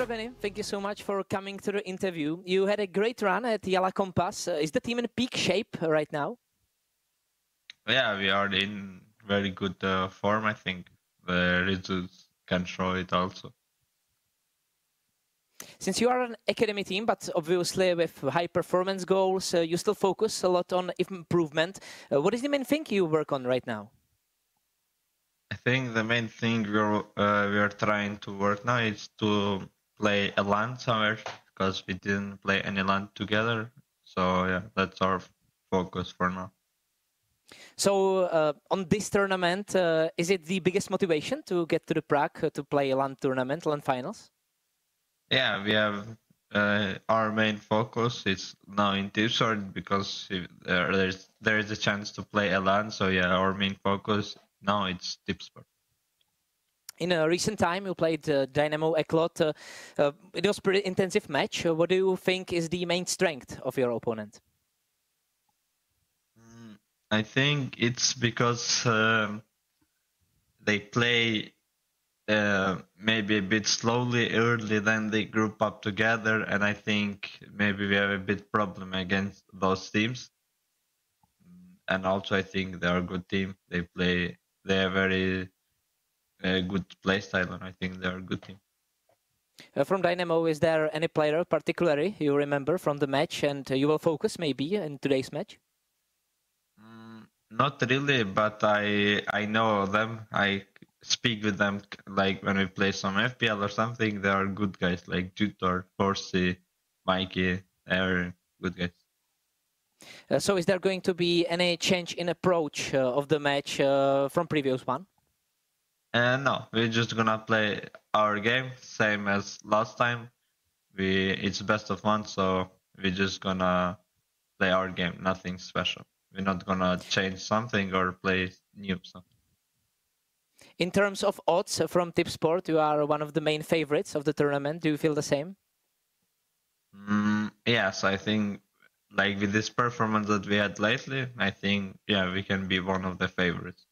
Benny, thank you so much for coming to the interview. You had a great run at Yala Compass. Is the team in peak shape right now? Yeah, we are in very good form, I think. The results can show it also. Since you are an academy team, but obviously with high performance goals, you still focus a lot on improvement. What is the main thing you work on right now? I think the main thing we're trying to work now is to play a LAN somewhere, because we didn't play any LAN together. So yeah, that's our focus for now. So on this tournament, is it the biggest motivation to get to the Prague to play a LAN tournament, LAN finals? Yeah, we have our main focus is now in Tipsport, because there is a chance to play a LAN. So yeah, our main focus now it's Tipsport. In a recent time, you played Dynamo Eclot. It was a pretty intensive match. What do you think is the main strength of your opponent? I think it's because they play maybe a bit slowly early, then they group up together, and I think maybe we have a bit problem against those teams. And also I think they are a good team. They have very good play style, and I think they are a good team. From Dynamo, is there any player particularly you remember from the match and you will focus maybe in today's match? Not really, but I know them. I speak with them like when we play some FPL or something. They are good guys like Jutor, Horsey, Mikey. They're good guys. So is there going to be any change in approach of the match from previous one? No, we're just gonna play our game, same as last time. It's best of one, so we're just gonna play our game, nothing special. We're not gonna change something or play new something. In terms of odds from Tipsport, you are one of the main favorites of the tournament. Do you feel the same? Yes, I think like with this performance that we had lately, I think, yeah, we can be one of the favorites.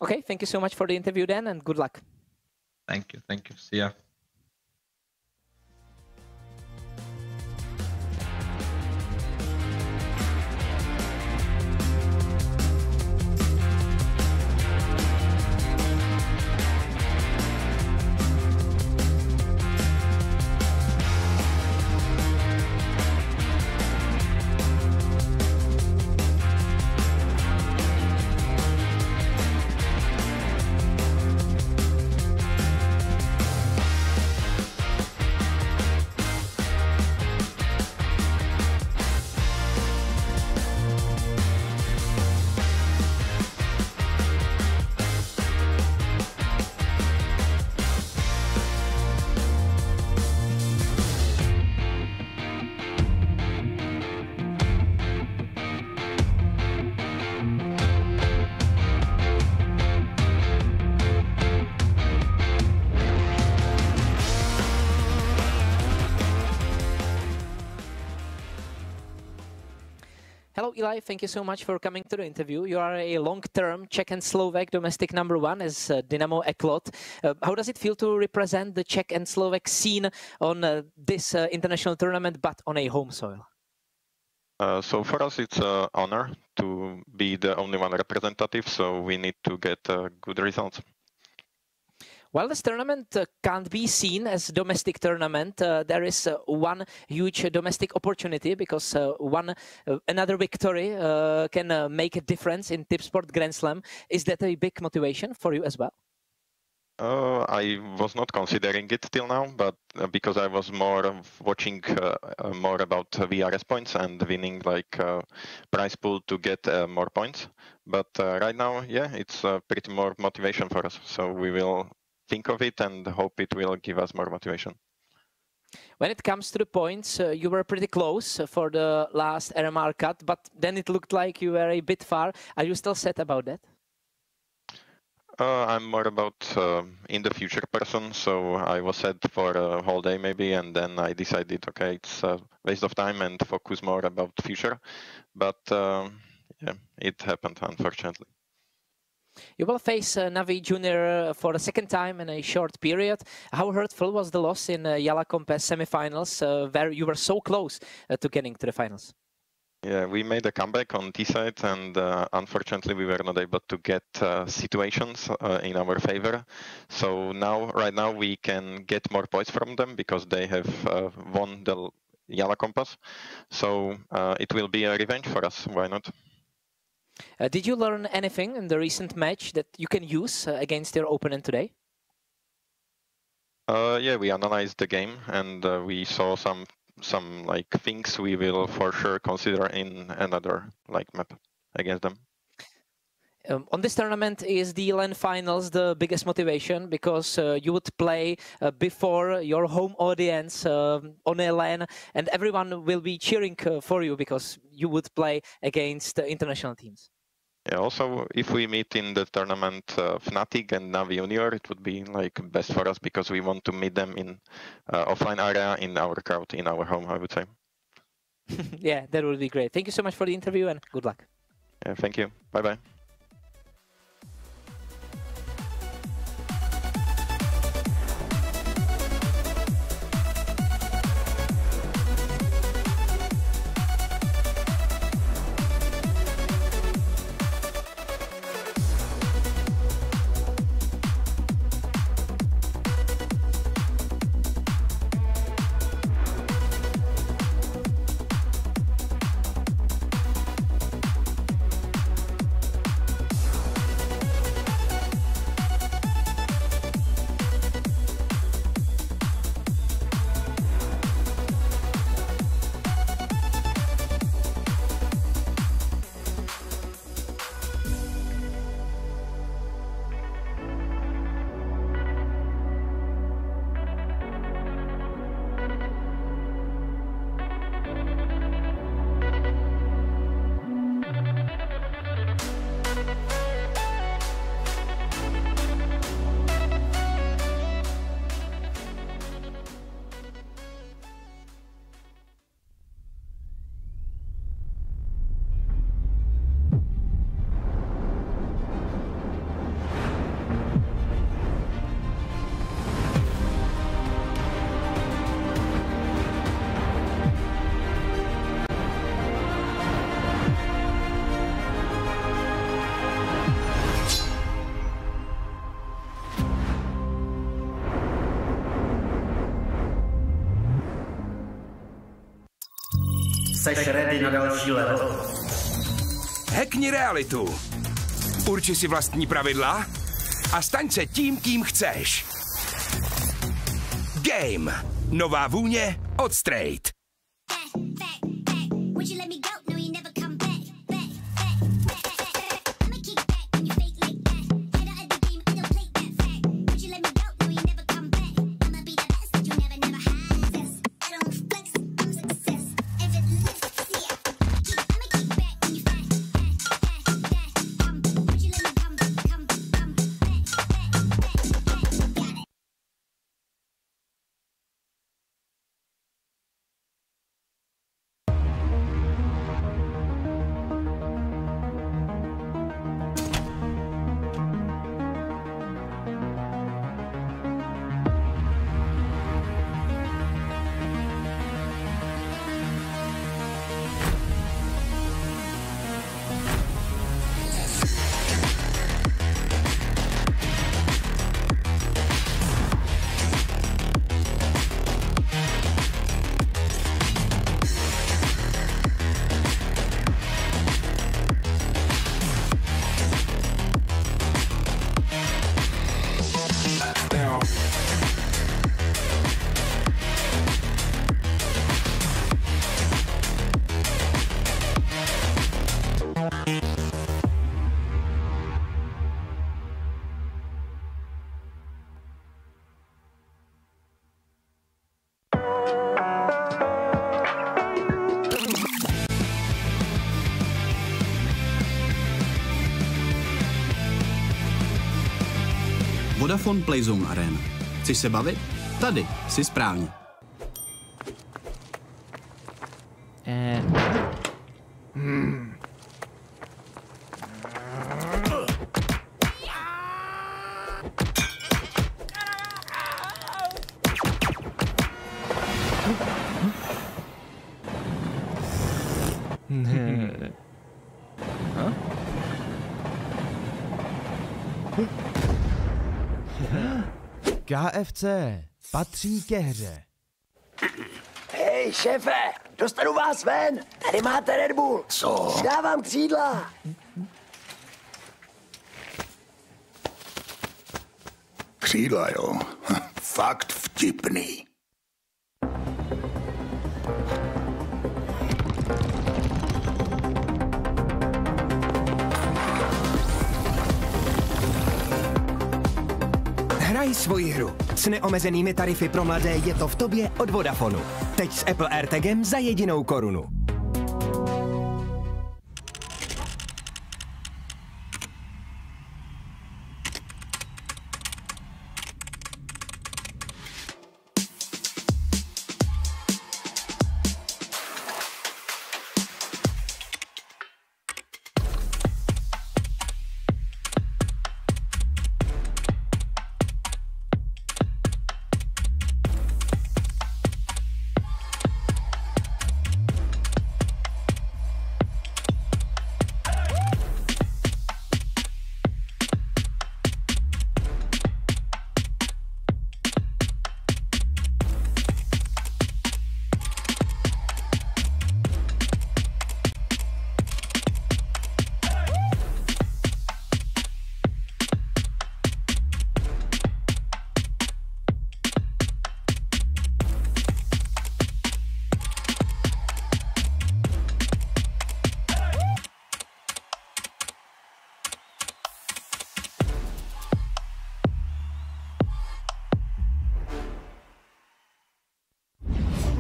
Okay, thank you so much for the interview then, and good luck. Thank you. See ya. Hello, Eli. Thank you so much for coming to the interview. You are a long-term Czech and Slovak domestic #1 as Dynamo Eclot. How does it feel to represent the Czech and Slovak scene on this international tournament, but on a home soil? So for us, it's an honor to be the only one representative, so we need to get good results. While this tournament can't be seen as a domestic tournament, there is one huge domestic opportunity, because another victory can make a difference in Tipsport Grand Slam. Is that a big motivation for you as well? I was not considering it till now, but because I was more watching more about VRS points and winning like prize pool to get more points. But right now, yeah, it's pretty more motivation for us. So we will think of it and hope it will give us more motivation. When it comes to the points, you were pretty close for the last RMR cut, but then it looked like you were a bit far. Are you still set about that? I'm more about in the future person, so I was set for a whole day maybe, and then I decided, okay, it's a waste of time and focus more about the future. But yeah, it happened, unfortunately. You will face Navi Junior for the second time in a short period. How hurtful was the loss in Yala Conquest semi-finals, where you were so close to getting to the finals? Yeah, we made a comeback on T-side, and unfortunately we were not able to get situations in our favor. So right now we can get more points from them because they have won the Yala Compass. So it will be a revenge for us. Why not? Did you learn anything in the recent match that you can use against your opponent today? Yeah, we analyzed the game and we saw some like things we will for sure consider in another like map against them. On this tournament, is the LAN finals the biggest motivation because you would play before your home audience on a LAN, and everyone will be cheering for you because you would play against international teams. Yeah, also if we meet in the tournament Fnatic and Navi Junior, it would be like best for us because we want to meet them in offline area in our crowd, in our home, I would say. Yeah, that would be great. Thank you so much for the interview and good luck. Yeah, thank you. Bye-bye. Seš ready na další level? Hackni realitu. Urči si vlastní pravidla a staň se tím, kým chceš. Game. Nová vůně od Straight. Vodafone PLAYzone Arena. Chceš se bavit? Tady jsi správně. KFC patří ke hře. Hej, šéfe, dostanu vás ven. Tady máte Red Bull. Co? Dávám křídla. Křídla, jo. Fakt vtipný. Hraj svoji hru. S neomezenými tarify pro mladé je to v tobě od Vodafonu. Teď s Apple AirTagem za 1 korunu.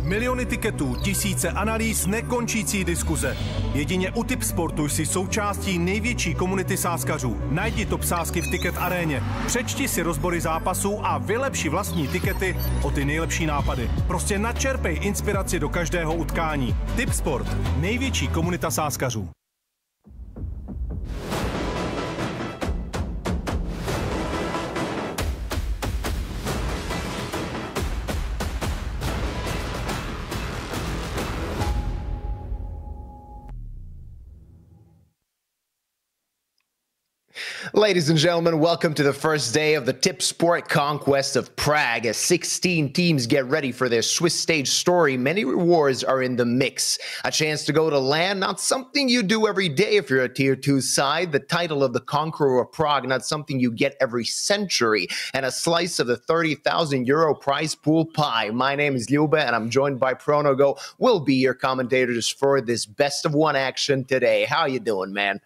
Miliony tiketů, tisíce analýz, nekončící diskuze. Jedině u Tipsportu jsi součástí největší komunity sázkařů. Najdi top sázky v Ticket Aréně. Přečti si rozbory zápasů a vylepši vlastní tikety o ty nejlepší nápady. Prostě načerpej inspiraci do každého utkání. Tipsport, největší komunita sázkařů. Ladies and gentlemen, welcome to the first day of the Tipsport Conquest of Prague. As 16 teams get ready for their Swiss stage story, many rewards are in the mix. A chance to go to LAN, not something you do every day if you're a Tier 2 side. The title of the Conqueror of Prague, not something you get every century. And a slice of the 30,000 euro prize pool pie. My name is Ljube, and I'm joined by Pronogo. We'll be your commentators for this best of one action today. How you doing, man?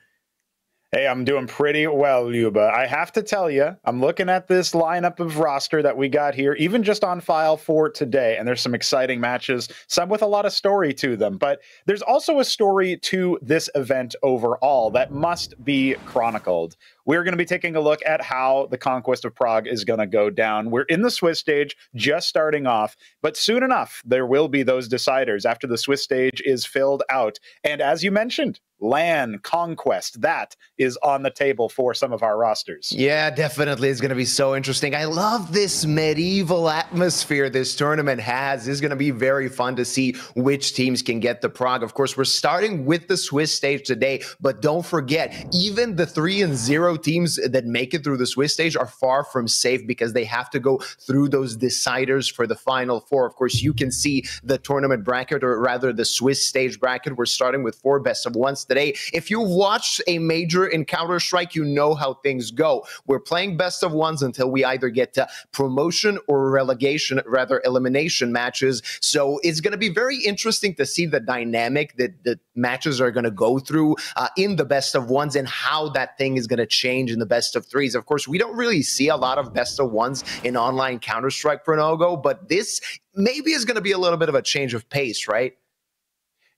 Hey, I'm doing pretty well, Luba. I have to tell you, I'm looking at this lineup of roster that we got here, even just on file for today, and there's some exciting matches, some with a lot of story to them. But there's also a story to this event overall that must be chronicled. We're going to be taking a look at how the Conquest of Prague is going to go down. We're in the Swiss stage, just starting off, but soon enough, there will be those deciders after the Swiss stage is filled out. And as you mentioned, LAN, Conquest, that is on the table for some of our rosters. Yeah, definitely. It's going to be so interesting. I love this medieval atmosphere this tournament has. It's going to be very fun to see which teams can get to Prague. Of course, we're starting with the Swiss stage today, but don't forget, even the 3-0 teams that make it through the Swiss stage are far from safe because they have to go through those deciders for the Final Four. Of course, you can see the tournament bracket, or rather the Swiss stage bracket. We're starting with 4 best of ones today. If you watch a major in Counter-Strike, you know how things go. We're playing best of ones until we either get to promotion or relegation, rather elimination matches. So it's going to be very interesting to see the dynamic that the matches are going to go through in the best of ones and how that thing is going to change in the best of threes. Of course, we don't really see a lot of best of ones in online Counter-Strike, Pronogo, but this maybe is going to be a little bit of a change of pace, right?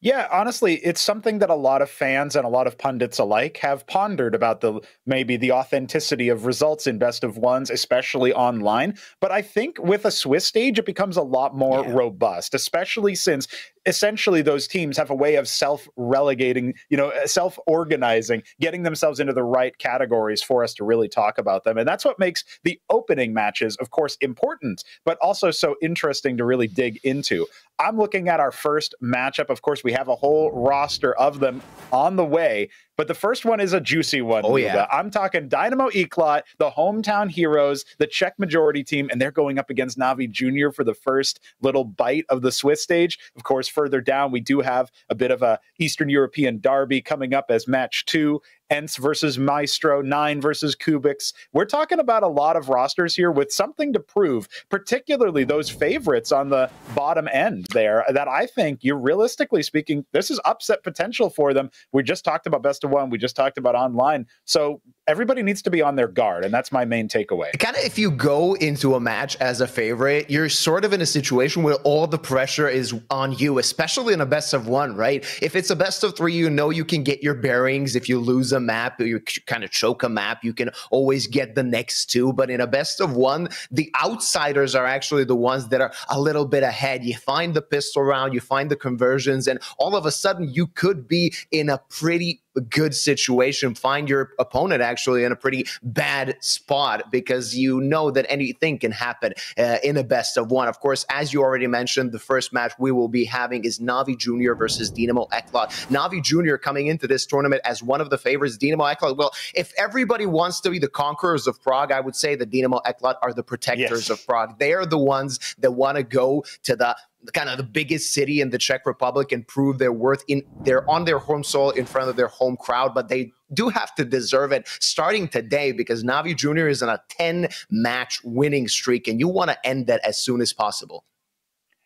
Yeah, honestly, it's something that a lot of fans and a lot of pundits alike have pondered about maybe the authenticity of results in best of ones, especially online. But I think with a Swiss stage, it becomes a lot more robust, especially since essentially those teams have a way of self-relegating, self-organizing, getting themselves into the right categories for us to really talk about them. And that's what makes the opening matches, of course, important, but also so interesting to really dig into. I'm looking at our first matchup. Of course, we have a whole roster of them on the way. But the first one is a juicy one. Oh, yeah. I'm talking Dynamo Eclot, the hometown heroes, the Czech majority team, and they're going up against Navi Junior for the first little bite of the Swiss stage. Of course, further down, we do have a bit of a Eastern European derby coming up as match 2. ENCE versus Maestro, 9 versus Kubix. We're talking about a lot of rosters here with something to prove, particularly those favorites on the bottom end there that I think you're realistically speaking, this is upset potential for them. We just talked about best of one. We just talked about online. So everybody needs to be on their guard. And that's my main takeaway. Kind of if you go into a match as a favorite, you're sort of in a situation where all the pressure is on you, especially in a best of one, right? If it's a best of 3, you know you can get your bearings. If you lose a map, or you kind of choke a map, you can always get the next 2. But in a best of 1, the outsiders are actually the ones that are a little bit ahead. You find the pistol round, you find the conversions, and all of a sudden you could be in a pretty good situation, find your opponent actually in a pretty bad spot, because you know that anything can happen in a best of 1. Of course, as you already mentioned, the first match we will be having is Navi Junior versus Dynamo Eclot. Navi Junior coming into this tournament as one of the favorites. Dynamo Eclot, well, if everybody wants to be the conquerors of Prague, I would say the Dynamo Eclot are the protectors of Prague. They are the ones that want to go to the kind of the biggest city in the Czech Republic and prove their worth. They're on their home soil in front of their home crowd, but they do have to deserve it starting today, because Navi Junior is on a 10-match winning streak, and you want to end that as soon as possible.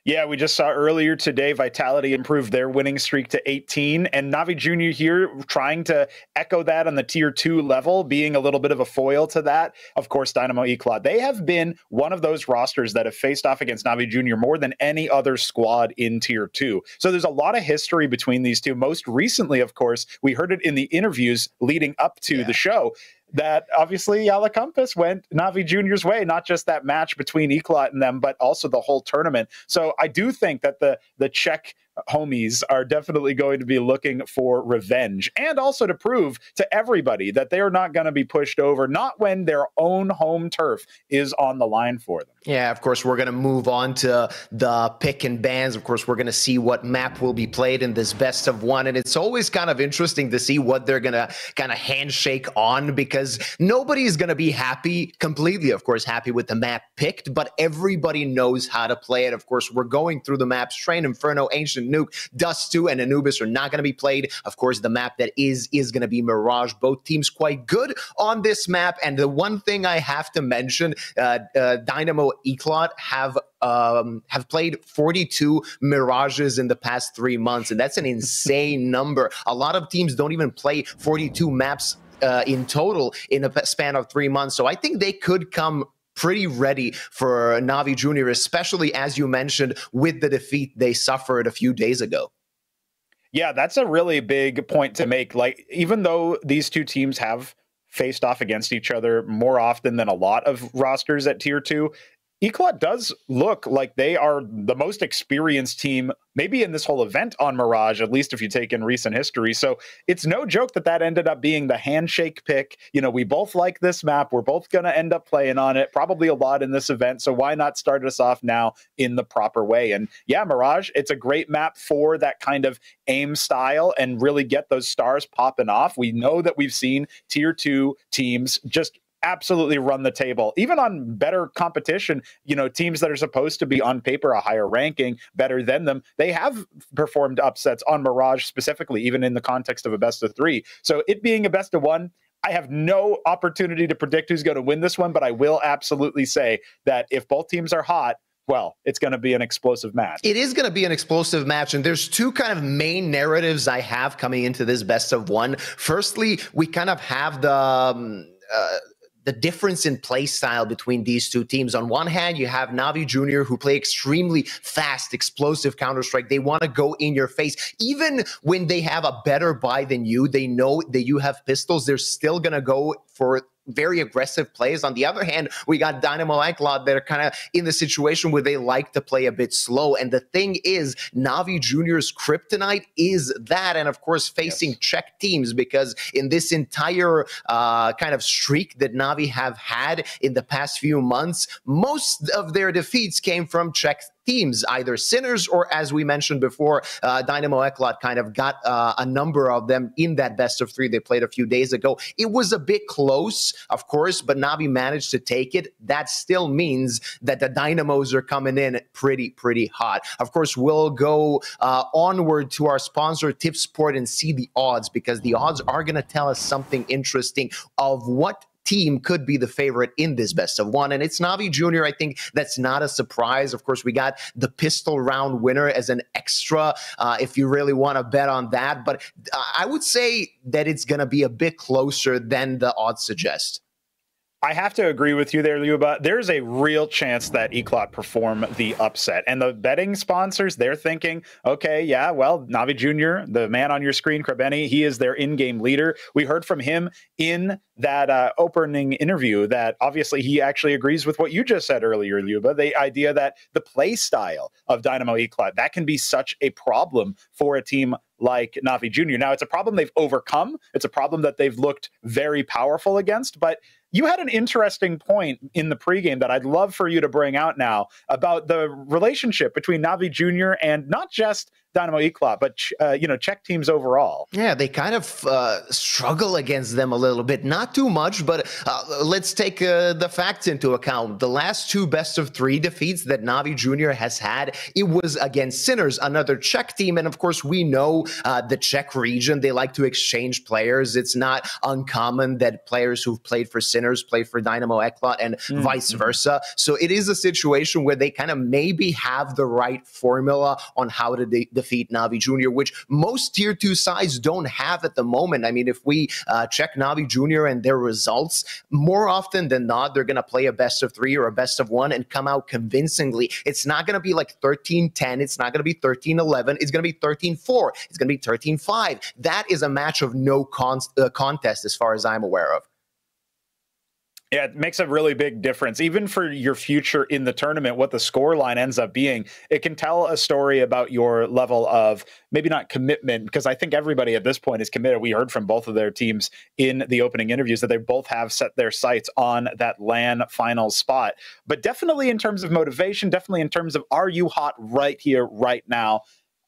Yeah, we just saw earlier today, Vitality improved their winning streak to 18, and Navi Junior here trying to echo that on the tier 2 level, being a little bit of a foil to that. Of course, Dynamo Eclot, they have been one of those rosters that have faced off against Navi Junior more than any other squad in tier 2. So there's a lot of history between these two. Most recently, of course, we heard it in the interviews leading up to the show, that obviously Yala Compass went Navi Junior's way, not just that match between Eclot and them, but also the whole tournament. So I do think that the Czech homies are definitely going to be looking for revenge, and also to prove to everybody that they are not going to be pushed over, not when their own home turf is on the line for them. Yeah, of course, we're going to move on to the pick and bans. Of course, we're going to see what map will be played in this best of 1. And it's always kind of interesting to see what they're going to kind of handshake on, because nobody is going to be completely, of course, happy with the map picked, but everybody knows how to play it. Of course, we're going through the maps. Train, Inferno, Ancient Nuke, Dust 2, and Anubis are not going to be played. Of course, the map that is going to be Mirage. Both teams quite good on this map. And the one thing I have to mention, Dynamo Eclot have played 42 Mirages in the past 3 months, and that's an insane number. A lot of teams don't even play 42 maps in total in a span of 3 months. So I think they could come pretty ready for Navi Junior, especially as you mentioned with the defeat they suffered a few days ago. Yeah, that's a really big point to make. Like, even though these two teams have faced off against each other more often than a lot of rosters at tier 2, Eclot does look like they are the most experienced team, maybe in this whole event on Mirage, at least if you take in recent history. So it's no joke that that ended up being the handshake pick. You know, we both like this map. We're both going to end up playing on it, probably a lot in this event. So why not start us off now in the proper way? And yeah, Mirage, it's a great map for that kind of aim style and really get those stars popping off. We know that we've seen tier 2 teams just absolutely run the table, even on better competition. You know, teams that are supposed to be on paper a higher ranking, better than them, they have performed upsets on Mirage specifically, even in the context of a best of 3. So it being a best of 1, I have no opportunity to predict who's going to win this one, but I will absolutely say that if both teams are hot, well, it's going to be an explosive match. It is going to be an explosive match, and there's two kind of main narratives I have coming into this best of 1. Firstly, we kind of have the difference in play style between these two teams. On one hand, you have Navi Junior, who play extremely fast, explosive Counter-Strike. They want to go in your face. Even when they have a better buy than you, they know that you have pistols. They're still going to go for very aggressive plays. On the other hand, we got Dynamo Eclot that are kind of in the situation where they like to play a bit slow. And the thing is, Navi Junior's kryptonite is that, and of course facing Czech teams, because in this entire kind of streak that Navi have had in the past few months, most of their defeats came from Czech teams, either Sinners or, as we mentioned before, Dynamo Eclot kind of got a number of them in that best of 3 they played a few days ago. It was a bit close, of course, but Navi managed to take it. That still means that the Dynamos are coming in pretty hot. Of course, we'll go onward to our sponsor, Tipsport, and see the odds, because the odds are going to tell us something interesting of what team could be the favorite in this best of 1, and it's Navi Junior. I think that's not a surprise. Of course, we got the pistol round winner as an extra if you really want to bet on that, but I would say that it's going to be a bit closer than the odds suggest. I have to agree with you there, Luba. There's a real chance that Eclot perform the upset. And the betting sponsors, they're thinking, okay, yeah, well, Navi Jr., the man on your screen, Krebeni, he is their in-game leader. We heard from him in that opening interview that obviously he actually agrees with what you just said earlier, Luba, the idea that the play style of Dynamo Eclot, that can be such a problem for a team like Navi Jr. Now, it's a problem they've overcome. It's a problem that they've looked very powerful against, but you had an interesting point in the pregame that I'd love for you to bring out now about the relationship between Navi Jr. and not just Dynamo Eclot, but Czech teams overall. Yeah, they kind of struggle against them a little bit. Not too much, but let's take the facts into account. The last 2 best of 3 defeats that Navi Jr. has had, it was against Sinners, another Czech team. And of course, we know the Czech region, they like to exchange players. It's not uncommon that players who've played for Sinners play for Dynamo Eclot and vice versa. So it is a situation where they kind of maybe have the right formula on how to defeat Navi Jr., which most tier 2 sides don't have at the moment. I mean, if we check Navi Jr. and their results, more often than not, they're going to play a best of 3 or a best of 1 and come out convincingly. It's not going to be like 13-10. It's not going to be 13-11. It's going to be 13-4. It's going to be 13-5. That is a match of no contest as far as I'm aware of. Yeah, it makes a really big difference. Even for your future in the tournament, what the score line ends up being, it can tell a story about your level of maybe not commitment, because I think everybody at this point is committed. We heard from both of their teams in the opening interviews that they both have set their sights on that LAN final spot. But definitely in terms of motivation, definitely in terms of, are you hot right here, right now?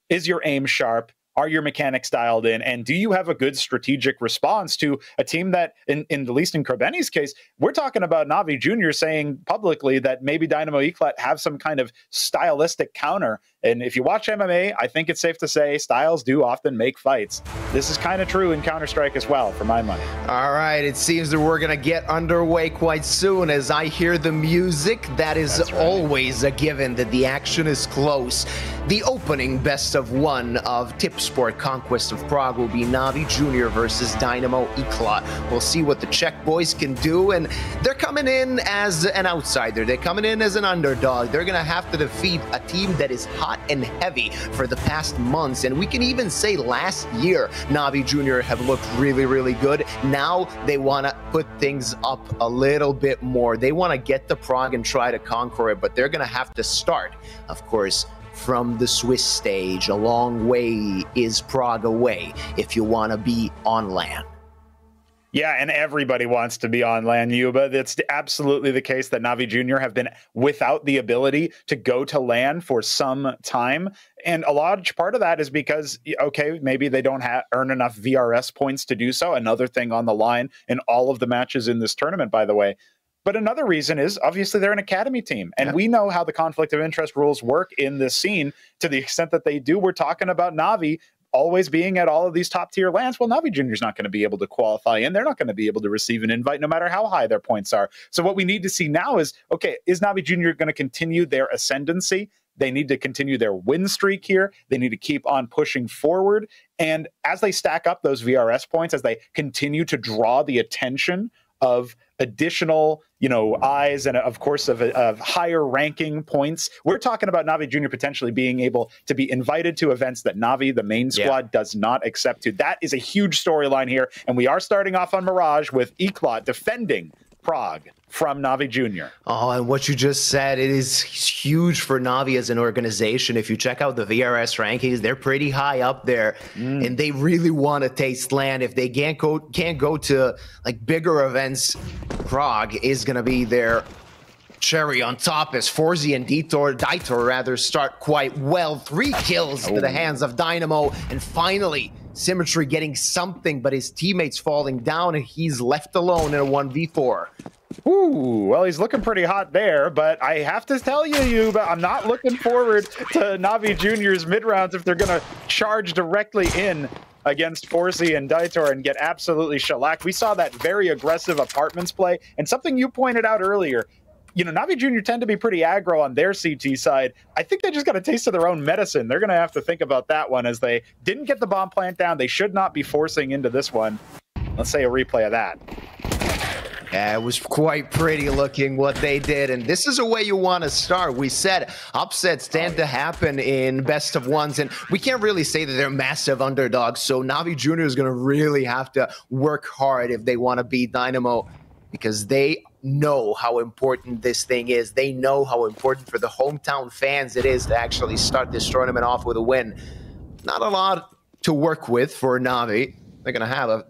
Is your aim sharp? Are your mechanics dialed in? And do you have a good strategic response to a team that, at least in Krebeni's case, we're talking about Navi Jr. saying publicly that maybe Dynamo Eclot have some kind of stylistic counter. And if you watch MMA, I think it's safe to say styles do often make fights. This is kind of true in Counter-Strike as well, for my money. All right, it seems that we're going to get underway quite soon. As I hear the music, that is always a given that the action is close. The opening best of 1 of Tipsport Conquest of Prague will be Navi Jr. versus Dynamo Eclot. We'll see what the Czech boys can do, and they're coming in as an outsider. They're coming in as an underdog. They're going to have to defeat a team that is hot and heavy for the past months, and we can even say last year Navi Jr. have looked really good. Now they want to put things up a little bit more. They want to get to Prague and try to conquer it, but they're going to have to start, of course, from the Swiss stage. A long way is Prague away if you want to be on LAN. Yeah, and everybody wants to be on LAN, Yuba. It's absolutely the case that Navi Jr. have been without the ability to go to LAN for some time. And a large part of that is because, okay, maybe they don't earn enough VRS points to do so. Another thing on the line in all of the matches in this tournament, by the way. But another reason is, obviously, they're an academy team. And we know how the conflict of interest rules work in this scene to the extent that they do. We're talking about Navi always being at all of these top tier lands. Well, Navi Jr. is not going to be able to qualify in. They're not going to be able to receive an invite no matter how high their points are. So what we need to see now is, okay, is Navi Jr. going to continue their ascendancy? They need to continue their win streak here. They need to keep on pushing forward. And as they stack up those VRS points, as they continue to draw the attention of additional, eyes and, of course, of higher ranking points. We're talking about Navi Jr. potentially being able to be invited to events that Navi, the main squad, does not accept to. That is a huge storyline here. And we are starting off on Mirage with Eclot defending Prague from Navi Jr. Oh, and what you just said, it is huge for Navi as an organization. If you check out the VRS rankings, they're pretty high up there, and they really want to taste LAN. If they can't go to like bigger events, Prague is going to be their cherry on top as Forzy and Daitor rather start quite well. 3 kills to the hands of Dynamo, and finally Symmetry getting something, but his teammates falling down and he's left alone in a 1v4. Ooh, well, he's looking pretty hot there, but I have to tell you, I'm not looking forward to Navi Jr.'s mid-rounds if they're going to charge directly in against Forzy and Daitor and get absolutely shellacked. We saw that very aggressive apartments play, and something you pointed out earlier, you know, Navi Jr. tend to be pretty aggro on their CT side. I think they just got a taste of their own medicine. They're going to have to think about that one, as they didn't get the bomb plant down. They should not be forcing into this one. Let's say a replay of that. Yeah, it was quite pretty looking what they did, and this is a way you want to start. We said upsets tend to happen in best of ones, and we can't really say that they're massive underdogs, so Navi Jr. is going to really have to work hard if they want to beat Dynamo, because they know how important this thing is. They know how important for the hometown fans it is to actually start this tournament off with a win. Not a lot to work with for Navi. They're going to have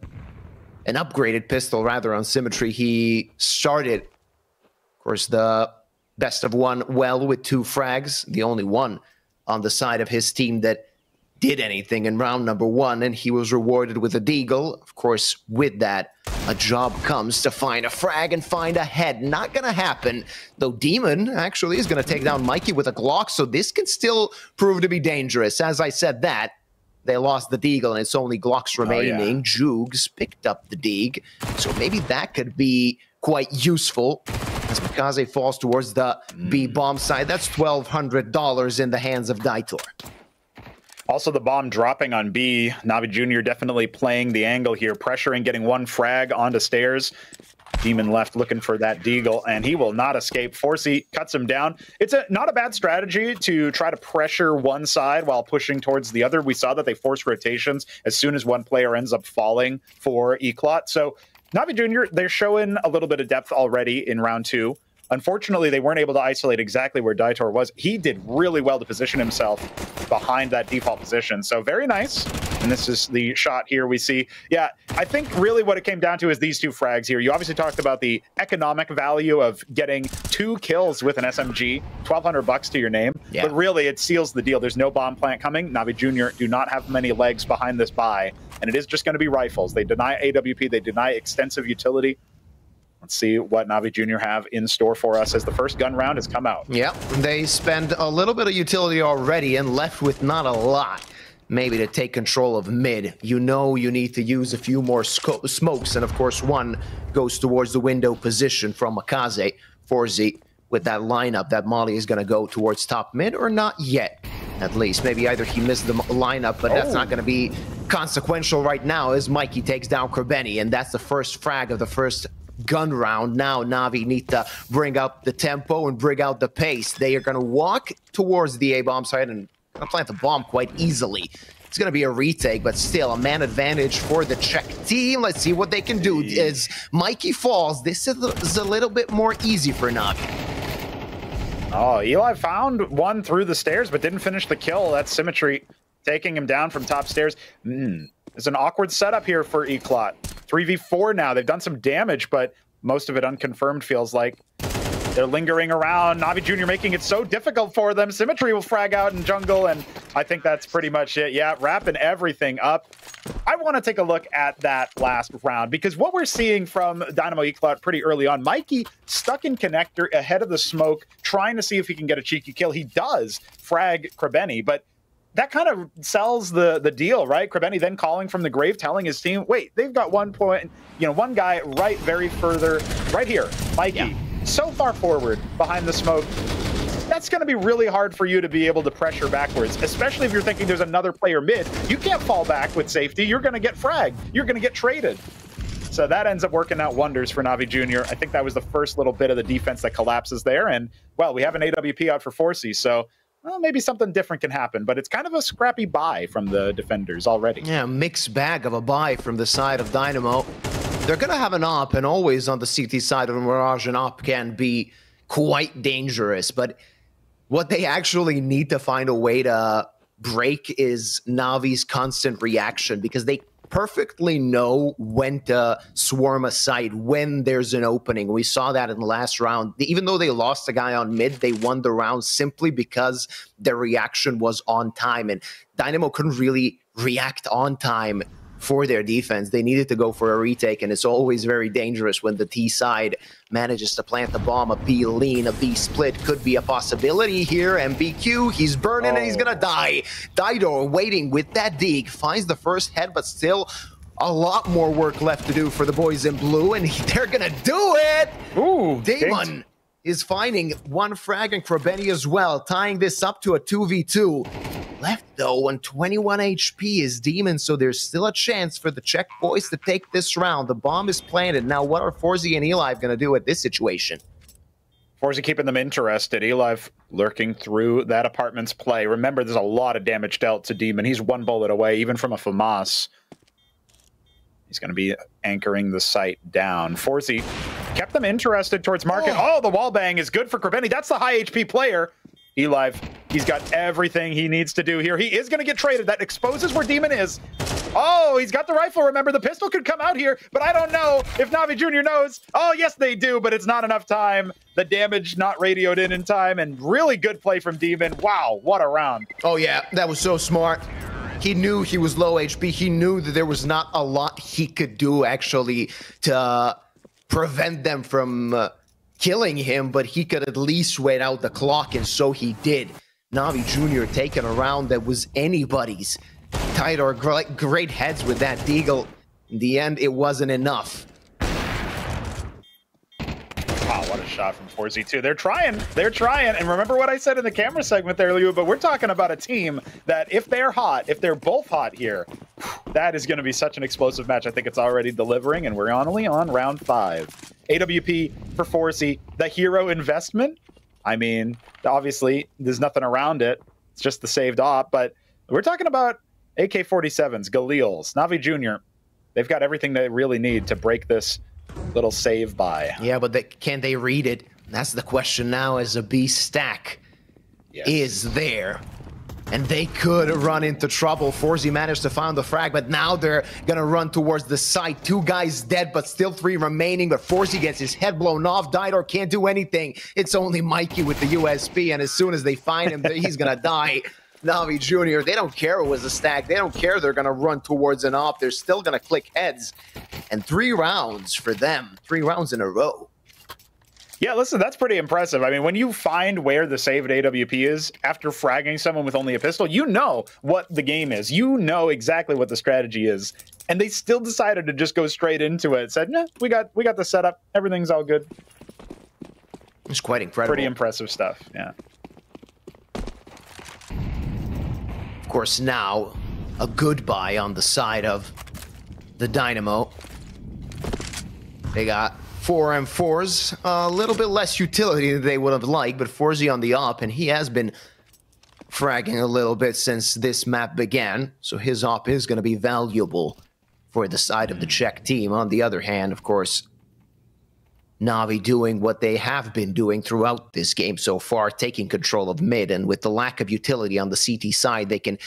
an upgraded pistol rather on Symmetry. He started, of course, the best of one well with 2 frags, the only one on the side of his team that did anything in round number 1, and he was rewarded with a deagle. Of course, with that, a job comes to find a frag and find a head. Not gonna happen, though Demon actually is gonna take down Mikey with a Glock, so this can still prove to be dangerous. As I said that, they lost the deagle, and it's only Glocks remaining. Oh, yeah. Jugs picked up the deag, so maybe that could be quite useful. As Mikaze falls towards the B bomb side, that's $1,200 in the hands of Daitor. Also, the bomb dropping on B. Navi Jr. definitely playing the angle here, pressuring, getting 1 frag onto stairs. Demon left looking for that deagle, and he will not escape. Forzy cuts him down. It's not a bad strategy to try to pressure one side while pushing towards the other. We saw that they force rotations as soon as one player ends up falling for Eclot. So Navi Jr., they're showing a little bit of depth already in round 2. Unfortunately, they weren't able to isolate exactly where Daitor was. He did really well to position himself behind that default position. So very nice. And this is the shot here we see. Yeah, I think really what it came down to is these 2 frags here. You obviously talked about the economic value of getting 2 kills with an SMG, $1,200 to your name. Yeah. But really, it seals the deal. There's no bomb plant coming. Navi Jr. do not have many legs behind this buy. And it is just going to be rifles. They deny AWP. They deny extensive utility. Let's see what Navi Jr. have in store for us as the first gun round has come out. Yep, they spend a little bit of utility already and left with not a lot. Maybe to take control of mid. You know you need to use a few more smokes, and of course one goes towards the window position from Mikaze. Forzy with that lineup, that Molly is going to go towards top mid, or not yet, at least. Maybe either he missed the lineup, but that's not going to be consequential right now as Mikey takes down Krebeni, and that's the first frag of the first gun round. Now Navi need to bring up the tempo and bring out the pace. They are going to walk towards the A-bomb side and plant the bomb quite easily. It's going to be a retake, but still a man advantage for the Czech team. Let's see what they can do. As Mikey falls, this is a little bit more easy for Navi. Oh, Eli found one through the stairs, but didn't finish the kill. That's Symmetry taking him down from top stairs. It's an awkward setup here for Eclot. 3v4 now. They've done some damage, but most of it unconfirmed, feels like. They're lingering around. Navi Jr. making it so difficult for them. Symmetry will frag out in jungle, and I think that's pretty much it. Yeah, wrapping everything up. I want to take a look at that last round, because what we're seeing from Dynamo Eclot pretty early on, Mikey stuck in connector ahead of the smoke, trying to see if he can get a cheeky kill. He does frag Krebeni, but that kind of sells the deal, right? Krebeni then calling from the grave, telling his team, wait, they've got one guy right here, Mikey. Yeah. So far forward behind the smoke, that's going to be really hard for you to be able to pressure backwards, especially if you're thinking there's another player mid. You can't fall back with safety. You're going to get fragged. You're going to get traded. So that ends up working out wonders for Navi Jr. I think that was the first little bit of the defense that collapses there. And, well, we have an AWP out for Forzy, so well, maybe something different can happen. But it's kind of a scrappy buy from the defenders already. Yeah, mixed bag of a buy from the side of Dynamo. They're going to have an op, and always on the CT side of Mirage, an op can be quite dangerous. But what they actually need to find a way to break is Navi's constant reaction, because they perfectly know when to swarm a site, when there's an opening. We saw that in the last round. Even though they lost a guy on mid, they won the round simply because their reaction was on time. And Dynamo couldn't really react on time for their defense. They needed to go for a retake, and it's always very dangerous when the T side manages to plant the bomb. A B lean, a B split could be a possibility here. MBQ, he's burning and he's gonna die. Dido waiting with that dig, finds the first head, but still a lot more work left to do for the boys in blue, and they're gonna do it! Ooh, Damon is finding one frag, and Krabeni as well, tying this up to a 2v2. Left though on 21 HP is Demon, so there's still a chance for the Czech boys to take this round. The bomb is planted. Now what are Forzy and Eli going to do at this situation? Forzy keeping them interested. Eli lurking through that apartment's play. Remember, there's a lot of damage dealt to Demon. He's one bullet away, even from a FAMAS. He's going to be anchoring the site down. Forzy kept them interested towards market. Oh, the wall bang is good for Krabeni. That's the high HP player. Eli, he's got everything he needs to do here. He is going to get traded. That exposes where Demon is. Oh, he's got the rifle. Remember, the pistol could come out here, but I don't know if Navi Jr. knows. Oh, yes, they do, but it's not enough time. The damage not radioed in time, and really good play from Demon. Wow, what a round. Oh, yeah, that was so smart. He knew he was low HP. He knew that there was not a lot he could do, actually, to prevent them from killing him, but he could at least wait out the clock, and so he did. Navi Jr. taking a round that was anybody's. Tidor, great heads with that deagle. In the end, it wasn't enough. Wow, what a shot from Forzy too. They're trying. And remember what I said in the camera segment there, Leo, but we're talking about a team that if they're hot, if they're both hot here, that is going to be such an explosive match. I think it's already delivering, and we're only on round 5. AWP for Forzy, the hero investment. I mean, obviously, there's nothing around it. It's just the saved op, but we're talking about AK-47s, Galils, Navi Jr. They've got everything they really need to break this little save by. Yeah, but can they read it? That's the question now, as a B stack is there. And they could run into trouble. Forzy managed to find the frag, but now they're gonna run towards the site. 2 guys dead, but still 3 remaining. But Forzy gets his head blown off. Didor can't do anything. It's only Mikey with the USP, and as soon as they find him, he's gonna die. Navi Jr., they don't care it was a stack. They don't care they're gonna run towards an op. They're still gonna click heads. And 3 rounds for them. 3 rounds in a row. Yeah, listen, that's pretty impressive. I mean, when you find where the saved AWP is after fragging someone with only a pistol, you know what the game is. You know exactly what the strategy is. And they still decided to just go straight into it. Said, nah, we got the setup. Everything's all good. It's quite incredible. Pretty impressive stuff, yeah. Of course, now a goodbye on the side of the Dynamo. They got 4 M4s, a little bit less utility than they would have liked, but Forzy on the op, and he has been fragging a little bit since this map began, so his op is going to be valuable for the side of the Czech team. On the other hand, of course, Navi doing what they have been doing throughout this game so far, taking control of mid, and with the lack of utility on the CT side, they can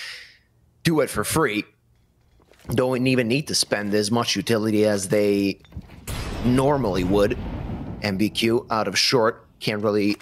do it for free. Don't even need to spend as much utility as they normally would. MBQ out of short, can't really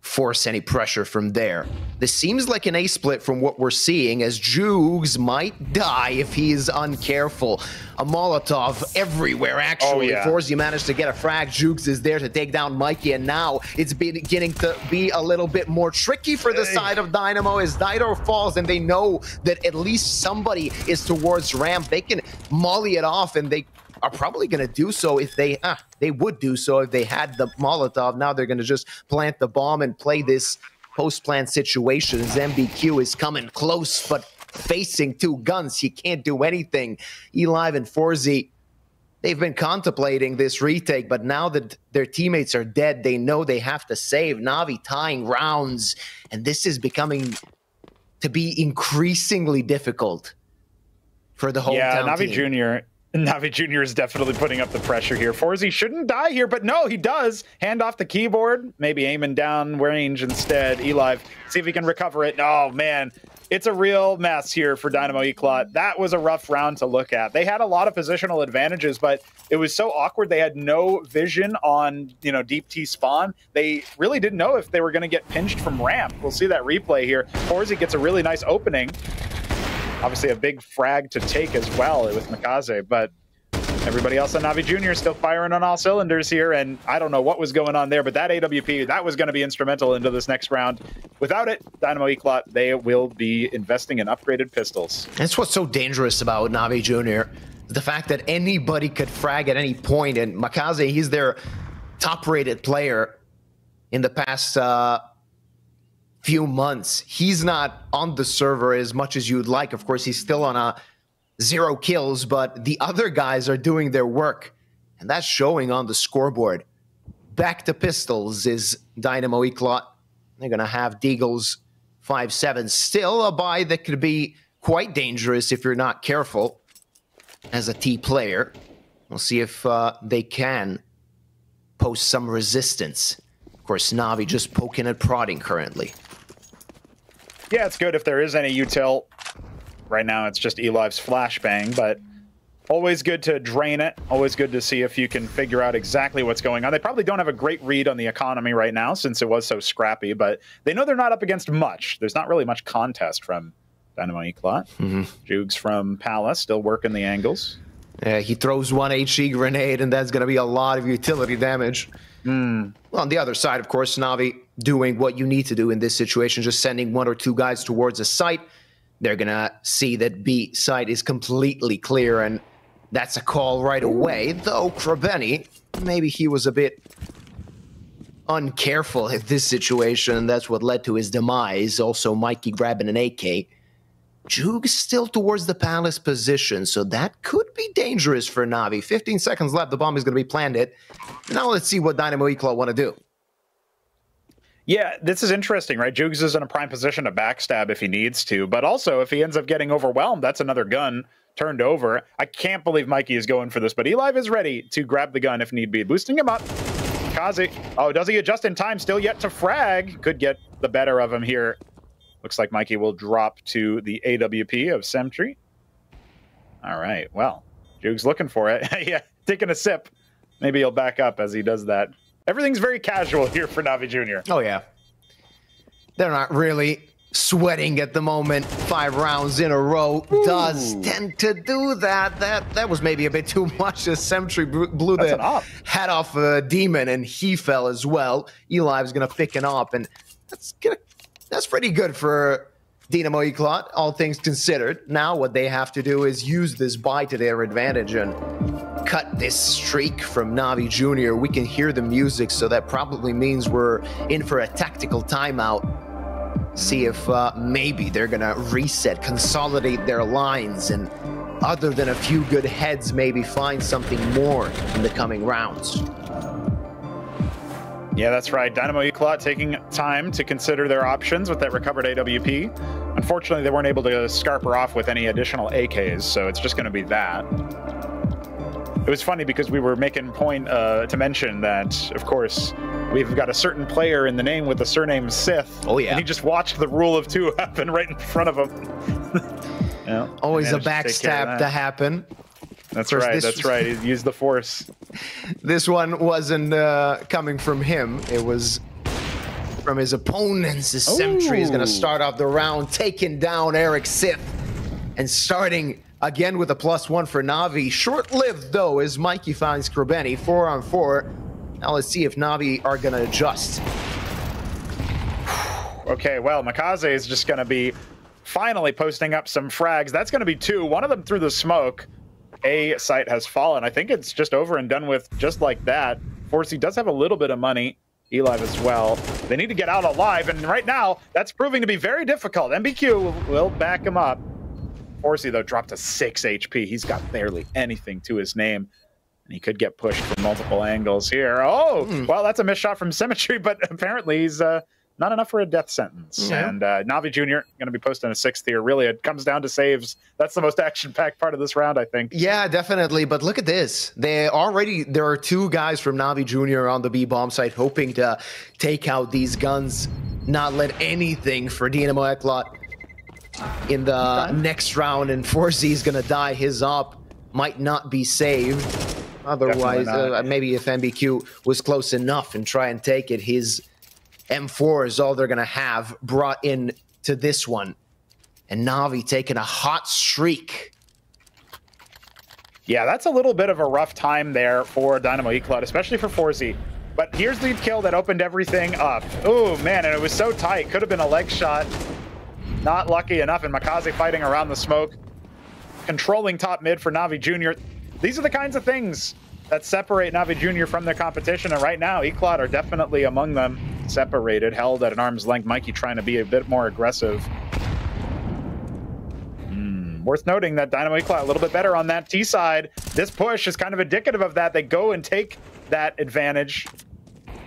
force any pressure from there. This seems like an A split from what we're seeing, as Jugs might die if he is uncareful. A Molotov everywhere, actually. Forzy managed to get a frag. Jugs is there to take down Mikey, and now it's beginning to be a little bit more tricky for the side of Dynamo as Didor falls, and they know that at least somebody is towards ramp. They can molly it off, and they are probably going to do so if they would do so if they had the Molotov. Now they're going to just plant the bomb and play this post-plant situation as MBQ is coming close, but facing 2 guns. He can't do anything. Eli and Forzy, they've been contemplating this retake, but now that their teammates are dead, they know they have to save. Navi tying rounds, and this is becoming to be increasingly difficult for the hometown team. Navi Jr. is definitely putting up the pressure here. Forzy shouldn't die here, but no, he does. Hand off the keyboard, maybe aiming down range instead. Eli, see if he can recover it. Oh, man. It's a real mess here for Dynamo Eclot. That was a rough round to look at. They had a lot of positional advantages, but it was so awkward. They had no vision on, deep T spawn. They really didn't know if they were going to get pinched from ramp. We'll see that replay here. Horzy gets a really nice opening. Obviously a big frag to take as well with Makaze, but everybody else on Navi Jr. still firing on all cylinders here, and I don't know what was going on there, but that AWP, that was going to be instrumental into this next round. Without it, Dynamo Eclot, they will be investing in upgraded pistols. That's what's so dangerous about Navi Jr. The fact that anybody could frag at any point, and Makaze, he's their top-rated player in the past few months. He's not on the server as much as you'd like. Of course, he's still on a 0 kills, but the other guys are doing their work, and that's showing on the scoreboard. Back to pistols is Dynamo Eclot. They're going to have Deagle's 5.7. Still a buy that could be quite dangerous if you're not careful as a T player. We'll see if they can post some resistance. Of course, Navi just poking and prodding currently. Yeah, it's good if there is any util. Right now, it's just eLive's flashbang, but always good to drain it. Always good to see if you can figure out exactly what's going on. They probably don't have a great read on the economy right now since it was so scrappy, but they know they're not up against much. There's not really much contest from Dynamo Eclot. Jugs from Palace still working the angles. Yeah, he throws one HE grenade, and that's going to be a lot of utility damage. Well, on the other side, of course, Navi doing what you need to do in this situation, just sending 1 or 2 guys towards a site. They're going to see that B site is completely clear, and that's a call right away. Though Krabeni, maybe he was a bit uncareful in this situation. That's what led to his demise. Also, Mikey grabbing an AK. Jugs still towards the Palace position, so that could be dangerous for Navi. 15 seconds left. The bomb is going to be planted. Now let's see what Dynamo Eclot want to do. Yeah, this is interesting, right? Jugs is in a prime position to backstab if he needs to, but also if he ends up getting overwhelmed, that's another gun turned over. I can't believe Mikey is going for this, but eLive is ready to grab the gun if need be. Boosting him up. Kazi. Oh, does he adjust in time? Still yet to frag. Could get the better of him here. Looks like Mikey will drop to the AWP of Semtry. All right, well, Jugs looking for it. Yeah, taking a sip. Maybe he'll back up as he does that. Everything's very casual here for Navi Jr. Oh, yeah. They're not really sweating at the moment. 5 rounds in a row does tend to do that. That was maybe a bit too much as Semtry blew the head off a demon, and he fell as well. eLive's going to pick an op, and that's pretty good for Dynamo Eclot, all things considered. Now what they have to do is use this buy to their advantage and cut this streak from Navi Jr. We can hear the music, so that probably means we're in for a tactical timeout. See if maybe they're gonna reset, consolidate their lines, and other than a few good heads, maybe find something more in the coming rounds. Yeah, that's right. Dynamo Eclot taking time to consider their options with that recovered AWP. Unfortunately, they weren't able to scarper off with any additional AKs, so it's just going to be that. It was funny because we were making point to mention that, of course, we've got a certain player in the name with the surname Sith. Oh, yeah. And he just watched the rule of 2 happen right in front of him. Yeah, always a backstab to happen. That's right, that's right. He used the force. This one wasn't coming from him. It was from his opponents. His Semtry is going to start off the round, taking down Eric Sith, and starting again with a +1 for Navi. Short-lived, though, as Mikey finds Krabeni. 4-on-4. Now let's see if Navi are going to adjust. Okay, well, Makaze is just going to be finally posting up some frags. That's going to be 2. One of them through the smoke. A site has fallen. I think it's just over and done with just like that. Forsey does have a little bit of money. eLive as well. They need to get out alive, and right now, that's proving to be very difficult. MBQ will back him up. Forsey, though, dropped to 6 HP. He's got barely anything to his name, and he could get pushed from multiple angles here. Oh, well, that's a missed shot from Symmetry, but apparently he's not enough for a death sentence. Yeah. And Navi Jr. going to be posting a 6th here. Really, it comes down to saves. That's the most action-packed part of this round, I think. Yeah, definitely. But look at this. There are 2 guys from Navi Jr. on the B bomb site hoping to take out these guns, not let anything for Dynamo Eclot in the next round, and 4Z is going to die. His op might not be saved. Otherwise, maybe if MBQ was close enough and try and take it, his M4 is all they're going to have brought in to this one. And Navi taking a hot streak. Yeah, that's a little bit of a rough time there for Dynamo Eclot, especially for 4Z. But here's the kill that opened everything up. Oh, man, and it was so tight. Could have been a leg shot. Not lucky enough, and Makaze fighting around the smoke. Controlling top mid for Navi Jr. These are the kinds of things that separate Navi Jr. from their competition, and right now, Eclot are definitely among them. Separated, held at an arm's length. Mikey trying to be a bit more aggressive. Worth noting that Dynamo Eclot a little bit better on that T side. This push is kind of indicative of that. They go and take that advantage,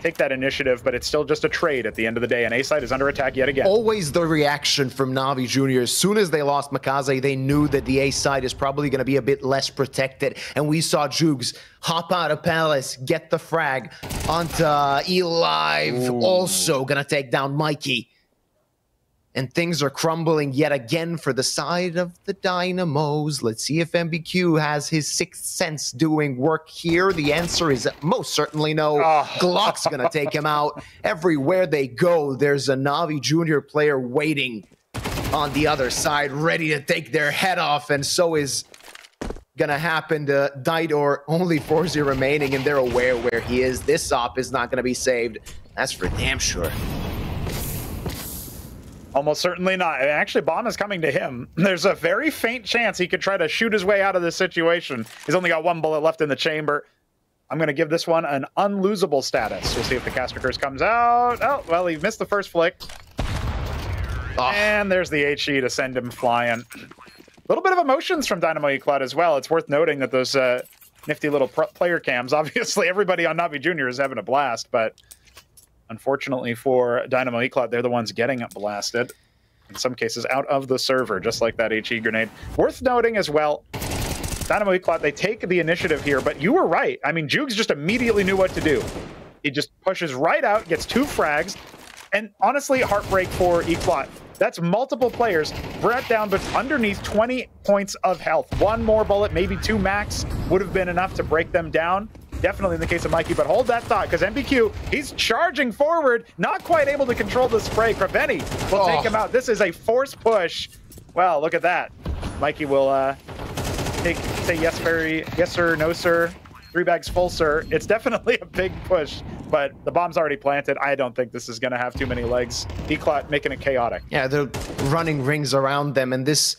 take that initiative, but it's still just a trade at the end of the day, and A side is under attack yet again. Always the reaction from Navi Jr. As soon as they lost Makaze, they knew that the A side is probably going to be a bit less protected, and we saw Jugs hop out of Palace, get the frag onto E-Live, also going to take down Mikey. And things are crumbling yet again for the side of the Dynamos. Let's see if MBQ has his sixth sense doing work here. The answer is most certainly no. Glock's going to take him out. Everywhere they go, there's a Navi Jr. player waiting on the other side, ready to take their head off. And so is going to happen to Didor. Only 4Z remaining, and they're aware where he is. This op is not going to be saved. That's for damn sure. Almost certainly not. Actually, bomb is coming to him. There's a very faint chance he could try to shoot his way out of this situation. He's only got one bullet left in the chamber. I'm going to give this one an unlosable status. We'll see if the caster curse comes out. Oh, well, he missed the first flick. And there's the HE to send him flying. A little bit of emotions from Dynamo Eclot as well. It's worth noting that those nifty little player cams, obviously everybody on Navi Jr. is having a blast, but unfortunately for Dynamo Eclot, they're the ones getting blasted. In some cases, out of the server, just like that HE grenade. Worth noting as well, Dynamo Eclot, they take the initiative here, but you were right. I mean, Jugs just immediately knew what to do. He just pushes right out, gets 2 frags, and honestly, heartbreak for Eclot. That's multiple players brought down, but underneath 20 points of health. One more bullet, maybe 2 max, would have been enough to break them down. Definitely in the case of Mikey, but hold that thought, because MBQ, he's charging forward, not quite able to control the spray. Kraveni will take him out. This is a force push. Well, look at that. Mikey will say yes sir, no sir, 3 bags full sir. It's definitely a big push, but the bomb's already planted. I don't think this is going to have too many legs. Eclot making it chaotic. Yeah, they're running rings around them, and this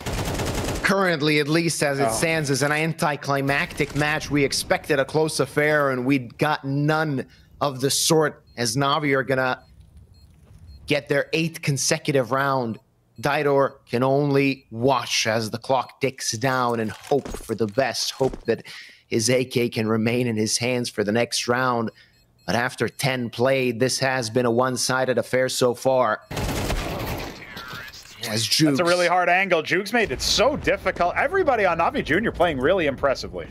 currently, at least as it stands, is an anticlimactic match. We expected a close affair, and we got none of the sort, as Navi are gonna get their 8th consecutive round. Didor can only watch as the clock ticks down and hope for the best, hope that his AK can remain in his hands for the next round. But after 10 played, this has been a one-sided affair so far. That's a really hard angle. Jugs made it so difficult. Everybody on Navi Jr. playing really impressively.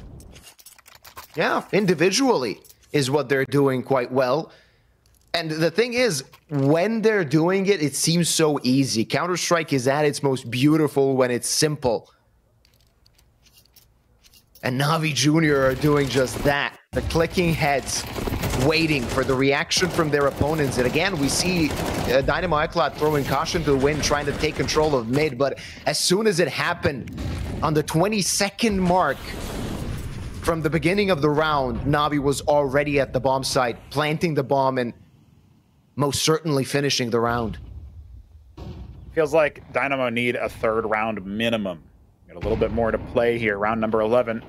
Yeah, individually is what they're doing quite well. And the thing is, when they're doing it, it seems so easy. Counter-Strike is at its most beautiful when it's simple. And Navi Jr. are doing just that. The clicking heads, waiting for the reaction from their opponents. And again, we see Dynamo Eclot throwing caution to the wind, trying to take control of mid. But as soon as it happened, on the 22nd mark from the beginning of the round, Navi was already at the bomb site, planting the bomb and most certainly finishing the round. Feels like Dynamo need a 3rd round minimum. Got a little bit more to play here. Round number 11.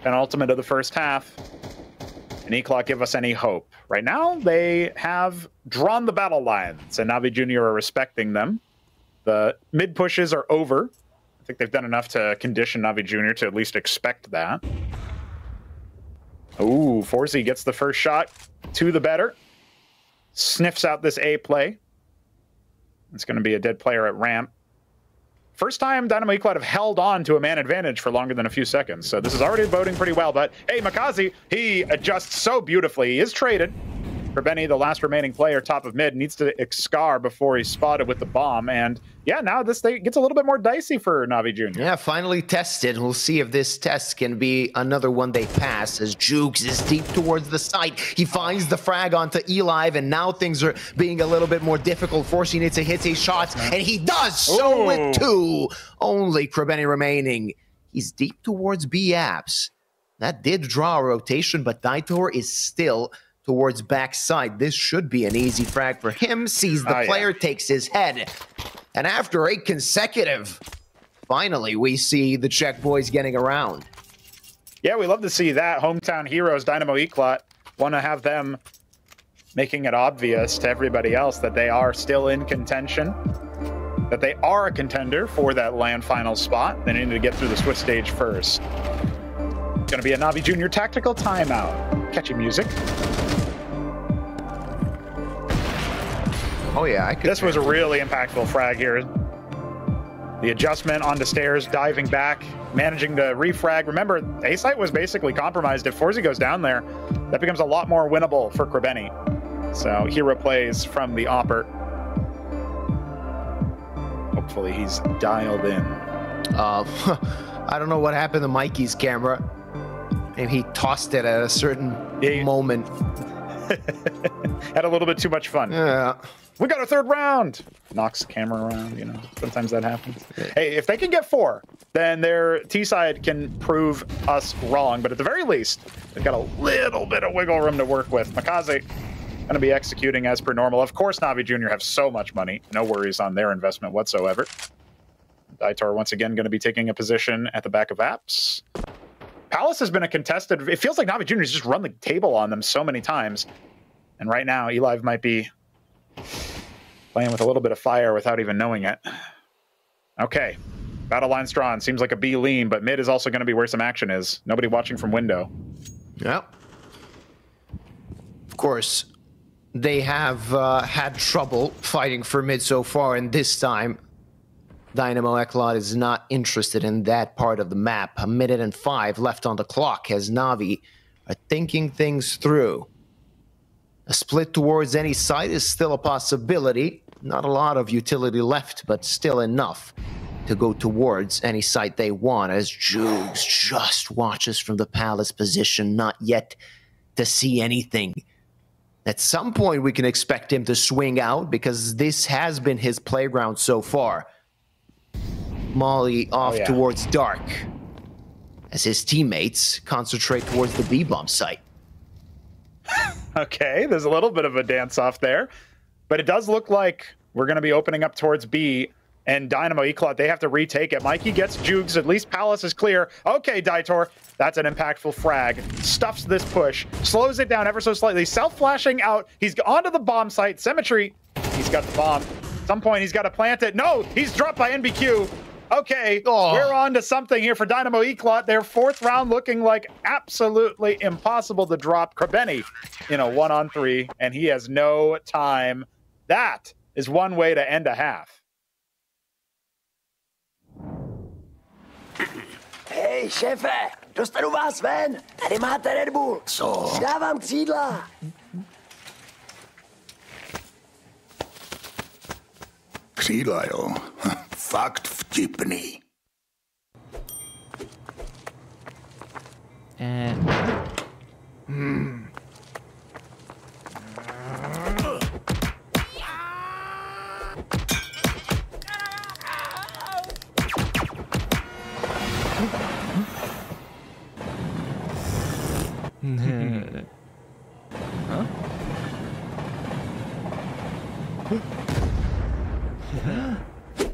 Penultimate of the first half. And Eclot give us any hope. Right now, they have drawn the battle lines, and Navi Jr. are respecting them. The mid pushes are over. I think they've done enough to condition Navi Jr. to at least expect that. Ooh, 4Z gets the first shot to the better. Sniffs out this A play. It's going to be a dead player at ramp. First time Dynamo Eclot have held on to a man advantage for longer than a few seconds. So this is already boding pretty well. But hey, Makaze, he adjusts so beautifully. He is traded. Benny, the last remaining player top of mid, needs to Xcar before he's spotted with the bomb. And yeah, now this thing gets a little bit more dicey for Navi Jr. Yeah, finally tested. We'll see if this test can be another one they pass as Jukes is deep towards the site. He finds the frag onto Elive, and now things are being a little bit more difficult, forcing it to hit his shots, and he does so with 2. Only Benny remaining. He's deep towards B apps. That did draw a rotation, but Daitor is still towards backside. This should be an easy frag for him. Sees the player, takes his head. And after 8 consecutive, finally we see the Czech boys getting around. Yeah, we love to see that. Hometown heroes, Dynamo Eclot, want to have them making it obvious to everybody else that they are still in contention, that they are a contender for that LAN final spot. They need to get through the Swiss stage first. It's going to be a Navi Jr. tactical timeout. Catchy music. Oh yeah, this was a really impactful frag here. The adjustment onto stairs, diving back, managing to refrag. Remember, A-site was basically compromised. If Forzy goes down there, that becomes a lot more winnable for Benny. So hero plays from the Opper. Hopefully he's dialed in. I don't know what happened to Mikey's camera. Maybe he tossed it at a certain moment. Had a little bit too much fun. Yeah. We got a 3rd round. Knocks the camera around, you know. Sometimes that happens. Hey, if they can get 4, then their T-side can prove us wrong. But at the very least, they've got a little bit of wiggle room to work with. Makaze going to be executing as per normal. Of course, Navi Jr. have so much money. No worries on their investment whatsoever. Daitor once again going to be taking a position at the back of apps. Palace has been a contested... It feels like Navi Jr. has just run the table on them so many times. And right now, Elive might be playing with a little bit of fire without even knowing it. Okay. Battle line's drawn. Seems like a B lean, but mid is also going to be where some action is. Nobody watching from window. Yep. Of course, they have had trouble fighting for mid so far, and this time, Dynamo Eclot is not interested in that part of the map. 1 minute and 5 left on the clock as Navi are thinking things through. A split towards any side is still a possibility. Not a lot of utility left, but still enough to go towards any side they want, as Jugs just watches from the Palace position, not yet to see anything. At some point, we can expect him to swing out, because this has been his playground so far. Molly off towards Dark, as his teammates concentrate towards the B-bomb site. Okay, there's a little bit of a dance-off there. But it does look like we're going to be opening up towards B, and Dynamo Eclot, they have to retake it. Mikey gets Jugs, at least Palace is clear. Okay, Daitor, that's an impactful frag. Stuffs this push, slows it down ever so slightly. Self-flashing out, he's onto the bomb site. Symmetry, he's got the bomb. At some point, he's got to plant it. No, he's dropped by NBQ. Okay, we're on to something here for Dynamo Eclot. Their 4th round looking like absolutely impossible to drop. Benny in a 1-on-3, and he has no time. That is one way to end a half. Hej, šéfe, dostanu vás ven. Tady máte Red Bull. Co? Dávám křídla. Křídla, jo. Fakt vtipný.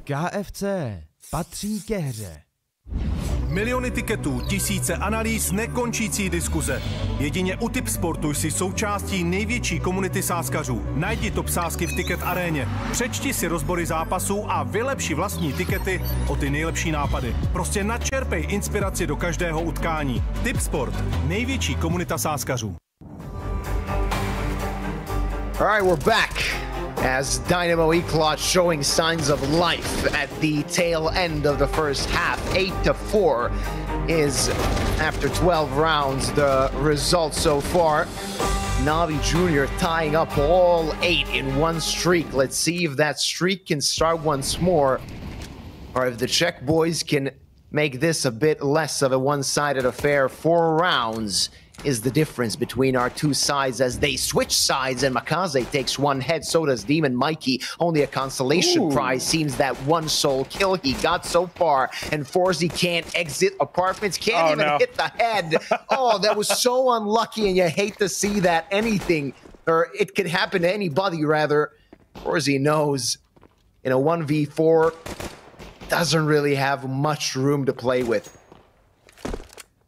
KFC patří ke hře. Miliony tiketů, tisíce analýz, nekončící diskuze. Jedině u Tipsportu jsi součástí největší komunity sázkařů. Najdi top sázky v Ticket aréně. Přečti si rozbory zápasů a vylepši vlastní tikety o ty nejlepší nápady. Prostě načerpej inspiraci do každého utkání. Tipsport, největší komunita sázkařů. All right, we're back as Dynamo Eclot showing signs of life at the tail end of the first half. 8-4 is, after 12 rounds, the result so far. Navi Jr. tying up all 8 in one streak. Let's see if that streak can start once more, or if the Czech boys can make this a bit less of a one-sided affair. 4 rounds is the difference between our two sides as they switch sides, and Makaze takes 1 head, so does Demon Mikey. Only a consolation prize seems that 1 soul kill he got so far, and Forzy can't exit apartments, can't even hit the head. Oh, that was so unlucky, and you hate to see that. Anything, or it could happen to anybody rather. Forzy knows in a 1v4 doesn't really have much room to play with.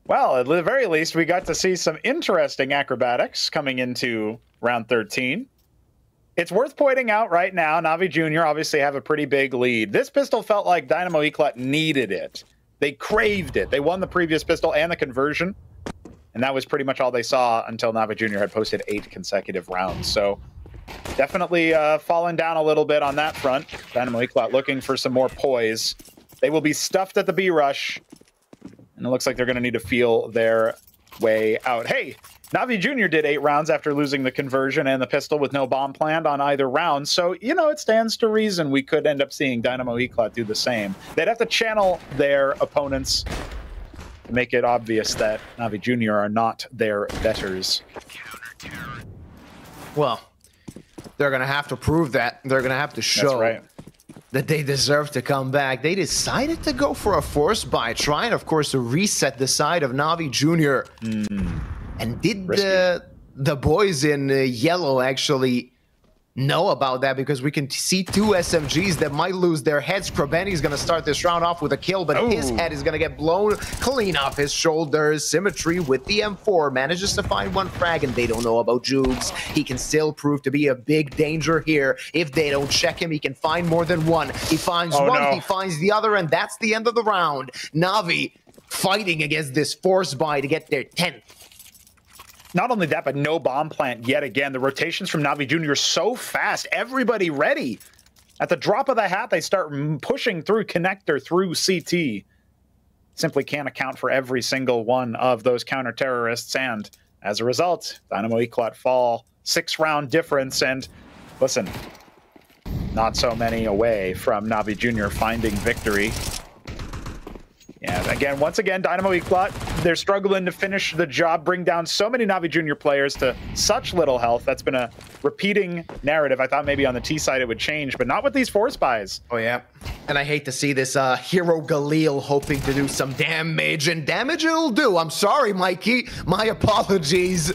Well, at the very least, we got to see some interesting acrobatics coming into round 13. It's worth pointing out right now, Navi Jr. obviously have a pretty big lead. This pistol felt like Dynamo Eclot needed it. They craved it. They won the previous pistol and the conversion, and that was pretty much all they saw until Navi Jr. had posted 8 consecutive rounds. So definitely fallen down a little bit on that front. Dynamo Eclot looking for some more poise. They will be stuffed at the B rush, and it looks like they're going to need to feel their way out. Hey, Navi Jr. did 8 rounds after losing the conversion and the pistol with no bomb planned on either round. So, you know, it stands to reason we could end up seeing Dynamo Eclot do the same. They'd have to channel their opponents to make it obvious that Navi Jr. are not their betters. Well, they're going to have to prove that. They're going to have to show that they deserve to come back. They decided to go for a force buy, trying, of course, to reset the side of Navi Jr. And did the boys in yellow actually know about that? Because we can see 2 SMGs that might lose their heads. Krabeni's going to start this round off with a kill, but his head is going to get blown clean off his shoulders. Symmetry with the M4 manages to find 1 frag, and they don't know about Jugs. He can still prove to be a big danger here. If they don't check him, he can find more than 1. He finds 1, he finds the other, and that's the end of the round. Navi fighting against this force buy to get their 10th. Not only that, but no bomb plant yet again. The rotations from Navi Jr. so fast. Everybody ready. At the drop of the hat, they start pushing through connector, through CT. Simply can't account for every single one of those counter-terrorists. And as a result, Dynamo Eclot fall. 6-round difference. And listen, not so many away from Navi Jr. finding victory. Yeah, again, once again, Dynamo Eclot, they're struggling to finish the job, bring down so many Navi Jr. players to such little health. That's been a repeating narrative. I thought maybe on the T side it would change, but not with these force buys. Oh, yeah. And I hate to see this hero Galil hoping to do some damage, and damage it'll do. I'm sorry, Mikey. My apologies.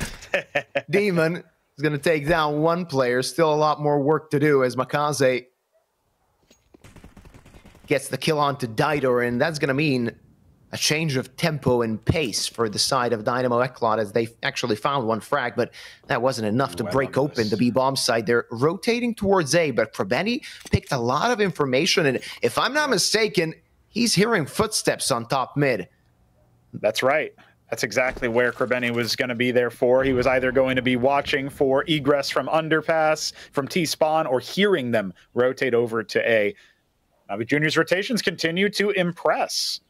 Demon is going to take down 1 player. Still a lot more work to do as Makaze gets the kill onto Didor, and that's going to mean a change of tempo and pace for the side of Dynamo Eclot, as they actually found 1 frag, but that wasn't enough to break open the B-bomb side. They're rotating towards A, but Krabeni picked a lot of information, and if I'm not mistaken, he's hearing footsteps on top mid. That's right. That's exactly where Krabeni was going to be there for. He was either going to be watching for egress from underpass, from T-spawn, or hearing them rotate over to A. Navi Jr.'s rotations continue to impress.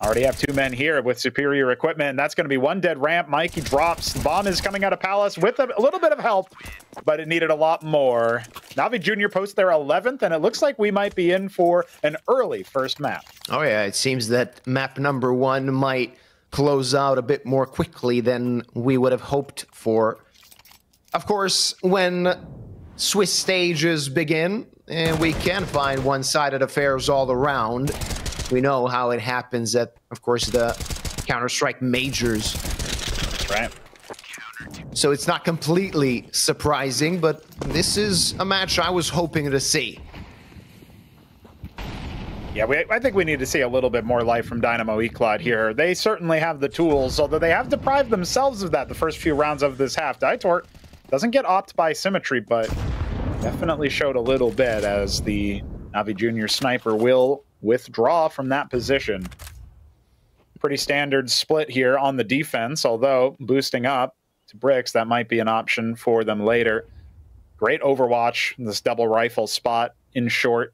Already have 2 men here with superior equipment, and that's going to be 1 dead ramp. Mikey drops. The bomb is coming out of Palace with a little bit of help, but it needed a lot more. Navi Jr. posts their 11th, and it looks like we might be in for an early first map. Oh, yeah. It seems that map number 1 might close out a bit more quickly than we would have hoped for. Of course, when Swiss stages begin, and we can find one-sided affairs all around. We know how it happens at, of course, the Counter-Strike majors. That's right. So it's not completely surprising, but this is a match I was hoping to see. Yeah, I think we need to see a little bit more life from Dynamo Eclot here. They certainly have the tools, although they have deprived themselves of that the first few rounds of this half. Ditort doesn't get opt by Symmetry, but definitely showed a little bit as the Navi Jr. sniper will withdraw from that position. Pretty standard split here on the defense, although boosting up to bricks, that might be an option for them later. Great overwatch, this double rifle spot in short.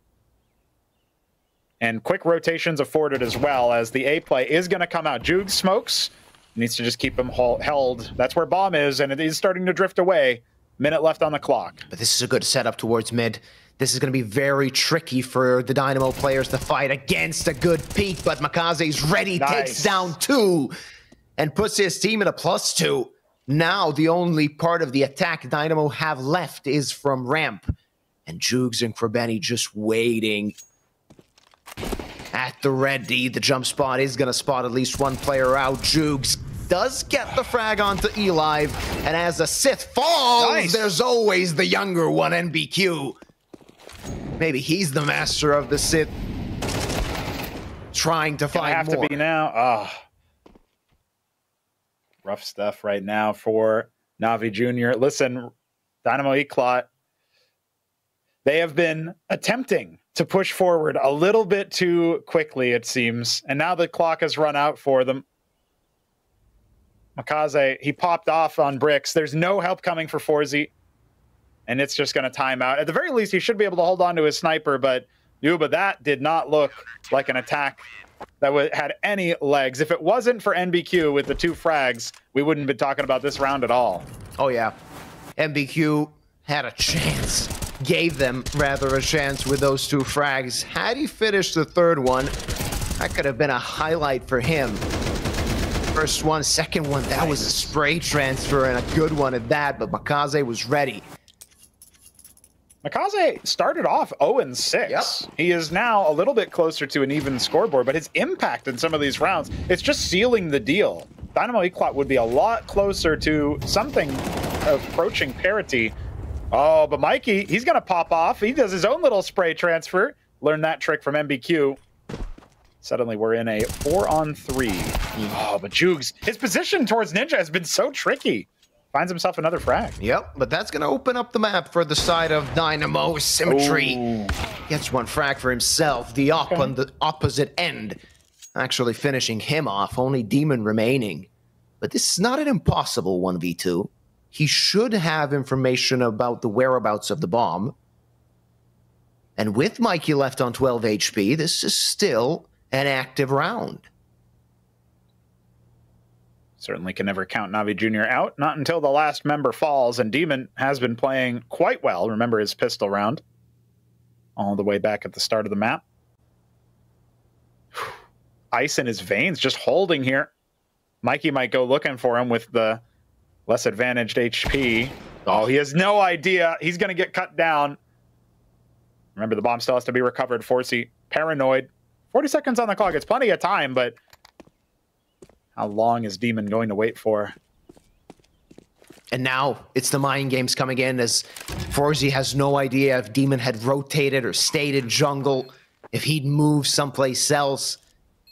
And quick rotations afforded as well, as the A play is going to come out. Jugs smokes Needs to just keep him held. That's where bomb is, and it is starting to drift away. Minute left on the clock. But this is a good setup towards mid. This is going to be very tricky for the Dynamo players to fight against a good peek, but Makaze's ready, takes down 2, and puts his team at a +2. Now the only part of the attack Dynamo have left is from ramp. And Jugs and Krebeni just waiting at the ready. The jump spot is going to spot at least one player out. Jugs does get the frag onto Elive, and as the Sith falls, there's always the younger one, NBQ. Maybe he's the master of the Sith, trying to find have more. To be now. Rough stuff right now for Navi Jr. Listen, Dynamo Eclot, they have been attempting to push forward a little bit too quickly, it seems, and now the clock has run out for them. Makaze, he popped off on bricks. There's no help coming for Forzy, and it's just going to time out. At the very least, he should be able to hold on to his sniper, but Yuba, that did not look like an attack that had any legs. If it wasn't for NBQ with the 2 frags, we wouldn't be talking about this round at all. Oh, yeah. NBQ had a chance. Gave them, rather, a chance with those 2 frags. Had he finished the 3rd one, that could have been a highlight for him. First one, second one, that was a spray transfer and a good one at that, but Makaze was ready. Makaze started off 0-6. Yep. He is now a little bit closer to an even scoreboard, but his impact in some of these rounds, it's just sealing the deal. Dynamo Eclot would be a lot closer to something approaching parity. Oh, but Mikey, he's going to pop off. He does his own little spray transfer. Learned that trick from MBQ. Suddenly we're in a 4-on-3. Oh, but Jugs, his position towards Ninja has been so tricky. Finds himself another frag. Yep, but that's going to open up the map for the side of Dynamo. Symmetry gets 1 frag for himself. The op on the opposite end actually finishing him off. Only Demon remaining. But this is not an impossible 1v2. He should have information about the whereabouts of the bomb. And with Mikey left on 12 HP, this is still an active round. Certainly can never count Navi Jr. out, not until the last member falls, and Demon has been playing quite well. Remember his pistol round all the way back at the start of the map. Ice in his veins, just holding here. Mikey might go looking for him with the less advantaged HP. Oh, he has no idea. He's going to get cut down. Remember, the bomb still has to be recovered. Forsey, paranoid. 40 seconds on the clock. It's plenty of time, but how long is Demon going to wait for? And now it's the mind games coming in, as Forsey has no idea if Demon had rotated or stayed in jungle, if he'd moved someplace else.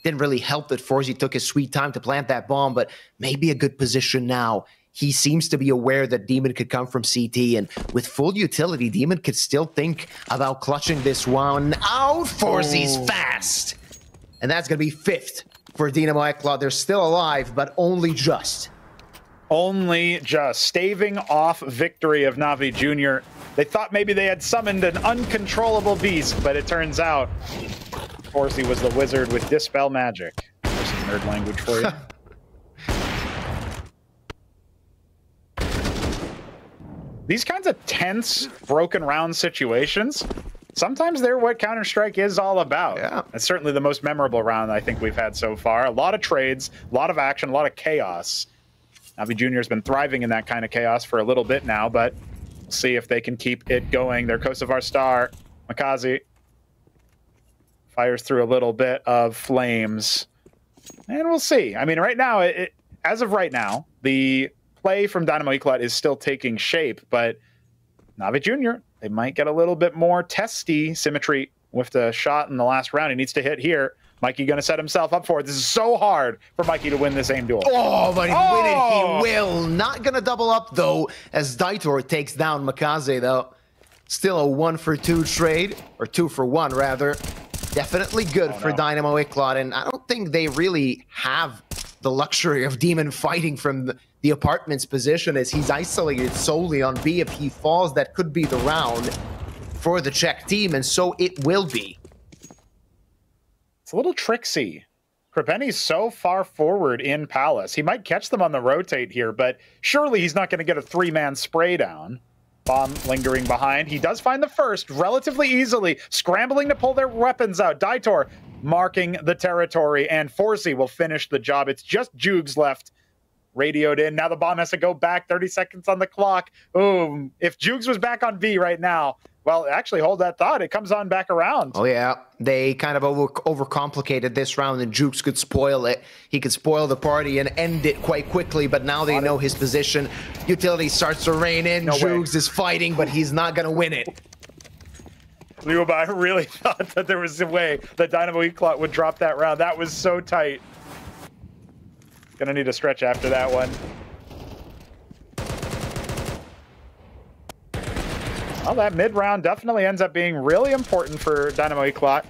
Didn't really help that Forsey took his sweet time to plant that bomb, but maybe a good position now. He seems to be aware that Demon could come from CT, and with full utility, Demon could still think about clutching this one out. Forsey's fast. And that's going to be 5th for Dynamo Eclot. They're still alive, but only just. Only just. Staving off victory of Navi Jr. They thought maybe they had summoned an uncontrollable beast, but it turns out Forsey was the wizard with Dispel Magic. There's some nerd language for you. These kinds of tense, broken round situations, sometimes they're what Counter-Strike is all about. Yeah. It's certainly the most memorable round I think we've had so far. A lot of trades, a lot of action, a lot of chaos. Navi Jr. has been thriving in that kind of chaos for a little bit now, but we'll see if they can keep it going. Their Kosovar star, Makaze, fires through a little bit of flames. And we'll see. I mean, right now, as of right now, the play from Dynamo Eclot is still taking shape, but Navi Jr., they might get a little bit more testy. Symmetry with the shot in the last round. He needs to hit here. Mikey going to set himself up for it. This is so hard for Mikey to win this aim duel. Oh, but win it, he will. Not going to double up, though, as Daitor takes down Makaze, though. Still a 1-for-2 trade, or 2-for-1, rather. Definitely good for Dynamo Eclot, and I don't think they really have the luxury of Demon fighting from the apartment's position, as he's isolated solely on B. If he falls, that could be the round for the Czech team, and so it will be. It's a little tricksy. Krapeni's so far forward in Palace. He might catch them on the rotate here, but surely he's not going to get a 3-man spray down. Bomb lingering behind. He does find the first relatively easily, scrambling to pull their weapons out. Daitor marking the territory, and Forsey will finish the job. It's just Jugs left. Radioed in. Now the bomb has to go back. 30 seconds on the clock. Boom. If Jugs was back on B right now, well, actually, hold that thought. It comes on back around. Oh, yeah. They kind of overcomplicated this round, and Jugs could spoil it. He could spoil the party and end it quite quickly, but now they know his position. Utility starts to rain in. Jugs is fighting, but he's not going to win it. Liuba, I really thought that there was a way that Dynamo Eclot would drop that round. That was so tight. Gonna need a stretch after that one. Well, that mid-round definitely ends up being really important for Dynamo Eclot.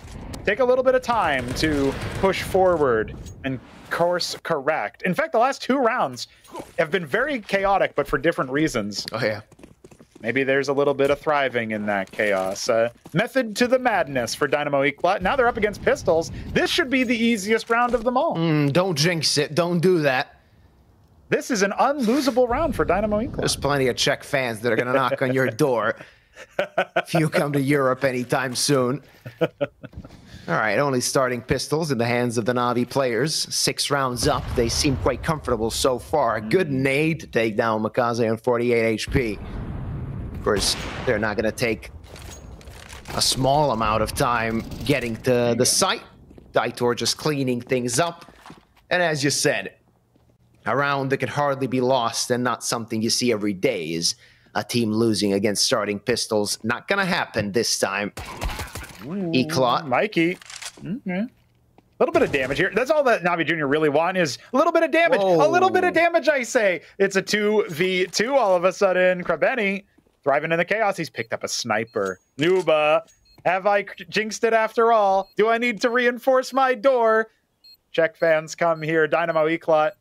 Take a little bit of time to push forward and course correct. In fact, the last 2 rounds have been very chaotic, but for different reasons. Oh, yeah. Maybe there's a little bit of thriving in that chaos. Method to the madness for Dynamo Eclot. Now they're up against Pistols. This should be the easiest round of them all. Don't jinx it. Don't do that. This is an unlosable round for Dynamo Eclot. There's plenty of Czech fans that are going to knock on your door if you come to Europe anytime soon. All right, only starting Pistols in the hands of the Navi players. 6 rounds up. They seem quite comfortable so far. A good nade to take down Makaze on 48 HP. Of course, they're not going to take a small amount of time getting to the site. Daitor just cleaning things up. And as you said, a round that could hardly be lost and not something you see every day is a team losing against starting Pistols. Not going to happen this time. Eclot. Mikey. A little bit of damage here. That's all that Navi Jr. really want is a little bit of damage. Whoa. A little bit of damage, I say. It's a 2v2 all of a sudden. Krapeni thriving in the chaos. He's picked up a sniper. Nuba, have I jinxed it after all? Do I need to reinforce my door? Czech fans come here. Dynamo Eclot.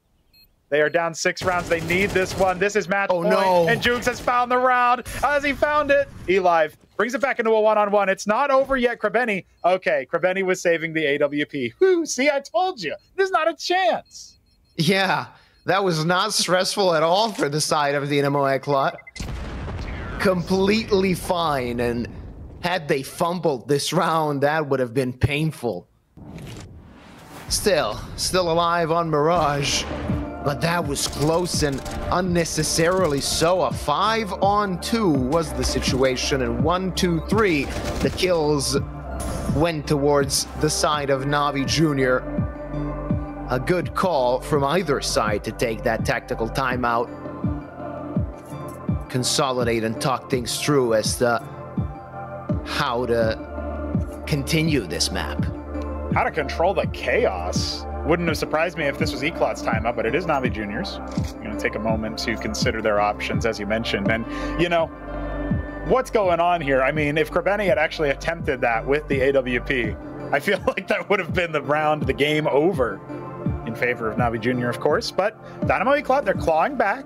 They are down 6 rounds. They need this one. This is match point. No. And Jugs has found the round. Has he found it? Elive brings it back into a one-on-one. It's not over yet, Krapeni. Okay, Krapeni was saving the AWP. Whew, see, I told you. There's not a chance. Yeah, that was not stressful at all for the side of Dynamo Eclot. Completely fine, and had they fumbled this round, that would have been painful. Still alive on Mirage, but that was close and unnecessarily so. A 5-on-2 was the situation, and 1, 2, 3, the kills went towards the side of Navi Jr. A good call from either side to take that tactical timeout, consolidate and talk things through as to how to continue this map. How to control the chaos. Wouldn't have surprised me if this was Eclot's timeout, but it is Navi Junior's. I'm going to take a moment to consider their options, as you mentioned. And, you know, what's going on here? I mean, if Krapeni had actually attempted that with the AWP, I feel like that would have been the round, the game over in favor of Navi Junior, of course. But Dynamo Eclot, they're clawing back.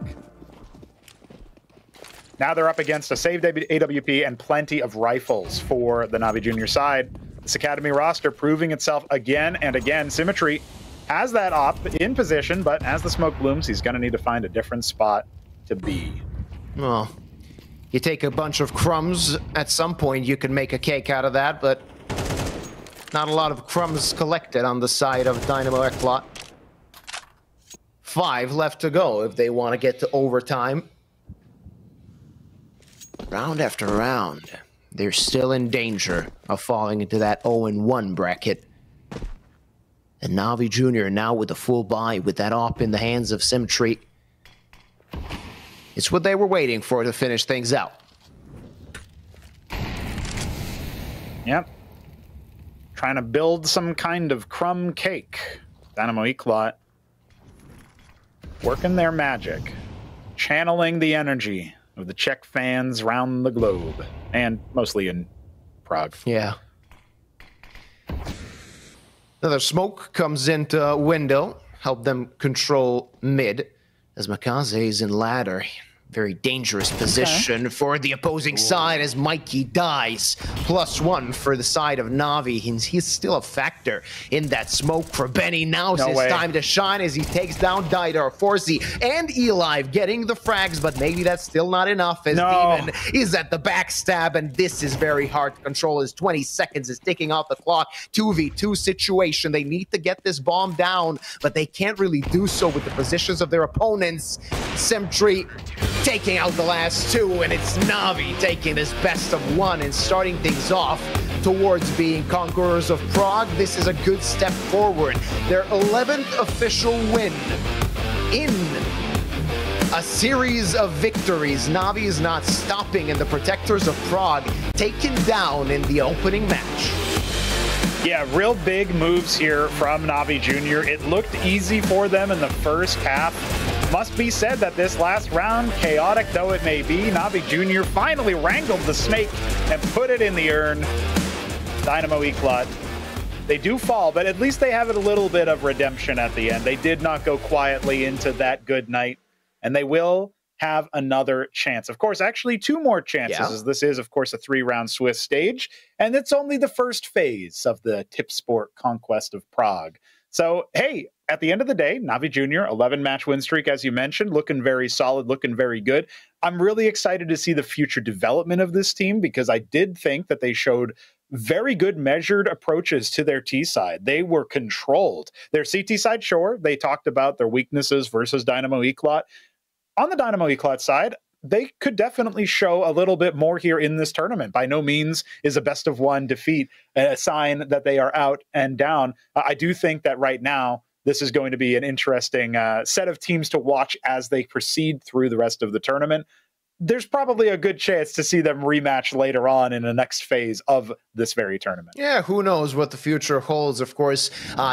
Now they're up against a saved AWP and plenty of rifles for the Navi Junior side. This Academy roster proving itself again and again. Symmetry has that op in position, but as the smoke blooms, he's going to need to find a different spot to be. Well, you take a bunch of crumbs, at some point you can make a cake out of that, but not a lot of crumbs collected on the side of Dynamo Eclot. 5 left to go if they want to get to overtime. Round after round, they're still in danger of falling into that 0-1 bracket. And Navi Jr. now with a full buy with that op in the hands of Symmetry. It's what they were waiting for to finish things out. Yep. Trying to build some kind of crumb cake. Dynamo Eclot working their magic, channeling the energy of the Czech fans around the globe, and mostly in Prague. Yeah. Another smoke comes into a window, help them control mid, as Makaze is in ladder. Very dangerous position for the opposing side as Mikey dies. +1 for the side of Navi. He's still a factor in that smoke for Benny. Now's his time to shine as he takes down Didar, Forsey, and Eli getting the frags, but maybe that's still not enough as Demon is at the backstab, and this is very hard to control as 20 seconds is ticking off the clock. 2v2 situation. They need to get this bomb down, but they can't really do so with the positions of their opponents. Semtry taking out the last two, and it's Navi taking this best of one and starting things off towards being conquerors of Prague. This is a good step forward. Their 11th official win in a series of victories. Navi is not stopping, and the Protectors of Prague taken down in the opening match. Yeah, real big moves here from Navi Jr. It looked easy for them in the first half. Must be said that this last round, chaotic though it may be, Navi Jr. finally wrangled the snake and put it in the urn. Dynamo Eclot. They do fall, but at least they have a little bit of redemption at the end. They did not go quietly into that good night, and they will have another chance. Of course, actually 2 more chances, as this is, of course, a 3-round Swiss stage, and it's only the first phase of the Tipsport Conquest of Prague. So, hey, at the end of the day, Navi Jr., 11-match win streak, as you mentioned, looking very solid, looking very good. I'm really excited to see the future development of this team because I did think that they showed very good measured approaches to their T side. They were controlled. Their CT side, sure, they talked about their weaknesses versus Dynamo Eclot. On the Dynamo Eclot side, they could definitely show a little bit more here in this tournament. By no means is a best-of-1 defeat a sign that they are out and down. I do think that right now, this is going to be an interesting set of teams to watch as they proceed through the rest of the tournament. There's probably a good chance to see them rematch later on in the next phase of this very tournament. Yeah, who knows what the future holds. Of course,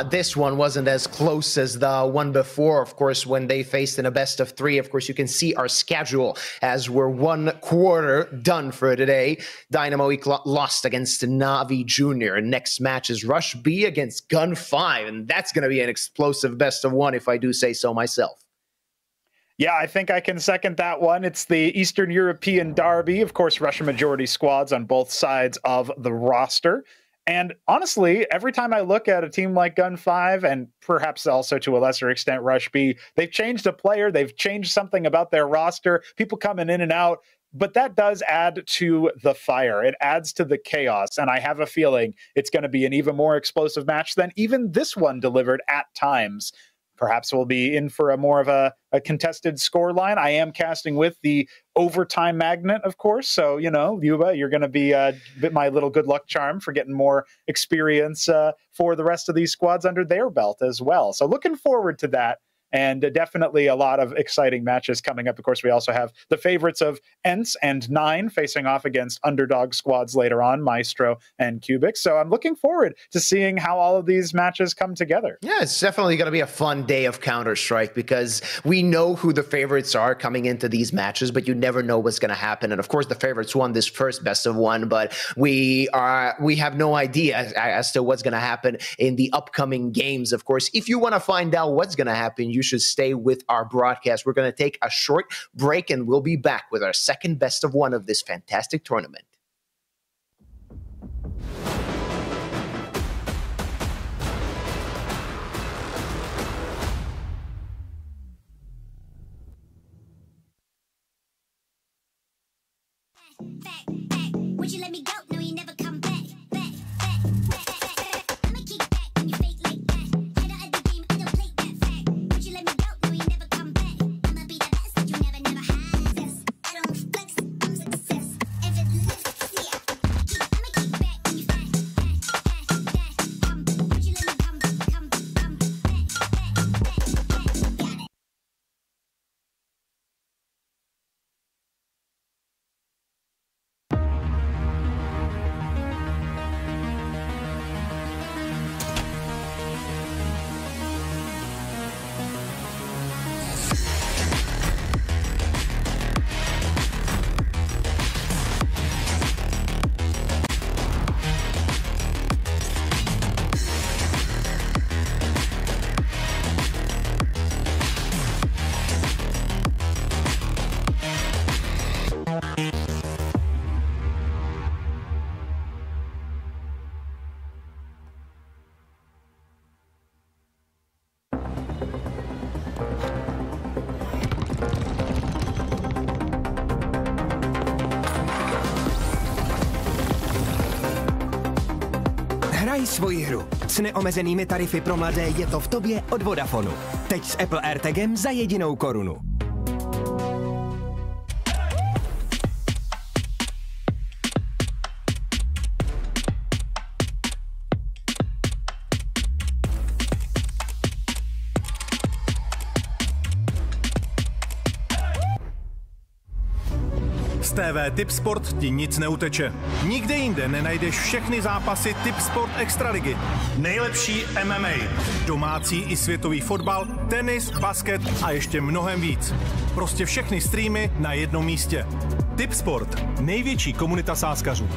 this one wasn't as close as the one before, of course, when they faced in a best of 3. Of course, you can see our schedule as we're 1 quarter done for today. Dynamo Eclot lost against Navi Jr. Next match is RUSHB against Gun 5, and that's going to be an explosive best of 1 if I do say so myself. Yeah, I think I can second that one. It's the Eastern European derby. Of course, Russian majority squads on both sides of the roster. And honestly, every time I look at a team like Gun 5, and perhaps also to a lesser extent RUSHB, they've changed a player, they've changed something about their roster, people coming in and out, but that does add to the fire. It adds to the chaos, and I have a feeling it's going to be an even more explosive match than even this one delivered at times. Perhaps we'll be in for a more of a contested scoreline. I am casting with the overtime magnet, of course. So, you know, Yuba, you're going to be my little good luck charm for getting more experience for the rest of these squads under their belt as well. So looking forward to that. And definitely a lot of exciting matches coming up. Of course, we also have the favorites of ENCE and 9 facing off against underdog squads later on, MAESTRO and Kubix. So I'm looking forward to seeing how all of these matches come together. Yeah, it's definitely going to be a fun day of Counter-Strike because we know who the favorites are coming into these matches, but you never know what's going to happen. And of course, the favorites won this first best of 1, but we have no idea as to what's going to happen in the upcoming games. Of course, if you want to find out what's going to happen, you should stay with our broadcast. We're going to take a short break and we'll be back with our second best of 1 of this fantastic tournament. Would you let me go? No, you never come back. Hraj svoji hru. S neomezenými tarify pro mladé je to v tobě od Vodafonu. Teď s Apple AirTagem za 1 korunu. Z TV Tipsport ti nic neuteče. Nikde jinde nenajdeš všechny zápasy Tipsport Extraligy. Nejlepší MMA, domácí i světový fotbal, tenis, basket a ještě mnohem víc. Prostě všechny streamy na jednom místě. Tipsport, největší komunita sázkařů.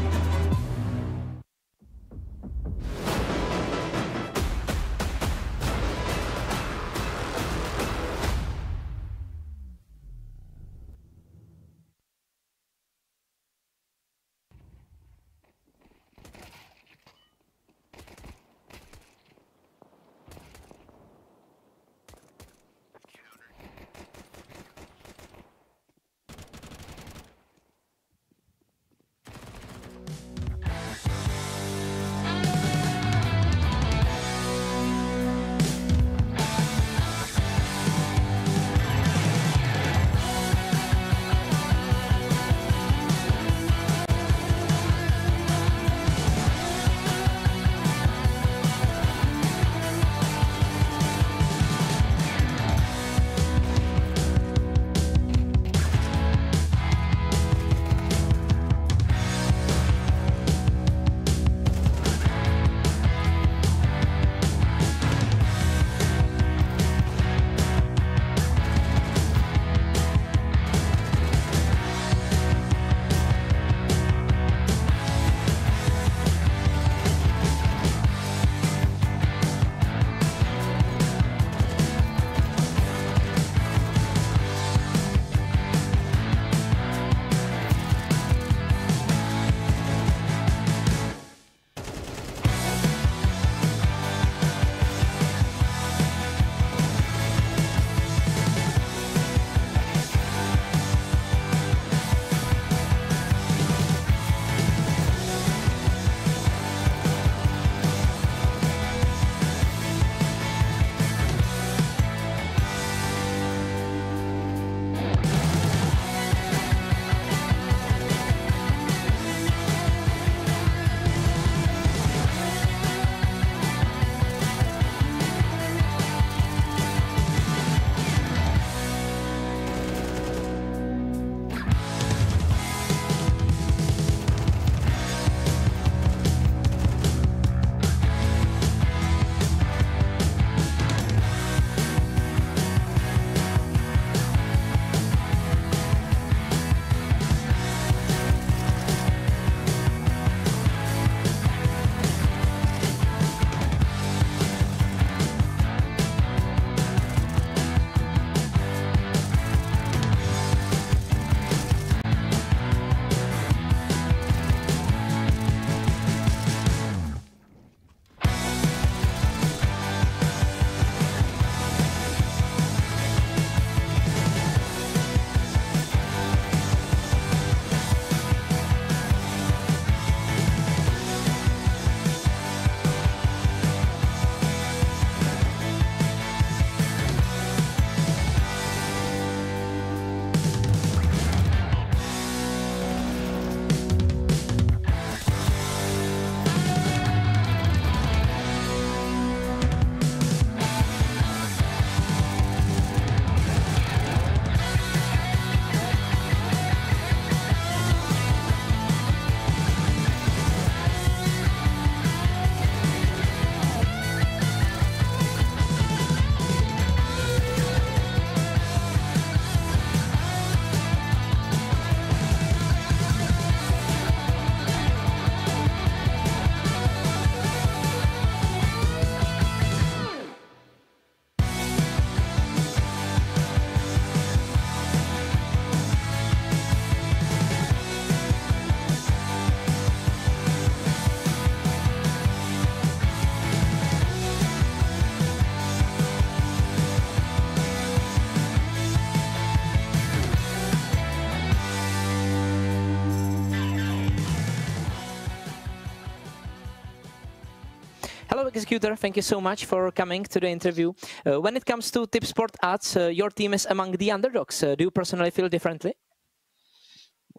Well, Executor, thank you so much for coming to the interview. When it comes to Tipsport odds, your team is among the underdogs. Do you personally feel differently?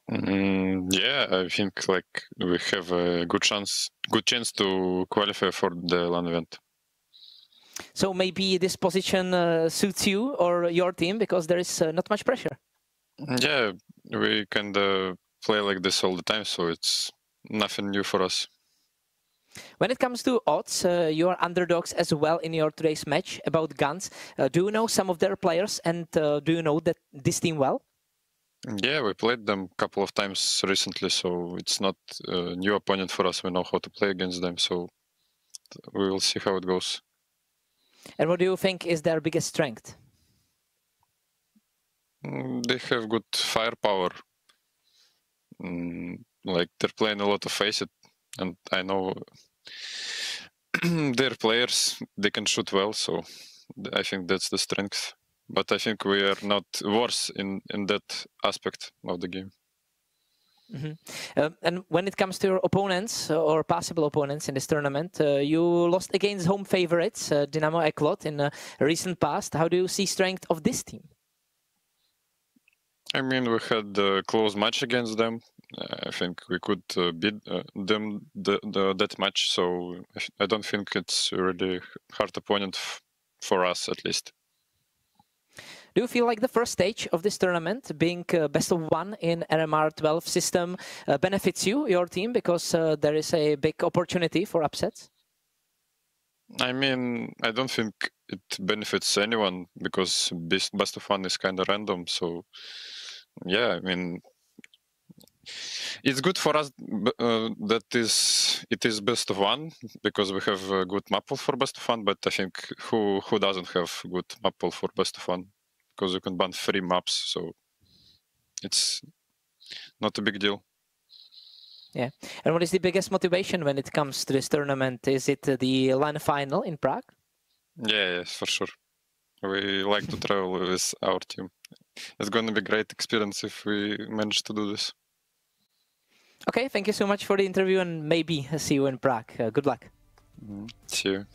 Yeah, I think like we have a good chance to qualify for the LAN event. So maybe this position suits you or your team because there is not much pressure. Yeah, we kind of play like this all the time, so it's nothing new for us. When it comes to odds, you are underdogs as well in your today's match about guns. Do you know some of their players and do you know that this team well? Yeah, we played them a couple of times recently, so it's not a new opponent for us. We know how to play against them, so we will see how it goes. And what do you think is their biggest strength? They have good firepower. Like they're playing a lot of Face It, and I know their players, they can shoot well, so I think that's the strength. But I think we are not worse in that aspect of the game. And when it comes to your opponents or possible opponents in this tournament, you lost against home favorites, Dynamo Eclot, in the recent past. How do you see strength of this team? I mean, we had a close match against them. I think we could beat them that match, so I don't think it's a really hard opponent for us, at least. Do you feel like the first stage of this tournament, being best of one in RMR 12 system, benefits you, your team, because there is a big opportunity for upsets? I mean, I don't think it benefits anyone because best of one is kind of random. So, yeah, I mean, it's good for us that it is best of one because we have a good map pool for best of one. But I think who doesn't have good map pool for best of one? Because you can ban 3 maps, so it's not a big deal. Yeah. And what is the biggest motivation when it comes to this tournament? Is it the LAN final in Prague? Yeah, yes, for sure. We like to travel with our team. It's going to be a great experience if we manage to do this. Okay, thank you so much for the interview and maybe see you in Prague. Good luck. See you.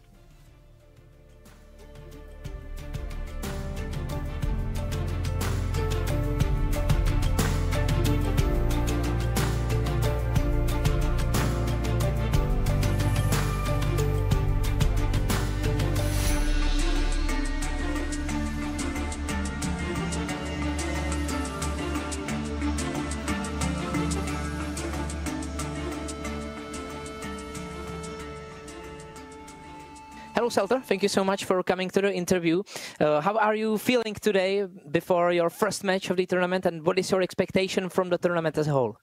Hello, Selter. Thank you so much for coming to the interview. How are you feeling today before your first match of the tournament, and what is your expectation from the tournament as a whole?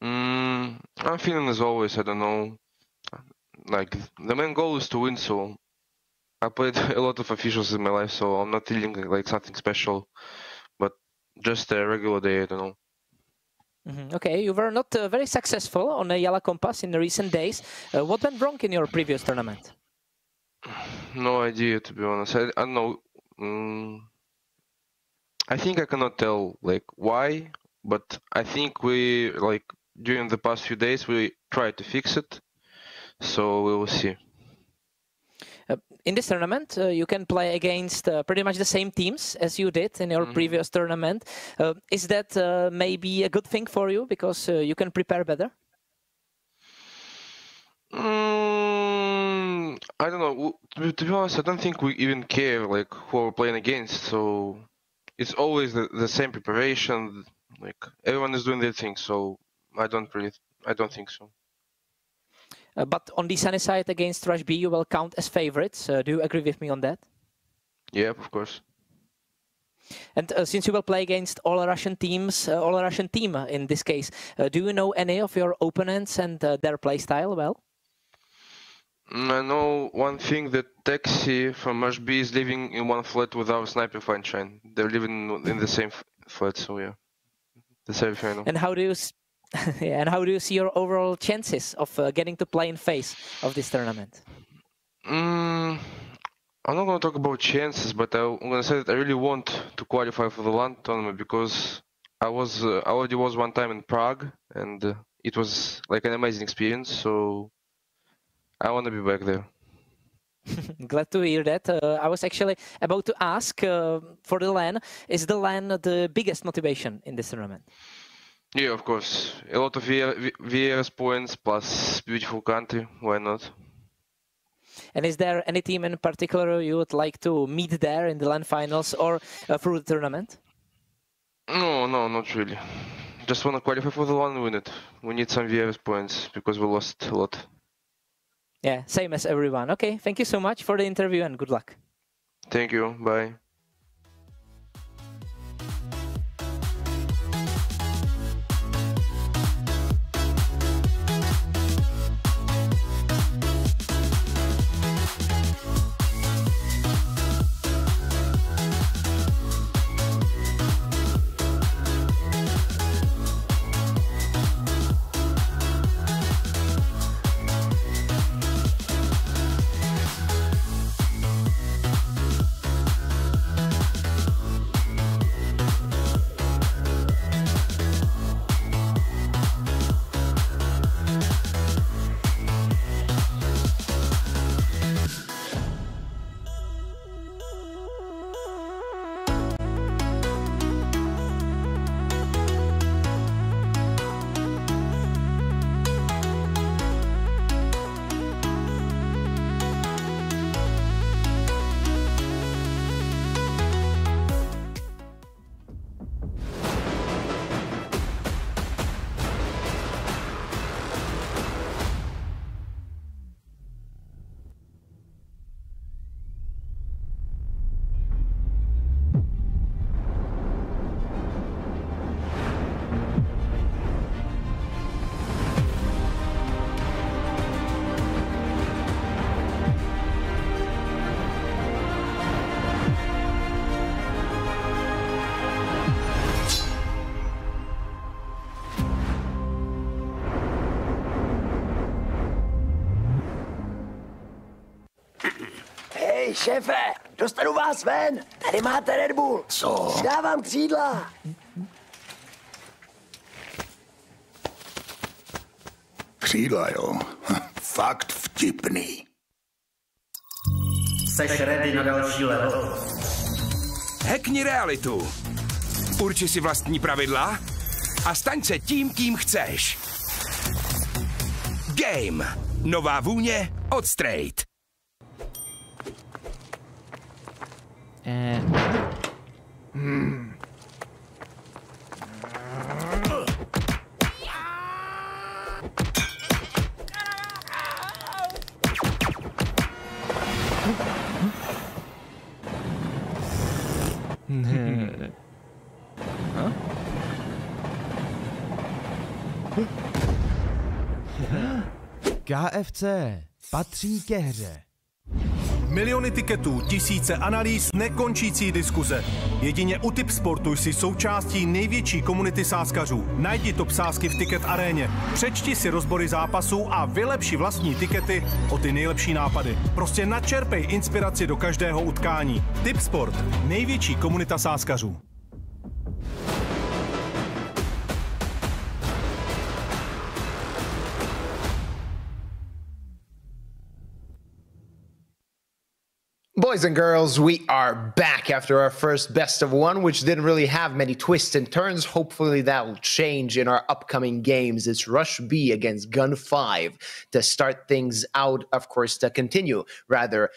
I'm feeling as always, I don't know. Like, the main goal is to win, so I played a lot of officials in my life, so I'm not feeling like something special, but just a regular day, I don't know. Okay, you were not very successful on a Yellow Compass in the recent days. What went wrong in your previous tournament? No idea, to be honest. I don't know. I think I cannot tell like why, but I think we like during the past few days we tried to fix it, so we will see. In this tournament, you can play against pretty much the same teams as you did in your previous tournament. Is that maybe a good thing for you because you can prepare better? I don't know. To be honest, I don't think we even care like who we're playing against. So it's always the same preparation. Like everyone is doing their thing. So I don't think so. But on the sunny side, against RUSHB, you will count as favorites. Do you agree with me on that? Yeah, of course. And since you will play against all Russian teams, all Russian team in this case, do you know any of your opponents and their play style well? I know one thing, that Taxi from RUSHB is living in one flat with our sniper Feinstein. They're living in the same flat, so yeah. That's everything I know. And how do you and how do you see your overall chances of getting to play in face of this tournament? I'm not going to talk about chances, but I'm going to say that I really want to qualify for the LAN tournament because I already was one time in Prague and it was like an amazing experience. So I want to be back there. Glad to hear that. I was actually about to ask for the LAN. Is the LAN the biggest motivation in this tournament? Yeah, of course. A lot of VRS points plus beautiful country. Why not? And is there any team in particular you would like to meet there in the LAN finals or through the tournament? No, not really. Just want to qualify for the LAN and win it. We need some VRS points because we lost a lot. Yeah, same as everyone. Okay, thank you so much for the interview and good luck. Thank you. Bye. Hej, šéfe, dostanu vás ven. Tady máte Red Bull. Co? Dávám křídla. Křídla, jo. Fakt vtipný. Seš ready na další level? Hackni realitu. Urči si vlastní pravidla a staň se tím, kým chceš. Game. Nová vůně od Straight. KFC patří ke hře. Miliony tiketů, tisíce analýz, nekončící diskuze. Jedině u Tipsportu jsi součástí největší komunity sázkařů. Najdi top sázky v Ticket aréně. Přečti si rozbory zápasů a vylepši vlastní tikety o ty nejlepší nápady. Prostě načerpej inspiraci do každého utkání. Tipsport, největší komunita sázkařů. Boys and girls, we are back after our first best of one, which didn't really have many twists and turns. Hopefully that will change in our upcoming games. It's RUSHB against Gun 5 to start things out, of course, to continue, rather,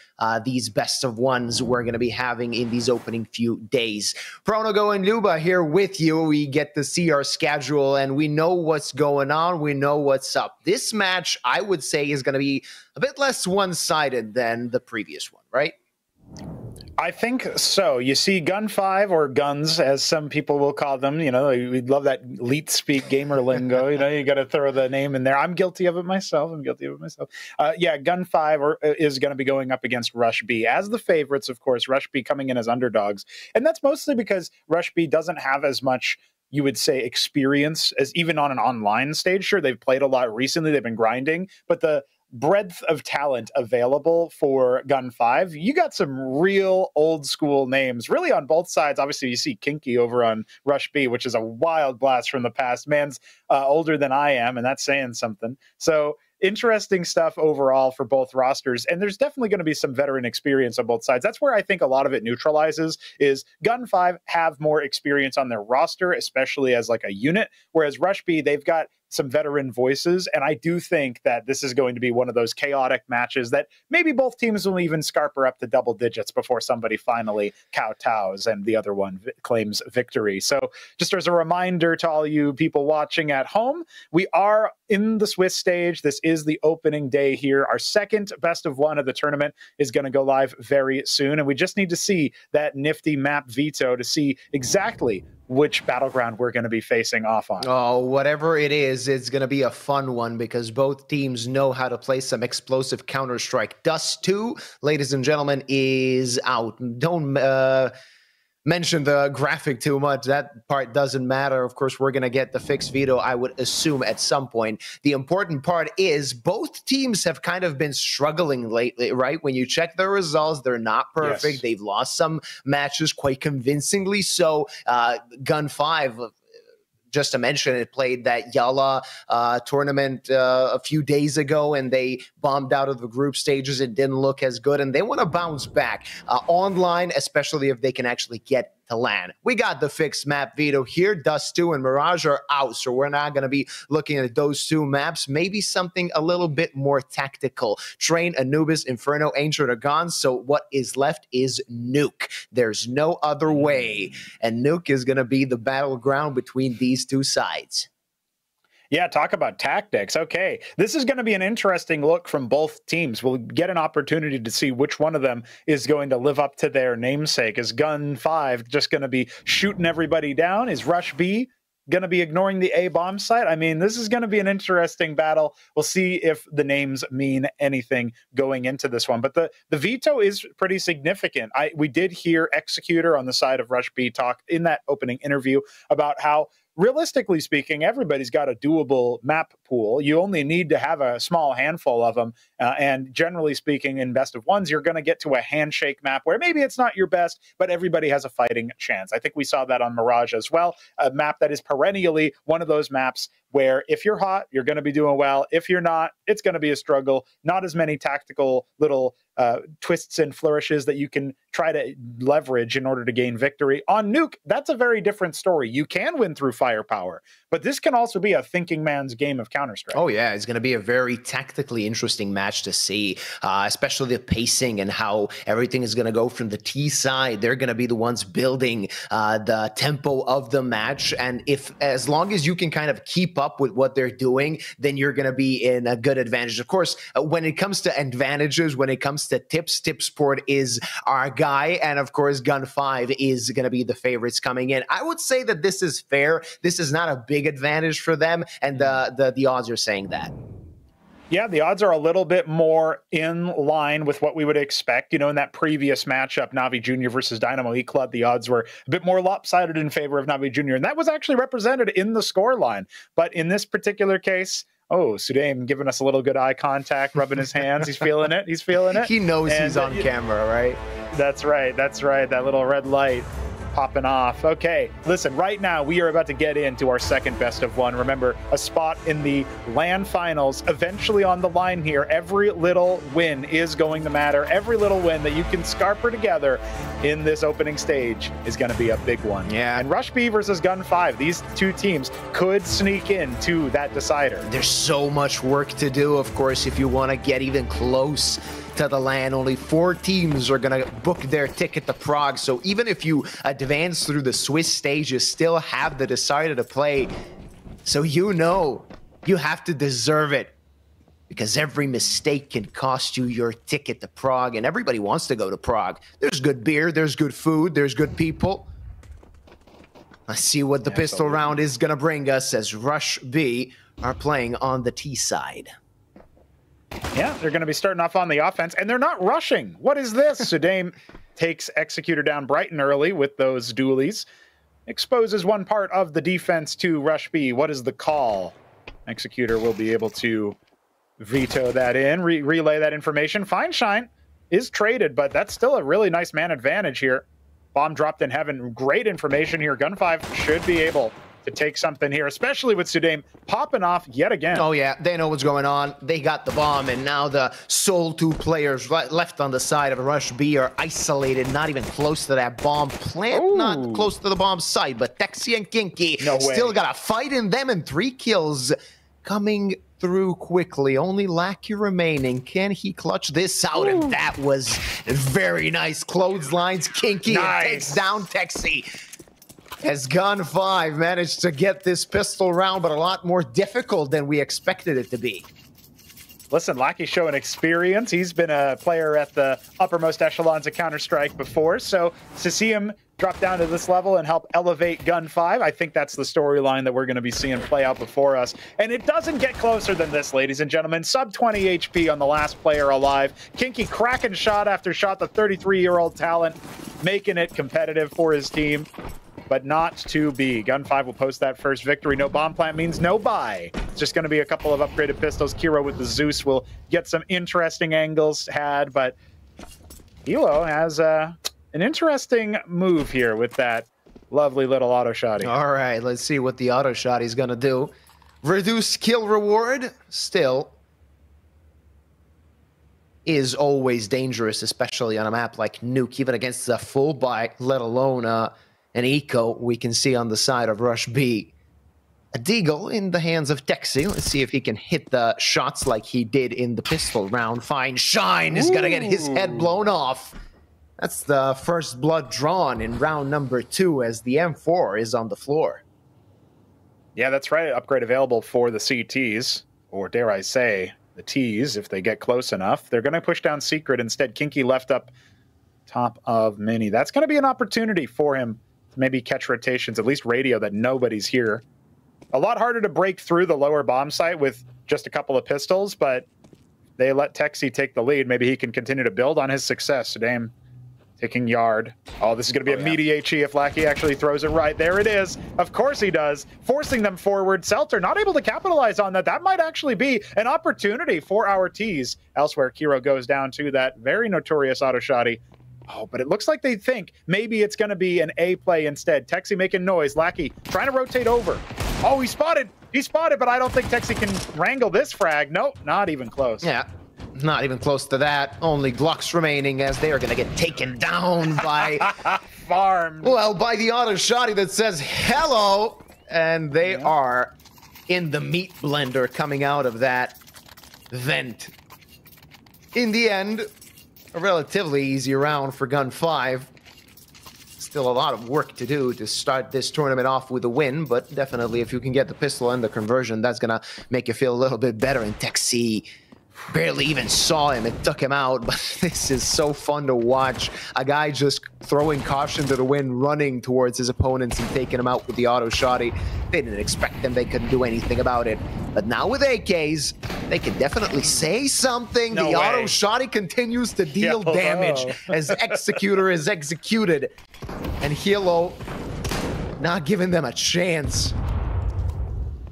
these best of ones we're going to be having in these opening few days. Pronogo and Luba here with you. We get to see our schedule and we know what's going on. We know what's up. This match, I would say, is going to be a bit less one-sided than the previous one, right? I think so. You see Gun 5, or Guns, as some people will call them. You know, we love that leet speak gamer lingo. You know, you got to throw the name in there. I'm guilty of it myself. Yeah, Gun 5 is going to be going up against RUSHB as the favorites, of course. RUSHB coming in as underdogs. And that's mostly because RUSHB doesn't have as much, you would say, experience as even on an online stage. Sure, they've played a lot recently. They've been grinding. But the breadth of talent available for Gun 5, you got some real old school names really on both sides. Obviously you see Kinky over on RUSHB, which is a wild blast from the past. Man's older than I am, and that's saying something. So interesting stuff overall for both rosters. And there's definitely going to be some veteran experience on both sides. That's where I think a lot of it neutralizes is Gun5 have more experience on their roster, especially as like a unit, whereas RUSHB, they've got some veteran voices. And I do think that this is going to be one of those chaotic matches that maybe both teams will even scarper up to double digits before somebody finally kowtows and the other one claims victory. So just as a reminder to all you people watching at home, we are in the Swiss stage. This is the opening day here. Our second best of one of the tournament is going to go live very soon. And we just need to see that nifty map veto to see exactly which battleground we're going to be facing off on. Oh, whatever it is, it's going to be a fun one because both teams know how to play some explosive Counter-Strike. Dust 2, ladies and gentlemen, is out. Don't mention the graphic too much. That part doesn't matter. Of course, we're going to get the fixed veto, I would assume, at some point. The important part is both teams have kind of been struggling lately, right? When you check their results, they're not perfect. Yes. They've lost some matches quite convincingly. So Gun5, just to mention, it played that Yala tournament a few days ago, and they bombed out of the group stages. It didn't look as good, and they want to bounce back online, especially if they can actually get to LAN. We got the fixed map veto here. Dust 2 and Mirage are out, so we're not going to be looking at those two maps. Maybe something a little bit more tactical. Train, Anubis, Inferno, Ancient are gone, so what is left is Nuke. There's no other way, and Nuke is going to be the battleground between these two sides. Yeah, talk about tactics. Okay, this is going to be an interesting look from both teams. We'll get an opportunity to see which one of them is going to live up to their namesake. Is Gun5 just going to be shooting everybody down? Is RUSHB going to be ignoring the A bomb site? I mean, this is going to be an interesting battle. We'll see if the names mean anything going into this one. But the veto is pretty significant. We did hear Executor on the side of RUSHB talk in that opening interview about how, realistically speaking, everybody's got a doable map pool. You only need to have a small handful of them. And generally speaking, in best of ones, you're going to get to a handshake map where maybe it's not your best, but everybody has a fighting chance. I think we saw that on Mirage as well, a map that is perennially one of those maps where if you're hot, you're going to be doing well. If you're not, it's going to be a struggle. Not as many tactical little twists and flourishes that you can try to leverage in order to gain victory. On Nuke, that's a very different story. You can win through firepower, but this can also be a thinking man's game of Counter-Strike. Oh yeah, it's going to be a very tactically interesting match to see, especially the pacing and how everything is going to go from the T side. They're going to be the ones building the tempo of the match, and as long as you can kind of keep up with what they're doing, then you're going to be in a good advantage. Of course, when it comes to advantages, when it comes to tips, Tipsport is our guy, and of course Gun5 is going to be the favorites coming in. I would say that this is fair. This is not a big advantage for them, and the odds are saying that. Yeah, the odds are a little bit more in line with what we would expect. You know, in that previous matchup, Navi Jr. versus Dynamo Eclot, the odds were a bit more lopsided in favor of Navi Jr., and that was actually represented in the scoreline. But in this particular case, oh, Sudaim giving us a little good eye contact, rubbing his hands. He's feeling it. He's feeling it. He knows he's on camera, right? That's right. That's right. That little red light popping off. Okay, listen, right now we are about to get into our second best of one. Remember, a spot in the LAN finals eventually on the line here. Every little win is going to matter. Every little win that you can scarper together in this opening stage is going to be a big one. Yeah. And RUSHB versus Gun5, these two teams could sneak into that decider. There's so much work to do, of course, if you want to get even close to the LAN. Only 4 teams are going to book their ticket to Prague. So even if you advance through the Swiss stage, you still have the decider to play. So you know you have to deserve it, because every mistake can cost you your ticket to Prague, and everybody wants to go to Prague. There's good beer, there's good food, there's good people. Let's see what the pistol round is going to bring us, as RUSHB are playing on the T side. Yeah, they're going to be starting off on the offense, and they're not rushing. What is this? Sudaim takes Executor down bright and early with those dualies. Exposes one part of the defense to RUSHB. What is the call? Executor will be able to veto that in, relay that information. Fine Shine is traded, but that's still a really nice man advantage here. Bomb dropped in heaven. Great information here. Gun5 should be able to take something here, especially with Sudame popping off yet again. Oh yeah, they know what's going on. They got the bomb, and now the sole 2 players left on the side of RUSHB are isolated, not even close to that bomb plant, not close to the bomb site, but Texi and Kinky still got a fight in them, and 3 kills coming through quickly. Only Lackey remaining. Can he clutch this out? And that was very nice. Clotheslines Kinky and takes down Texi. As Gun 5 managed to get this pistol round, but a lot more difficult than we expected it to be. Listen, Lackey's showing experience. He's been a player at the uppermost echelons of Counter-Strike before, so to see him drop down to this level and help elevate Gun 5, I think that's the storyline that we're going to be seeing play out before us. And it doesn't get closer than this, ladies and gentlemen. Sub 20 HP on the last player alive. Kinky cracking shot after shot, the 33-year-old talent, making it competitive for his team. But not to be. Gun 5 will post that first victory. No bomb plant means no buy. It's just going to be a couple of upgraded pistols. Kiro with the Zeus will get some interesting angles had, but Elo has an interesting move here with that lovely little auto shotty. All right, let's see what the auto shotty's going to do. Reduced kill reward, still is always dangerous, especially on a map like Nuke, even against a full buy, let alone an eco we can see on the side of RUSHB. A deagle in the hands of Texi. Let's see if he can hit the shots like he did in the pistol round. Fine Shine is going to get his head blown off. That's the first blood drawn in round number 2 as the M4 is on the floor. Yeah, that's right. Upgrade available for the CTs, or dare I say, the Ts, if they get close enough. They're going to push down Secret. Instead, Kinky left up top of Mini. That's going to be an opportunity for him to maybe catch rotations, at least radio that nobody's here. A lot harder to break through the lower bomb site with just a couple of pistols, but they let Texi take the lead. Maybe he can continue to build on his success. Sudame taking yard. Oh, this is going to be a meaty HE if Lackey actually throws it right. There it is. Of course he does. Forcing them forward. Selter not able to capitalize on that. That might actually be an opportunity for our Ts. Elsewhere, Kiro goes down to that very notorious auto shotty. Oh, but it looks like they think maybe it's going to be an A play instead. Texi making noise. Lackey trying to rotate over. Oh, he spotted. He spotted, but I don't think Texi can wrangle this frag. Nope, not even close. Yeah, not even close to that. Only Glucks remaining as they are going to get taken down by... Farmed. Well, by the auto shotty that says hello. And they are in the meat blender coming out of that vent. In the end, a relatively easy round for Gun 5. Still a lot of work to do to start this tournament off with a win, but definitely if you can get the pistol and the conversion, that's gonna make you feel a little bit better. And Texi barely even saw him. It took him out, but this is so fun to watch. A guy just throwing caution to the wind, running towards his opponents and taking him out with the auto shotty. They didn't expect them. They couldn't do anything about it. But now with AKs, they can definitely say something. The auto shotty continues to deal damage as Executor is executed. And Hilo not giving them a chance.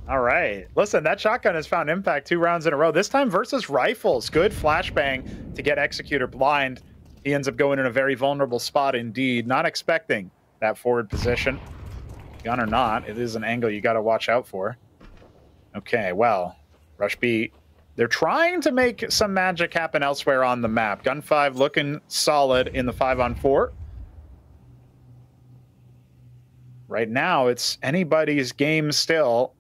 All right. Listen, that shotgun has found impact 2 rounds in a row. This time versus rifles. Good flashbang to get Executor blind. He ends up going in a very vulnerable spot indeed. Not expecting that forward position. Gun or not, it is an angle you got to watch out for. Okay, well, RUSHB, they're trying to make some magic happen elsewhere on the map. Gun 5 looking solid in the 5-on-4. Right now, it's anybody's game still.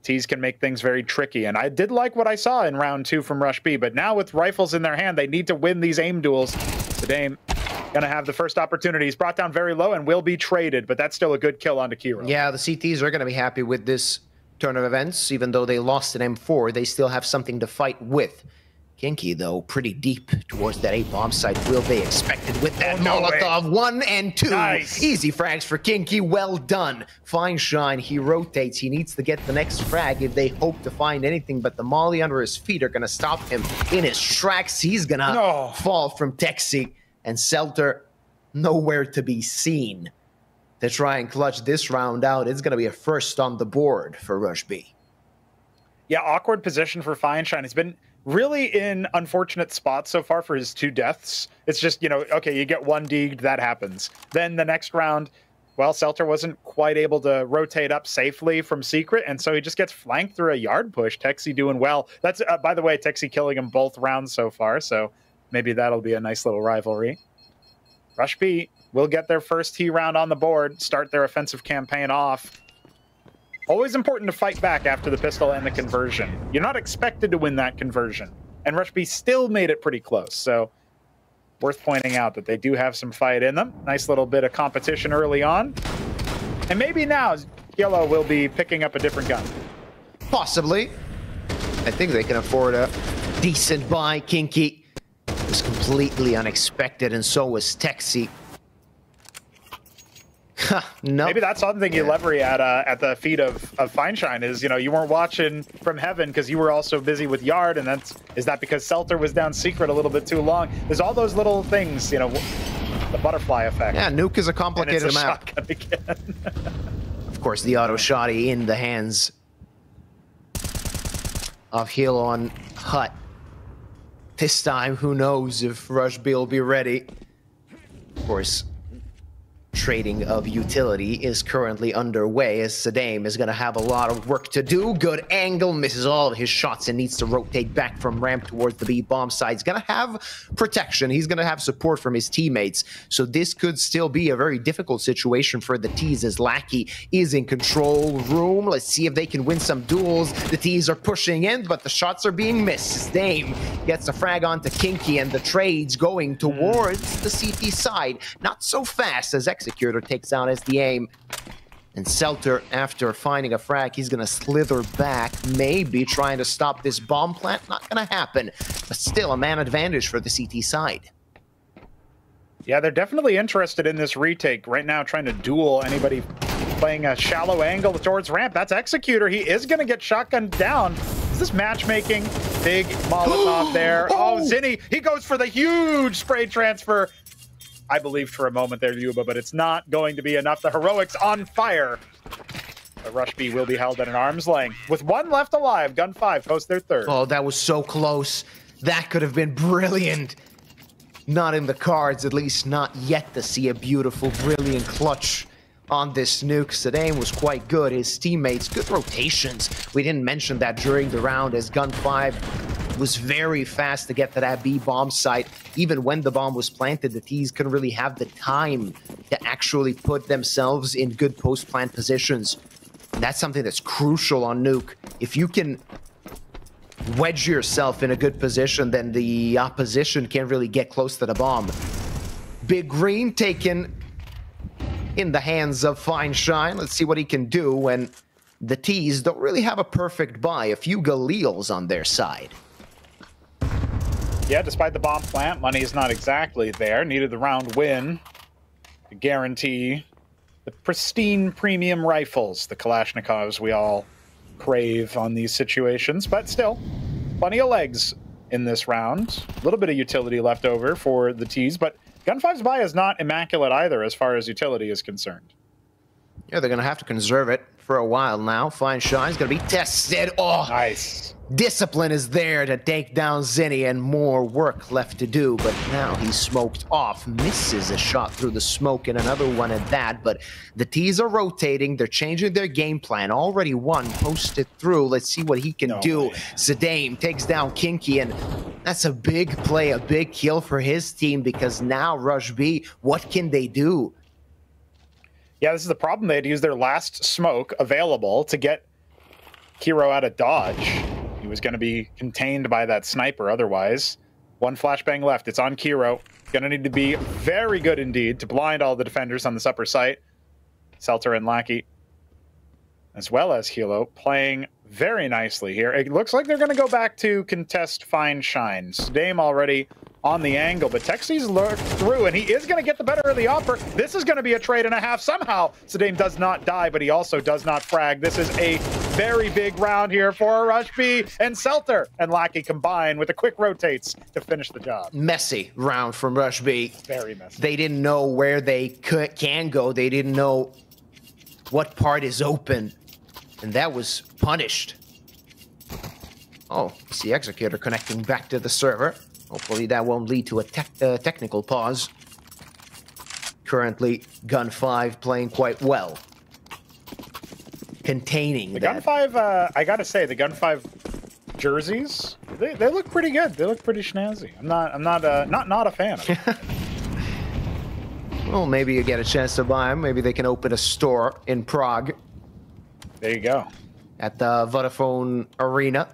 Ts can make things very tricky, and I did like what I saw in round 2 from RUSHB, but now with rifles in their hand, they need to win these aim duels. Sudame gonna have the first opportunity. He's brought down very low and will be traded, but that's still a good kill onto Kiro. Yeah, the CTs are gonna be happy with this turn of events. Even though they lost an M4, they still have something to fight with. Kinky, though, pretty deep towards that A-bomb site. Will they expected with that Molotov? 1 and 2. Nice. Easy frags for Kinky. Well done. Fine Shine. He rotates. He needs to get the next frag if they hope to find anything, but the molly under his feet are going to stop him in his tracks. He's going to fall from Texi, and Selter nowhere to be seen to try and clutch this round out. It's going to be a first on the board for RUSHB. Yeah, awkward position for Fine Shine. He's been really in unfortunate spots so far for his 2 deaths. It's just, you know, okay, you get 1 deeged, that happens. Then the next round, well, Selter wasn't quite able to rotate up safely from Secret, and so he just gets flanked through a yard push. Texi doing well. That's, by the way, Texi killing him both rounds so far, so maybe that'll be a nice little rivalry. RUSHB will get their first T round on the board, start their offensive campaign off. Always important to fight back after the pistol and the conversion. You're not expected to win that conversion, and RUSHB still made it pretty close, so worth pointing out that they do have some fight in them. Nice little bit of competition early on. And maybe now Yellow will be picking up a different gun. Possibly. I think they can afford a decent buy. Kinky was completely unexpected, and so was Texi. No. Maybe that's something you lever at the feet of Feinstein is, you know, you weren't watching from heaven because you were also busy with Yard, and is that because Selter was down Secret a little bit too long? There's all those little things, you know, the butterfly effect. Yeah, Nuke is a complicated map. Again. Of course, the auto shotty in the hands of Hilo on Hut. This time, who knows if RUSHB will be ready. Of course, trading of utility is currently underway as Sadame is going to have a lot of work to do. Good angle, misses all of his shots and needs to rotate back from ramp towards the B bomb side. He's going to have protection. He's going to have support from his teammates. So this could still be a very difficult situation for the T's as Lackey is in control room. Let's see if they can win some duels. The T's are pushing in, but the shots are being missed. Dame gets a frag onto Kinky, and the trade's going towards the CT side. Not so fast as Executor takes out as the aim. And Selter, after finding a frag, he's going to slither back, maybe trying to stop this bomb plant. Not going to happen, but still a man advantage for the CT side. Yeah, they're definitely interested in this retake right now, trying to duel anybody playing a shallow angle towards ramp. That's Executor. He is going to get shotgunned down. Is this matchmaking? Big Molotov there. Oh, Zinni, he goes for the huge spray transfer. I believed for a moment there, Yuba, but it's not going to be enough. The heroics on fire. The RUSHB will be held at an arm's length. With one left alive, Gun 5 posts their third. Oh, that was so close. That could have been brilliant. Not in the cards, at least not yet, to see a beautiful, brilliant clutch on this nuke. Sadame was quite good. His teammates, good rotations. We didn't mention that during the round as Gun 5 was very fast to get to that B bomb site. Even when the bomb was planted, the T's couldn't really have the time to actually put themselves in good post-plant positions. And that's something that's crucial on nuke. If you can wedge yourself in a good position, then the opposition can't really get close to the bomb. Big Green taken in the hands of Feinstein. Let's see what he can do when the T's don't really have a perfect buy. A few Galeals on their side. Yeah, despite the bomb plant, money is not exactly there. Needed the round win to guarantee the pristine premium rifles, the Kalashnikovs we all crave on these situations. But still, plenty of legs in this round. A little bit of utility left over for the T's, but Gun 5's buy is not immaculate either as far as utility is concerned. Yeah, they're going to have to conserve it for a while now. Feinstein's going to be tested. Oh, nice. Discipline is there to take down Zinni, and more work left to do, but now he's smoked off. Misses a shot through the smoke and another one at that, but the T's are rotating. They're changing their game plan. Already one posted through. Let's see what he can do. Sadame takes down Kinky, and that's a big play, a big kill for his team, because now RUSHB, what can they do? Yeah, this is the problem. They had to use their last smoke available to get Kiro out of dodge. He was going to be contained by that sniper otherwise. One flashbang left. It's on Kiro. Going to need to be very good indeed to blind all the defenders on this upper site. Selter and Lackey, as well as Hilo, playing very nicely here. It looks like they're going to go back to contest Feinstein. Sadame already on the angle, but Texi's lurked through, and he is going to get the better of the offer. This is going to be a trade and a half. Somehow, Sadame does not die, but he also does not frag. This is a very big round here for RUSHB, and Selter and Lackey combine with the quick rotates to finish the job. Messy round from RUSHB. Very messy. They didn't know where they can go. They didn't know what part is open, and that was punished. Oh, it's the Executor connecting back to the server. Hopefully that won't lead to a technical pause. Currently, Gun 5 playing quite well. Containing the that. Gun 5, I gotta say, the Gun 5 jerseys, they look pretty good. They look pretty snazzy. I'm not a fan of it. Well, maybe you get a chance to buy them. Maybe they can open a store in Prague. There you go. At the Vodafone Arena.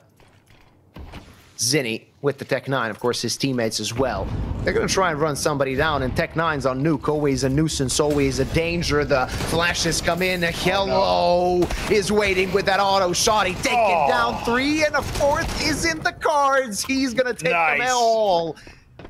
Zinni with the Tech 9, of course, his teammates as well. They're going to try and run somebody down, and Tech 9's on Nuke, always a nuisance, always a danger. The flashes come in. Hello is waiting with that auto shot. He taken down 3, and a 4th is in the cards. He's going to take them all.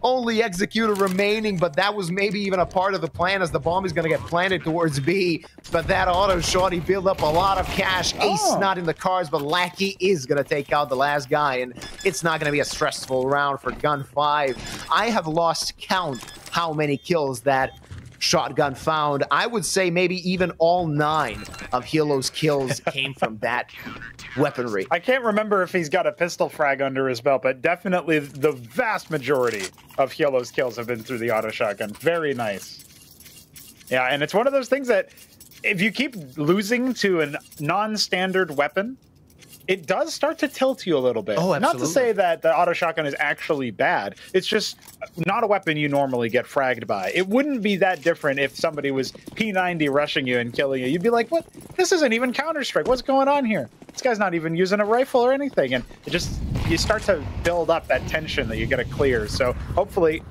Only Executor remaining, but that was maybe even a part of the plan as the bomb is going to get planted towards B. But that auto shot, he built up a lot of cash. Ace not in the cards, but Lackey is going to take out the last guy, and it's not going to be a stressful round for Gun 5. I have lost count how many kills that Shotgun found. I would say maybe even all 9 of Hilo's kills came from that weaponry. I can't remember if he's got a pistol frag under his belt, but definitely the vast majority of Hilo's kills have been through the auto shotgun. Very nice. Yeah, and it's one of those things that if you keep losing to a non-standard weapon, it does start to tilt you a little bit. Oh, absolutely. Not to say that the auto shotgun is actually bad. It's just not a weapon you normally get fragged by. It wouldn't be that different if somebody was P90 rushing you and killing you. You'd be like, what? This isn't even Counter-Strike. What's going on here? This guy's not even using a rifle or anything. And it just, you start to build up that tension that you got to clear. So hopefully,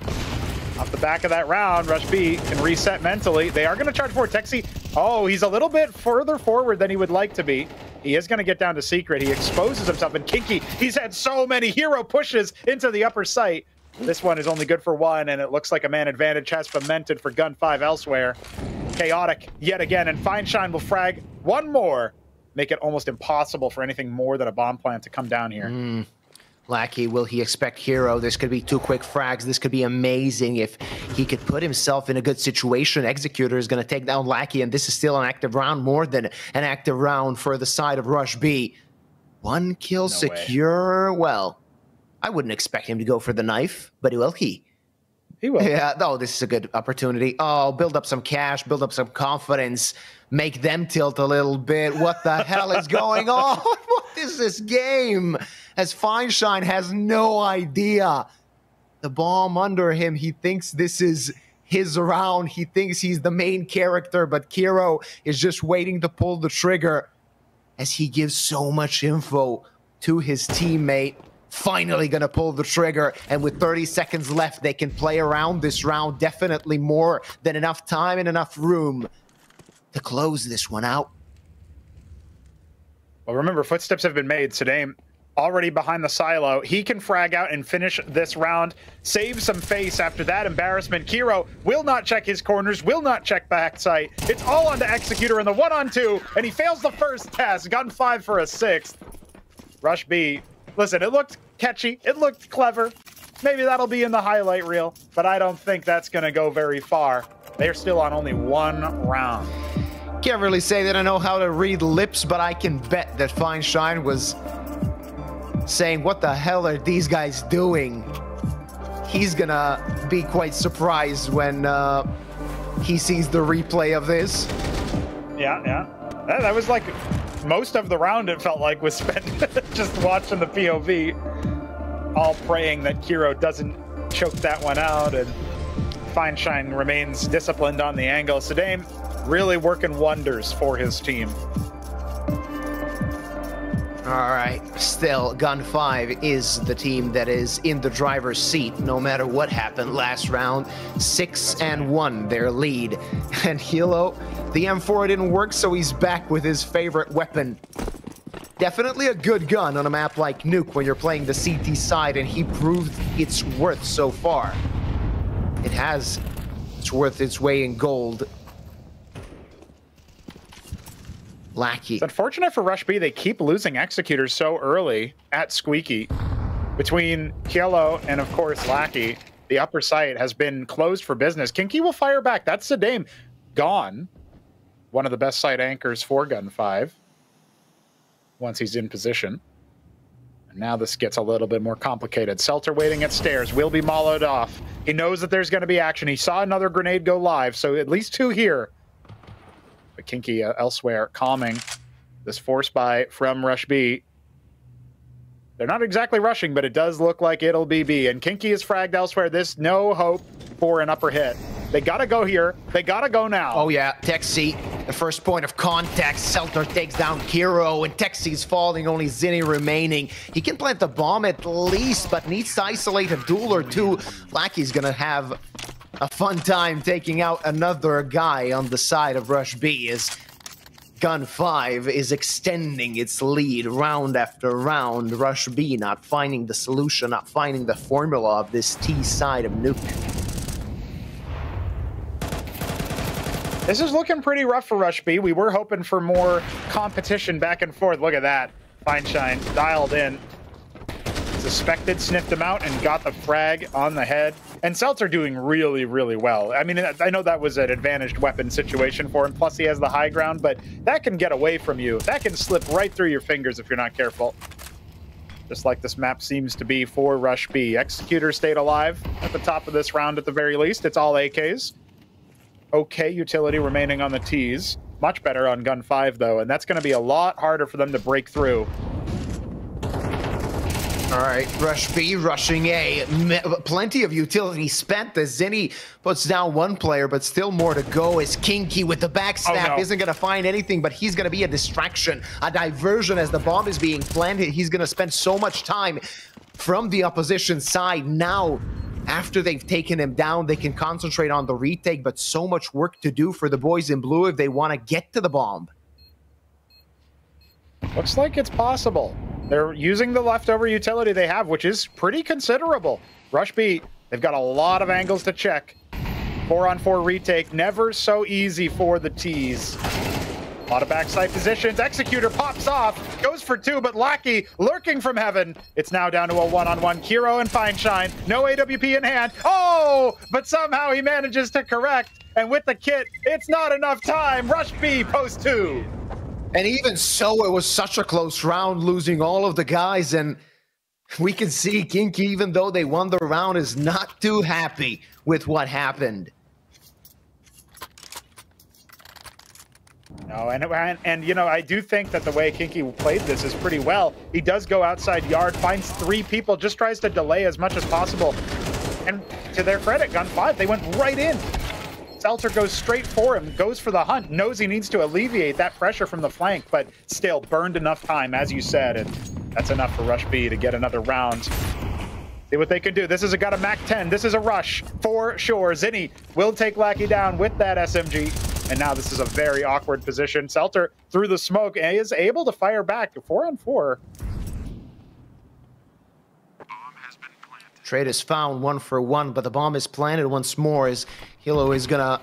off the back of that round, RUSHB can reset mentally. They are going to charge forward. Texi, oh, he's a little bit further forward than he would like to be. He is going to get down to Secret. He exposes himself. And Kinky, he's had so many hero pushes into the upper site. This one is only good for 1, and it looks like a man advantage has fomented for Gun 5 elsewhere. Chaotic yet again, and Fineshine will frag one more. Make it almost impossible for anything more than a bomb plant to come down here. Lackey, will he expect Hero? This could be 2 quick frags. This could be amazing if he could put himself in a good situation. Executor is going to take down Lackey, and this is still an active round, more than an active round for the side of RUSHB. 1 kill secure. Well, I wouldn't expect him to go for the knife, but will he? He will. Yeah, oh, this is a good opportunity. Oh, build up some cash, build up some confidence, make them tilt a little bit. What the hell is going on? What is this game? As Fineshine has no idea. The bomb under him, he thinks this is his round. He thinks he's the main character, but Kiro is just waiting to pull the trigger as he gives so much info to his teammate. Finally gonna pull the trigger, and with 30 seconds left, they can play around this round. Definitely more than enough time and enough room to close this one out. Well, remember, footsteps have been made. Sadame already behind the silo. He can frag out and finish this round. Save some face after that embarrassment. Kiro will not check his corners, will not check backside. It's all on to Executor in the 1-on-2, and he fails the first test. Gun 5 for a 6th. RUSHB. Listen, it looked catchy. It looked clever. Maybe that'll be in the highlight reel, but I don't think that's going to go very far. They're still on only 1 round. Can't really say that I know how to read lips, but I can bet that Fineshine was saying, what the hell are these guys doing? He's gonna be quite surprised when he sees the replay of this. Yeah. That was like most of the round, it felt like, was spent just watching the POV, all praying that Kiro doesn't choke that one out, and Fineshine remains disciplined on the angle. Sadame really working wonders for his team. All right, still, Gun 5 is the team that is in the driver's seat, no matter what happened last round. 6-1, their lead. And Hilo, the M4 didn't work, so he's back with his favorite weapon. Definitely a good gun on a map like Nuke when you're playing the CT side, and he proved its worth so far. It's worth its weight in gold. Lackey. It's unfortunate for RUSHB, they keep losing Executors so early at Squeaky. Between Kielo and, of course, Lackey, the upper site has been closed for business. Kinky will fire back. That's Sadame gone. One of the best site anchors for Gun 5 once he's in position. And now this gets a little bit more complicated. Selter waiting at stairs will be mollowed off. He knows that there's going to be action. He saw another grenade go live, so at least 2 here. But Kinky elsewhere calming this force buy from RUSHB. They're not exactly rushing, but it does look like it'll be B. And Kinky is fragged elsewhere. There's no hope for an upper hit. They gotta go here. They gotta go now. Oh yeah, Texi, the first point of contact. Selter takes down Kiro, and Texi's falling, only Zinni remaining. He can plant the bomb at least, but needs to isolate a duel or two. Lackey's gonna have a fun time taking out another guy on the side of RUSHB as Gun 5 is extending its lead round after round. RUSHB not finding the solution, not finding the formula of this T side of Nuke. This is looking pretty rough for RUSHB. We were hoping for more competition back and forth. Look at that. Fine Shine dialed in. Suspected, sniffed him out, and got the frag on the head. And Seltzer doing really, really well. I mean, I know that was an advantaged weapon situation for him, plus he has the high ground, but that can get away from you. That can slip right through your fingers if you're not careful. Just like this map seems to be for RUSHB. Executor stayed alive at the top of this round at the very least. It's all AKs. Okay, utility remaining on the Ts. Much better on Gun 5, though, and that's going to be a lot harder for them to break through. All right, RUSHB rushing A. Plenty of utility spent as Zinni puts down one player, but still more to go as Kinky with the backstab isn't going to find anything, but he's going to be a distraction, a diversion as the bomb is being planted. He's going to spend so much time from the opposition side. Now, after they've taken him down, they can concentrate on the retake, but so much work to do for the boys in blue if they want to get to the bomb. Looks like it's possible. They're using the leftover utility they have, which is pretty considerable. RUSHB, they've got a lot of angles to check. 4-on-4 retake, never so easy for the Ts. A lot of backside positions. Executor pops off, goes for 2, but Lackey lurking from heaven. It's now down to a 1-on-1. Kiro and Fine Shine, no AWP in hand. Oh, but somehow he manages to correct. And with the kit, it's not enough time. RUSHB post 2. And even so, it was such a close round, losing all of the guys. And we can see Kinky, even though they won the round, is not too happy with what happened. No, and you know, I do think that the way Kinky played this is pretty well. He does go outside yard, finds 3 people, just tries to delay as much as possible. And to their credit, Gun 5, they went right in. Seltzer goes straight for him, goes for the hunt, knows he needs to alleviate that pressure from the flank, but still burned enough time, as you said, and that's enough for RUSHB to get another round. See what they can do. This has got a MAC-10. This is a rush for sure. Zinni will take Lackey down with that SMG, and now this is a very awkward position. Seltzer through the smoke is able to fire back. 4-on-4. Trade is found 1-for-1, but the bomb is planted once more as Hilo is gonna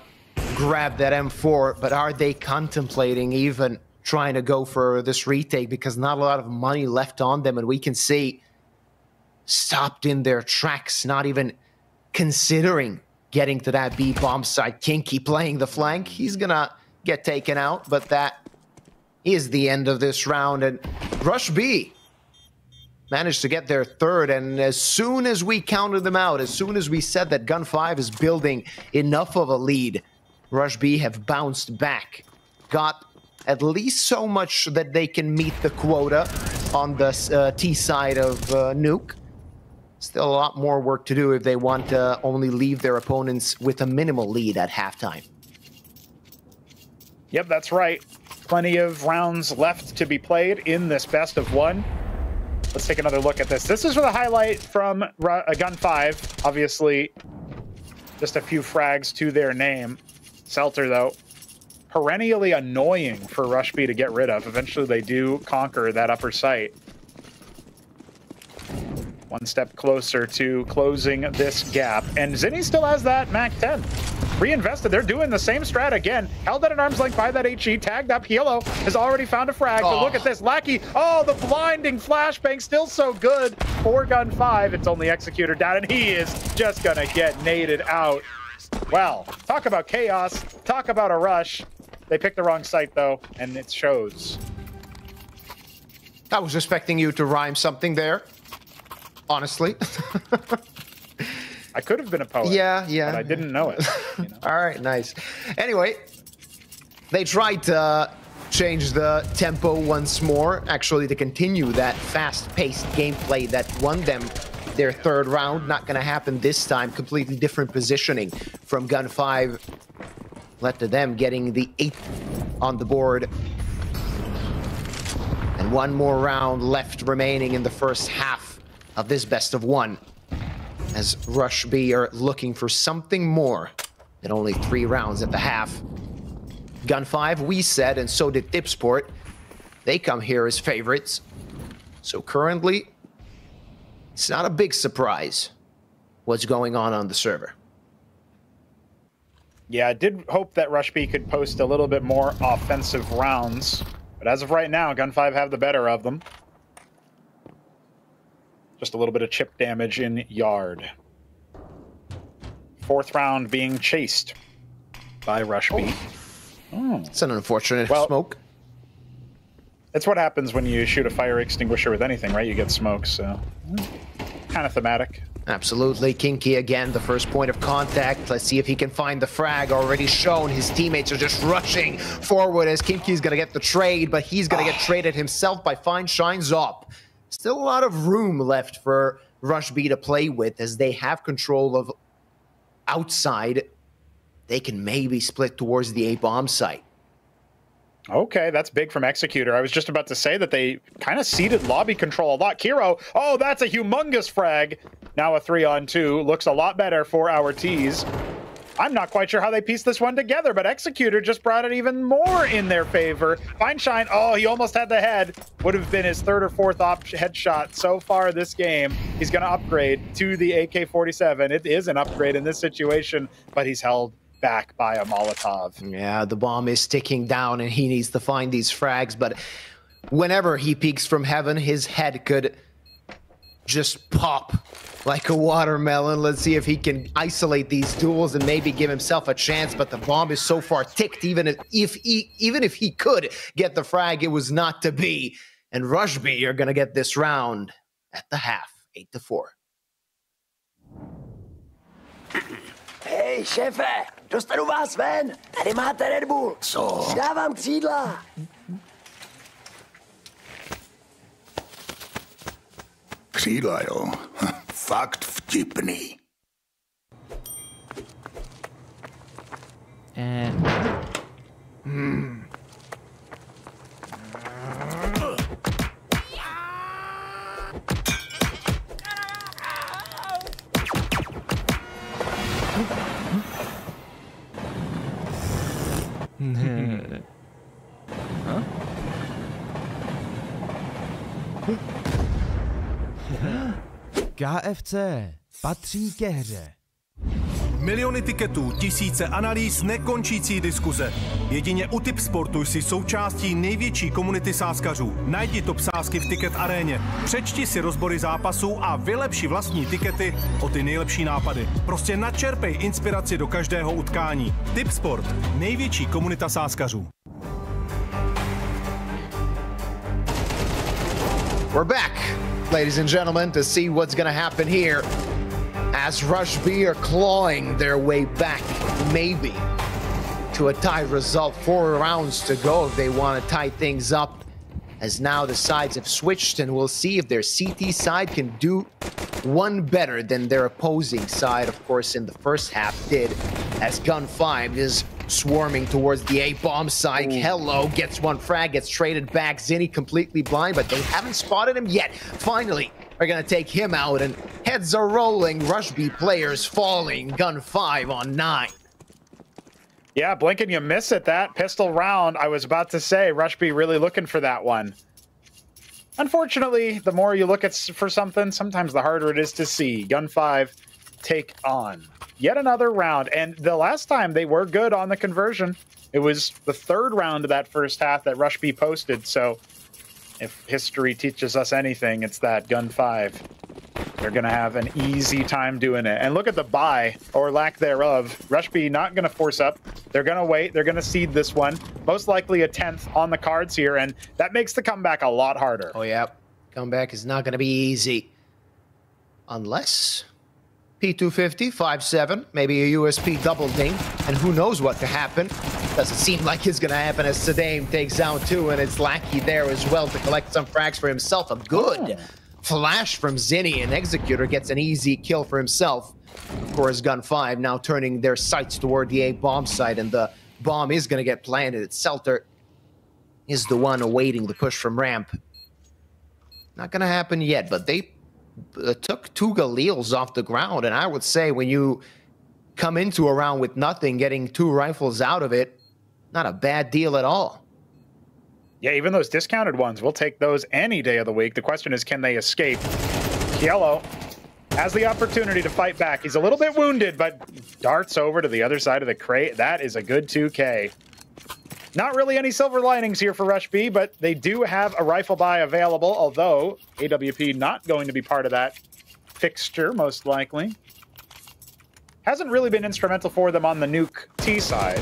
grab that M4, but are they contemplating even trying to go for this retake because not a lot of money left on them, and we can see stopped in their tracks, not even considering getting to that B bomb site. Kinky playing the flank, he's gonna get taken out, but that is the end of this round, and RUSHB managed to get their 3rd, and as soon as we counted them out, as soon as we said that Gun 5 is building enough of a lead, RUSHB have bounced back, got at least so much that they can meet the quota on the T side of Nuke. Still a lot more work to do if they want to only leave their opponents with a minimal lead at halftime. Yep, that's right. Plenty of rounds left to be played in this best of 1. Let's take another look at this. This is the highlight from Gun 5. Obviously, just a few frags to their name. Seltzer, though, perennially annoying for RUSHB to get rid of. Eventually, they do conquer that upper site. One step closer to closing this gap. And Zinni still has that MAC-10. Reinvested. They're doing the same strat again. Held at an arm's length by that HE. Tagged up. Hilo has already found a frag. But look at this. Lackey. Oh, the blinding flashbang. Still so good for Gun 5. It's only Executor down, and he is just going to get naded out. Well, talk about chaos. Talk about a rush. They picked the wrong site, though, and it shows. I was expecting you to rhyme something there. Honestly. I could have been a poet. Yeah. But I didn't know it. You know? All right, nice. Anyway, they tried to change the tempo once more, actually to continue that fast-paced gameplay that won them their third round. Not going to happen this time. Completely different positioning from Gun 5. Led to them getting the 8th on the board. And one more round left remaining in the first half of this best of one, as RUSHB are looking for something more than only 3 rounds at the half. Gun 5, we said, and so did Tipsport. They come here as favorites. So currently, it's not a big surprise what's going on the server. Yeah, I did hope that RUSHB could post a little bit more offensive rounds. But as of right now, Gun 5 have the better of them. Just a little bit of chip damage in yard. 4th round being chased by RUSHB. Oh. It's an unfortunate smoke. That's what happens when you shoot a fire extinguisher with anything, right? You get smoke, so kind of thematic. Absolutely. Kinky again, the first point of contact. Let's see if he can find the frag. Already shown. His teammates are just rushing forward as Kinky's going to get the trade, but he's going to get traded himself by Fine Shines up. Still a lot of room left for RUSHB to play with as they have control of outside. They can maybe split towards the A-bomb site. Okay, that's big from Executor. I was just about to say that they kind of ceded lobby control a lot. Kiro, oh, that's a humongous frag. Now a 3-on-2. Looks a lot better for our T's. I'm not quite sure how they pieced this one together, but Executor just brought it even more in their favor. Fine Shine, oh, he almost had the head. Would have been his 3rd or 4th headshot so far this game. He's going to upgrade to the AK-47. It is an upgrade in this situation, but he's held back by a Molotov. Yeah, the bomb is ticking down and he needs to find these frags, but whenever he peeks from heaven, his head could just pop like a watermelon. Let's see if he can isolate these duels and maybe give himself a chance, but the bomb is so far ticked, even if he could get the frag, it was not to be. And RUSHB are going to get this round at the half, 8-4. Hej, šéfe, dostanu vás ven. Tady máte Red Bull. Co? Dávám křídla. Křídla, jo. Fakt vtipný. KFC patří ke hře. Miliony tiketů, tisíce analýz, nekončící diskuze. Jedině u Tipsportu jsi součástí největší komunity sázkařů. Najdi top sázky v Ticket aréně. Přečti si rozbory zápasů a vylepši vlastní tikety o ty nejlepší nápady. Prostě načerpej inspiraci do každého utkání. Tipsport, největší komunita sázkařů. We're back, ladies and gentlemen, to see what's going to happen here as RUSHB are clawing their way back, maybe, to a tie result. 4 rounds to go if they want to tie things up, as now the sides have switched, and we'll see if their CT side can do one better than their opposing side, of course, in the first half did, as Gun 5 is swarming towards the A-bomb side. Hello gets one frag, gets traded back. Zinni completely blind, but they haven't spotted him yet. Finally, are going to take him out, and heads are rolling. RUSHB players falling. Gun 5 on 9. Yeah, blink and you miss it. That pistol round, I was about to say, RUSHB really looking for that one. Unfortunately, the more you look for something, sometimes the harder it is to see. Gun 5 take on yet another round. And the last time they were good on the conversion. It was the 3rd round of that first half that RUSHB posted. So if history teaches us anything, it's that Gun 5. They're going to have an easy time doing it. And look at the buy, or lack thereof. RUSHB not going to force up. They're going to wait. They're going to seed this one. Most likely a 10th on the cards here, and that makes the comeback a lot harder. Oh, yeah. Comeback is not going to be easy. Unless P250, 5-7, maybe a USP double ding, and who knows what could happen. Doesn't seem like it's going to happen as Sadame takes down 2, and it's Lackey there as well to collect some frags for himself. A good flash from Zinni, and Executor gets an easy kill for himself. Of course, Gun 5 now turning their sights toward the A bomb site, and the bomb is going to get planted. It's Selter is the one awaiting the push from ramp. Not going to happen yet, but they took 2 Galils off the ground, and I would say when you come into a round with nothing, getting 2 rifles out of it, not a bad deal at all. Yeah, even those discounted ones, we'll take those any day of the week. The question is, can they escape? Yellow has the opportunity to fight back. He's a little bit wounded, but darts over to the other side of the crate. That is a good 2K. Not really any silver linings here for RUSHB, but they do have a rifle buy available, although AWP not going to be part of that fixture, most likely. Hasn't really been instrumental for them on the nuke T side,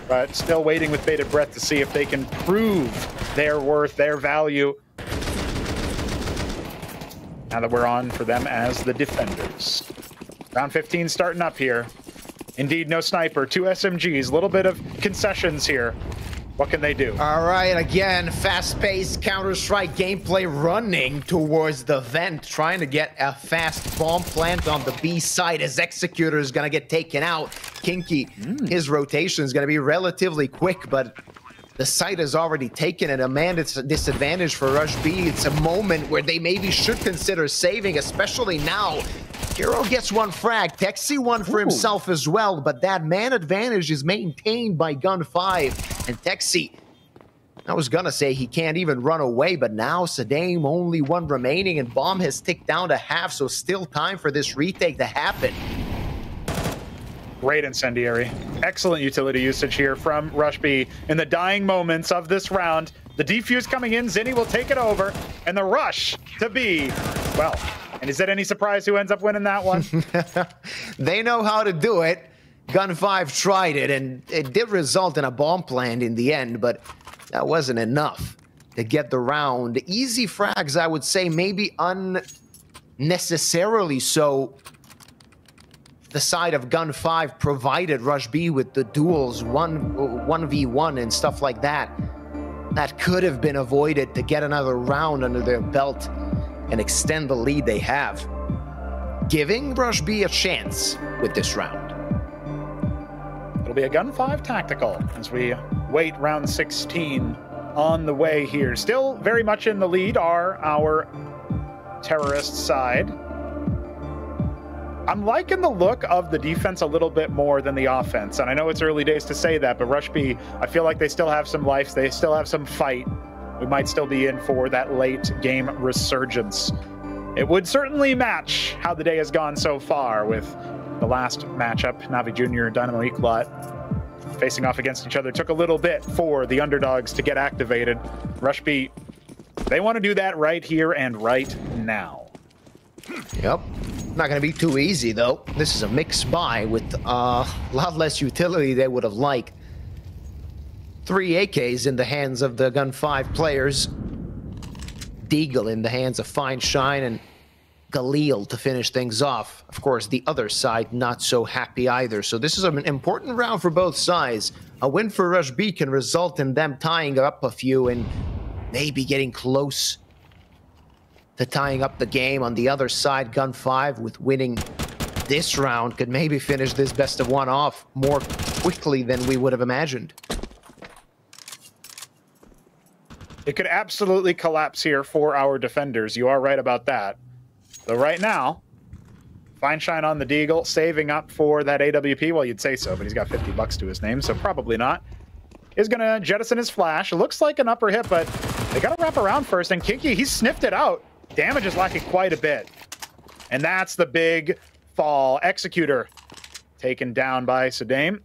but still waiting with bated breath to see if they can prove their worth, their value. Now that we're on for them as the defenders. Round 15 starting up here. Indeed, no sniper, 2 SMGs, a little bit of concessions here. What can they do? All right, again, fast-paced Counter-Strike gameplay running towards the vent, trying to get a fast bomb plant on the B side as Executor is going to get taken out. Kinky, his rotation is going to be relatively quick, but the site is already taken, and a man, it's a disadvantage for RUSHB. It's a moment where they maybe should consider saving, especially now. Hero gets 1 frag, Texi 1 for himself as well, but that man advantage is maintained by Gun 5. And Texi, I was gonna say he can't even run away, but now Sadame only 1 remaining, and bomb has ticked down to half, so still time for this retake to happen. Great incendiary. Excellent utility usage here from RUSHB in the dying moments of this round. The defuse coming in, Zinni will take it over, and the rush to B, well, and is it any surprise who ends up winning that one? They know how to do it. Gun 5 tried it, and it did result in a bomb plant in the end, but that wasn't enough to get the round. Easy frags, I would say, maybe unnecessarily so. The side of Gun 5 provided RUSHB with the duels, 1v1 and stuff like that. That could have been avoided to get another round under their belt and extend the lead they have, giving RUSHB a chance with this round. It'll be a Gun 5 tactical as we wait round 16 on the way here. Still very much in the lead are our terrorist side. I'm liking the look of the defense a little bit more than the offense, and I know it's early days to say that, but RUSHB, I feel like they still have some life, they still have some fight. We might still be in for that late game resurgence. It would certainly match how the day has gone so far with the last matchup, Navi Jr. and Dynamo Eclot facing off against each other. Took a little bit for the underdogs to get activated. RUSHB, they want to do that right here and right now. Yep. Not going to be too easy, though. This is a mixed buy with a lot less utility they would have liked. 3 AKs in the hands of the Gun 5 players. Deagle in the hands of Fine Shine, and Galil to finish things off. Of course, the other side not so happy either. So this is an important round for both sides. A win for RUSHB can result in them tying up a few and maybe getting close to tying up the game. On the other side, Gun 5 with winning this round could maybe finish this best of 1 off more quickly than we would have imagined. It could absolutely collapse here for our defenders. You are right about that. So right now, Fine Shine on the Deagle, saving up for that AWP. Well, you'd say so, but he's got 50 bucks to his name, so probably not. Is going to jettison his flash. It looks like an upper hit, but they got to wrap around first. And Kinky, he's sniffed it out. Damage is lacking quite a bit. And that's the big fall. Executor taken down by Sadame.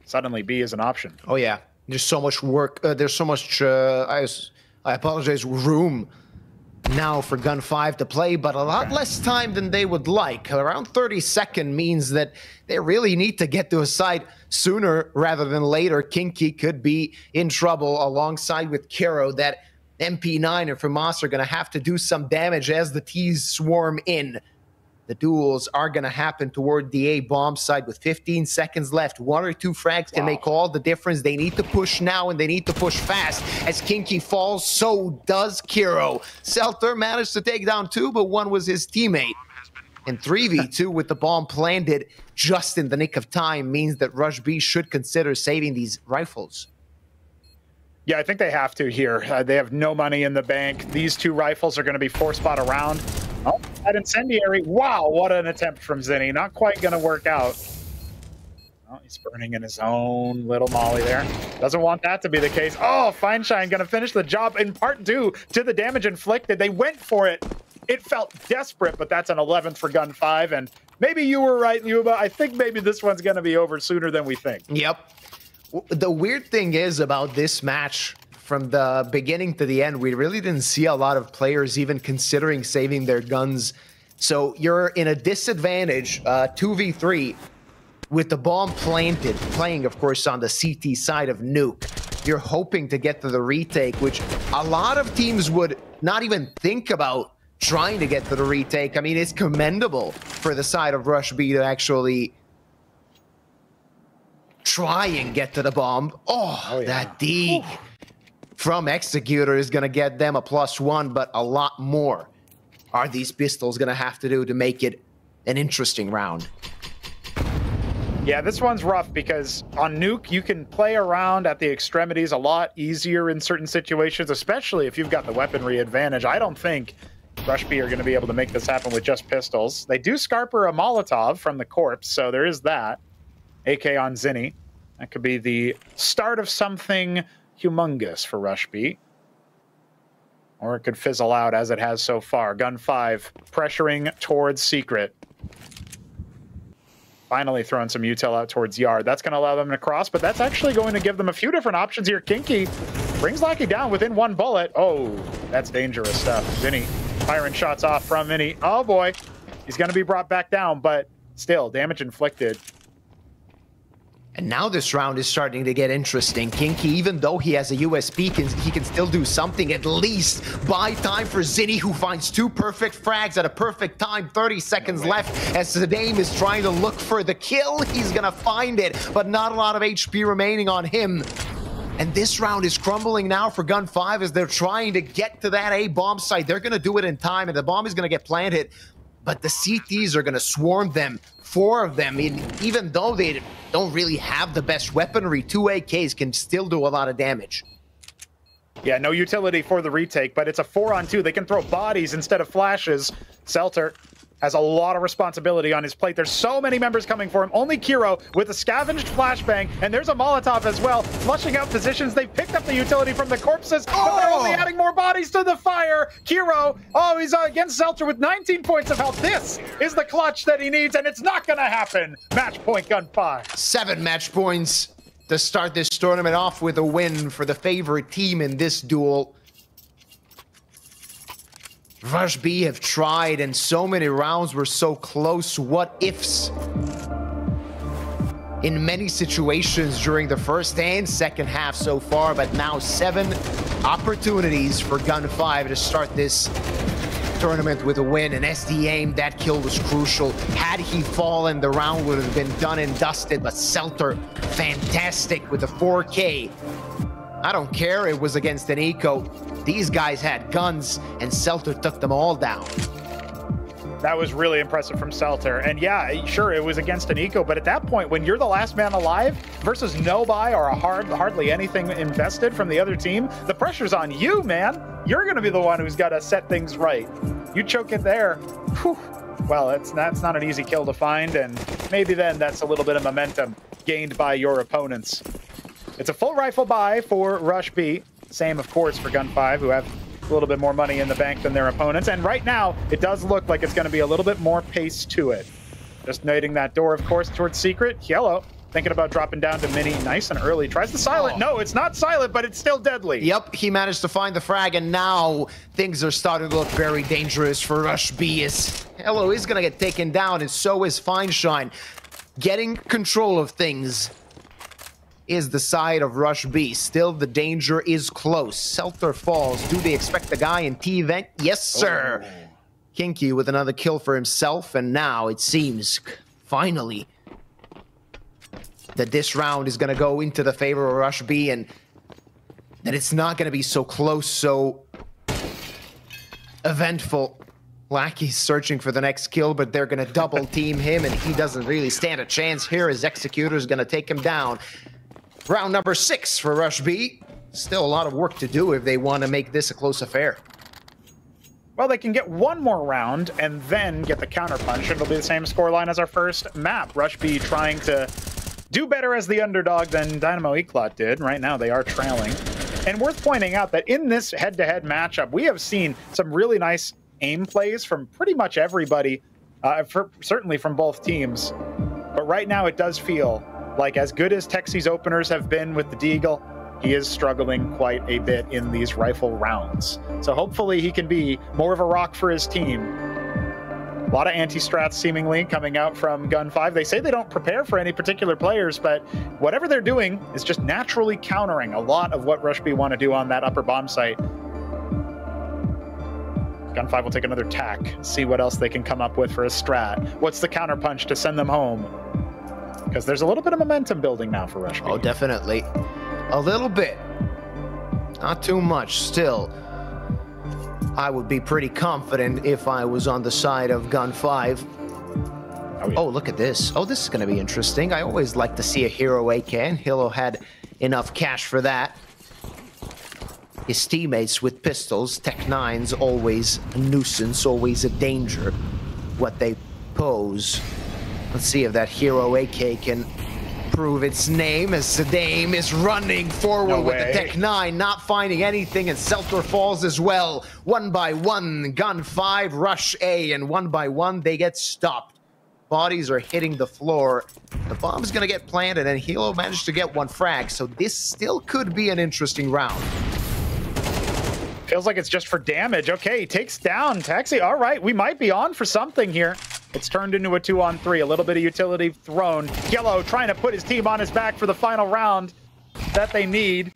Suddenly B is an option. Oh, yeah. There's so much work. There's so much, I apologize, room now for Gun 5 to play, but a lot less time than they would like. Around 30-second means that they really need to get to a side sooner rather than later. Kinky could be in trouble alongside with Kero. That MP9 and Famas are going to have to do some damage as the T's swarm in. The duels are going to happen toward the A bomb side with 15 seconds left. 1 or 2 frags can make all the difference. They need to push now, and they need to push fast. As Kinky falls, so does Kiro. Selter managed to take down 2, but 1 was his teammate. And 3v2 with the bomb planted just in the nick of time means that RUSHB should consider saving these rifles. Yeah, I think they have to here. They have no money in the bank. These 2 rifles are going to be 4-spot around. Oh, that incendiary. Wow, what an attempt from Zinni. Not quite going to work out. Oh, he's burning in his own little molly there. Doesn't want that to be the case. Oh, Feinstein going to finish the job in part 2 to the damage inflicted. They went for it. It felt desperate, but that's an 11th for Gun 5. And maybe you were right, Yuba. I think maybe this one's going to be over sooner than we think. Yep. The weird thing is about this match, from the beginning to the end, we really didn't see a lot of players even considering saving their guns. So you're in a disadvantage, 2v3, with the bomb planted, playing, of course, on the CT side of Nuke. You're hoping to get to the retake, which a lot of teams would not even think about trying to get to the retake. I mean, it's commendable for the side of RUSHB to actually try and get to the bomb. Oh, yeah. That dig from Executor is going to get them a +1, but a lot more are these pistols going to have to do to make it an interesting round. Yeah, this one's rough because on Nuke, you can play around at the extremities a lot easier in certain situations, especially if you've got the weaponry advantage. I don't think RUSHB are going to be able to make this happen with just pistols. They do Scarper a Molotov from the corpse, so there is that. AK on Zinni. That could be the start of something humongous for RUSHB. Or it could fizzle out as it has so far. Gun 5 pressuring towards Secret. Finally throwing some util out towards Yard. That's going to allow them to cross, but that's actually going to give them a few different options here. Kinky brings Lackey down within 1 bullet. Oh, that's dangerous stuff. Zinni firing shots off from Vinny. Oh boy, he's going to be brought back down, but still, damage inflicted. And now this round is starting to get interesting. Kinky, even though he has a USP, he can still do something, at least buy time for Zinni, who finds 2 perfect frags at a perfect time. 30 seconds left as Zidane is trying to look for the kill. He's gonna find it, but not a lot of HP remaining on him. And this round is crumbling now for Gun 5 as they're trying to get to that A bomb site. They're gonna do it in time, and the bomb is gonna get planted, but the CTs are gonna swarm them. 4 of them, even though they don't really have the best weaponry, 2 AKs can still do a lot of damage. Yeah, no utility for the retake, but it's a 4-on-2. They can throw bodies instead of flashes. Selter has a lot of responsibility on his plate. There's so many members coming for him. Only Kiro with a scavenged flashbang, and there's a Molotov as well, flushing out positions. They've picked up the utility from the corpses, but they're only adding more bodies to the fire. Kiro, oh, he's against Selter with 19 points of health. This is the clutch that he needs, and it's not going to happen. Match point, Gun 5. 7 match points to start this tournament off with a win for the favorite team in this duel. RUSHB have tried, and so many rounds were so close. What ifs in many situations during the first and second half so far, but now 7 opportunities for Gun 5 to start this tournament with a win. And SD aim, that kill was crucial. Had he fallen, the round would have been done and dusted, but Selter, fantastic with a 4K. I don't care, it was against an eco. These guys had guns, and Selter took them all down. That was really impressive from Selter. And yeah, sure, it was against an eco, but at that point, when you're the last man alive versus no buy or hardly anything invested from the other team, the pressure's on you, man. You're going to be the one who's got to set things right. You choke it there. Whew. Well, that's not an easy kill to find, and maybe then that's a little bit of momentum gained by your opponents. It's a full rifle buy for RUSHB. Same, of course, for Gun 5, who have a little bit more money in the bank than their opponents. And right now, it does look like it's going to be a little bit more pace to it. Just nading that door, of course, towards Secret. Yellow, thinking about dropping down to Mini. Nice and early. Tries the silent. No, it's not silent, but it's still deadly. Yep, he managed to find the frag, and now things are starting to look very dangerous for RUSHB. As Hello is going to get taken down, and so is Feinstein. Getting control of things is the side of RUSHB. Still, the danger is close. Selter falls. Do they expect the guy in T-Vent? Yes, sir. Kinky with another kill for himself, and now it seems, finally, that this round is going to go into the favor of RUSHB, and that it's not going to be so close, so eventful. Lackey's searching for the next kill, but they're going to double team him, and he doesn't really stand a chance here. His Executor is going to take him down. Round number 6 for RUSHB. Still a lot of work to do if they want to make this a close affair. Well, they can get one more round and then get the counterpunch. It'll be the same scoreline as our first map. RUSHB trying to do better as the underdog than Dynamo Eclot did. Right now, they are trailing. And worth pointing out that in this head-to-head matchup, we have seen some really nice aim plays from pretty much everybody, certainly from both teams. But right now, it does feel like as good as Texi's openers have been with the Deagle, he is struggling quite a bit in these rifle rounds. So hopefully he can be more of a rock for his team. A lot of anti-strats seemingly coming out from Gun 5. They say they don't prepare for any particular players, but whatever they're doing is just naturally countering a lot of what RUSHB want to do on that upper bomb site. Gun 5 will take another tack, see what else they can come up with for a strat. What's the counterpunch to send them home? Because there's a little bit of momentum building now for RUSHB. Oh, definitely. A little bit. Not too much. Still, I would be pretty confident if I was on the side of Gun 5. Oh, look at this. Oh, this is going to be interesting. I always like to see a hero AK, and Hilo had enough cash for that. His teammates with pistols, Tech 9's always a nuisance, always a danger, what they pose. Let's see if that hero AK can prove its name, as Sadame is running forward with the Tech 9, not finding anything, and Seltor falls as well. 1 by 1, Gun 5, Rush A, and 1 by 1, they get stopped. Bodies are hitting the floor. The bomb's gonna get planted, and Hilo managed to get 1 frag, so this still could be an interesting round. Feels like it's just for damage. Okay, he takes down Taxi. All right, we might be on for something here. It's turned into a 2-on-3. A little bit of utility thrown. Yellow trying to put his team on his back for the final round that they need.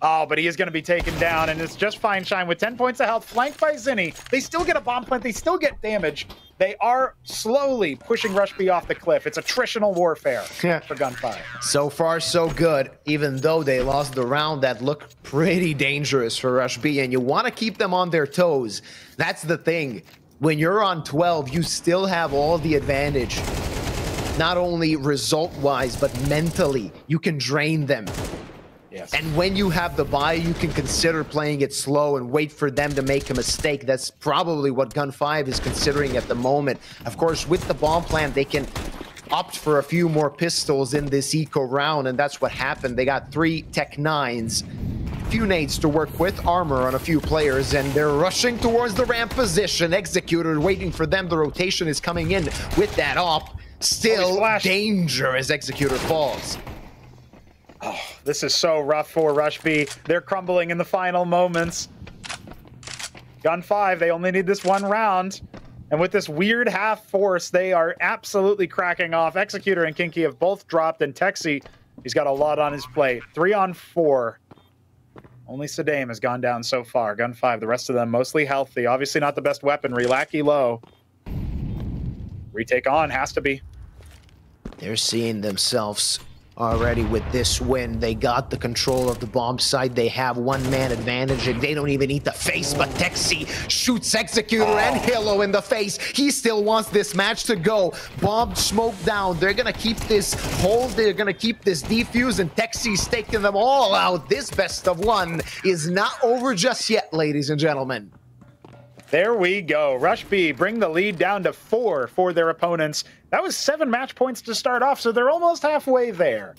Oh, but he is going to be taken down, and it's just Fine Shine with 10 points of health, flanked by Zinni. They still get a bomb plant. They still get damage. They are slowly pushing RUSHB off the cliff. It's attritional warfare for Gun 5. So far, so good. Even though they lost the round, that looked pretty dangerous for RUSHB, and you want to keep them on their toes. That's the thing. When you're on 12, you still have all the advantage. Not only result-wise, but mentally. You can drain them. Yes. And when you have the buy, you can consider playing it slow and wait for them to make a mistake. That's probably what Gun 5 is considering at the moment. Of course, with the bomb plant, they can opt for a few more pistols in this eco round, and that's what happened. They got 3 Tech 9s, few nades to work with, armor on a few players, and they're rushing towards the ramp position. Executor waiting for them. The rotation is coming in with that op. Still danger as Executor falls. Oh, this is so rough for RUSHB. They're crumbling in the final moments. Gun 5, they only need this 1 round. And with this weird half force, they are absolutely cracking off. Executor and Kinky have both dropped, and Texi, he's got a lot on his plate. 3 on 4. Only Sadame has gone down so far. Gun 5, the rest of them mostly healthy. Obviously not the best weaponry. Lackey low. Retake on, has to be. They're seeing themselves already with this win. They got the control of the bomb site. They have 1-man advantage, and they don't even need the face, but Texi shoots Executor and Hilo in the face. He still wants this match to go. Bomb smoke down. They're gonna keep this hold. They're gonna keep this defuse, and Texi's taking them all out. This best of 1 is not over just yet, ladies and gentlemen. There we go. RUSHB bring the lead down to 4 for their opponents. That was 7 match points to start off, so they're almost halfway there.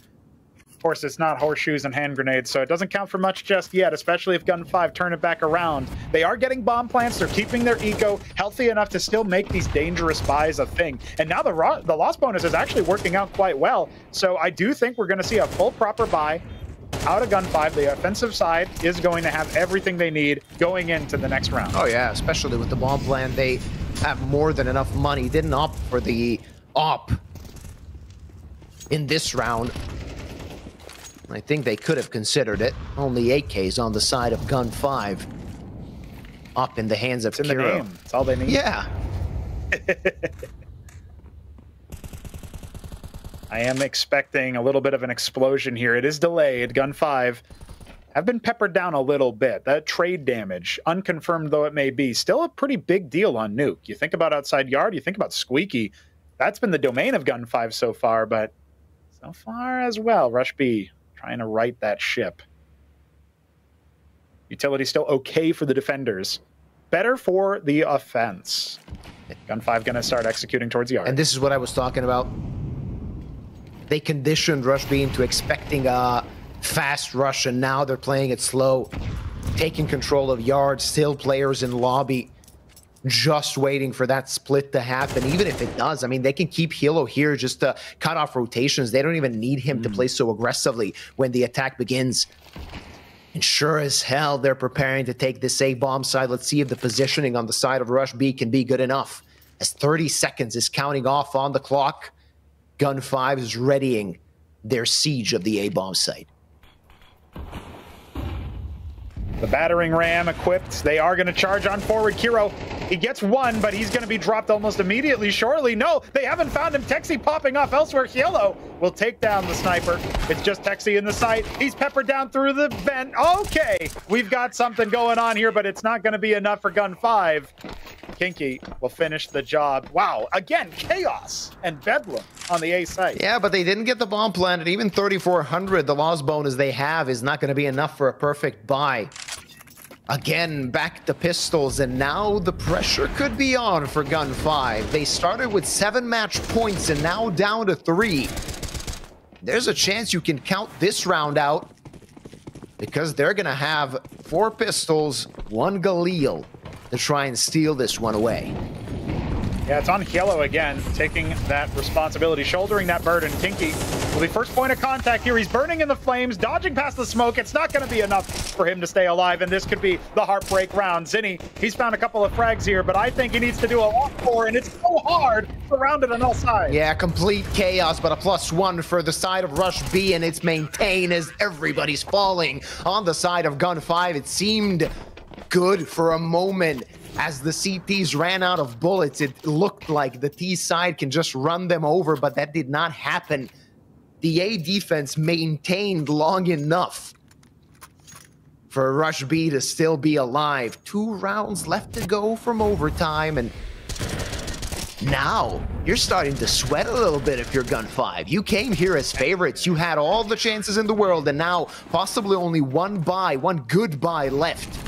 Of course, it's not horseshoes and hand grenades, so it doesn't count for much just yet, especially if Gun 5 turn it back around. They are getting bomb plants. They're keeping their eco healthy enough to still make these dangerous buys a thing. And now the loss bonus is actually working out quite well, so I do think we're going to see a full proper buy out of Gun 5. The offensive side is going to have everything they need going into the next round. Oh yeah, especially with the bomb plan. They have more than enough money. Didn't opt for the op in this round. I think they could have considered it. Only AKs on the side of Gun 5. up in the hands of It's in the Kiro. name. That's all they need. Yeah. I am expecting a little bit of an explosion here. It is delayed. Gun 5 have been peppered down a little bit. That trade damage, unconfirmed though it may be, still a pretty big deal on Nuke. You think about outside yard, you think about Squeaky. That's been the domain of Gun 5 so far, but so far as well, RUSHB trying to right that ship. Utility still okay for the defenders. Better for the offense. Gun 5 going to start executing towards yard. And this is what I was talking about. They conditioned RUSHB into expecting a fast rush, and now they're playing it slow, taking control of yard, still players in lobby, just waiting for that split to happen. Even if it does, I mean, they can keep Hilo here just to cut off rotations. They don't even need him to play so aggressively when the attack begins. And sure as hell, they're preparing to take this A-bomb side. Let's see if the positioning on the side of RUSHB can be good enough. As 30 seconds is counting off on the clock, Gun 5 is readying their siege of the A-bomb site. The battering ram equipped. They are going to charge on forward. Kiro, he gets one, but he's going to be dropped almost immediately. Surely, no, they haven't found him. Texi popping off elsewhere. Hielo will take down the sniper. It's just Texi in the sight. He's peppered down through the vent. Okay, we've got something going on here, but it's not going to be enough for Gun 5. Kinky will finish the job. Wow, again, chaos and bedlam on the A site. Yeah, but they didn't get the bomb planted. Even 3,400, the loss bonus they have, is not going to be enough for a perfect buy. Again, back to pistols, and now the pressure could be on for Gun 5. They started with 7 match points and now down to 3. There's a chance you can count this round out because they're going to have 4 pistols, 1 Galil to try and steal this one away. Yeah, it's on Hielo again, taking that responsibility, shouldering that burden. Kinky will be first point of contact here. He's burning in the flames, dodging past the smoke. It's not going to be enough for him to stay alive, and this could be the heartbreak round. Zinni, he's found a couple of frags here, but I think he needs to do a lot more, and it's so hard, surrounded on all sides. Yeah, complete chaos, but a +1 for the side of RUSHB, and it's maintained as everybody's falling on the side of Gun 5. It seemed good for a moment. As the CTs ran out of bullets, it looked like the T side can just run them over, but that did not happen. The A defense maintained long enough for RUSHB to still be alive. 2 rounds left to go from overtime, and now you're starting to sweat a little bit if you're Gun 5. You came here as favorites. You had all the chances in the world, and now possibly only one good buy left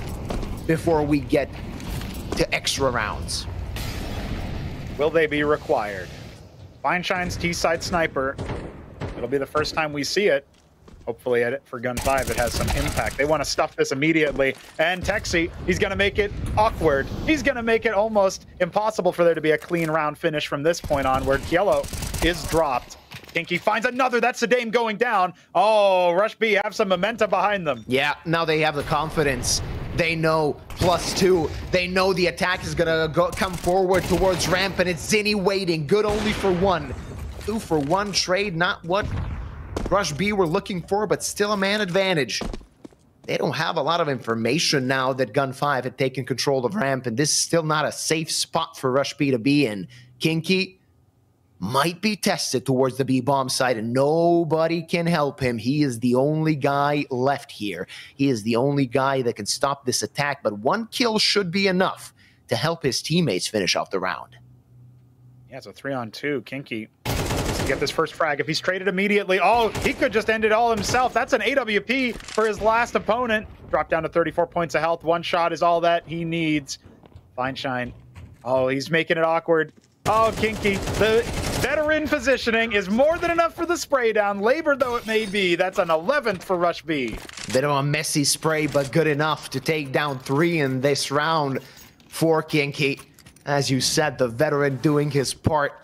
before we get to extra rounds. Will they be required? Fineshine's T-side sniper. It'll be the first time we see it. Hopefully for Gun 5 it has some impact. They want to stuff this immediately. And Texi, he's going to make it awkward. He's going to make it almost impossible for there to be a clean round finish from this point onward. Yellow is dropped. Kinky finds another. That's the Dame going down. Oh, RUSHB have some momentum behind them. Yeah, now they have the confidence. They know +2. They know the attack is gonna come forward towards ramp, and it's Zinni waiting. Good only for 1. 2 for 1 trade, not what RUSHB were looking for, but still a man advantage. They don't have a lot of information now that Gun 5 had taken control of ramp, and this is still not a safe spot for RUSHB to be in. Kinky might be tested towards the B-bomb side, and nobody can help him. He is the only guy left here. He is the only guy that can stop this attack, but 1 kill should be enough to help his teammates finish off the round. Yeah, it's a 3-on-2. Kinky to get this first frag. If he's traded immediately, oh, he could just end it all himself. That's an AWP for his last opponent. Dropped down to 34 points of health. 1 shot is all that he needs. Fineshine. Oh, he's making it awkward. Oh, Kinky, the veteran positioning is more than enough for the spray down, labored though it may be. That's an 11th for RUSHB. Bit of a messy spray, but good enough to take down 3 in this round for Kinky. As you said, the veteran doing his part.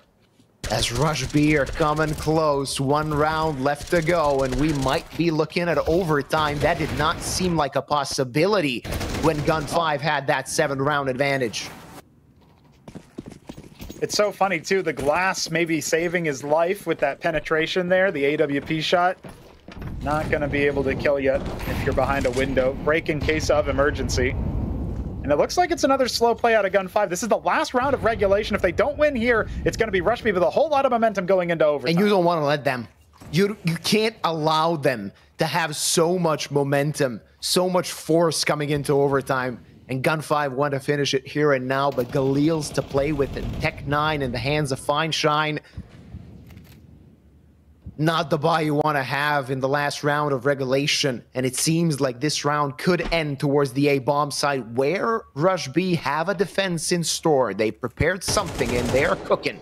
As RUSHB are coming close, 1 round left to go, and we might be looking at overtime. That did not seem like a possibility when Gun 5 had that 7-round advantage. It's so funny, too. The glass maybe saving his life with that penetration there, the AWP shot. Not going to be able to kill you if you're behind a window. Break in case of emergency. And And it looks like it's another slow play out of Gun 5. This is the last round of regulation. If they don't win here, it's going to be RUSHB with a whole lot of momentum going into overtime. And you don't want to let them. You can't allow them to have so much momentum, so much force coming into overtime. And Gun 5 want to finish it here and now, but Galil's to play with it. Tech 9 in the hands of Feinstein. Not the buy you want to have in the last round of regulation. And it seems like this round could end towards the A-bomb side, where RUSHB have a defense in store. They prepared something and they're cooking.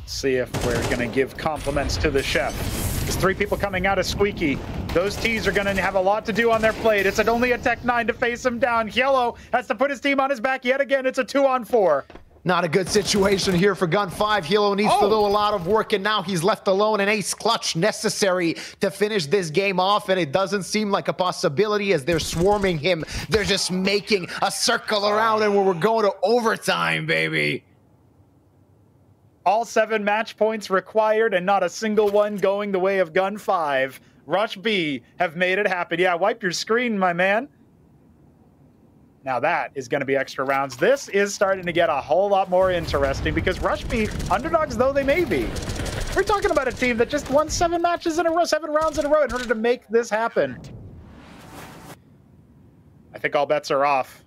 See if we're going to give compliments to the chef. There's 3 people coming out of Squeaky. Those T's are going to have a lot to do on their plate. It's only a Tech 9 to face him down. Yellow has to put his team on his back yet again. It's a 2-on-4. Not a good situation here for Gun 5. Hilo needs to do a lot of work, and now he's left alone. An ace clutch necessary to finish this game off, and it doesn't seem like a possibility as they're swarming him. They're just making a circle around, and we're going to overtime, baby. All 7 match points required, and not a single one going the way of Gun 5. RUSHB have made it happen. Yeah, wipe your screen, my man. Now that is going to be extra rounds. This is starting to get a whole lot more interesting because RUSHB, underdogs though they may be, we're talking about a team that just won 7 matches in a row, 7 rounds in a row in order to make this happen. I think all bets are off.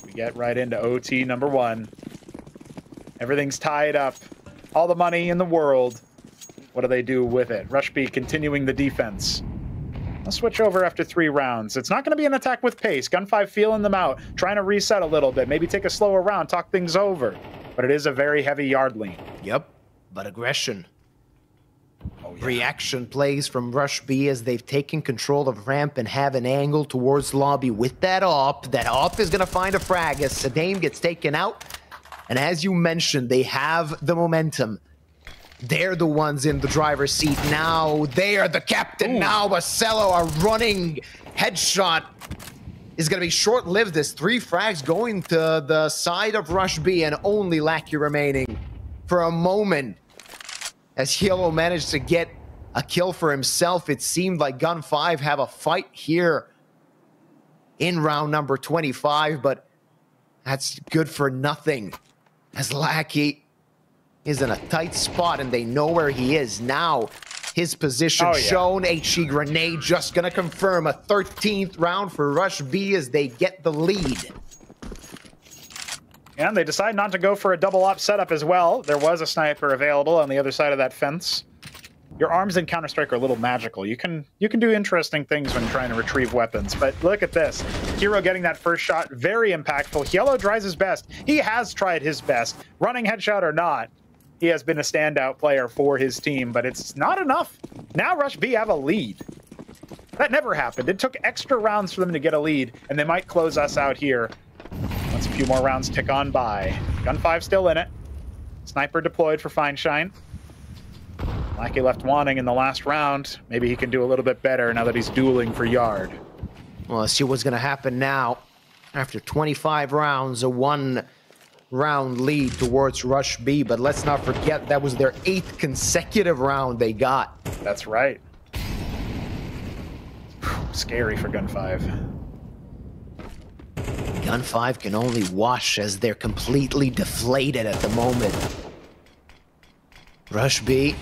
We get right into OT number 1. Everything's tied up. All the money in the world. What do they do with it? RUSHB continuing the defense. Let's switch over after 3 rounds. It's not going to be an attack with pace. Gun 5 feeling them out, trying to reset a little bit, maybe take a slower round, talk things over. But it is a very heavy yard lean. Yep, but aggression. Oh, yeah. Reaction plays from RUSHB as they've taken control of ramp and have an angle towards lobby with that op. That op is going to find a frag as Sadame gets taken out. And as you mentioned, they have the momentum. They're the ones in the driver's seat now. They are the captain. Ooh. Now Marcelo, a running headshot, is going to be short-lived. There's 3 frags going to the side of RUSHB and only Lackey remaining for a moment. As Hilo managed to get a kill for himself, it seemed like Gun 5 have a fight here in round number 25, but that's good for nothing as Lackey is in a tight spot and they know where he is now. His position shown. HE grenade just gonna confirm a 13th round for RUSHB as they get the lead. And they decide not to go for a double op setup as well. There was a sniper available on the other side of that fence. Your arms in Counter-Strike are a little magical. You can do interesting things when trying to retrieve weapons. But look at this. Hero getting that first shot, very impactful. Yellow tries his best. He has tried his best. Running headshot or not, he has been a standout player for his team, but it's not enough. Now RUSHB have a lead. That never happened. It took extra rounds for them to get a lead, and they might close us out here once a few more rounds tick on by. Gun 5 still in it. Sniper deployed for Feinstein. Lackey left wanting in the last round. Maybe he can do a little bit better now that he's dueling for yard. Well, let's see what's going to happen now. After 25 rounds, a 1-round lead towards RUSHB, but let's not forget that was their 8th consecutive round they got. That's right. Scary for Gun 5. Gun 5 can only wash as they're completely deflated at the moment. RUSHB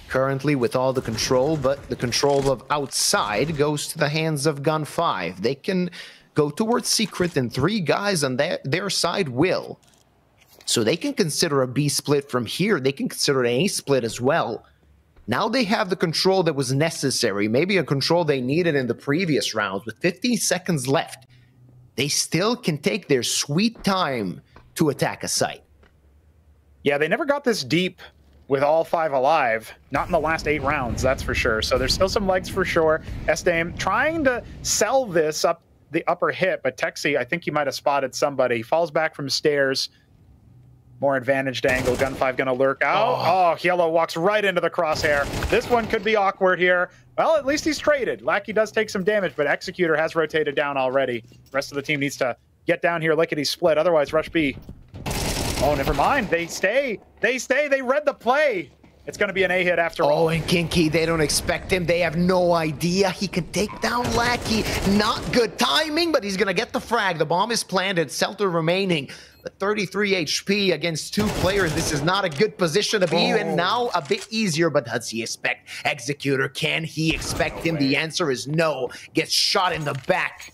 currently with all the control, but the control of outside goes to the hands of Gun 5. They can go towards Secret, and 3 guys on their side will. So they can consider a B split from here. They can consider an A split as well. Now they have the control that was necessary, maybe a control they needed in the previous rounds. With 15 seconds left, they still can take their sweet time to attack a site. Yeah, they never got this deep with all 5 alive. Not in the last 8 rounds, that's for sure. So there's still some legs for sure. Esdame trying to sell this up the upper hip, but Texi, I think he might have spotted somebody. Falls back from stairs. More advantaged angle. Gun 5 gonna lurk out. Oh, Yellow walks right into the crosshair. This one could be awkward here. Well, at least he's traded. Lackey does take some damage, but Executor has rotated down already. The rest of the team needs to get down here lickety split. Otherwise, RUSHB. Oh, never mind. They stay. They stay. They read the play. It's going to be an A hit after all. Oh, and Kinky, they don't expect him. They have no idea he can take down Lackey. Not good timing, but he's going to get the frag. The bomb is planted. Celter remaining. But 33 HP against 2 players. This is not a good position to be in. Now a bit easier, but does he expect Executor? Can he expect him? The answer is no. Gets shot in the back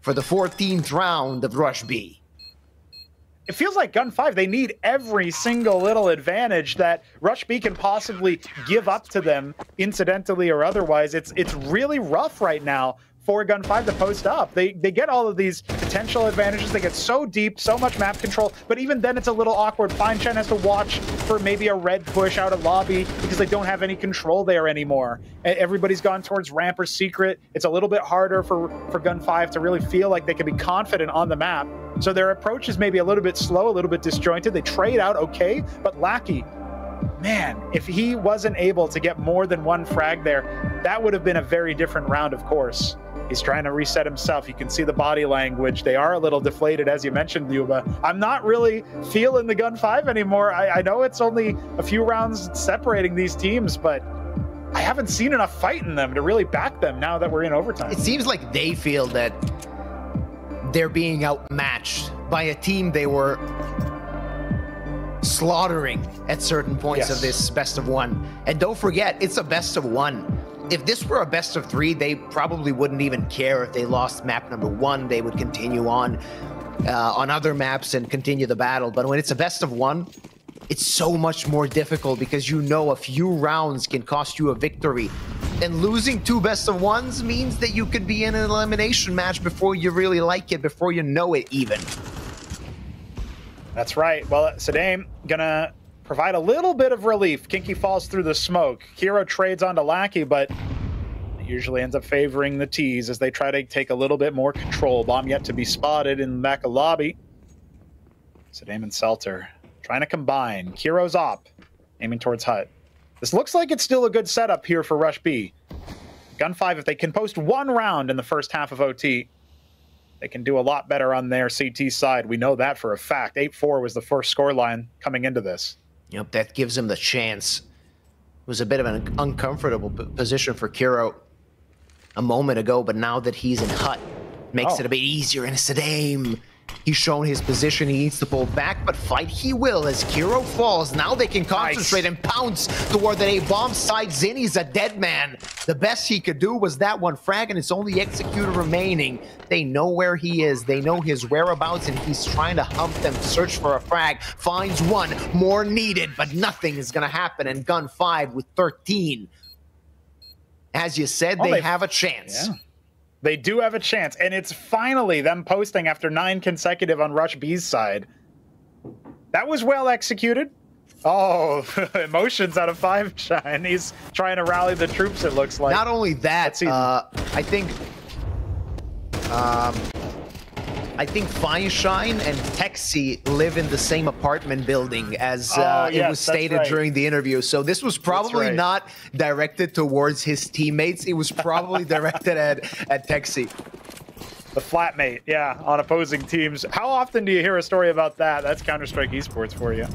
for the 14th round of RUSHB. It feels like Gun 5, they need every single little advantage that RUSHB can possibly give up to them, incidentally or otherwise. It's really rough right now for Gun 5 to post up. They get all of these potential advantages. They get so deep, so much map control, but even then it's a little awkward. Feinstein has to watch for maybe a red push out of lobby because they don't have any control there anymore. Everybody's gone towards ramp or secret. It's a little bit harder for Gun 5 to really feel like they can be confident on the map. So their approach is maybe a little bit slow, a little bit disjointed. They trade out okay, but Lackey, man, if he wasn't able to get more than 1 frag there, that would have been a very different round, of course. He's trying to reset himself. You can see the body language. They are a little deflated, as you mentioned, Yuba. I'm not really feeling the Gun 5 anymore. I know it's only a few rounds separating these teams, but I haven't seen enough fight in them to really back them now that we're in overtime. It seems like they feel that they're being outmatched by a team they were slaughtering at certain points of this best of 1. And don't forget, it's a best of 1. If this were a best of 3, they probably wouldn't even care if they lost map number 1. They would continue on other maps and continue the battle. But when it's a best of 1, it's so much more difficult because you know a few rounds can cost you a victory. And losing 2 best of 1s means that you could be in an elimination match before you really like it, before you know it even. That's right. Well, Sadame gonna provide a little bit of relief. Kinky falls through the smoke. Hero trades onto Lackey, but it usually ends up favoring the T's as they try to take a little bit more control. Bomb yet to be spotted in the back of lobby. Sadame and Celter trying to combine. Kiro's op, aiming towards Hut. This looks like it's still a good setup here for RUSHB. Gun 5, if they can post 1 round in the first half of OT, they can do a lot better on their CT side. We know that for a fact. 8-4 was the first scoreline coming into this. Yep, that gives him the chance. It was a bit of an uncomfortable position for Kiro a moment ago, but now that he's in Hut, makes it a bit easier. And Sadame, he's shown his position. He needs to pull back, but fight he will as Kiro falls. Now they can concentrate and pounce toward that A-bomb side. Zinni's a dead man. The best he could do was that 1 frag, and it's only Executor remaining. They know where he is. They know his whereabouts, and he's trying to hump them, search for a frag. Finds 1, more needed, but nothing is going to happen. And Gun 5 with 13. As you said, they have a chance. Yeah. They do have a chance, and it's finally them posting after 9 consecutive on RUSHB's side. That was well executed. Oh, emotions out of Feinstein. He's trying to rally the troops, it looks like. Not only that, I think Feinstein and Texi live in the same apartment building as it was stated during the interview. So this was probably not directed towards his teammates. It was probably directed at Texi. The flatmate, yeah, on opposing teams. How often do you hear a story about that? That's Counter-Strike Esports for you.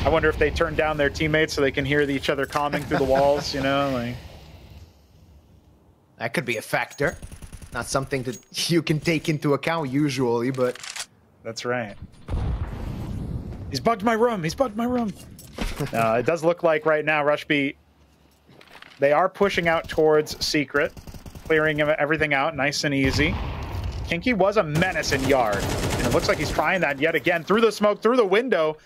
I wonder if they turn down their teammates so they can hear each other calming through the walls, you know? Like... That could be a factor. Not something that you can take into account usually, but... That's right. He's bugged my room. He's bugged my room. No, it does look like right now, RUSHB, they are pushing out towards Secret, clearing everything out nice and easy. Kinky was a menace in Yard, and it looks like he's trying that yet again through the smoke, through the window.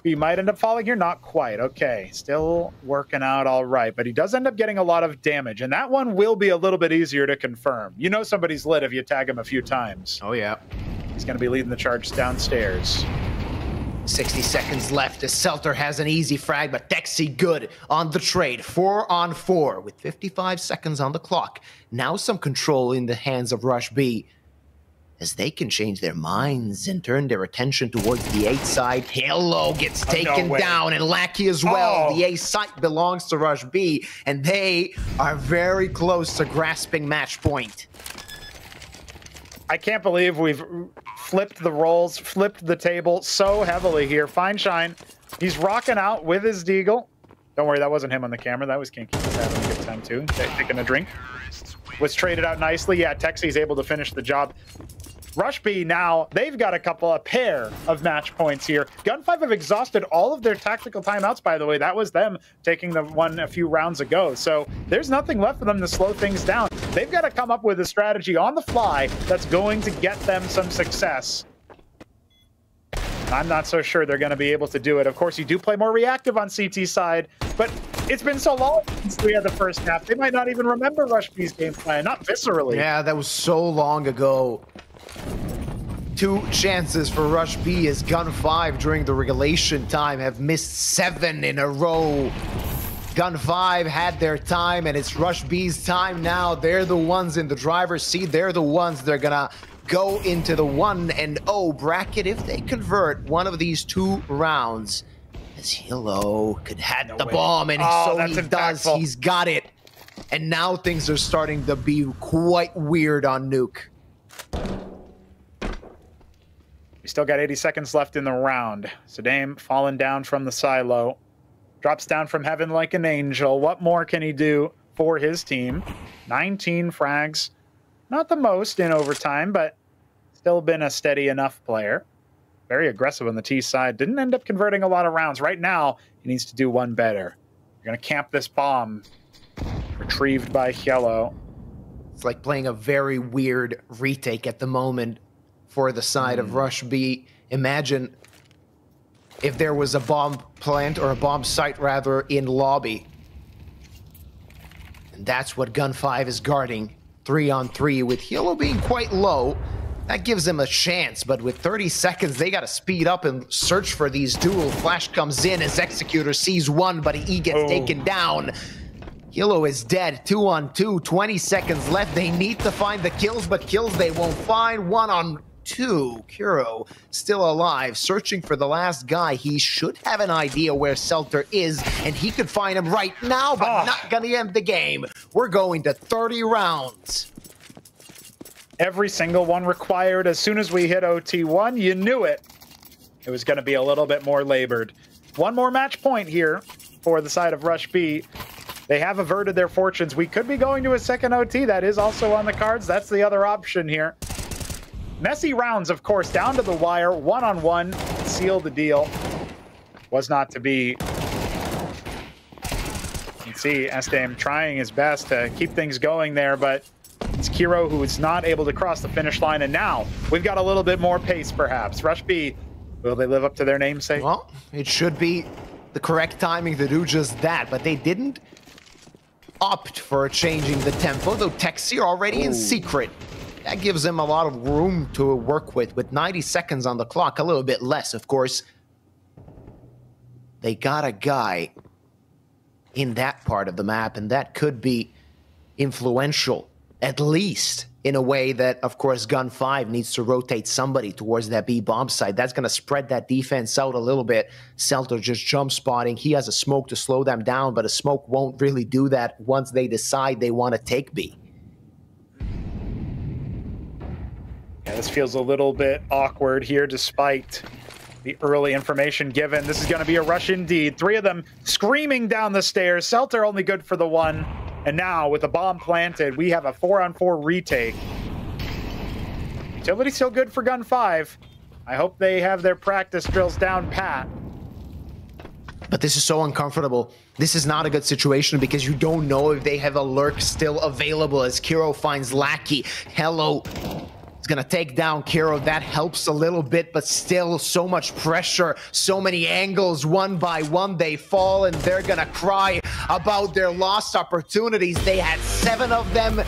He might end up falling here. Not quite. Okay, still working out all right, but he does end up getting a lot of damage, and that one will be a little bit easier to confirm. You know somebody's lit if you tag him a few times. Oh, yeah. He's going to be leading the charge downstairs. 60 seconds left as Celter has an easy frag, but Texi good on the trade. 4-on-4 with 55 seconds on the clock. Now some control in the hands of RUSHB, as they can change their minds and turn their attention towards the A side. Hello gets taken down, and Lackey as well. The A site belongs to RUSHB, and they are very close to grasping match point. I can't believe we've flipped the roles, flipped the table so heavily here. Feinstein He's rocking out with his deagle. Don't worry, that wasn't him on the camera. That was Kinky. He's having a good time too. Taking a drink. Was traded out nicely. Yeah, Texi's able to finish the job. RUSHB now, they've got a pair of match points here. Gun5 have exhausted all of their tactical timeouts, by the way. That was them taking the one a few rounds ago. So there's nothing left for them to slow things down. They've got to come up with a strategy on the fly that's going to get them some success. I'm not so sure they're going to be able to do it. Of course, you do play more reactive on CT side, but it's been so long since we had the first half. They might not even remember RUSHB's game plan, not viscerally. Yeah, that was so long ago. 2 chances for RUSHB as Gun5 during the regulation time have missed 7 in a row. Gun5 had their time, and it's RUSHB's time now. They're the ones in the driver's seat. They're the ones that are gonna go into the 1-0 bracket if they convert one of these 2 rounds. As Hilo could have the bomb, and so he does. He's got it. And now things are starting to be quite weird on Nuke. We still got 80 seconds left in the round. Sadame falling down from the silo. Drops down from heaven like an angel. What more can he do for his team? 19 frags. Not the most in overtime, but still been a steady enough player. Very aggressive on the T side. Didn't end up converting a lot of rounds. Right now, he needs to do one better. You're going to camp this bomb. Retrieved by Yellow. It's like playing a very weird retake at the moment for the side of RUSHB. Imagine if there was a bomb plant, or a bomb site rather, in lobby. And that's what Gun5 is guarding. 3-on-3 with Hilo being quite low. That gives him a chance, but with 30 seconds, they got to speed up and search for these duel. Flash comes in as Executor sees one, but he gets taken down. Hilo is dead. 2-on-2, 20 seconds left. They need to find the kills, but kills they won't find. 1-on-2. Kuro still alive, searching for the last guy. He should have an idea where Selter is, and he could find him right now, but not gonna end the game. We're going to 30 rounds. Every single one required. As soon as we hit OT1, you knew it. It was going to be a little bit more labored. One more match point here for the side of RUSHB. They have averted their fortunes. We could be going to a second OT. That is also on the cards. That's the other option here. Messy rounds, of course, down to the wire. 1-on-1. Seal the deal. Was not to be. You can see Esdame trying his best to keep things going there, but it's Kiro who is not able to cross the finish line, and now we've got a little bit more pace, perhaps. RUSHB, will they live up to their namesake? Well, it should be the correct timing to do just that, but they didn't opt for changing the tempo, though Texi are already in secret. That gives them a lot of room to work with 90 seconds on the clock, a little bit less, of course. They got a guy in that part of the map, and that could be influential, at least in a way that, of course, Gun5 needs to rotate somebody towards that B bomb side. That's going to spread that defense out a little bit. Selter just jump spotting. He has a smoke to slow them down, but a smoke won't really do that once they decide they want to take B. Yeah, this feels a little bit awkward here despite the early information given. This is going to be a rush indeed. 3 of them screaming down the stairs. Selter only good for the 1. And now, with the bomb planted, we have a 4-on-4 retake. Utility still good for Gun5. I hope they have their practice drills down pat. But this is so uncomfortable. This is not a good situation because you don't know if they have a lurk still available as Kiro finds Lackey. Hello. Gonna take down Kiro. That helps a little bit, but still so much pressure, so many angles. One by one they fall, and they're gonna cry about their lost opportunities. They had 7 of them,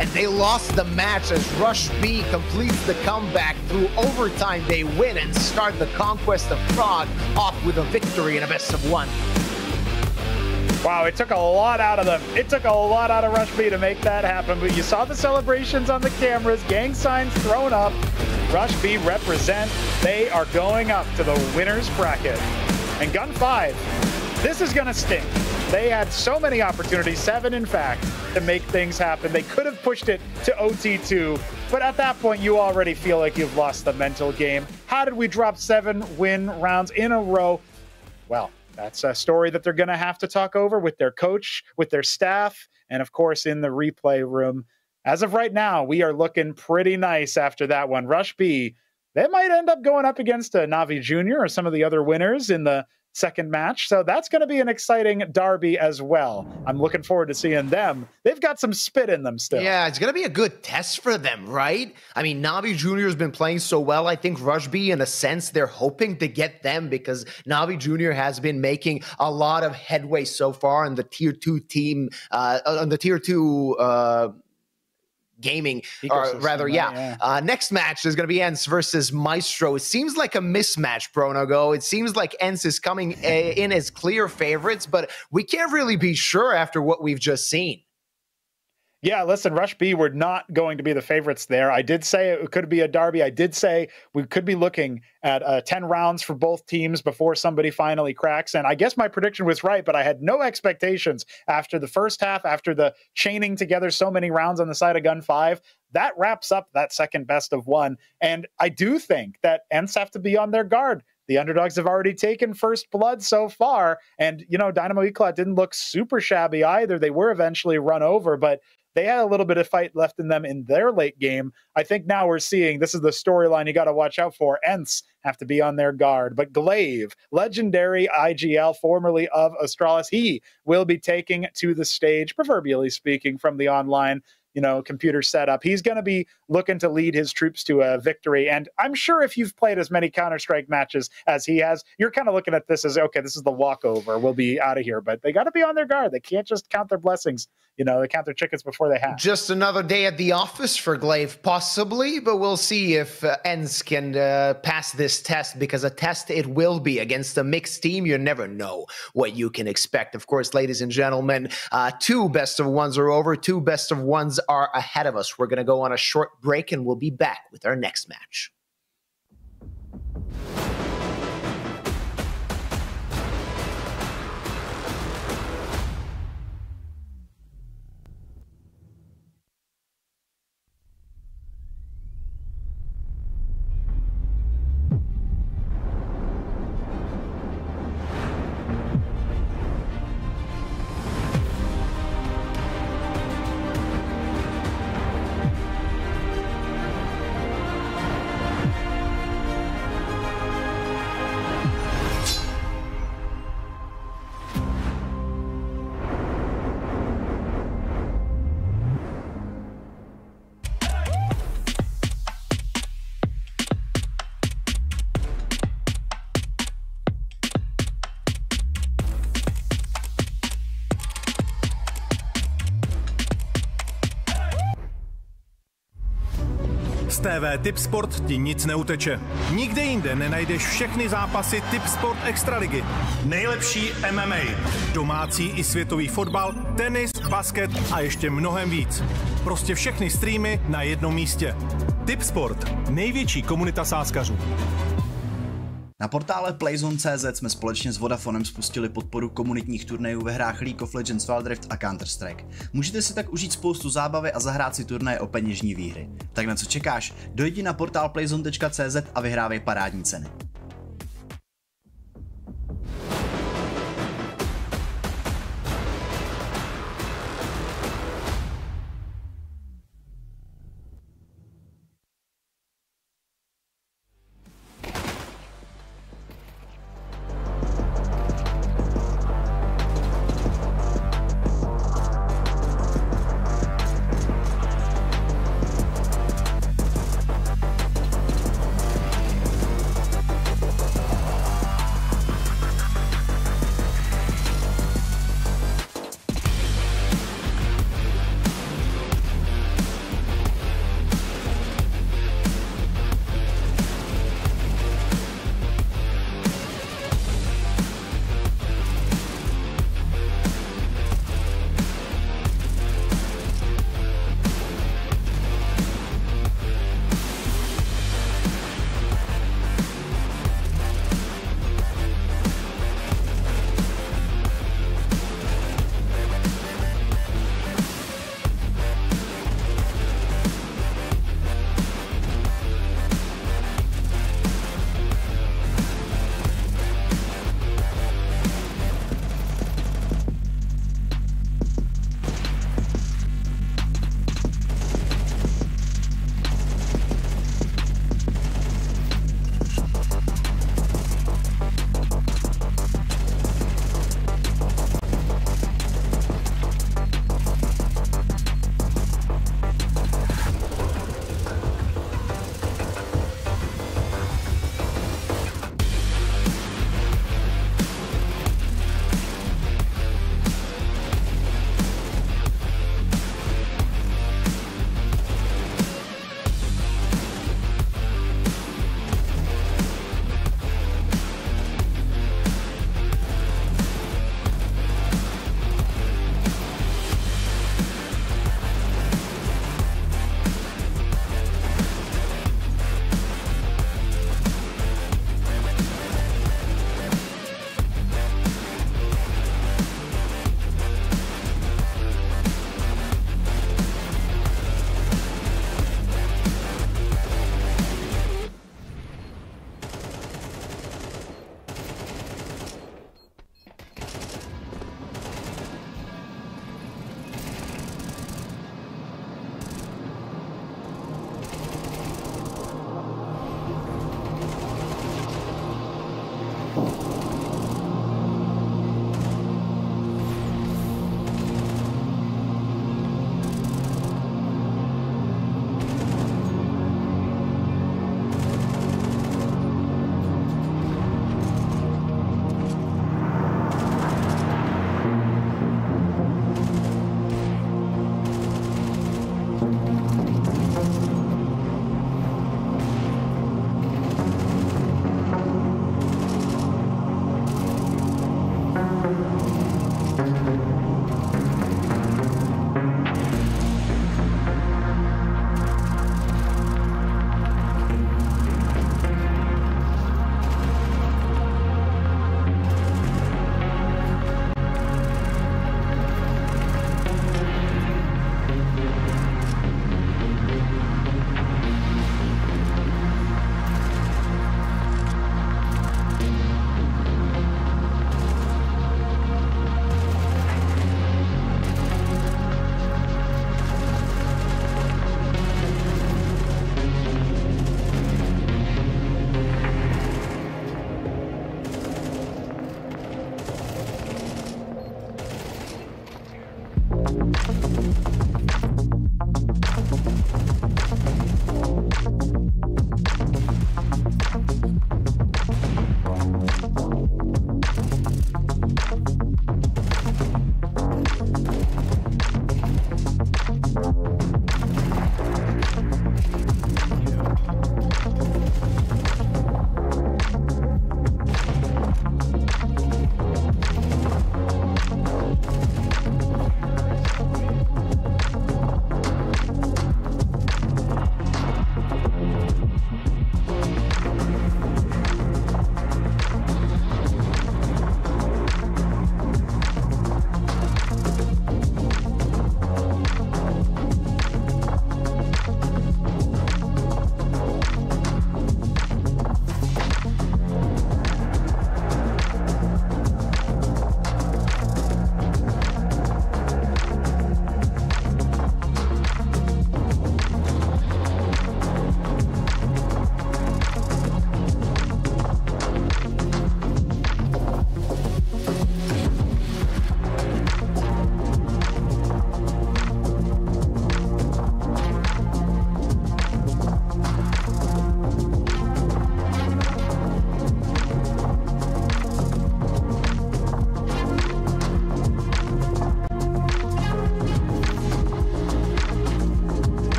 and they lost the match as RUSHB completes the comeback. Through overtime they win and start the conquest of Prague off with a victory in a best-of-1. Wow, it took a lot out of them. It took a lot out of RUSHB to make that happen, but you saw the celebrations on the cameras, gang signs thrown up. RUSHB represent. They are going up to the winner's bracket. And Gun5, this is going to stink. They had so many opportunities, 7 in fact, to make things happen. They could have pushed it to OT2, but at that point, you already feel like you've lost the mental game. How did we drop 7 win rounds in a row? well, that's a story that they're going to have to talk over with their coach, with their staff, and of course in the replay room. As of right now, we are looking pretty nice after that one. RUSHB, they might end up going up against a Navi Jr. or some of the other winners in the second match. So that's going to be an exciting derby as well. I'm looking forward to seeing them. They've got some spit in them still. Yeah, it's going to be a good test for them, right? I mean, Navi Jr. has been playing so well. I think RUSHB, in a sense, they're hoping to get them because Navi Jr. has been making a lot of headway so far in the Tier 2 team, on the Tier 2 gaming, or rather, next match is going to be ENCE versus MAESTRO. It seems like a mismatch, Pronogo. It seems like ENCE is coming in as clear favorites, but we can't really be sure after what we've just seen. Yeah, listen, RUSHB were not going to be the favorites there. I did say it could be a derby. I did say we could be looking at 10 rounds for both teams before somebody finally cracks. And I guess my prediction was right, but I had no expectations after the first half, after the chaining together so many rounds on the side of Gun 5. That wraps up that second best of one. And I do think that ENCE have to be on their guard. The underdogs have already taken first blood so far. And, you know, Dynamo Eclot didn't look super shabby either. They were eventually run over, but they had a little bit of fight left in them in their late game. I think now we're seeing this is the storyline you got to watch out for. ENCE have to be on their guard. But Glaive, legendary IGL, formerly of Astralis, he will be taking to the stage, proverbially speaking, from the online computer setup. He's going to be looking to lead his troops to a victory. And I'm sure if you've played as many Counter-Strike matches as he has, you're kind of looking at this as, okay, this is the walkover. We'll be out of here. But they got to be on their guard. They can't just count their blessings. They count their chickens before they hatch. Just another day at the office for Glaive, possibly, but we'll see if ENCE can pass this test, because a test it will be against a mixed team. You never know what you can expect. Of course, ladies and gentlemen, 2 best of ones are over. 2 best of ones are ahead of us. We're going to go on a short break, and we'll be back with our next match. Z TV Tipsport ti nic neuteče. Nikde jinde nenajdeš všechny zápasy Tipsport Extraligy. Nejlepší MMA, domácí i světový fotbal, tenis, basket a ještě mnohem víc. Prostě všechny streamy na jednom místě. Tipsport, největší komunita sázkařů. Na portále PLAYzone.cz jsme společně s Vodafonem spustili podporu komunitních turnajů ve hrách League of Legends, Wild Rift a Counter-Strike. Můžete si tak užít spoustu zábavy a zahrát si turnaje o peněžní výhry. Tak na co čekáš? Dojdi na portál PLAYzone.cz a vyhrávej parádní ceny.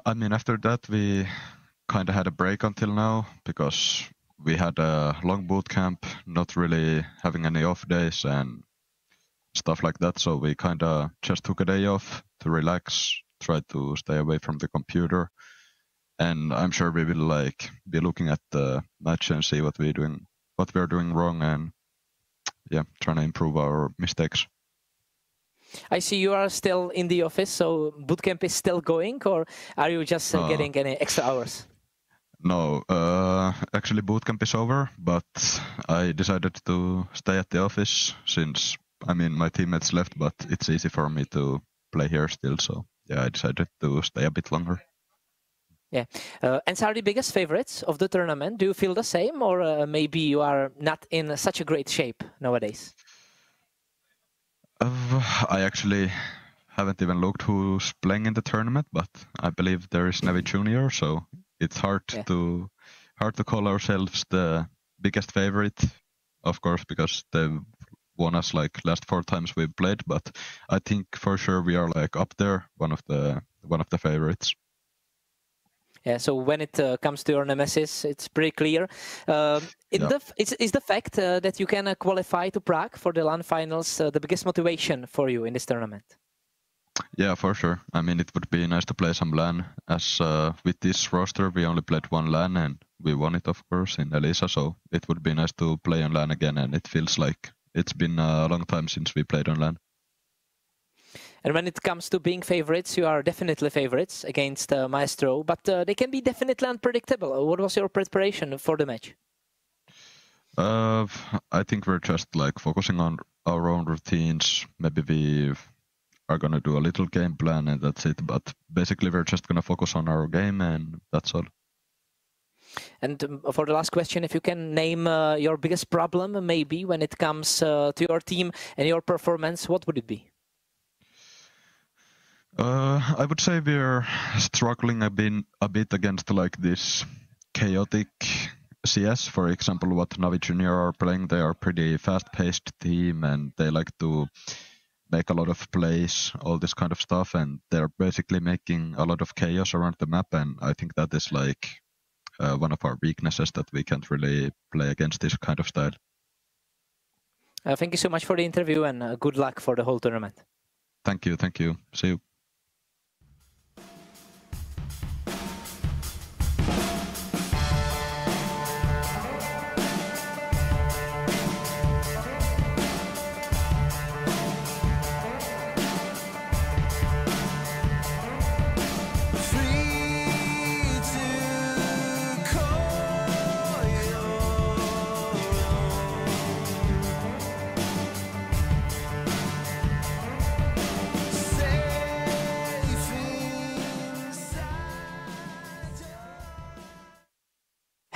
I mean, after that, we kind of had a break until now because we had a long boot camp, not really having any off days and stuff like that. So we kind of just took a day off to relax, try to stay away from the computer. And I'm sure we will like be looking at the match and see what we're doing wrong, and yeah, trying to improve our mistakes. I see you are still in the office, so bootcamp is still going, or are you just getting any extra hours? No, actually bootcamp is over, but I decided to stay at the office since, I mean, my teammates left, but it's easy for me to play here still, so yeah, I decided to stay a bit longer. Yeah, ENCE are the biggest favorites of the tournament. Do you feel the same, or maybe you are not in such a great shape nowadays? I actually haven't even looked who's playing in the tournament, but I believe there is Navi Junior, so it's hard to call ourselves the biggest favorite, of course, because they've won us like last 4 times we've played. But I think for sure we are like up there, one of the favorites. Yeah, so when it comes to your nemesis, it's pretty clear. Is the fact that you can qualify to Prague for the LAN finals the biggest motivation for you in this tournament? Yeah, for sure. I mean, it would be nice to play some LAN. As with this roster, we only played 1 LAN and we won it, of course, in Elisa. So it would be nice to play on LAN again, and it feels like it's been a long time since we played on LAN. And when it comes to being favorites, you are definitely favorites against Maestro, but they can be definitely unpredictable. What was your preparation for the match? I think we're just like focusing on our own routines. Maybe we are going to do a little game plan and that's it. But basically we're just going to focus on our game and that's all. And for the last question, if you can name your biggest problem maybe when it comes to your team and your performance, what would it be? I would say we're struggling a bit against like this chaotic CS. For example, what Navi Junior are playing, they are pretty fast-paced team and they like to make a lot of plays, all this kind of stuff, and they're basically making a lot of chaos around the map, and I think that is like one of our weaknesses, that we can't really play against this kind of style. Thank you so much for the interview and good luck for the whole tournament. Thank you. See you.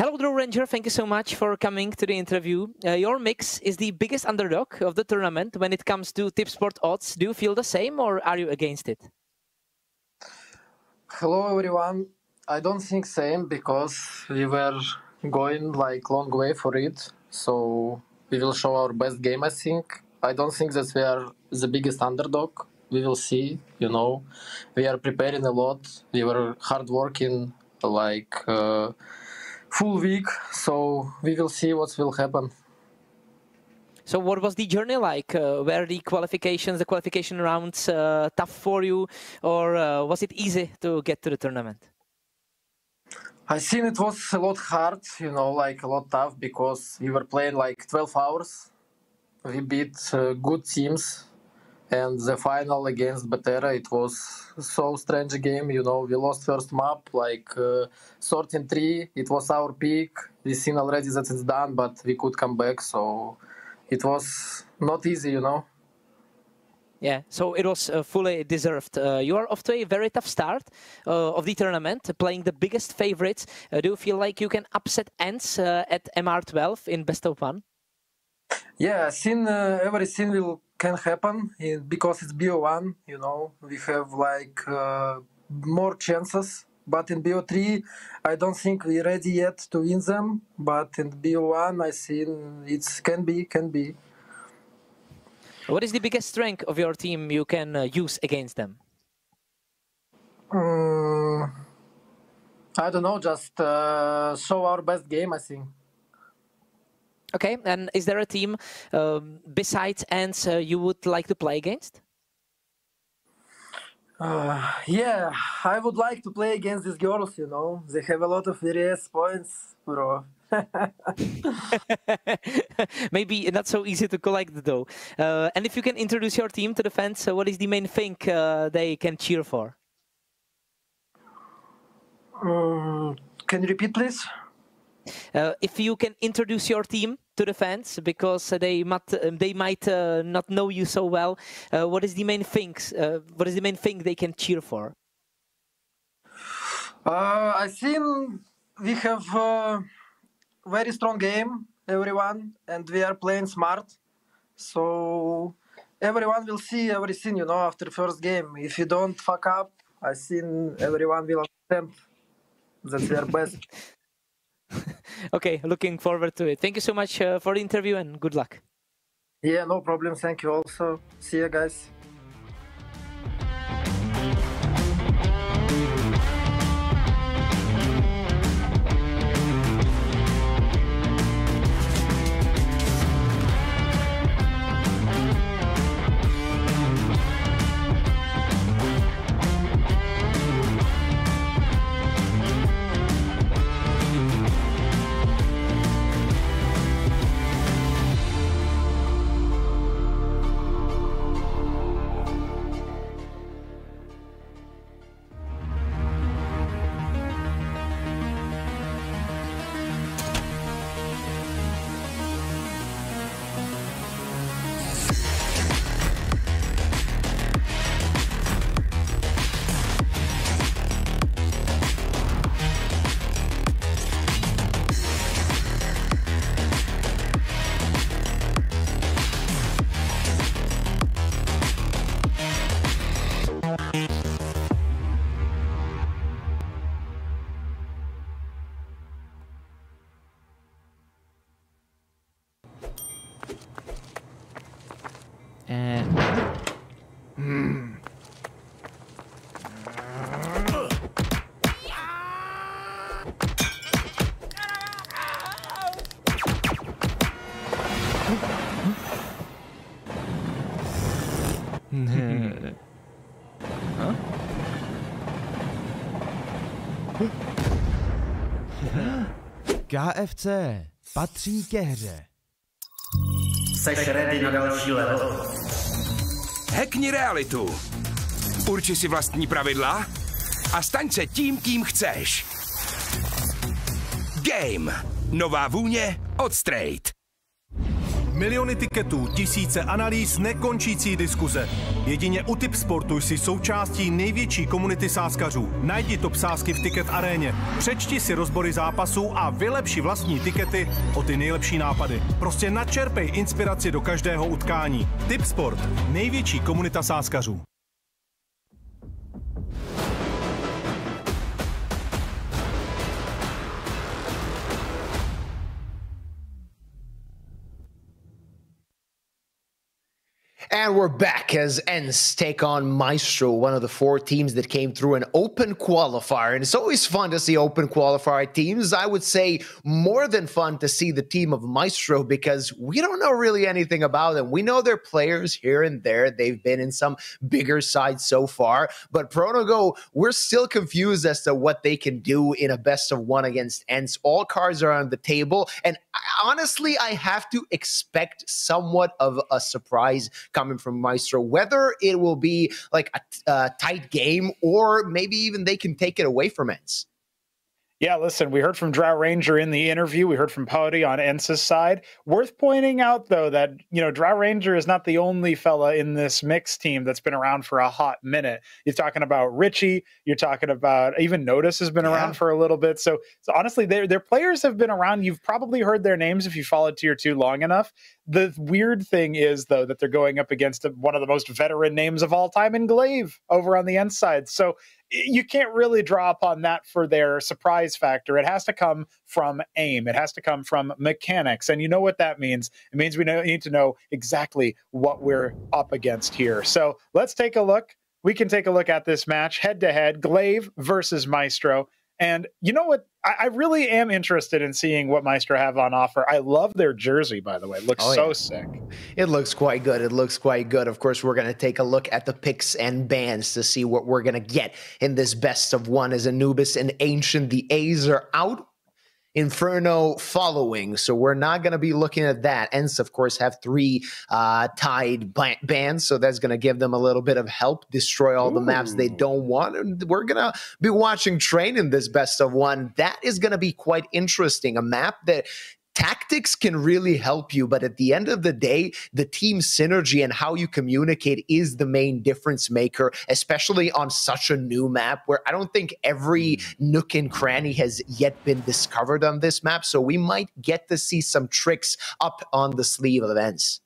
Hello, Drew Ranger. Thank you so much for coming to the interview. Your mix is the biggest underdog of the tournament when it comes to Tipsport odds. Do you feel the same or are you against it? Hello, everyone. I don't think same because we were going like long way for it. So we will show our best game, I think. I don't think that we are the biggest underdog. We will see, you know. We are preparing a lot. We were hard working like full week, so we will see what will happen. So what was the journey like? Were the qualification rounds tough for you, or was it easy to get to the tournament? I think it was a lot hard, you know, like a lot tough, because we were playing like 12 hours. We beat good teams, and the final against Batera, it was so strange game, you know. We lost first map, like 13-3. It was our peak. We seen already that it's done, but we could come back, so it was not easy, you know. Yeah, so it was fully deserved. You are off to a very tough start of the tournament, playing the biggest favorites. Do you feel like you can upset ENCE at MR12 in best of 1? Yeah, I think everything can happen because it's BO1, you know. We have like more chances, but in BO3 I don't think we're ready yet to win them, but in BO1 I think it can be. What is the biggest strength of your team you can use against them? I don't know, just show our best game, I think. Okay, and is there a team besides ENCE you would like to play against? Yeah, I would like to play against these girls, you know. They have a lot of various points, bro. Maybe not so easy to collect, though. And if you can introduce your team to the fans, what is the main thing they can cheer for? Can you repeat, please? If you can introduce your team to the fans, because they might not know you so well, what is the main things? What is the main thing they can cheer for? I think we have a very strong game, everyone, and we are playing smart. So everyone will see everything, you know, after first game. If you don't fuck up, I think everyone will understand that we are best. Okay, looking forward to it. Thank you so much for the interview and good luck. Yeah, no problem. Thank you also. See you guys. KFC patří ke hře. Seš ready na další level? Hackni realitu. Urči si vlastní pravidla a staň se tím, kým chceš. Game. Nová vůně od Straight. Miliony tiketů, tisíce analýz, nekončící diskuze. Jedině u Tipsportu jsi součástí největší komunity sázkařů. Najdi top sázky v Ticket aréně, přečti si rozbory zápasů a vylepši vlastní tikety o ty nejlepší nápady. Prostě načerpej inspiraci do každého utkání. Tipsport, největší komunita sázkařů. And we're back as ENCE take on MAESTRO, one of the 4 teams that came through an open qualifier. And it's always fun to see open qualifier teams. I would say more than fun to see the team of MAESTRO because we don't know really anything about them. We know their players here and there. They've been in some bigger sides so far. But Pronogo, we're still confused as to what they can do in a best of 1 against ENCE. All cards are on the table. And honestly, I have to expect somewhat of a surprise coming from MAESTRO, whether it will be like a tight game or maybe even they can take it away from ENCE. Yeah, listen, we heard from Drow Ranger in the interview. We heard from Pouty on ENCE's side. Worth pointing out, though, that, you know, Drow Ranger is not the only fella in this mixed team that's been around for a hot minute. You're talking about Richie. You're talking about even Notice has been around for a little bit. So honestly, their players have been around. You've probably heard their names if you followed Tier 2 long enough. The weird thing is, though, that they're going up against one of the most veteran names of all time in Glaive over on the ENCE side. So you can't really draw upon that for their surprise factor. It has to come from aim. It has to come from mechanics. And you know what that means. It means we need to know exactly what we're up against here. So let's take a look. We can take a look at this match head-to-head, Glaive versus MAESTRO. And you know what? I really am interested in seeing what Maestro have on offer. I love their jersey, by the way. It looks so sick. It looks quite good. It looks quite good. Of course, we're going to take a look at the picks and bans to see what we're going to get in this best of one. As Anubis and Ancient, the A's are out. Inferno following, so we're not going to be looking at that. ENCE, of course, have 3 tied bans, so that's going to give them a little bit of help, destroy all the maps they don't want. And we're going to be watching Train in this best of one. That is going to be quite interesting. A map that tactics can really help you, but at the end of the day, the team synergy and how you communicate is the main difference maker, especially on such a new map where I don't think every nook and cranny has yet been discovered on this map. So we might get to see some tricks up on the sleeve of ENCE.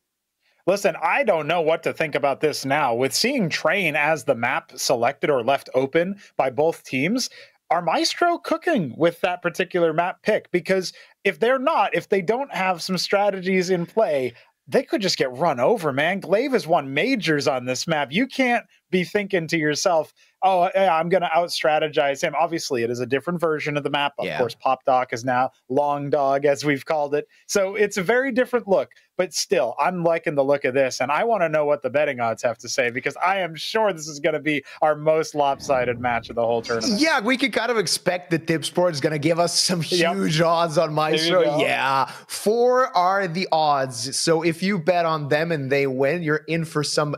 Listen, I don't know what to think about this now. With seeing Train as the map selected or left open by both teams, are Maestro cooking with that particular map pick? Because if they're not, if they don't have some strategies in play, they could just get run over, man. Glaive has won majors on this map. You can't be thinking to yourself, oh, yeah, I'm going to out-strategize him. Obviously, it is a different version of the map. Of course, Pop Doc is now Long Dog, as we've called it. So it's a very different look. But still, I'm liking the look of this, and I want to know what the betting odds have to say, because I am sure this is going to be our most lopsided match of the whole tournament. Yeah, we can kind of expect that Tipsport is going to give us some huge odds on Maestro. Yeah, 4 are the odds. So if you bet on them and they win, you're in for some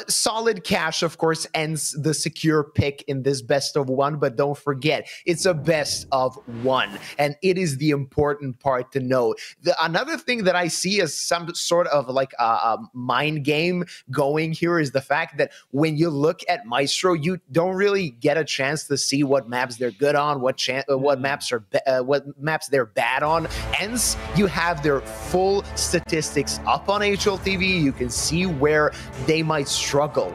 solid cash. Of course, ENCE the secure pick in this best of one, but don't forget, it's a best of one, and it is the important part to know. Another thing that I see as some sort of like a mind game going here is the fact that when you look at Maestro, you don't really get a chance to see what maps they're good on, what maps they're bad on. ENCE, you have their full statistics up on HLTV. You can see where they might struggle.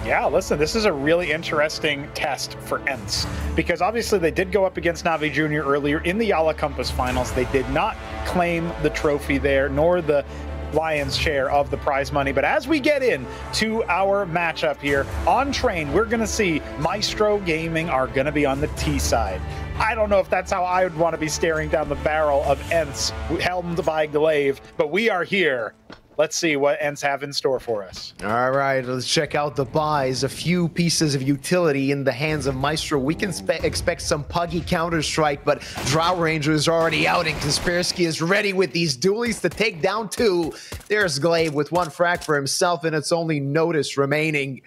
Yeah, listen, this is a really interesting test for ENCE, because obviously they did go up against Navi Jr. earlier in the Yala Compass finals. They did not claim the trophy there, nor the lion's share of the prize money. But as we get into our matchup here on Train, we're going to see Maestro Gaming are going to be on the T side. I don't know if that's how I would want to be staring down the barrel of ENCE, helmed by Glaive, but we are here. Let's see what ENCE have in store for us. All right, let's check out the buys. A few pieces of utility in the hands of Maestro. We can expect some puggy Counter-Strike, but Drow Ranger is already out, and Kaspersky is ready with these dualies to take down 2. There's Glaive with 1 frag for himself, and it's only Notice remaining.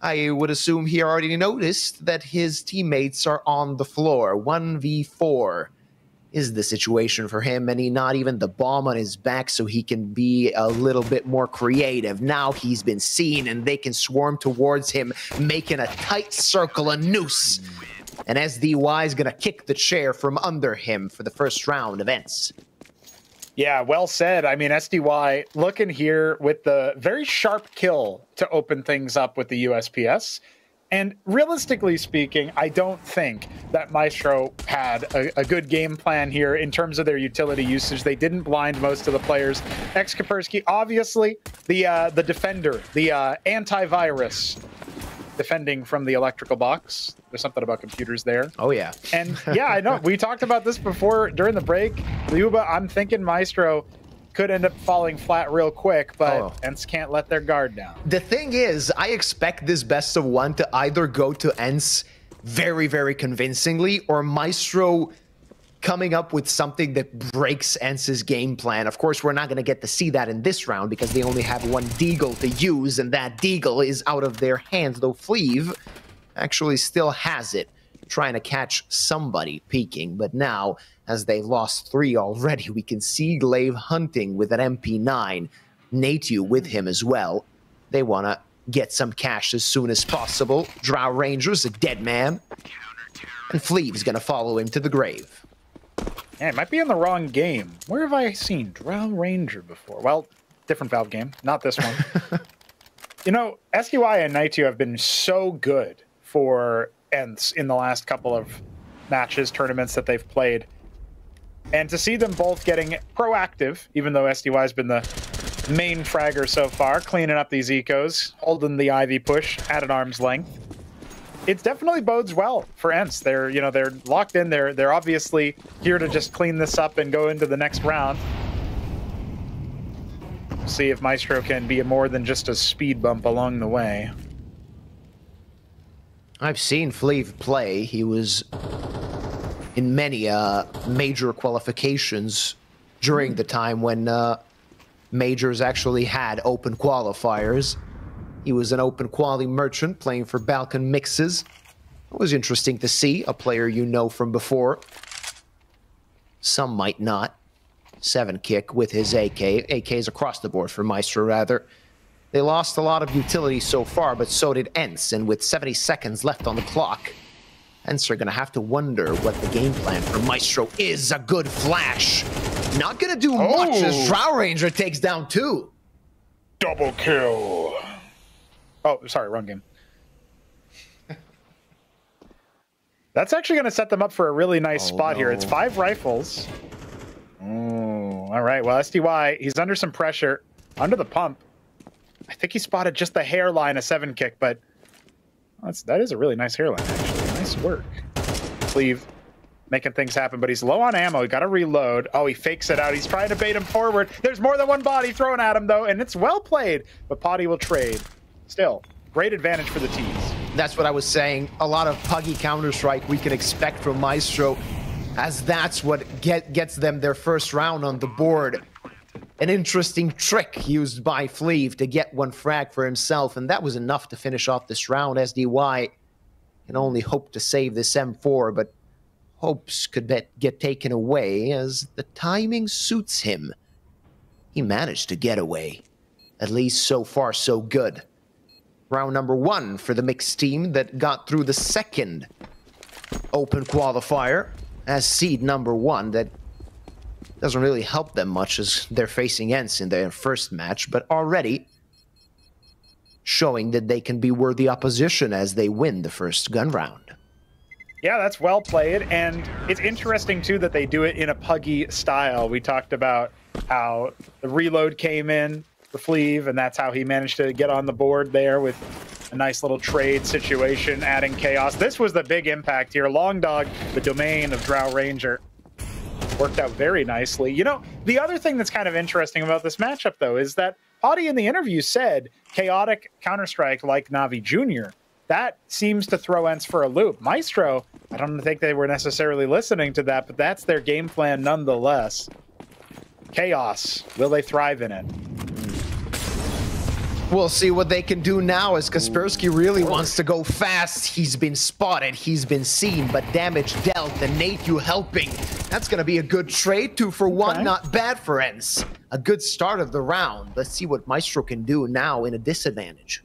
I would assume he already noticed that his teammates are on the floor. 1v4. Is the situation for him, and he not even the bomb on his back, so he can be a little bit more creative. Now he's been seen, and they can swarm towards him, making a tight circle, a noose. And SDY is gonna kick the chair from under him for the first round of ENCE. Yeah, well said. I mean, SDY looking here with the very sharp kill to open things up with the USPS. And realistically speaking, I don't think that Maestro had a good game plan here in terms of their utility usage. They didn't blind most of the players. Kaspersky, obviously, the defender, the antivirus, defending from the electrical box. There's something about computers there. Oh, yeah. And yeah, I know. We talked about this before during the break. Liuba, I'm thinking Maestro could end up falling flat real quick, but ENCE can't let their guard down. The thing is, I expect this best of one to either go to ENCE very, very convincingly, or Maestro coming up with something that breaks ENCE's game plan. Of course, we're not going to get to see that in this round because they only have 1 Deagle to use, and that Deagle is out of their hands, though Fleeve actually still has it, trying to catch somebody peeking. But now, as they lost 3 already, we can see Glaive hunting with an MP9. Natu with him as well. They want to get some cash as soon as possible. Drow Ranger's a dead man. And Fleeve's going to follow him to the grave. Yeah, it might be in the wrong game. Where have I seen Drow Ranger before? Well, different Valve game, not this one. You know, SDY and Natu have been so good for ENCE in the last couple of matches, tournaments that they've played. And to see them both getting proactive, even though SDY has been the main fragger so far, cleaning up these ecos, holding the Ivy push at an arm's length, it definitely bodes well for ENCE. They're locked in. They're obviously here to just clean this up and go into the next round. See if Maestro can be more than just a speed bump along the way. I've seen Fleeve play. He was in many major qualifications during the time when majors actually had open qualifiers. He was an open quality merchant playing for Balkan Mixes. It was interesting to see a player you know from before. Some might not. 7-kick with his AK. AKs across the board for Maestro, rather. They lost a lot of utility so far, but so did ENCE, and with 70 seconds left on the clock, ENCE are gonna have to wonder what the game plan for Maestro is. A good flash. Not gonna do much as Drow Ranger takes down 2. Double kill. Oh, sorry, wrong game. That's actually gonna set them up for a really nice spot here. It's 5 rifles. Oh, all right. Well, SDY, he's under some pressure. Under the pump. I think he spotted just the hairline, a 7-kick, but that is a really nice hairline, actually. Nice work. Cleave making things happen, but he's low on ammo. He got to reload. Oh, he fakes it out. He's trying to bait him forward. There's more than one body thrown at him, though, and it's well played, but Potty will trade. Still, great advantage for the teams. That's what I was saying. A lot of puggy Counter-Strike we can expect from Maestro, as that's what gets them their first round on the board. An interesting trick used by Fleeve to get one frag for himself, and that was enough to finish off this round. SDY can only hope to save this M4, but hopes could get taken away as the timing suits him. He managed to get away. At least so far, so good. Round number 1 for the mixed team that got through the second open qualifier as seed number 1. That doesn't really help them much as they're facing ENCE in their first match, but already showing that they can be worthy opposition as they win the first gun round. Yeah, that's well played, and it's interesting too that they do it in a puggy style. We talked about how the reload came in for Fleeve, and that's how he managed to get on the board there with a nice little trade situation, adding chaos. This was the big impact here. Long Dog, the domain of Drow Ranger, worked out very nicely. You know, the other thing that's kind of interesting about this matchup, though, is that Potty in the interview said chaotic Counter-Strike like Navi Jr. That seems to throw ENCE for a loop. Maestro, I don't think they were necessarily listening to that, but that's their game plan nonetheless. Chaos. Will they thrive in it? We'll see what they can do now as Kaspersky really wants to go fast. He's been spotted, he's been seen, but damage dealt, and Nate, you helping. That's going to be a good trade. 2 for 1, not bad for ENCE. A good start of the round. Let's see what Maestro can do now in a disadvantage.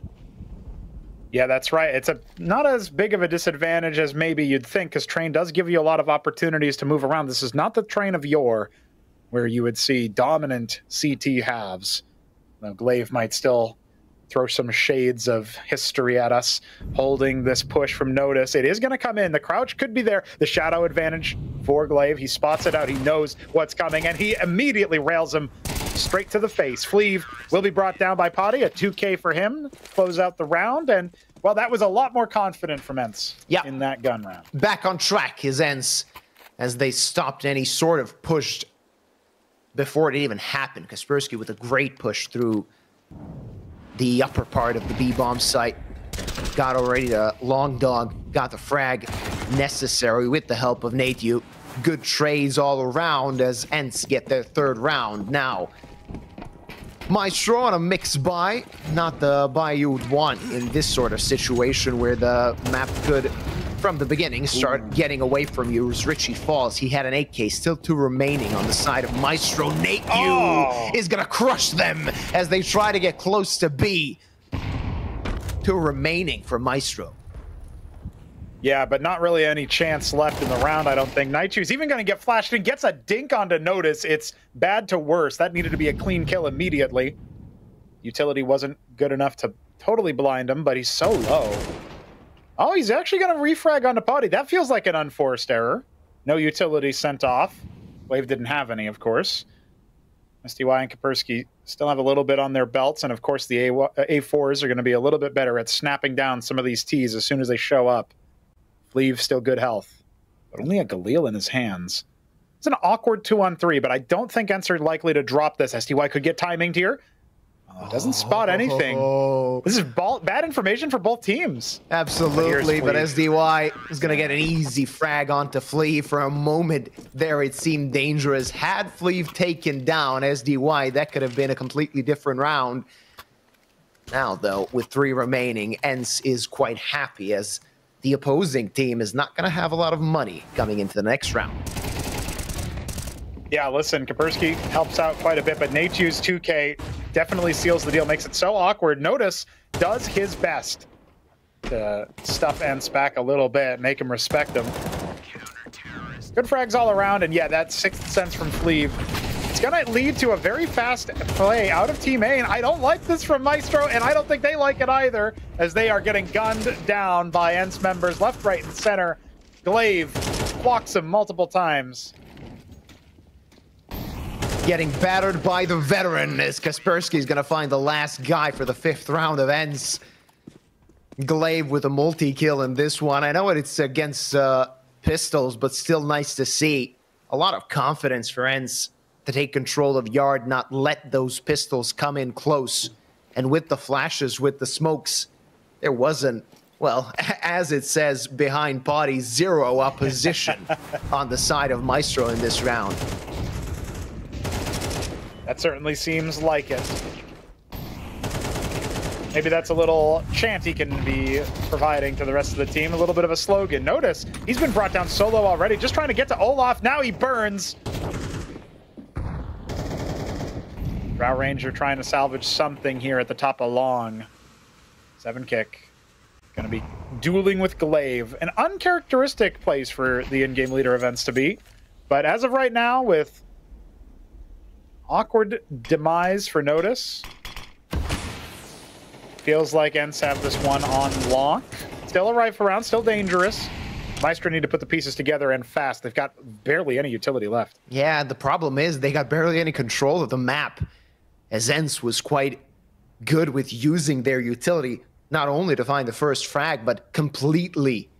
Yeah, that's right. It's not as big of a disadvantage as maybe you'd think, because Train does give you a lot of opportunities to move around. This is not the Train of yore, where you would see dominant CT halves. Now, Glaive might still throw some shades of history at us, holding this push from Notice. It is going to come in. The crouch could be there. The shadow advantage for Glaive. He spots it out. He knows what's coming, and he immediately rails him straight to the face. Fleeve will be brought down by Potty. A 2K for him. Close out the round, and, well, that was a lot more confident from ENCE in that gun round. Back on track is ENCE as they stopped any sort of push before it even happened. Kaspersky with a great push through the upper part of the B-bomb site. Got already the Long Dog, got the frag necessary with the help of Natyu. Good trades all around as ENCE get their third round. Now, Maestro on a mixed buy, not the buy you would want in this sort of situation where the map could, from the beginning, start getting away from you as Richie falls. He had an 8K, still 2 remaining on the side of Maestro. Natyu is gonna crush them as they try to get close to B. 2 remaining for Maestro. Yeah, but not really any chance left in the round, I don't think. Naichu's even going to get flashed and gets a dink onto Notice. It's bad to worse. That needed to be a clean kill immediately. Utility wasn't good enough to totally blind him, but he's so low. Oh, he's actually going to refrag onto Potty. That feels like an unforced error. No utility sent off. Wave didn't have any, of course. SDY and Kaspersky still have a little bit on their belts, and of course the A4s are going to be a little bit better at snapping down some of these Ts as soon as they show up. Fleeve still good health, but only a Galil in his hands. It's an awkward 2-on-3, but I don't think ENCE are likely to drop this. SDY could get timinged here. Doesn't spot anything. This is bad information for both teams. Absolutely, but SDY is going to get an easy frag onto Fleeve. For a moment there, it seemed dangerous. Had Fleeve taken down SDY, that could have been a completely different round. Now, though, with 3 remaining, ENCE is quite happy as the opposing team is not going to have a lot of money coming into the next round. Yeah, listen, Kaspersky helps out quite a bit, but Natu's 2K definitely seals the deal, makes it so awkward. Notice does his best to stuff ENCE back a little bit, make him respect him. Good frags all around, and yeah, that 6th sense from Fleeve. It's going to lead to a very fast play out of Team A, and I don't like this from Maestro, and I don't think they like it either, as they are getting gunned down by ENCE members left, right, and center. Glaive blocks him multiple times. Getting battered by the veteran as Kaspersky is going to find the last guy for the 5th round of ENCE. Glaive with a multi-kill in this one. I know it's against pistols, but still nice to see. A lot of confidence for ENCE to take control of Yard, not let those pistols come in close. And with the flashes, with the smokes, there wasn't, well, as it says behind Potty, 0 opposition on the side of Maestro in this round. That certainly seems like it. Maybe that's a little chant he can be providing to the rest of the team. A little bit of a slogan. Notice, he's been brought down solo already, just trying to get to Olaf. Now he burns. Drow Ranger trying to salvage something here at the top of long. 7 kick. Gonna be dueling with Glaive. An uncharacteristic place for the in-game leader events to be. But as of right now, with awkward demise for Notice. Feels like ENCE have this one on lock. Still a rifle round, still dangerous. Maestro need to put the pieces together and fast. They've got barely any utility left. Yeah, the problem is they got barely any control of the map, as ENCE was quite good with using their utility, not only to find the first frag, but completely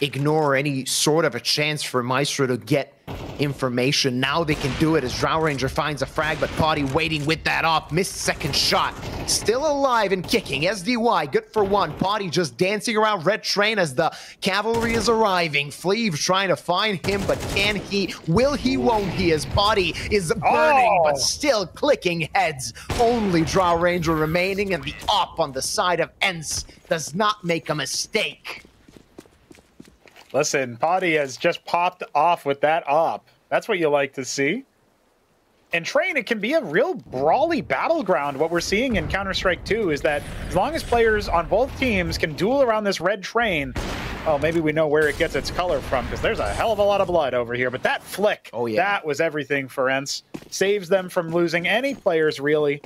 ignore any sort of a chance for Maestro to get information. Now they can do it as Drow Ranger finds a frag, but Potty waiting with that off. Missed second shot. Still alive and kicking. SDY, good for 1. Potty just dancing around Red Train as the cavalry is arriving. Fleeve trying to find him, but can he? Will he? Won't he? His body is burning, but still clicking heads. Only Drow Ranger remaining, and the op on the side of ENCE does not make a mistake. Listen, Potty has just popped off with that op. That's what you like to see. In Train, it can be a real brawly battleground. What we're seeing in Counter-Strike 2 is that as long as players on both teams can duel around this red train, well, maybe we know where it gets its color from, because there's a hell of a lot of blood over here. But that flick, that was everything for ENCE. Saves them from losing any players, really.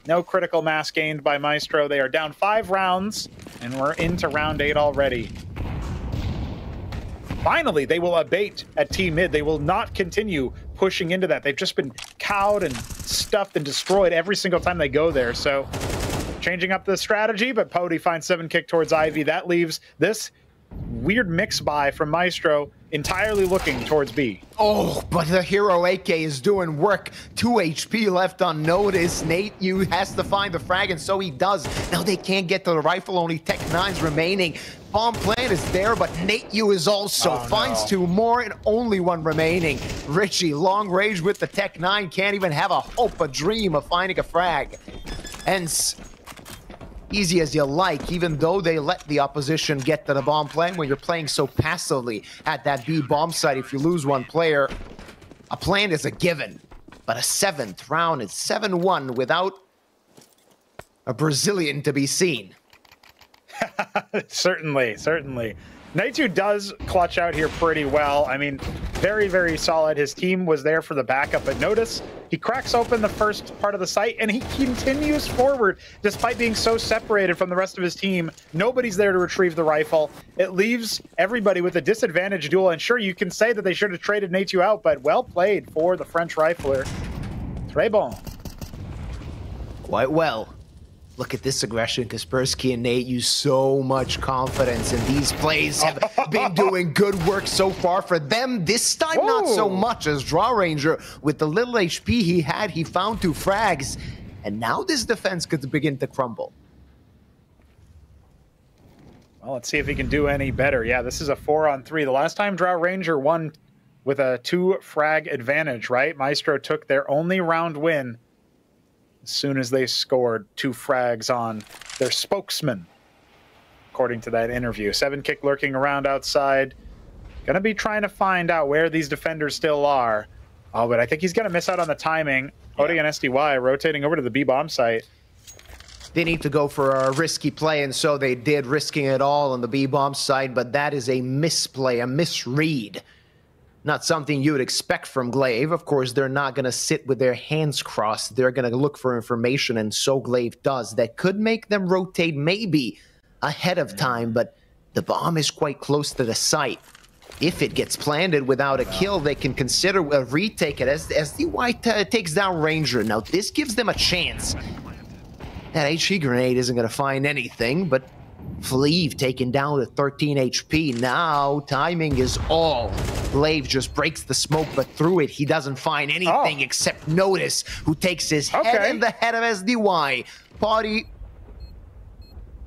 No critical mass gained by Maestro. They are down 5 rounds, and we're into round 8 already. Finally, they will abate at Team Mid. They will not continue pushing into that. They've just been cowed and stuffed and destroyed every single time they go there. So, changing up the strategy, but Potty finds 7 kick towards Ivy. That leaves this weird mix buy from Maestro entirely looking towards B. Oh, but the hero AK is doing work. 2 HP left unnoticed. Nate Yu has to find the frag, and so he does. Now they can't get to the rifle, only Tech 9's remaining. Bomb plan is there, but Nate Yu is also finds 2 more and only 1 remaining. Richie, long range with the Tech 9, can't even have a hope, a dream of finding a frag. ENCE, easy as you like, even though they let the opposition get to the bomb plan. When you're playing so passively at that B bomb site, if you lose 1 player, a plan is a given. But a 7th round is 7-1 without a Brazilian to be seen. Certainly, certainly. Naitu does clutch out here pretty well. I mean, very, very solid. His team was there for the backup, but notice he cracks open the first part of the site and he continues forward despite being so separated from the rest of his team. Nobody's there to retrieve the rifle. It leaves everybody with a disadvantage duel, and sure, you can say that they should have traded Nate out, but well played for the French rifler. Très bon. Quite well. Look at this aggression. Kaspersky and Nate use so much confidence, and these plays have been doing good work so far for them. This time, not so much, as Draw Ranger, with the little HP he had, he found 2 frags, and now this defense could begin to crumble. Well, let's see if he can do any better. Yeah, this is a 4-on-3. The last time Draw Ranger won with a 2 frag advantage, right? Maestro took their only round win as soon as they scored 2 frags on their spokesman, according to that interview. 7kick lurking around outside. Gonna be trying to find out where these defenders still are. Oh, but I think he's gonna miss out on the timing. Odi and SDY rotating over to the B-bomb site. They need to go for a risky play, and so they did, risking it all on the B-bomb side, but that is a misplay, a misread. Not something you would expect from Glaive. Of course, they're not going to sit with their hands crossed. They're going to look for information, and so Glaive does. That could make them rotate maybe ahead of time, but the bomb is quite close to the site. If it gets planted without a kill, they can consider a retake it as the White takes down Ranger. Now, this gives them a chance. That HE grenade isn't going to find anything, but Fleeve taken down to 13 HP. Now, timing is all. Glaive just breaks the smoke, but through it, he doesn't find anything except Notice, who takes his head in the head of SDY. Party,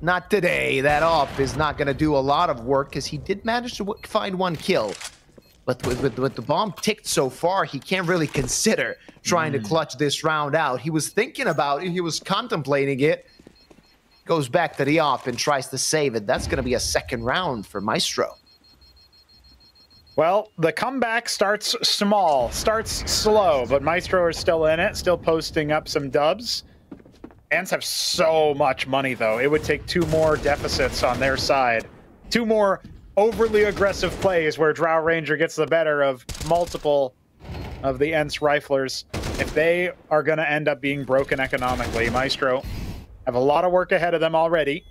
not today. That op is not going to do a lot of work, because he did manage to find 1 kill. But with the bomb ticked so far, he can't really consider trying to clutch this round out. He was thinking about it. He was contemplating it. Goes back to the op and tries to save it. That's going to be a 2nd round for Maestro. Well, the comeback starts small, starts slow, but Maestro are still in it, still posting up some dubs. ENCE have so much money, though. It would take 2 more deficits on their side. 2 more overly aggressive plays where Drow Ranger gets the better of multiple of the ENCE riflers. If they are going to end up being broken economically, Maestro have a lot of work ahead of them already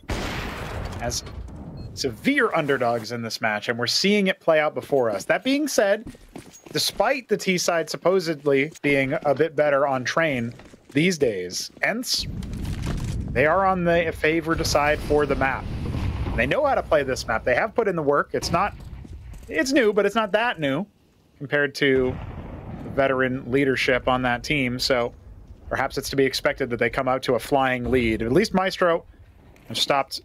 as severe underdogs in this match, and we're seeing it play out before us. That being said, despite the T side supposedly being a bit better on train these days, ENCE, they are on the favored side for the map. They know how to play this map. They have put in the work. It's new, but it's not that new compared to the veteran leadership on that team, so perhaps it's to be expected that they come out to a flying lead. At least Maestro have stopped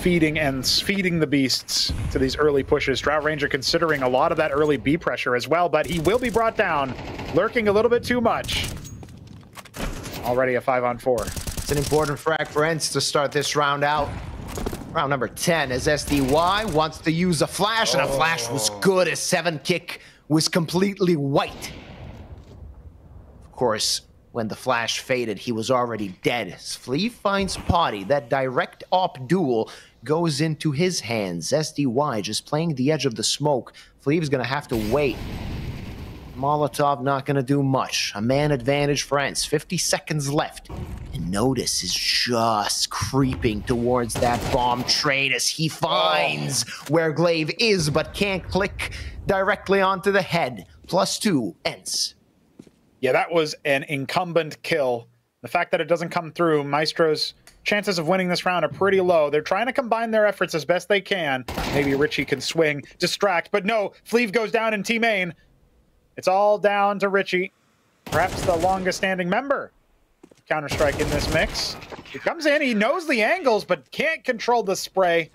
feeding the beasts to these early pushes. Drow Ranger considering a lot of that early B pressure as well, but he will be brought down, lurking a little bit too much. Already a 5-on-4. It's an important frag for ENCE to start this round out. Round number 10 as SDY wants to use a flash, and a flash was good as 7kick was completely white. Of course, when the flash faded, he was already dead. Fleeve finds Potty. That direct op duel goes into his hands. SDY just playing the edge of the smoke. Fleeve's gonna have to wait. Molotov not gonna do much. A man advantage for ENCE. 50 seconds left. And Notice is just creeping towards that bomb train as he finds where Glaive is, but can't click directly onto the head. +2, ENCE. Yeah, that was an incumbent kill. The fact that it doesn't come through, Maestro's chances of winning this round are pretty low. They're trying to combine their efforts as best they can. Maybe Richie can swing, distract, but no, Fleeve goes down in Team main. It's all down to Richie, perhaps the longest standing member. Counter-Strike in this mix. He comes in, he knows the angles, but can't control the spray.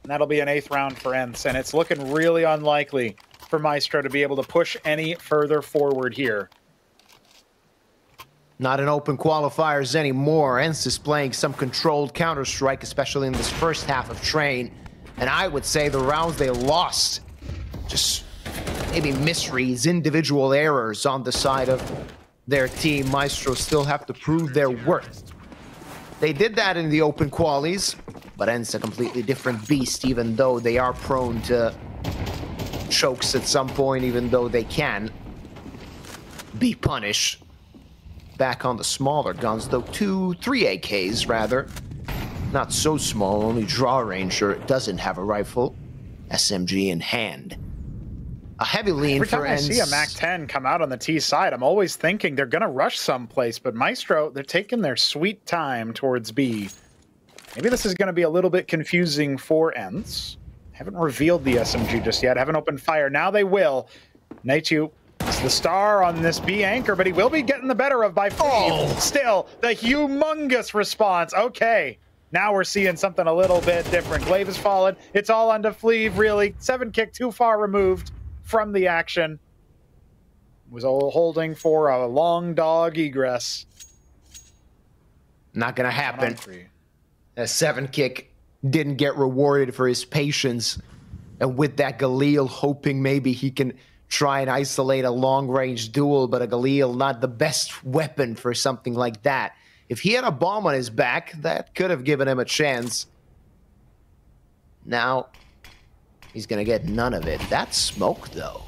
And that'll be an 8th round for ENCE, and it's looking really unlikely for Maestro to be able to push any further forward here. Not in open qualifiers anymore. ENCE is playing some controlled Counter-Strike, especially in this first half of Train. And I would say the rounds they lost, just maybe misreads, individual errors on the side of their team. Maestro still have to prove their worth. They did that in the open qualies, but ENCE a completely different beast, even though they are prone to chokes at some point, even though they can be punished. Back on the smaller guns, though, 3 AKs rather. Not so small, only Draw Ranger doesn't have a rifle. SMG in hand. A heavy lean Every time for I see a ENCE. MAC-10 come out on the T side, I'm always thinking they're going to rush someplace, but Maestro, they're taking their sweet time towards B. Maybe this is going to be a little bit confusing for ENCE. Haven't revealed the SMG just yet, haven't opened fire. Now they will. Naitu is the star on this B anchor, but he will be getting the better of by Fleeve. Still, the humongous response. Okay, now we're seeing something a little bit different. Glaive has fallen. It's all onto Fleeve, really. 7-kick too far removed from the action. Was holding for a long dog egress. Not gonna happen. A 7-kick didn't get rewarded for his patience. And with that, Galil hoping maybe he can try and isolate a long-range duel, but a Galil not the best weapon for something like that. If he had a bomb on his back, that could have given him a chance. Now, he's gonna get none of it. That smoke, though,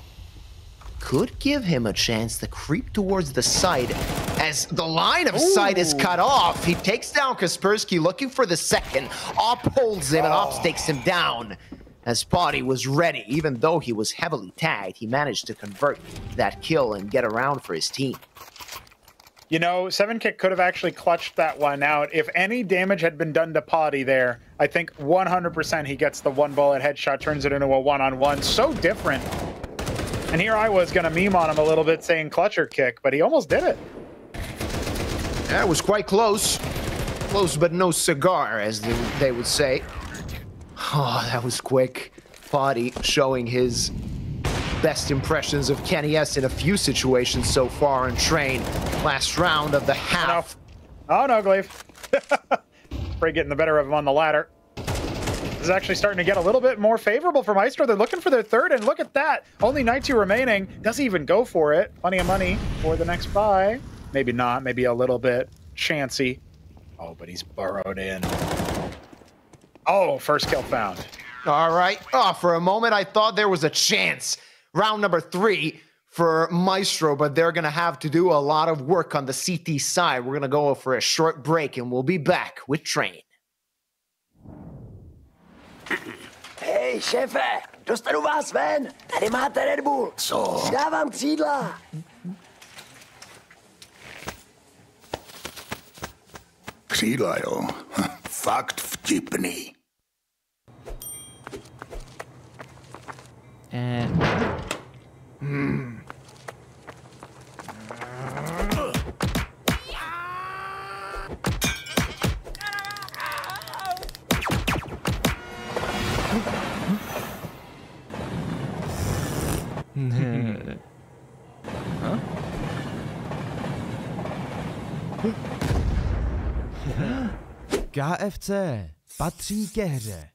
could give him a chance to creep towards the side as the line of sight is cut off. He takes down Kaspersky, looking for the second. Op holds him, and Op takes him down. As Spotty was ready, even though he was heavily tagged, he managed to convert that kill and get around for his team. You know, 7-kick could have actually clutched that one out. If any damage had been done to Potty there, I think 100% he gets the one-bullet headshot, turns it into a one-on-one. So different. And here I was going to meme on him a little bit saying clutcher kick, but he almost did it. That was quite close. Close but no cigar, as they would say. Oh, that was quick. Potty showing his best impressions of Kenny S in a few situations so far on Train. Last round of the half. Oh no, Glaive. Frey getting the better of him on the ladder. This is actually starting to get a little bit more favorable for Maestro. They're looking for their third, and look at that. Only Naitu remaining. Doesn't even go for it. Plenty of money for the next buy. Maybe not. Maybe a little bit chancy. Oh, but he's burrowed in. Oh, first kill found. All right. Oh, for a moment, I thought there was a chance. Round number 3 for Maestro, but they're going to have to do a lot of work on the CT side. We're going to go for a short break, and we'll be back with Train. Hej, šéfe, dostanu vás ven. Tady máte Red Bull. Co? Dávám křídla. Křídla, jo. Fakt vtipný. KFC patří ke hře.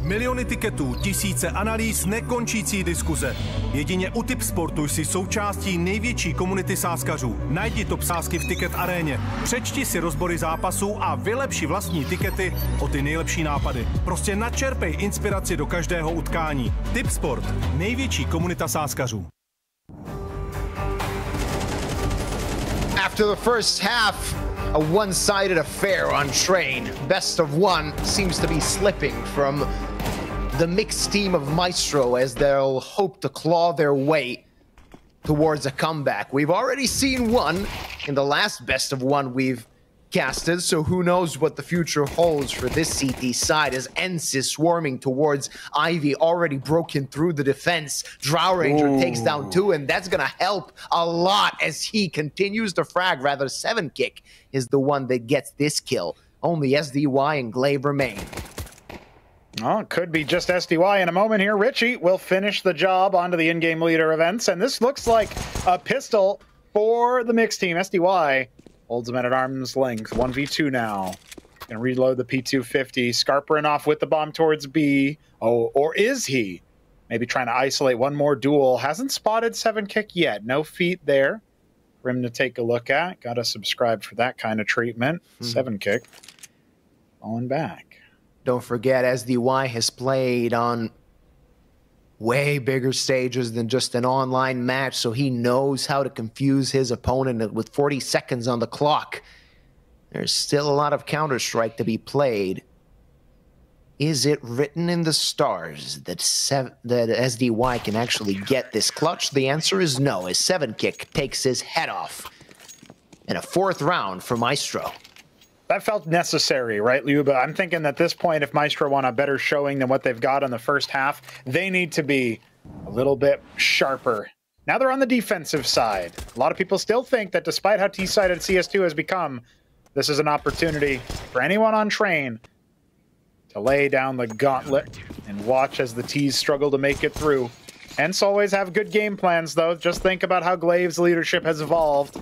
Miliony tiketů, tisíce analýz, nekončící diskuze. Jedině u Tipsportu jsi součástí největší komunity sázkařů. Najdi top sázky v Ticket aréně, přečti si rozbory zápasů a vylepši vlastní tikety o ty nejlepší nápady. Prostě načerpej inspiraci do každého utkání. Tipsport, největší komunita sázkařů. After the first half, a one-sided affair on Train. Best of one seems to be slipping from the mixed team of Maestro as they'll hope to claw their way towards a comeback. We've already seen one in the last best of one we've casted, so who knows what the future holds for this CT side as ENCE is swarming towards Ivy, already broken through the defense. Drow Ranger takes down 2, and that's gonna help a lot as he continues to frag. Rather, 7-kick is the one that gets this kill. Only SDY and Glaive remain. Oh, it could be just SDY in a moment here. Richie will finish the job onto the in-game leader of ENCE, and this looks like a pistol for the mixed team. SDY holds him at arm's length. 1v2 now. Gonna reload the P250. Scarpering off with the bomb towards B. Oh, or is he? Maybe trying to isolate one more duel. Hasn't spotted 7-kick yet. No feet there for him to take a look at. Gotta subscribe for that kind of treatment. 7-kick. Falling back. Don't forget, SDY has played on way bigger stages than just an online match, so he knows how to confuse his opponent with 40 seconds on the clock. There's still a lot of Counter-Strike to be played. Is it written in the stars that SDY can actually get this clutch? The answer is no, as 7kick takes his head off. And a 4th round for Maestro. That felt necessary, right, Liuba? I'm thinking at this point, if Maestro want a better showing than what they've got in the first half, they need to be a little bit sharper. Now they're on the defensive side. A lot of people still think that despite how T-sided CS2 has become, this is an opportunity for anyone on train to lay down the gauntlet and watch as the T's struggle to make it through. ENCE always have good game plans, though. Just think about how Glaive's leadership has evolved.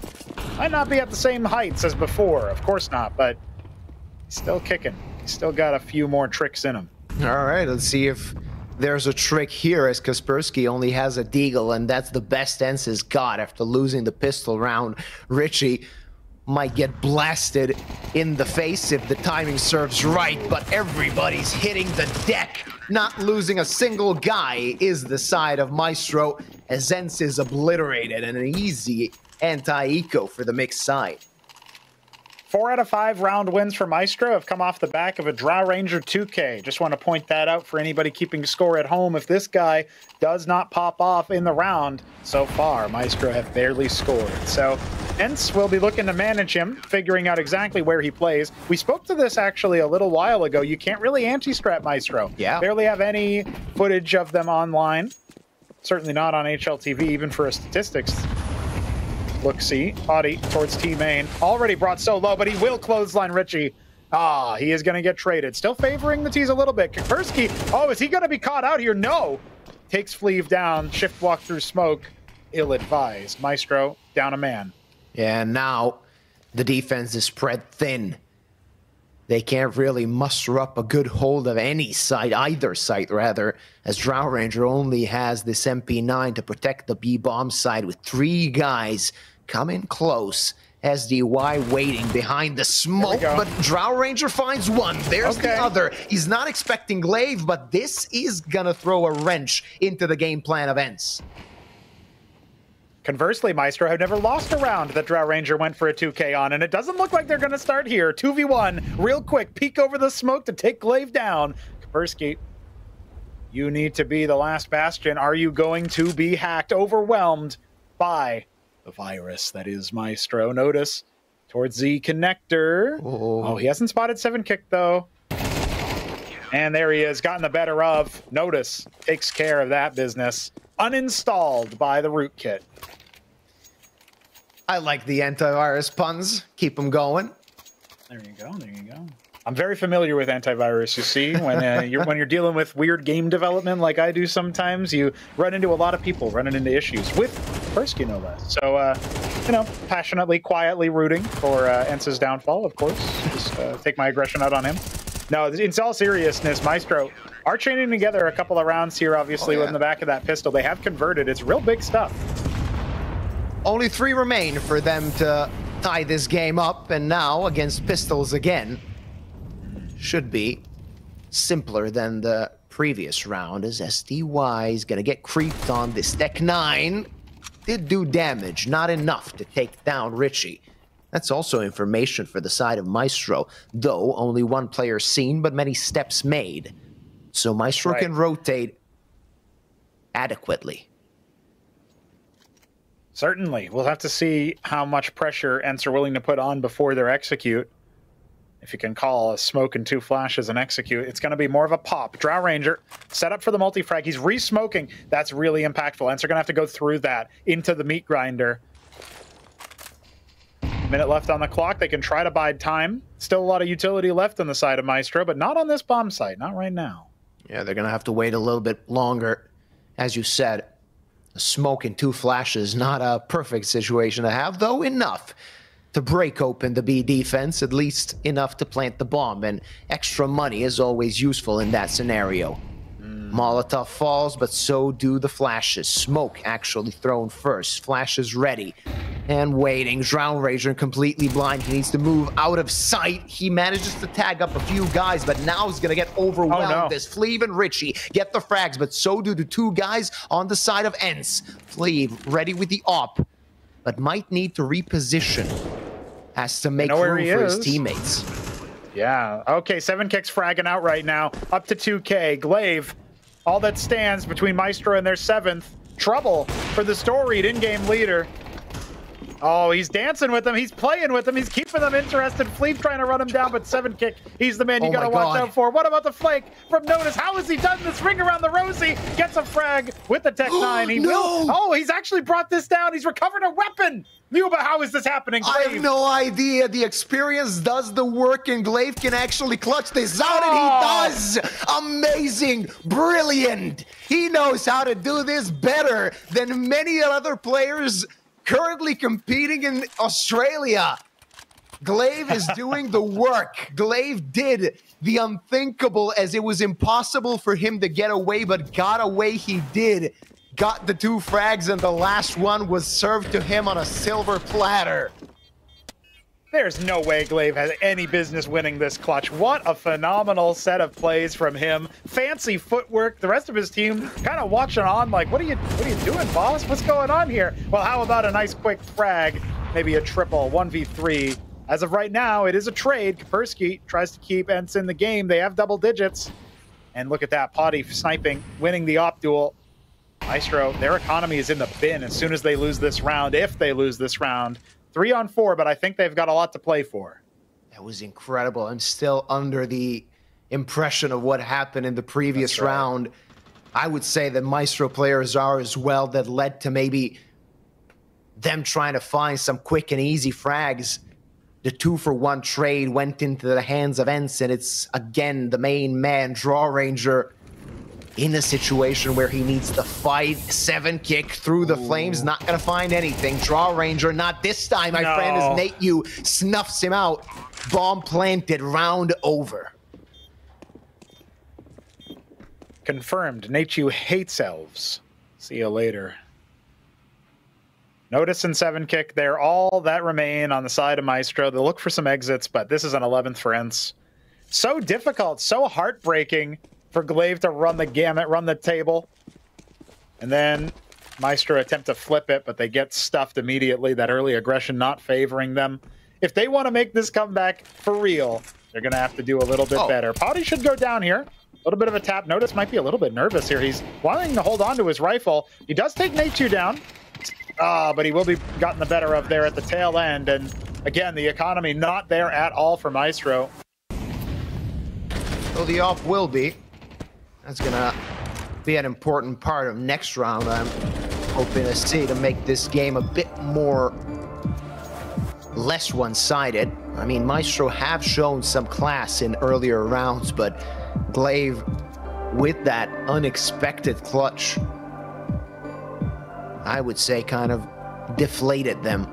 Might not be at the same heights as before, of course not, but he's still kicking. He's still got a few more tricks in him. All right, let's see if there's a trick here, as Kaspersky only has a deagle, and that's the best ENCE has got after losing the pistol round. Richie might get blasted in the face if the timing serves right, but everybody's hitting the deck. Not losing a single guy is the side of Maestro, as ENCE is obliterated, and an easy anti-eco for the mixed side. 4 out of 5 round wins for Maestro have come off the back of a Drow Ranger 2K. Just want to point that out for anybody keeping score at home. If this guy does not pop off in the round, so far, Maestro have barely scored. So ENCE will be looking to manage him, figuring out exactly where he plays. We spoke to this actually a little while ago. You can't really anti-strat Maestro. Yeah. Barely have any footage of them online. Certainly not on HLTV, even for a statistics look-see. Audi towards T-Main. Already brought so low, but he will clothesline Richie. Ah, he is going to get traded. Still favoring the T's a little bit. Kaspersky, oh, is he going to be caught out here? No. Takes Fleeve down. Shift walk through smoke. Ill-advised. Maestro down a man. Yeah, and now the defense is spread thin. They can't really muster up a good hold of any site, either site rather, as Drow Ranger only has this MP9 to protect the B-bomb side with 3 guys coming close. SDY waiting behind the smoke, but Drow Ranger finds one. There's the other. He's not expecting Glaive, but this is gonna throw a wrench into the game plan of ENCE. Conversely, Maestro have never lost a round that Drow Ranger went for a 2K on, and it doesn't look like they're going to start here. 2v1, real quick, peek over the smoke to take Glaive down. Kaspersky, you need to be the last bastion. Are you going to be hacked, overwhelmed by the virus that is Maestro? Notice towards the connector. Oh, he hasn't spotted 7kick, though. And there he is, gotten the better of. Notice takes care of that business. Uninstalled by the rootkit. I like the antivirus puns. Keep them going. There you go. There you go. I'm very familiar with antivirus. You see, when you're dealing with weird game development like I do sometimes, you run into a lot of people running into issues with Kaspersky, no less. So, you know, passionately, quietly rooting for ENCE's downfall. Of course, just take my aggression out on him. No, in all seriousness, Maestro are chaining together a couple of rounds here, obviously, in the back of that pistol. They have converted. It's real big stuff. Only 3 remain for them to tie this game up, and now against pistols again. Should be simpler than the previous round, as SDY is going to get creeped on this Tech 9. Did do damage, not enough to take down Richie. That's also information for the side of Maestro, though only 1 player seen, but many steps made. So Maestro can rotate adequately. Certainly. We'll have to see how much pressure ENCE are willing to put on before their execute. If you can call a smoke and 2 flashes an execute, it's going to be more of a pop. Drow Ranger set up for the multi-frag. He's re-smoking. That's really impactful. ENCE are going to have to go through that into the meat grinder. Minute left on the clock. They can try to bide time. Still a lot of utility left on the side of Maestro, but not on this bomb site. Not right now. Yeah, they're going to have to wait a little bit longer. As you said, a smoke and 2 flashes, not a perfect situation to have, though enough to break open the B defense, at least enough to plant the bomb. And extra money is always useful in that scenario. Molotov falls, but so do the flashes. Smoke actually thrown first. Flashes ready. and waiting. Drown Ranger completely blind. He needs to move out of sight. He manages to tag up a few guys, but now he's going to get overwhelmed. Oh, no. As Fleeve and Richie get the frags, but so do the two guys on the side of ENCE. Fleeve ready with the op, but might need to reposition. Has to make room for his teammates. Yeah. Okay, 7kicks fragging out right now. Up to 2K. Glaive, all that stands between Maestro and their 7th. Trouble for the storied in-game leader. Oh, he's dancing with them. He's playing with them. He's keeping them interested. Fleeve trying to run him down, but 7kick, he's the man you gotta watch out for. What about the flank from Notice? How has he done this? Ring around the Rosie. Gets a frag with the Tech 9. He will. Oh, he's actually brought this down. He's recovered a weapon. Luba, how is this happening, Glaive? I have no idea. The experience does the work, and Glaive can actually clutch this out, and he does! Amazing! Brilliant! He knows how to do this better than many other players currently competing in Australia. Glaive is doing the work. Glaive did the unthinkable, as it was impossible for him to get away, but got away he did. Got the 2 frags, and the last one was served to him on a silver platter. There's no way Glaive has any business winning this clutch. What a phenomenal set of plays from him. Fancy footwork. The rest of his team kind of watching on like, what are you doing, boss? What's going on here? Well, how about a nice quick frag? Maybe a triple, 1v3. As of right now, it is a trade. Kaspersky tries to keep ENCE in the game. They have double digits. And look at that, Potty sniping, winning the op duel. Maestro, their economy is in the bin as soon as they lose this round, if they lose this round. 3 on 4, but I think they've got a lot to play for. That was incredible. I'm still under the impression of what happened in the previous round. I would say that Maestro players are as well, that led to maybe them trying to find some quick and easy frags. The 2-for-1 trade went into the hands of ENCE, and it's, again, the main man, Draw Ranger, in a situation where he needs to fight. 7kick through the flames, not going to find anything. Draw Ranger, not this time, my friend, as Nate Yu snuffs him out. Bomb planted, round over. Confirmed, Nate Yu hates elves. See you later. Notice and 7kick, they're all that remain on the side of Maestro. They'll look for some exits, but this is an 11th for ENCE. So difficult, so heartbreaking for Glaive to run the gamut, run the table. And then Maestro attempt to flip it, but they get stuffed immediately. That early aggression not favoring them. If they want to make this comeback for real, they're going to have to do a little bit better. Potty should go down here. A little bit of a tap. Notice might be a little bit nervous here. He's wanting to hold on to his rifle. He does take Nate 2 down. But he will be gotten the better of there at the tail end. And again, the economy not there at all for Maestro. So the op will be. That's going to be an important part of next round, I'm hoping to see, to make this game a bit more less one-sided. I mean, Maestro have shown some class in earlier rounds, but Glaive, with that unexpected clutch, I would say kind of deflated them.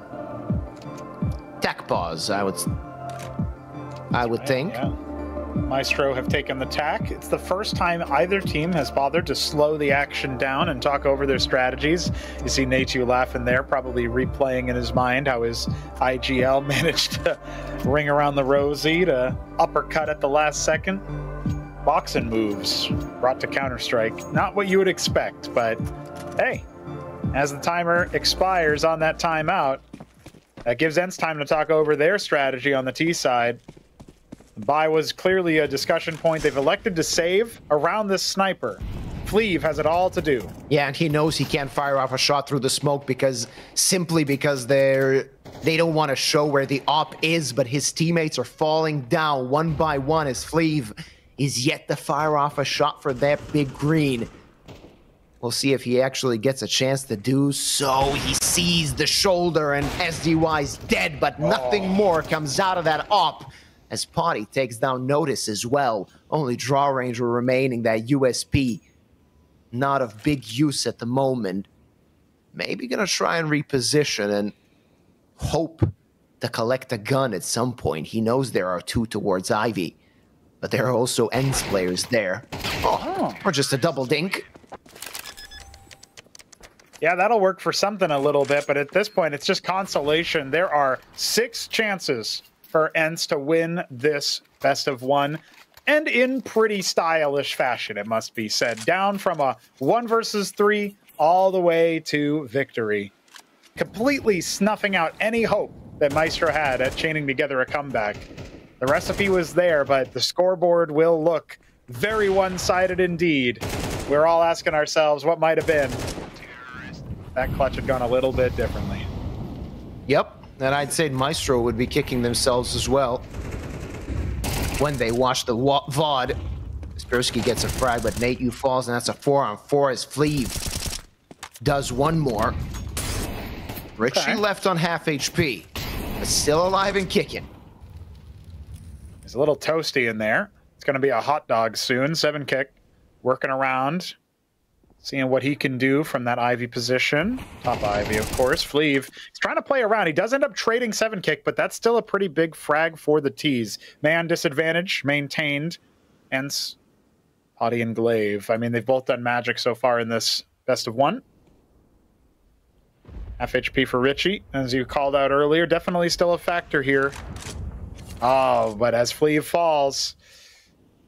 Tech pause, I would think. Yeah. Maestro have taken the tack. It's the first time either team has bothered to slow the action down and talk over their strategies. You see Nate Yu laughing there, probably replaying in his mind how his IGL managed to ring around the Rosie to uppercut at the last second. Boxing moves brought to Counter-Strike. Not what you would expect, but hey, as the timer expires on that timeout, that gives ENCE time to talk over their strategy on the T side. The buy was clearly a discussion point. They've elected to save around this sniper. Fleeve has it all to do. Yeah, and he knows he can't fire off a shot through the smoke simply because they don't want to show where the op is, but his teammates are falling down one by one as Fleeve is yet to fire off a shot for that big green. We'll see if he actually gets a chance to do so. He sees the shoulder and SDY's dead, but nothing more comes out of that op as Potty takes down Notice as well. Only Draw Ranger remaining, that USP. Not of big use at the moment. Maybe gonna try and reposition and hope to collect a gun at some point. He knows there are 2 towards Ivy, but there are also ENCE players there. Or just a double dink. Yeah, that'll work for something a little bit, but at this point, it's just consolation. There are 6 chances for ENCE to win this best of 1, and in pretty stylish fashion, it must be said. Down from a 1 versus 3 all the way to victory. Completely snuffing out any hope that Maestro had at chaining together a comeback. The recipe was there, but the scoreboard will look very one-sided indeed. We're all asking ourselves what might have been. That clutch had gone a little bit differently. Yep, and I'd say Maestro would be kicking themselves as well when they watch the VOD. Kaspersky gets a frag, but Nate Yu falls, and that's a 4-on-4 as Fleeve does one more. Richie left on half HP, but still alive and kicking. There's a little toasty in there. It's going to be a hot dog soon. 7 kick, working around. Seeing what he can do from that Ivy position. Top Ivy, of course. Fleeve, he's trying to play around. He does end up trading 7 kick, but that's still a pretty big frag for the T's. Man disadvantage maintained. ENCE, Potty and Glaive. I mean, they've both done magic so far in this best of 1. Half HP for Richie, as you called out earlier. Definitely still a factor here. Oh, but as Fleeve falls,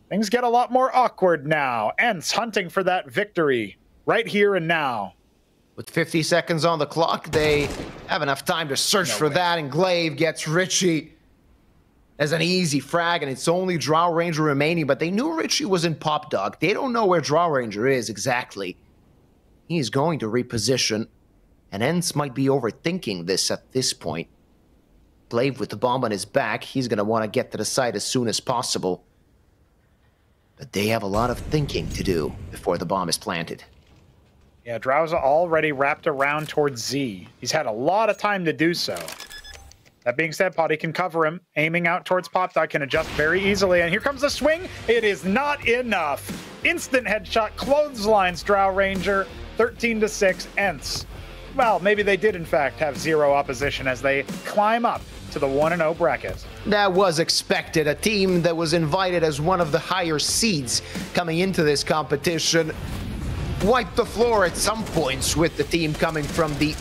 things get a lot more awkward now. ENCE hunting for that victory. Right here and now. With 50 seconds on the clock, they have enough time to search for that, and Glaive gets Richie as an easy frag, and it's only Drow Ranger remaining, but they knew Richie was in Pop Dog. They don't know where Drow Ranger is exactly. He's going to reposition, and ENCE might be overthinking this at this point. Glaive with the bomb on his back, he's going to want to get to the site as soon as possible. But they have a lot of thinking to do before the bomb is planted. Yeah, Drow's already wrapped around towards Z. He's had a lot of time to do so. That being said, Potty can cover him. Aiming out towards Pop Dog can adjust very easily. And here comes the swing. It is not enough. Instant headshot, clotheslines Drow Ranger. 13-6, ENCE. Well, maybe they did, in fact, have 0 opposition as they climb up to the 1-0 bracket. That was expected. A team that was invited as one of the higher seeds coming into this competition wiped the floor at some points with the team coming from the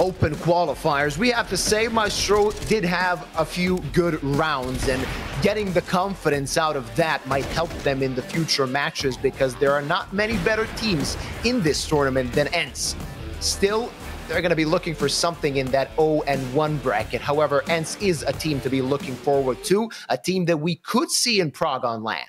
open qualifiers. We have to say Maestro did have a few good rounds, and getting the confidence out of that might help them in the future matches because there are not many better teams in this tournament than ENCE. Still, they're going to be looking for something in that 0-1 bracket. However, ENCE is a team to be looking forward to, a team that we could see in Prague on LAN.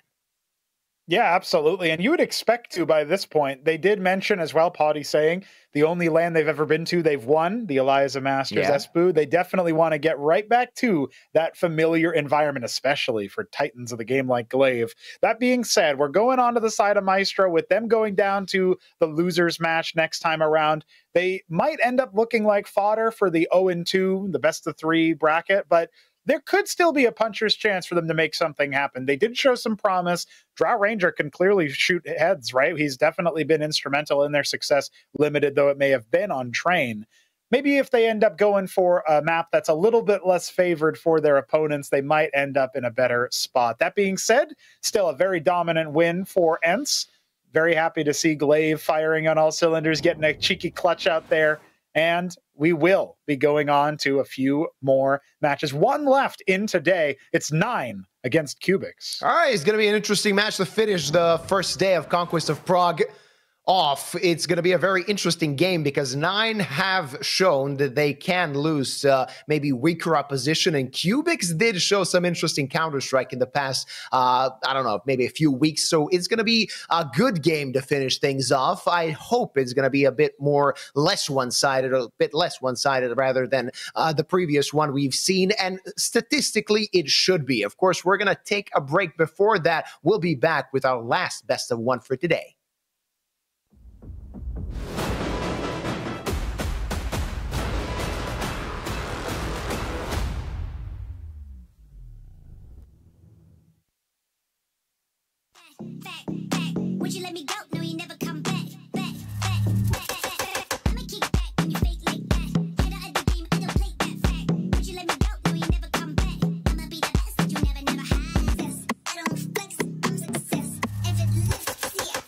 Yeah, absolutely. And you would expect to by this point. They did mention as well, Potty saying, the only LAN they've ever been to, they've won, the Eliza Masters Espoo. They definitely want to get right back to that familiar environment, especially for titans of the game like Glaive. That being said, we're going on to the side of Maestro with them going down to the losers match next time around. They might end up looking like fodder for the 0-2, the best of 3 bracket, but there could still be a puncher's chance for them to make something happen. They did show some promise. Drow Ranger can clearly shoot heads, right? He's definitely been instrumental in their success, limited though it may have been on Train. Maybe if they end up going for a map that's a little bit less favored for their opponents, they might end up in a better spot. That being said, still a very dominant win for ENCE. Very happy to see Glaive firing on all cylinders, getting a cheeky clutch out there. And we will be going on to a few more matches. 1 left in today. It's 9 against Kubix. All right, it's going to be an interesting match to finish the first day of Conquest of Prague off. It's going to be a very interesting game because 9 have shown that they can lose maybe weaker opposition, and Kubix did show some interesting Counter-Strike in the past, I don't know, maybe a few weeks, so it's going to be a good game to finish things off. I hope it's going to be a bit less one-sided rather than the previous one we've seen, and statistically it should be. Of course, we're going to take a break before that. We'll be back with our last best of 1 for today. Would you let me go? No, you never come back. I'ma kick back when you fake like that. Get out of the game, I don't play that fact. Would you let me go? No, you never come back. I'ma be the best that you never had. I don't flex, I'm success. If it lifts, yeah.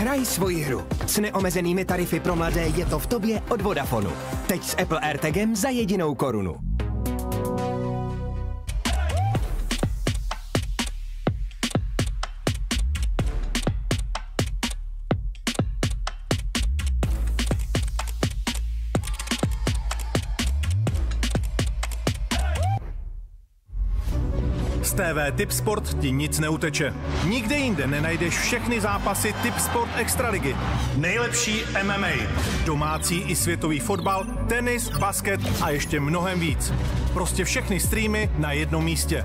Hraj svoji hru. S neomezenými tarify pro mladé je to v tobě od Vodafonu. Teď s Apple AirTagem za 1 korunu. Z TV Tipsport ti nic neuteče. Nikde jinde nenajdeš všechny zápasy Tipsport Extraligy. Nejlepší MMA, domácí i světový fotbal, tenis, basket a ještě mnohem víc. Prostě všechny streamy na jednom místě.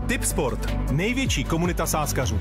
Tipsport, největší komunita sázkařů.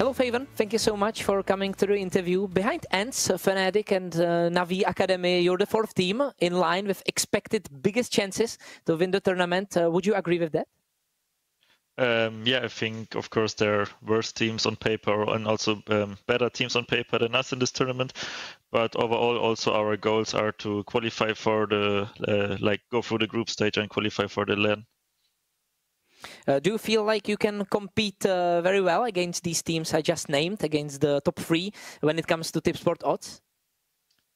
Hello, Faven. Thank you so much for coming to the interview. Behind ENCE, Fnatic, and Navi Academy, you're the fourth team in line with expected biggest chances to win the tournament. Would you agree with that? Yeah, I think, of course, there are worse teams on paper and also better teams on paper than us in this tournament. But overall, also our goals are to qualify for the, go through the group stage and qualify for the LAN. Do you feel like you can compete very well against these teams I just named, against the top three, when it comes to Tipsport odds?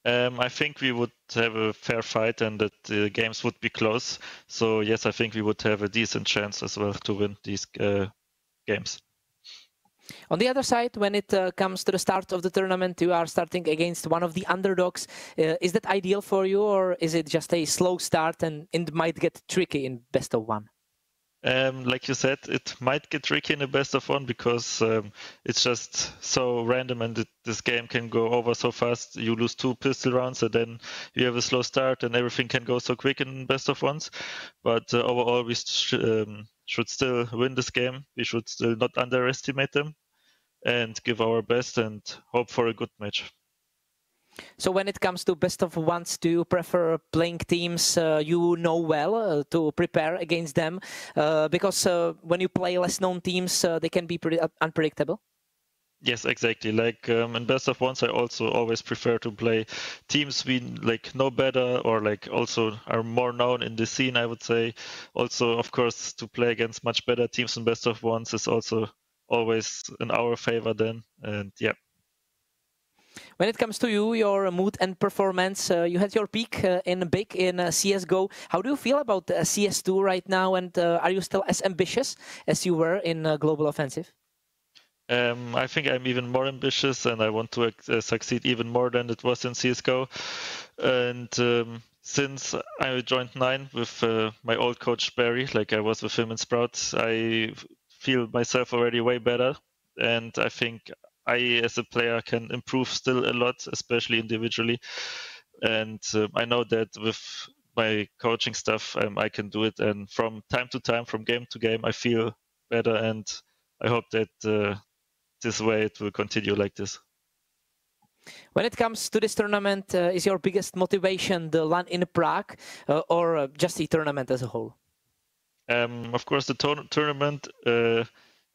I think we would have a fair fight and that the games would be close. So yes, I think we would have a decent chance as well to win these games. On the other side, when it comes to the start of the tournament, you are starting against one of the underdogs. Is that ideal for you, or is it just a slow start and it might get tricky in best of one? Like you said, it might get tricky in a best of one because it's just so random and this game can go over so fast. You lose 2 pistol rounds and then you have a slow start and everything can go so quick in best of ones. But overall, we should still win this game. We should still not underestimate them and give our best and hope for a good match. So when it comes to best of ones, do you prefer playing teams you know well to prepare against them? Because when you play less known teams, they can be pretty unpredictable. Yes, exactly. Like in best of ones, I also always prefer to play teams we like know better or like also are more known in the scene, I would say. Also, of course, to play against much better teams in best of ones is also always in our favor then. And yeah. When it comes to you, your mood and performance, you had your peak in CSGO. How do you feel about CS2 right now? And are you still as ambitious as you were in Global Offensive? I think I'm even more ambitious and I want to succeed even more than it was in CSGO. And since I joined 9 with my old coach Barry, like I was with him in Sprout, I feel myself already way better. And I think I, as a player, can improve still a lot, especially individually. And I know that with my coaching stuff, I can do it. And from time to time, from game to game, I feel better. And I hope that this way it will continue like this. When it comes to this tournament, is your biggest motivation the LAN in Prague or just the tournament as a whole? Of course, the tournament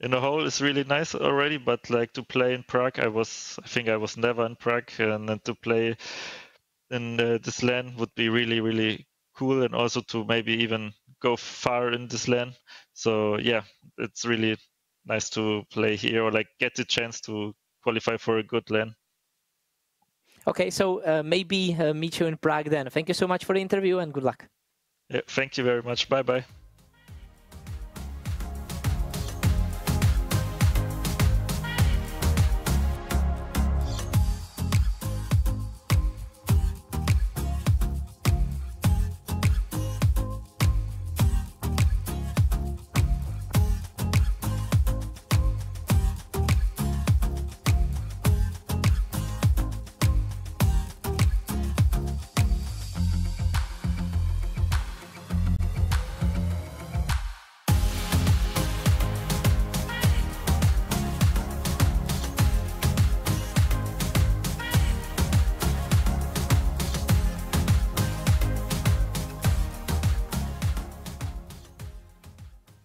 in a whole is really nice already, but like to play in Prague, I think I was never in Prague, and then to play in this LAN would be really, really cool, and also to maybe even go far in this LAN. So yeah, it's really nice to play here or like get the chance to qualify for a good LAN. Okay, so maybe meet you in Prague then. Thank you so much for the interview and good luck. Yeah, thank you very much. Bye-bye.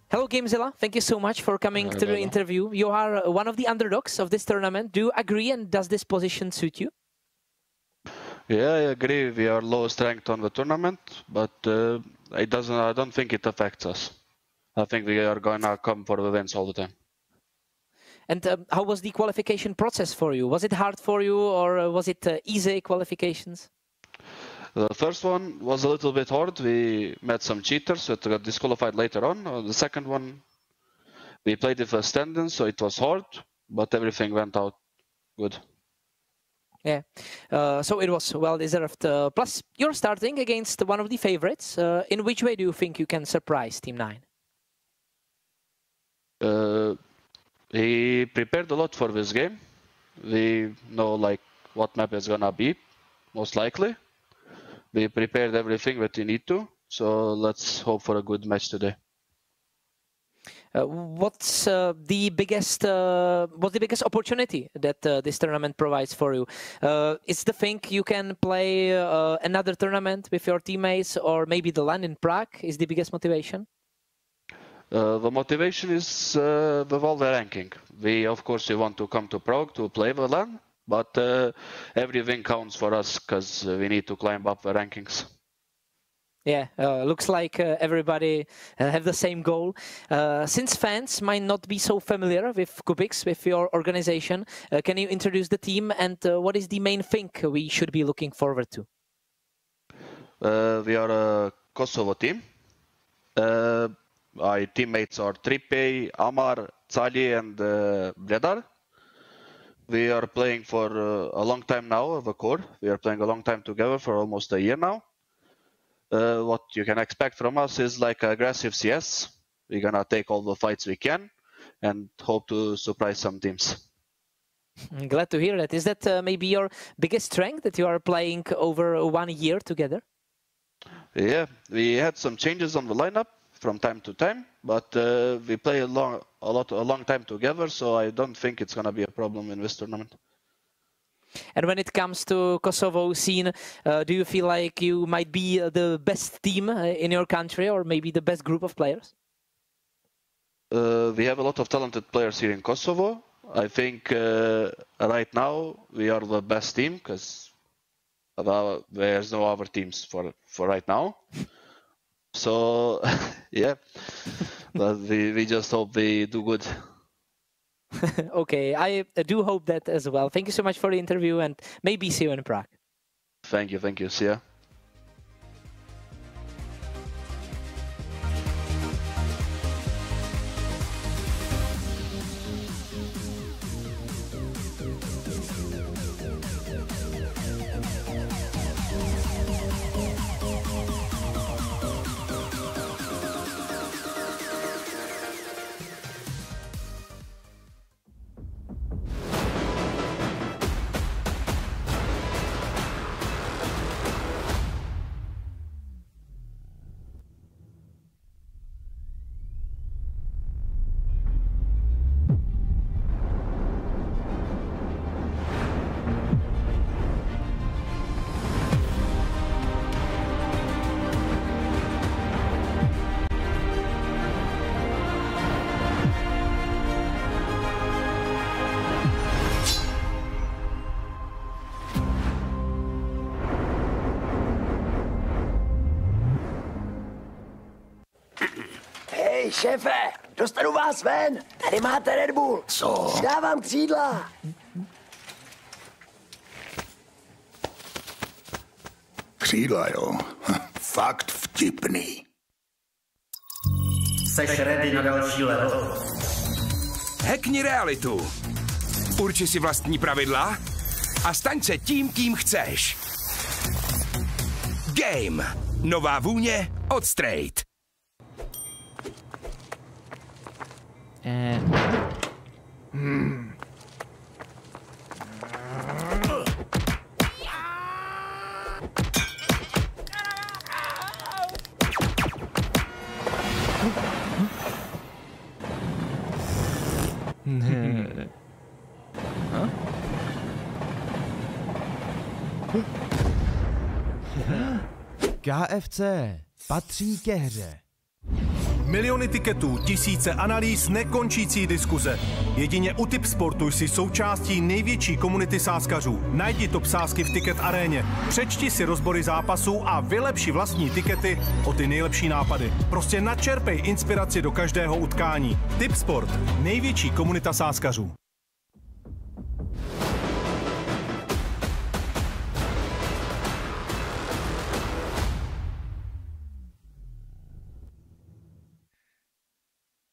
Hello, Gamezilla. Thank you so much for coming to the interview. You are one of the underdogs of this tournament. Do you agree, and does this position suit you? Yeah, I agree. We are lowest ranked on the tournament, but it doesn't. I don't think it affects us. I think we are gonna come for the wins all the time. And how was the qualification process for you? Was it hard for you, or was it easy qualifications? The first one was a little bit hard. We met some cheaters that got disqualified later on. The second one, we played with a stand-in, so it was hard, but everything went out good. Yeah, so it was well-deserved. Plus, you're starting against one of the favorites. In which way do you think you can surprise Team 9? He prepared a lot for this game. We know like what map is gonna be, most likely. We prepared everything that we need to, so let's hope for a good match today. What's the biggest opportunity that this tournament provides for you? Is the thing you can play another tournament with your teammates, or maybe the LAN in Prague is the biggest motivation? The motivation is with all the ranking. Of course, we want to come to Prague to play the LAN, but every win counts for us because we need to climb up the rankings. Yeah, looks like everybody have the same goal. Since fans might not be so familiar with Kubix, with your organization, can you introduce the team and what is the main thing we should be looking forward to? We are a Kosovo team. My teammates are Trippe, Amar, Tsali, and Bledar. We are playing for a long time now of a core. We are playing a long time together for almost a year now. What you can expect from us is like aggressive CS. We're gonna take all the fights we can and hope to surprise some teams. I'm glad to hear that. Is that maybe your biggest strength, that you are playing over 1 year together? Yeah, we had some changes on the lineup from time to time, but we play a long time together, so I don't think it's gonna be a problem in this tournament. And when it comes to Kosovo scene, do you feel like you might be the best team in your country, or maybe the best group of players? We have a lot of talented players here in Kosovo. I think right now we are the best team because there's no other teams for right now. So yeah, but we just hope they do good. Okay, I do hope that as well. Thank you so much for the interview, and maybe see you in Prague. Thank you, see ya. Hej, šéfe, dostanu vás ven. Tady máte Red Bull. Co? Dávám křídla. Křídla, jo. Fakt vtipný. Seš ready na další level? Hackni realitu. Urči si vlastní pravidla a staň se tím, kým chceš. Game. Nová vůně od Straight. KFC patří ke hře. Miliony tiketů, tisíce analýz, nekončící diskuze. Jedině u Tipsportu jsi součástí největší komunity sázkařů. Najdi top sázky v Ticket aréně, přečti si rozbory zápasů a vylepši vlastní tikety o ty nejlepší nápady. Prostě načerpej inspiraci do každého utkání. Tipsport, největší komunita sázkařů.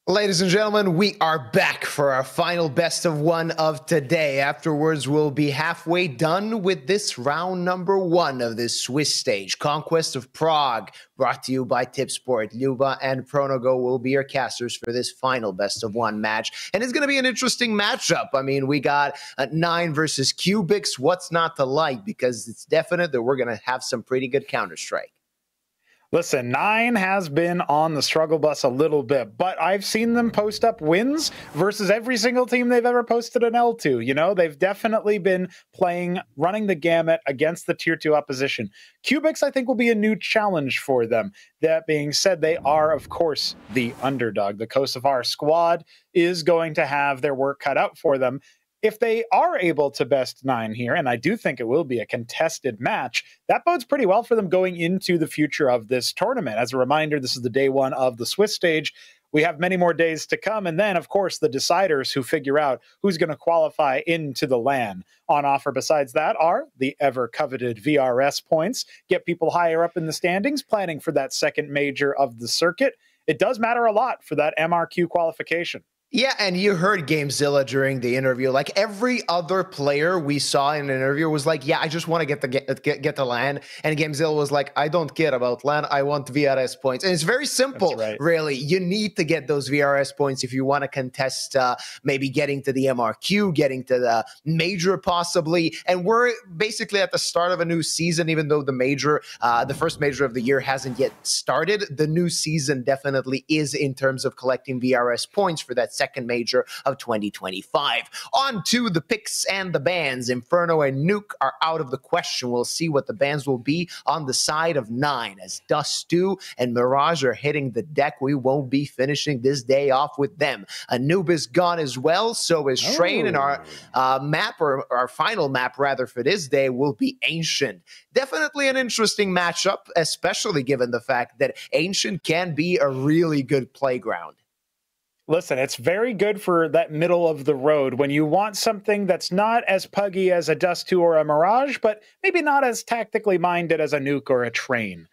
Ladies and gentlemen, we are back for our final best of one of today. Afterwards, we'll be halfway done with this round number one of this Swiss stage. Conquest of Prague, brought to you by Tipsport. Ljuba and Pronogo will be your casters for this final best of one match. And it's going to be an interesting matchup. I mean, we got 9 versus Kubix. What's not to like? Because it's definite that we're going to have some pretty good Counter-Strike. Listen, 9 has been on the struggle bus a little bit, but I've seen them post up wins versus every single team they've ever posted an L to. You know, they've definitely been running the gamut against the tier 2 opposition. Kubix, I think, will be a new challenge for them. That being said, they are, of course, the underdog. The Kosovar squad is going to have their work cut out for them. If they are able to best 9 here, and I do think it will be a contested match, that bodes pretty well for them going into the future of this tournament. As a reminder, this is the day 1 of the Swiss stage. We have many more days to come. And then, of course, the deciders who figure out who's going to qualify into the LAN. On offer besides that are the ever-coveted VRS points, get people higher up in the standings, planning for that second major of the circuit. it does matter a lot for that MRQ qualification. Yeah, and you heard Gamezilla during the interview. Like every other player we saw in an interview was like, "Yeah, I just want to get the LAN." And Gamezilla was like, "I don't care about LAN. I want VRS points." And it's very simple, really. You need to get those VRS points if you want to contest maybe getting to the MRQ, getting to the major possibly. And we're basically at the start of a new season, even though the first major of the year hasn't yet started. The new season definitely is in terms of collecting VRS points for that second major of 2025. On to the picks and the bans. Inferno and Nuke are out of the question. We'll see what the bans will be on the side of 9 as Dust2 and Mirage are hitting the deck. We won't be finishing this day off with them. Anubis gone as well, so is Train, and our map, or our final map rather for this day, will be Ancient. Definitely an interesting matchup, especially given the fact that Ancient can be a really good playground. Listen, it's very good for that middle of the road when you want something that's not as puggy as a Dust2 or a Mirage, but maybe not as tactically minded as a Nuke or a Train.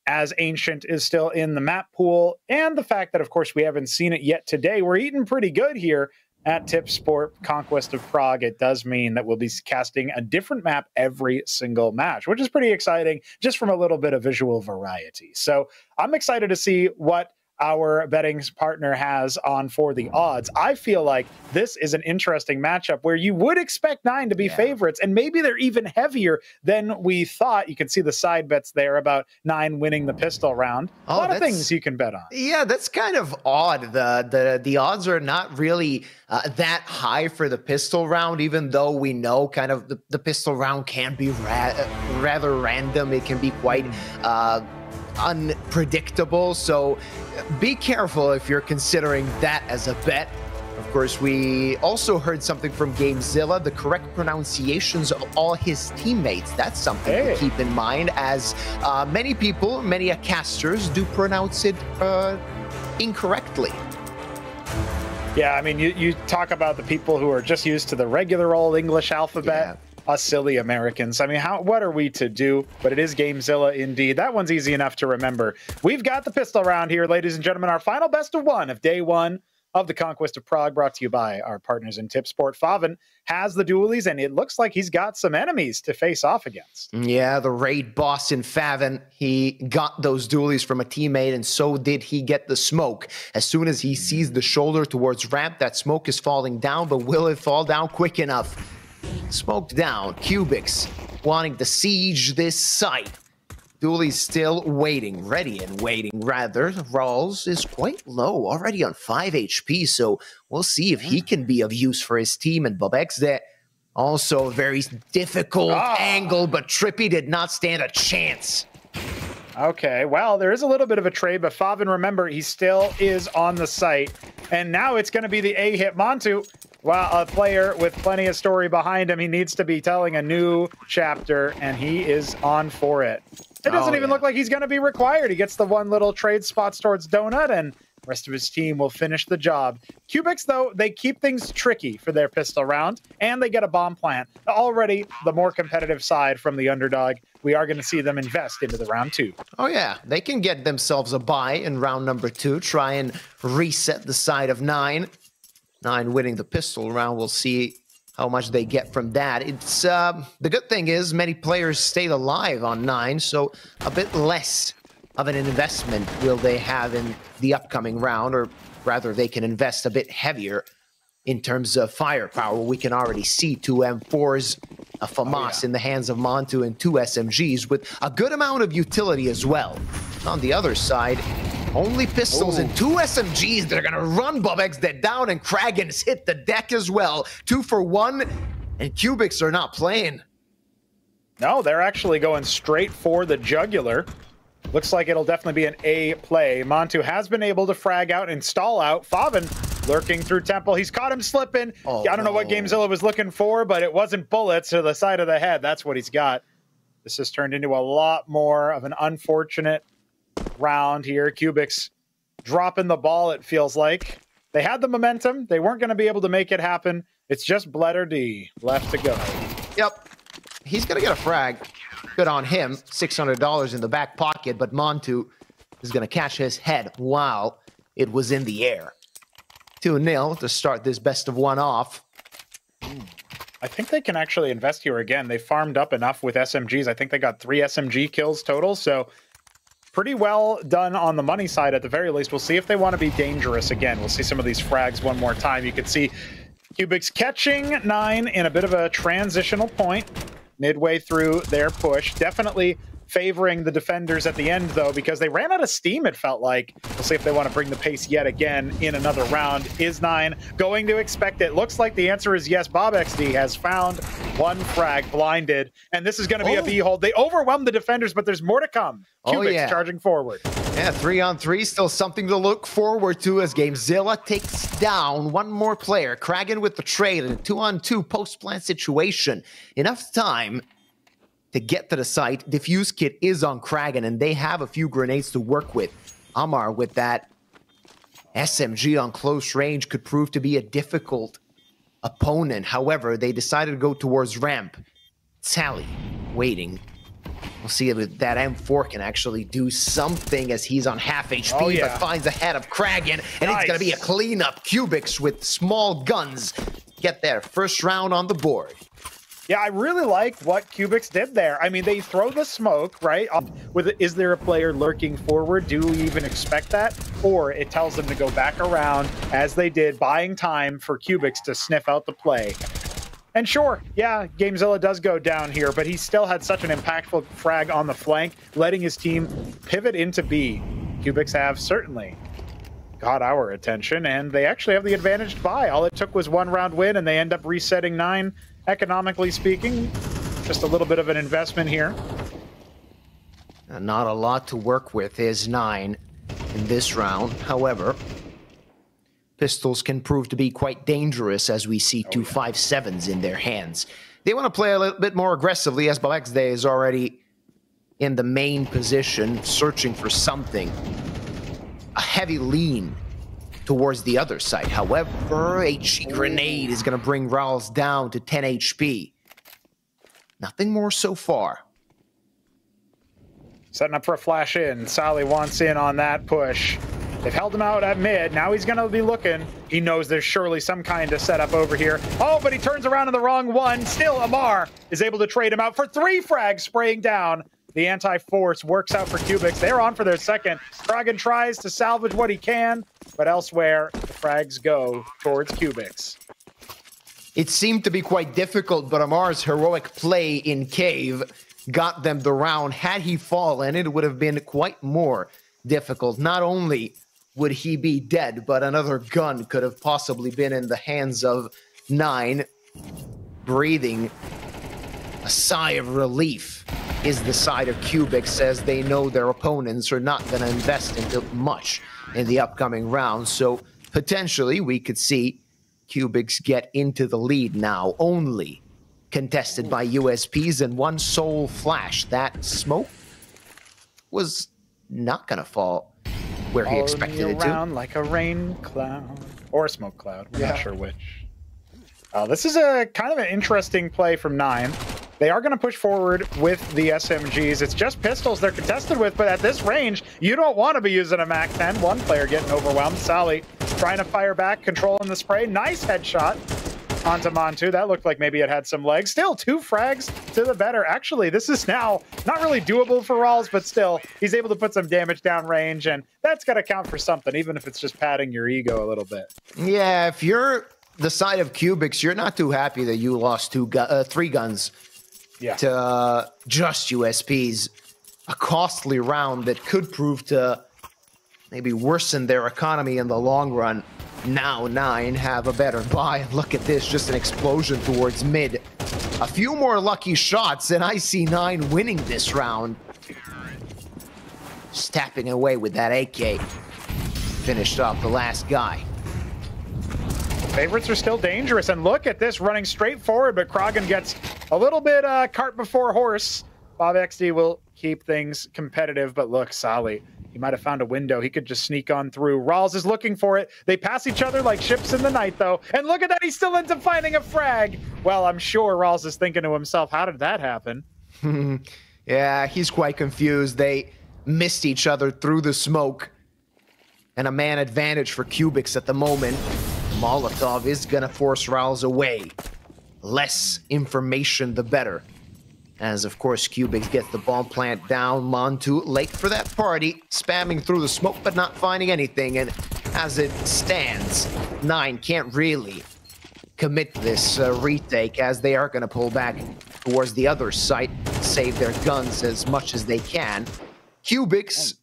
As Ancient is still in the map pool, and the fact that, of course, we haven't seen it yet today, we're eating pretty good here at Tipsport Conquest of Prague. It does mean that we'll be casting a different map every single match, which is pretty exciting, just from a little bit of visual variety. So I'm excited to see what our betting partner has on for the odds. I feel like this is an interesting matchup where you would expect 9 to be favorites, and maybe they're even heavier than we thought. You can see the side bets there about 9 winning the pistol round. A lot of things you can bet on. Yeah, that's kind of odd. The odds are not really that high for the pistol round, even though we know kind of the pistol round can be rather random. It can be quite unpredictable, so be careful if you're considering that as a bet. Of course, we also heard something from Gamezilla, the correct pronunciations of all his teammates. That's something to keep in mind, as many casters do pronounce it incorrectly. Yeah, I mean, you talk about the people who are just used to the regular old English alphabet. Us silly Americans. I mean, what are we to do? But it is Gamezilla indeed. That one's easy enough to remember. We've got the pistol round here, ladies and gentlemen. Our final best of 1 of day 1 of the Conquest of Prague, brought to you by our partners in Tipsport. Faven has the dualies, and it looks like he's got some enemies to face off against. Yeah, the raid boss in Faven, he got those dualies from a teammate, and so did he get the smoke. As soon as he sees the shoulder towards ramp, that smoke is falling down, but will it fall down quick enough? Smoked down. Kubix wanting to siege this site. Dooley's still waiting, ready and waiting, rather. Rawls is quite low, already on 5 HP, so we'll see if he can be of use for his team. And Bobek's there. Also a very difficult angle, but Trippy did not stand a chance. Okay, well, there is a little bit of a trade, but Faven, remember, he still is on the site. And now it's going to be the A-hit Montu. Well, a player with plenty of story behind him. He needs to be telling a new chapter, and he is on for it. It doesn't even look like he's going to be required. He gets the one little trade spots towards Donut, and the rest of his team will finish the job. Kubix, though, they keep things tricky for their pistol round, and they get a bomb plant. Already the more competitive side from the underdog. We are going to see them invest into the round 2. Oh, yeah. They can get themselves a bye in round number 2, try and reset the side of 9. 9 winning the pistol round. We'll see how much they get from that. It's the good thing is many players stayed alive on 9, so a bit less of an investment will they have in the upcoming round, or rather they can invest a bit heavier in terms of firepower. We can already see 2 M4s, a FAMAS in the hands of Montu, and 2 SMGs with a good amount of utility as well. On the other side, only pistols and 2 SMGs that are going to run Bobek's dead down, and Kragen's hit the deck as well. 2 for 1, and Kubix are not playing. No, they're actually going straight for the jugular. Looks like it'll definitely be an A play. Montu has been able to frag out and stall out. Faven lurking through Temple. He's caught him slipping. I don't know what Gamezilla was looking for, but it wasn't bullets to the side of the head. That's what he's got. This has turned into a lot more of an unfortunate round here. Kubix dropping the ball, it feels like. They had the momentum. They weren't going to be able to make it happen. It's just Bledder D left to go. Yep. He's going to get a frag. Good on him. $600 in the back pocket, but Montu is going to catch his head while it was in the air. 2-0 to start this best of one off. I think they can actually invest here again. They farmed up enough with SMGs. I think they got 3 SMG kills total, so pretty well done on the money side at the very least. We'll see if they want to be dangerous again. We'll see some of these frags one more time. You can see Kubix catching 9 in a bit of a transitional point midway through their push. Definitely favoring the defenders at the end, though, because they ran out of steam, it felt like. We'll see if they want to bring the pace yet again in another round. Is 9 going to expect it? Looks like the answer is yes. BobXD has found 1 frag, blinded, and this is going to be a B-hold. They overwhelmed the defenders, but there's more to come. Kubix charging forward. Yeah, 3-on-3, still something to look forward to as GameZilla takes down one more player. Kragan with the trade in a 2-on-2 post-plant situation. Enough time to get to the site. Diffuse kit is on Kragan, and they have a few grenades to work with. Amar with that SMG on close range could prove to be a difficult opponent. However, they decided to go towards ramp. Sally waiting. We'll see if that M4 can actually do something as he's on half HP, but finds ahead of Kragan, and it's going to be a cleanup. Kubix with small guns get their first round on the board. Yeah, I really like what Kubix did there. I mean, they throw the smoke, right? Is there a player lurking forward? Do we even expect that? Or it tells them to go back around, as they did, buying time for Kubix to sniff out the play. And sure, yeah, GameZilla does go down here, but he still had such an impactful frag on the flank, letting his team pivot into B. Kubix have certainly got our attention, and they actually have the advantaged buy. All it took was 1 round win, and they end up resetting 9. Economically speaking, just a little bit of an investment here. Not a lot to work with is 9 in this round. However, pistols can prove to be quite dangerous as we see 2 5.7s in their hands. They want to play a little bit more aggressively as BobXD is already in the main position, searching for something. A heavy lean towards the other side. However, HE grenade is going to bring Rawls down to 10 HP. Nothing more so far. Setting up for a flash in. Sally wants in on that push. They've held him out at mid. Now he's going to be looking. He knows there's surely some kind of setup over here. Oh, but he turns around in the wrong one. Still, Amar is able to trade him out for 3 frags spraying down. The anti-force works out for Kubix. They're on for their second. Kragan tries to salvage what he can, but elsewhere, the frags go towards Kubix. It seemed to be quite difficult, but Amar's heroic play in cave got them the round. Had he fallen, it would have been quite more difficult. Not only would he be dead, but another gun could have possibly been in the hands of 9. Breathing a sigh of relief is the side of Kubix, as they know their opponents are not going to invest into much in the upcoming round. So potentially we could see Kubix get into the lead now, only contested by USPs and 1 sole flash. That smoke was not going to fall where he expected it to. Around like a rain cloud or a smoke cloud. We're not sure which. This is a kind of an interesting play from 9. They are going to push forward with the SMGs. It's just pistols they're contested with, but at this range, you don't want to be using a MAC-10. 1 player getting overwhelmed. Sally trying to fire back, controlling the spray. Nice headshot onto Montu. That looked like maybe it had some legs. Still 2 frags to the better. Actually, this is now not really doable for Rawls, but still, he's able to put some damage down range, and that's got to count for something, even if it's just padding your ego a little bit. Yeah, if you're the side of Kubix, you're not too happy that you lost 3 guns to just USPs. A costly round that could prove to maybe worsen their economy in the long run. Now 9 have a better buy. And look at this, just an explosion towards mid. A few more lucky shots, and I see 9 winning this round. Just tapping away with that AK. Finished off the last guy. Favorites are still dangerous, and look at this, running straight forward, but Kragan gets a little bit cart before horse. BobXD will keep things competitive, but look, Sally, he might have found a window. He could just sneak on through. Rawls is looking for it. They pass each other like ships in the night, though, and look at that, he still ends up finding a frag. Well, I'm sure Rawls is thinking to himself, how did that happen? Yeah, he's quite confused. They missed each other through the smoke. And a man advantage for Kubix at the moment. Molotov is gonna force Rouse away. Less information, the better. As, of course, Kubix gets the bomb plant down. Montu late for that party, spamming through the smoke, but not finding anything. And as it stands, 9 can't really commit this retake, as they are gonna pull back towards the other site, save their guns as much as they can. Kubix,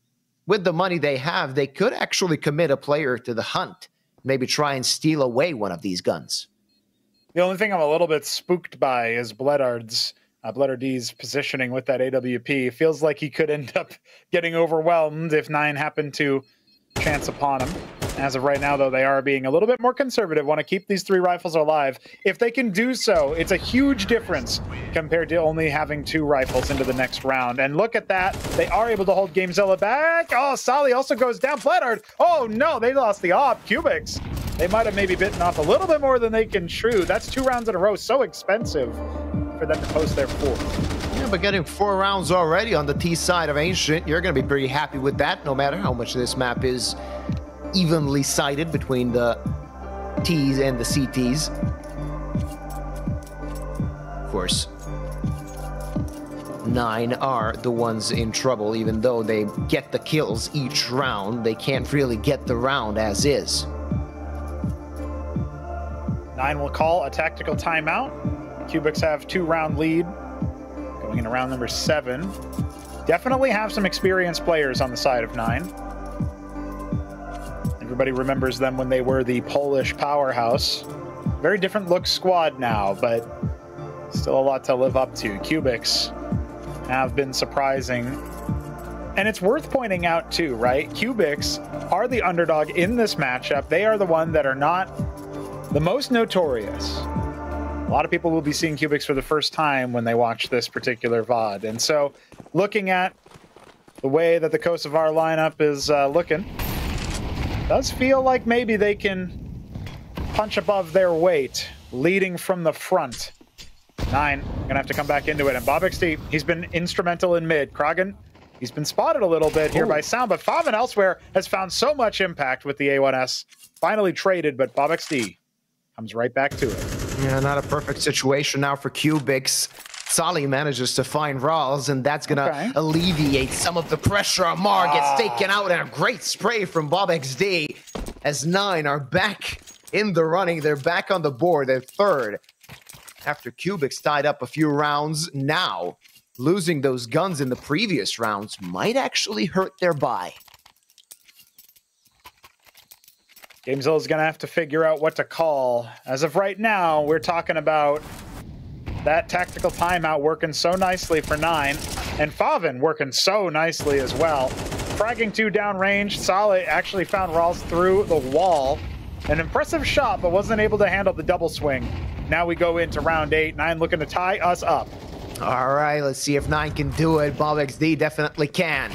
with the money they have, they could actually commit a player to the hunt. Maybe try and steal away one of these guns. The only thing I'm a little bit spooked by is Bledard's positioning with that AWP. Feels like he could end up getting overwhelmed if 9 happened to chance upon him. As of right now, though, they are being a little bit more conservative, want to keep these 3 rifles alive. If they can do so, it's a huge difference compared to only having 2 rifles into the next round. And look at that. They are able to hold GameZilla back. Oh, Sally also goes down. Bledard. Oh, no, they lost the op. Kubix. They might have maybe bitten off a little bit more than they can chew. That's 2 rounds in a row. So expensive for them to post their 4th. Yeah, but getting 4 rounds already on the T side of Ancient, you're going to be pretty happy with that, no matter how much this map is evenly sided between the T's and the CTs. Of course, 9 are the ones in trouble. Even though they get the kills each round, they can't really get the round as is. 9 will call a tactical timeout. Kubix have 2-round lead going into round number 7. Definitely have some experienced players on the side of 9. Everybody remembers them when they were the Polish powerhouse. Very different look squad now, but still a lot to live up to. Kubix have been surprising. And it's worth pointing out too, right? Kubix are the underdog in this matchup. They are the one that are not the most notorious. A lot of people will be seeing Kubix for the first time when they watch this particular VOD. And so looking at the way that the Kosovar lineup is looking, does feel like maybe they can punch above their weight, leading from the front. 9 gonna have to come back into it. And BobXD, he's been instrumental in mid. Kragan, he's been spotted a little bit here by Sound, but Faven elsewhere has found so much impact with the A1S. Finally traded, but BobXD comes right back to it. Yeah, not a perfect situation now for Kubix. Sally manages to find Rawls, and that's gonna alleviate some of the pressure. Amar gets taken out, and a great spray from BobXD as 9 are back in the running. They're back on the board. They're 3rd. After Kubix tied up a few rounds, now losing those guns in the previous rounds might actually hurt their buy. GameZilla is going to have to figure out what to call. As of right now, we're talking about that tactical timeout working so nicely for 9, and Faven working so nicely as well. Fragging 2 downrange. Saleh actually found Rawls through the wall. An impressive shot, but wasn't able to handle the double swing. Now we go into round 8. 9 looking to tie us up. All right, let's see if 9 can do it. BobXD definitely can.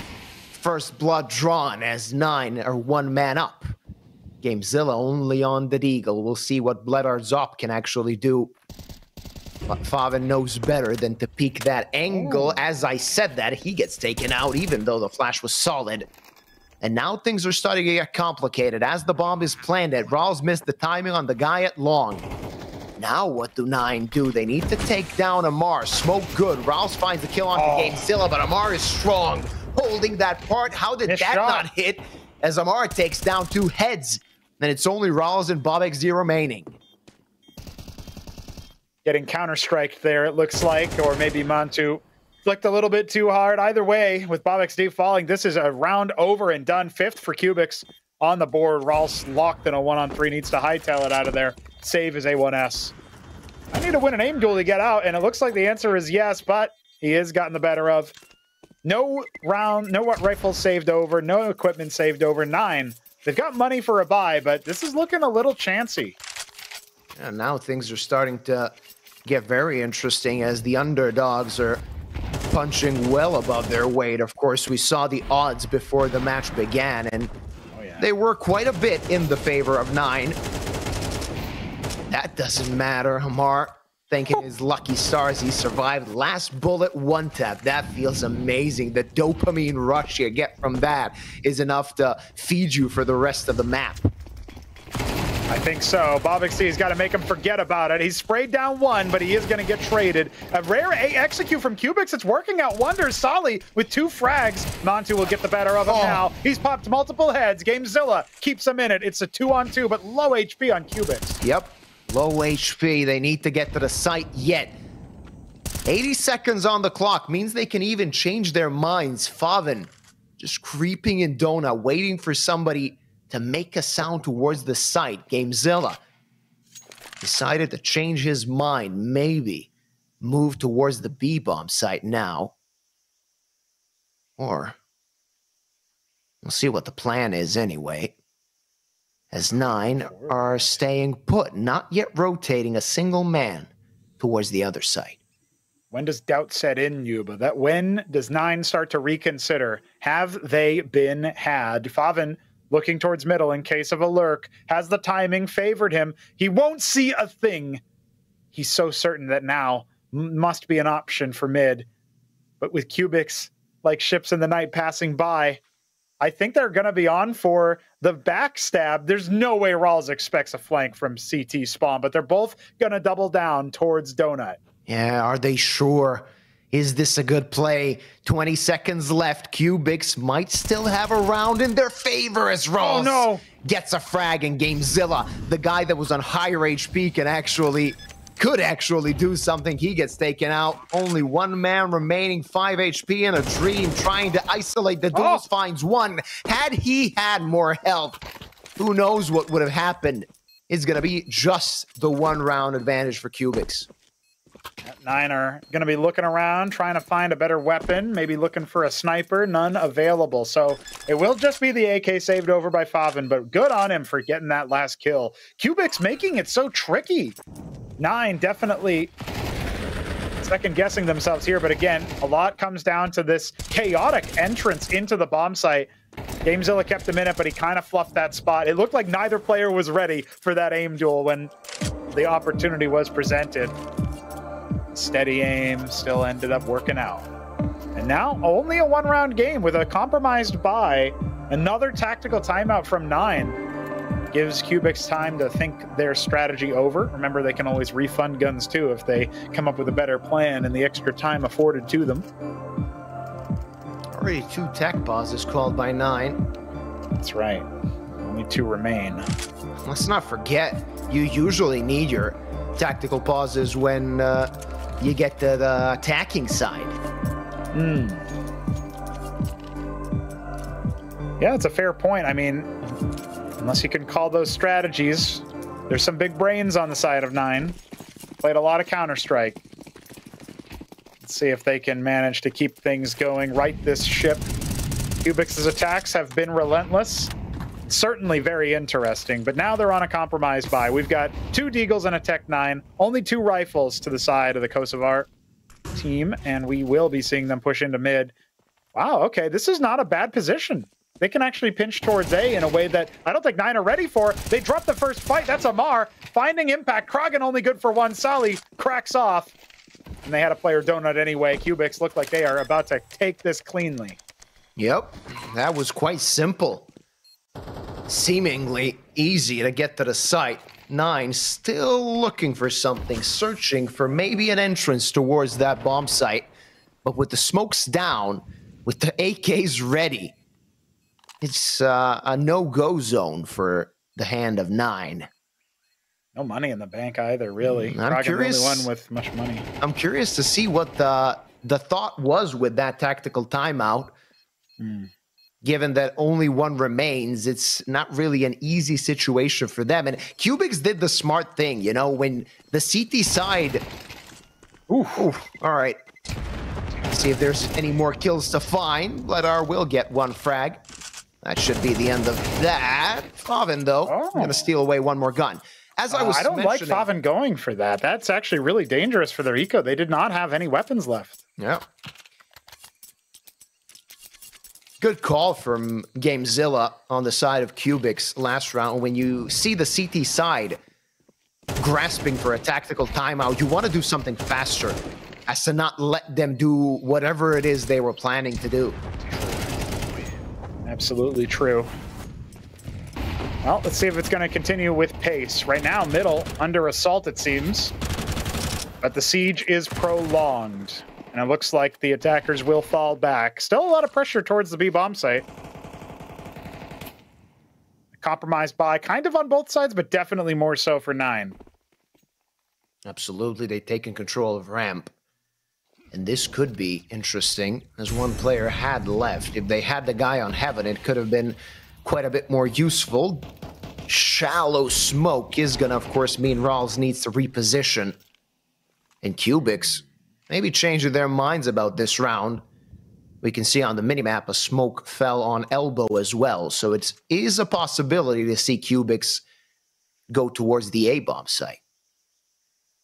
First blood drawn as 9 are 1 man up. GameZilla only on the Deagle. We'll see what Bledard Zop can actually do. But Faven knows better than to peek that angle. As I said that, he gets taken out, even though the flash was solid. And now things are starting to get complicated. As the bomb is planted, Rawls missed the timing on the guy at long. Now what do 9 do? They need to take down Amar. Smoke good. Rawls finds the kill on GameZilla, but Amar is strong, holding that part. How did that not hit? As Amar takes down 2 heads, and it's only Rawls and BobXD remaining. Getting counter-striked there, it looks like, or maybe Montu flicked a little bit too hard. Either way, with BobXD falling, this is a round over and done. 5th for Kubix on the board. Rawls locked in a 1-on-3, needs to hightail it out of there. Save his A1S. I need to win an aim duel to get out, and it looks like the answer is yes, but he has gotten the better of. No rifles saved over, no equipment saved over. 9. They've got money for a buy, but this is looking a little chancy. And now things are starting to get very interesting as the underdogs are punching well above their weight. Of course, we saw the odds before the match began, and they were quite a bit in the favor of 9. That doesn't matter. Amar thanking his lucky stars he survived. Last bullet, one tap. That feels amazing. The dopamine rush you get from that is enough to feed you for the rest of the map. I think so. Bobix's got to make him forget about it. He's sprayed down one, but he is going to get traded. A rare execute from Kubix. It's working out wonders. Solly with 2 frags. Nantu will get the better of him now. He's popped multiple heads. Gamezilla keeps him in it. It's a 2-on-2, but low HP on Kubix. Yep, low HP. They need to get to the site yet. 80 seconds on the clock means they can even change their minds. Favin just creeping in Donut, waiting for somebody to make a sound towards the site. Gamezilla decided to change his mind, maybe move towards the B-bomb site now. Or we'll see what the plan is anyway. As 9 are staying put, not yet rotating a single man towards the other site. When does doubt set in, Yuba? That when does 9 start to reconsider? Have they been had? Favin looking towards middle in case of a lurk. Has the timing favored him? He won't see a thing. He's so certain that now must be an option for mid. But with Kubix like ships in the night passing by, I think they're going to be on for the backstab. There's no way Rawls expects a flank from CT spawn, but they're both going to double down towards Donut. Yeah, are they sure? Is this a good play? 20 seconds left. Kubix might still have a round in their favor as Rawls gets a frag, and Gamezilla, the guy that was on higher HP, could actually do something. He gets taken out. Only one man remaining, 5 HP in a dream, trying to isolate the duels, finds one. Had he had more health, who knows what would have happened. It's going to be just the 1 round advantage for Kubix. 9 are going to be looking around, trying to find a better weapon, maybe looking for a sniper, none available. So it will just be the AK saved over by Favin, but good on him for getting that last kill. Kubix making it so tricky. 9 definitely second-guessing themselves here, but again, a lot comes down to this chaotic entrance into the bomb site. Gamezilla kept him in it, but he kind of fluffed that spot. It looked like neither player was ready for that aim duel when the opportunity was presented. Steady aim still ended up working out. And now only a 1-round game with a compromised buy. Another tactical timeout from 9 gives Kubix time to think their strategy over. Remember, they can always refund guns too if they come up with a better plan in the extra time afforded to them. Already 2 tech pauses called by 9. That's right. Only 2 remain. Let's not forget, you usually need your tactical pauses when you get to the attacking side. Yeah, it's a fair point. I mean, unless you can call those strategies, there's some big brains on the side of 9. Played a lot of Counter-Strike. Let's see if they can manage to keep things going, right this ship. Kubix's attacks have been relentless. Certainly very interesting, but now they're on a compromised buy. We've got 2 Deagles and a Tech 9, only 2 rifles to the side of the Kosovar team, and we will be seeing them push into mid. Wow, okay, this is not a bad position. They can actually pinch towards A in a way that I don't think 9 are ready for. They drop the first fight. That's Amar finding impact. Kragan only good for 1. Sally cracks off, and they had a player donut anyway. Kubix look like they are about to take this cleanly. Yep, that was quite simple. Seemingly easy to get to the site. 9 still looking for something, searching for maybe an entrance towards that bomb site. But with the smokes down, with the AKs ready, it's a no-go zone for the hand of 9. No money in the bank either, really. I'm curious. The only one with much money. I'm curious to see what the thought was with that tactical timeout. Given that only 1 remains, it's not really an easy situation for them. And Kubix did the smart thing, you know, when the CT side... Ooh, all right. Let's see if there's any more kills to find. Bledar will get 1 frag. That should be the end of that. Favin, though, going to steal away 1 more gun. As I was I don't like Favin going for that. That's actually really dangerous for their eco. They did not have any weapons left. Yeah. Good call from Gamezilla on the side of Kubix last round. When you see the CT side grasping for a tactical timeout. You want to do something faster as to not let them do whatever it is they were planning to do. Absolutely true. Well, let's see if it's going to continue with pace. Right now, middle under assault, it seems. But the siege is prolonged. And it looks like the attackers will fall back. Still a lot of pressure towards the B-bomb site. Compromised by kind of on both sides, but definitely more so for 9. Absolutely, they've taken control of ramp. And this could be interesting, as one player had left. If they had the guy on heaven, it could have been quite a bit more useful. Shallow smoke is gonna, of course, mean Rawls needs to reposition. And Kubix maybe changing their minds about this round. We can see on the minimap a smoke fell on elbow as well. So it is a possibility to see Kubix go towards the A-bomb site.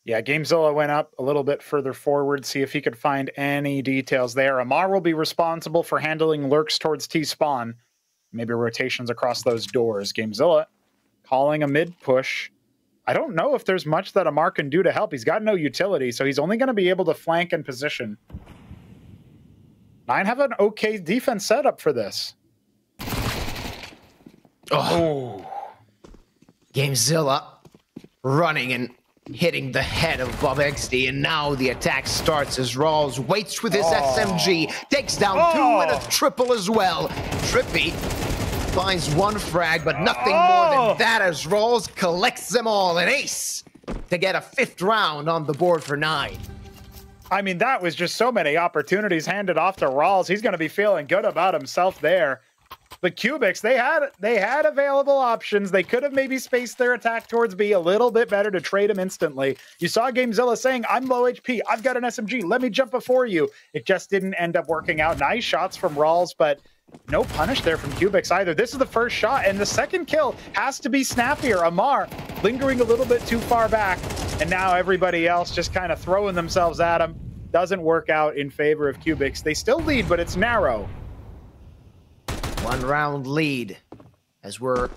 Yeah, Gamezilla went up a little bit further forward, see if he could find any details there. Amar will be responsible for handling lurks towards T-spawn. Maybe rotations across those doors. Gamezilla calling a mid-push. I don't know if there's much that Amar can do to help. He's got no utility, so he's only going to be able to flank and position. 9 have an okay defense setup for this. Oh. Gamezilla running and hitting the head of BobXD, and now the attack starts as Rawls waits with his SMG, takes down 2 and a triple as well. Trippy finds 1 frag, but nothing more than that as Rawls collects them all. An ace to get a 5th round on the board for 9. I mean, that was just so many opportunities handed off to Rawls. He's going to be feeling good about himself there. But Kubix, they had available options. They could have maybe spaced their attack towards B a little bit better to trade him instantly. You saw Gamezilla saying, I'm low HP, I've got an SMG, let me jump before you. It just didn't end up working out. Nice shots from Rawls, but no punish there from Kubix either. This is the first shot, and the second kill has to be snappier. Amar lingering a little bit too far back, and now everybody else just kind of throwing themselves at him. Doesn't work out in favor of Kubix. They still lead, but it's narrow. 1 round lead as we're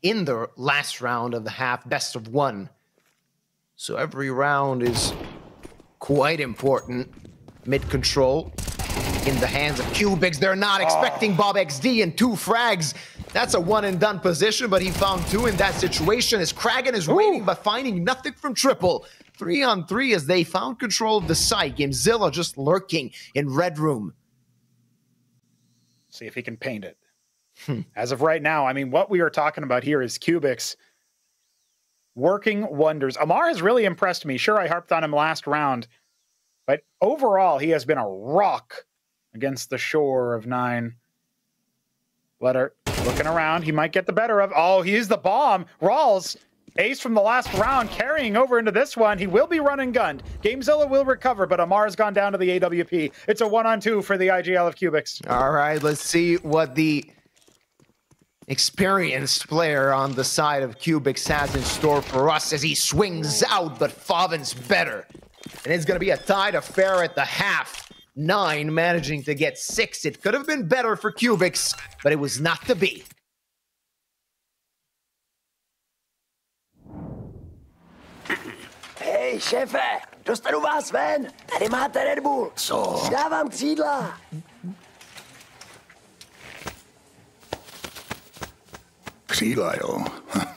in the last round of the half, best of 1. So every round is quite important. Mid control in the hands of Kubix. They're not expecting BobXD and 2 frags. That's a 1 and done position, but he found 2 in that situation as Kragan is waiting but finding nothing from Triple. 3 on 3 as they found control of the site. Gamezilla just lurking in red room. See if he can paint it. As of right now, I mean, what we are talking about here is Kubix working wonders. Amar has really impressed me. Sure, I harped on him last round, but overall, he has been a rock against the shore of 9. Letter looking around. He might get the better of. Oh, he's the bomb. Rawls, ace from the last round, carrying over into this one. He will be run and gunned. Gamezilla will recover, but Amar has gone down to the AWP. It's a 1-on-2 for the IGL of Kubix. All right, let's see what the experienced player on the side of Kubix has in store for us as he swings out, but Favin's better. And it's going to be a tied affair at the half. 9 managing to get 6. It could have been better for Kubix, but it was not to be. Hej, šéfe, dostanu vás ven. Tady máte Red Bull. Co? Dávám křídla. Křídla, jo.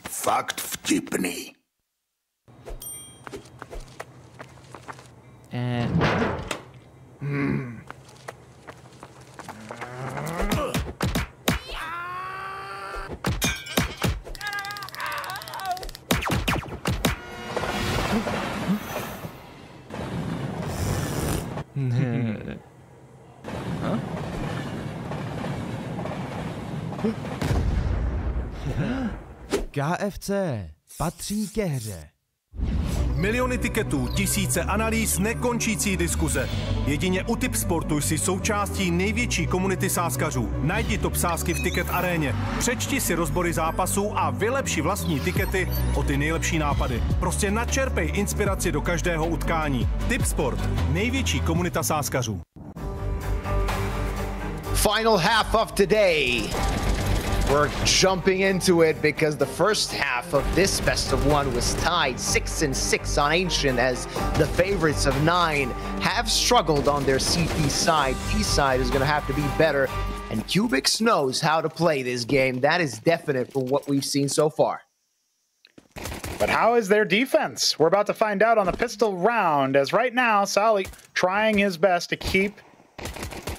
Fakt vtipný. KFC patří ke hře. Miliony tiketů, tisíce analýz, nekončící diskuze. Jedině u Tipsportu jsi součástí největší komunity sázkařů. Najdi top sázky v Ticket aréně, přečti si rozbory zápasů a vylepši vlastní tikety o ty nejlepší nápady. Prostě načerpej inspiraci do každého utkání. Tipsport, největší komunita sázkařů. Final half of today. We're jumping into it because the first half of this best of one was tied 6-6 on Ancient, as the favorites of 9 have struggled on their CT side. T side is going to have to be better, and Kubix knows how to play this game. That is definite for what we've seen so far. But how is their defense? We're about to find out on the pistol round, as right now, Sally trying his best to keep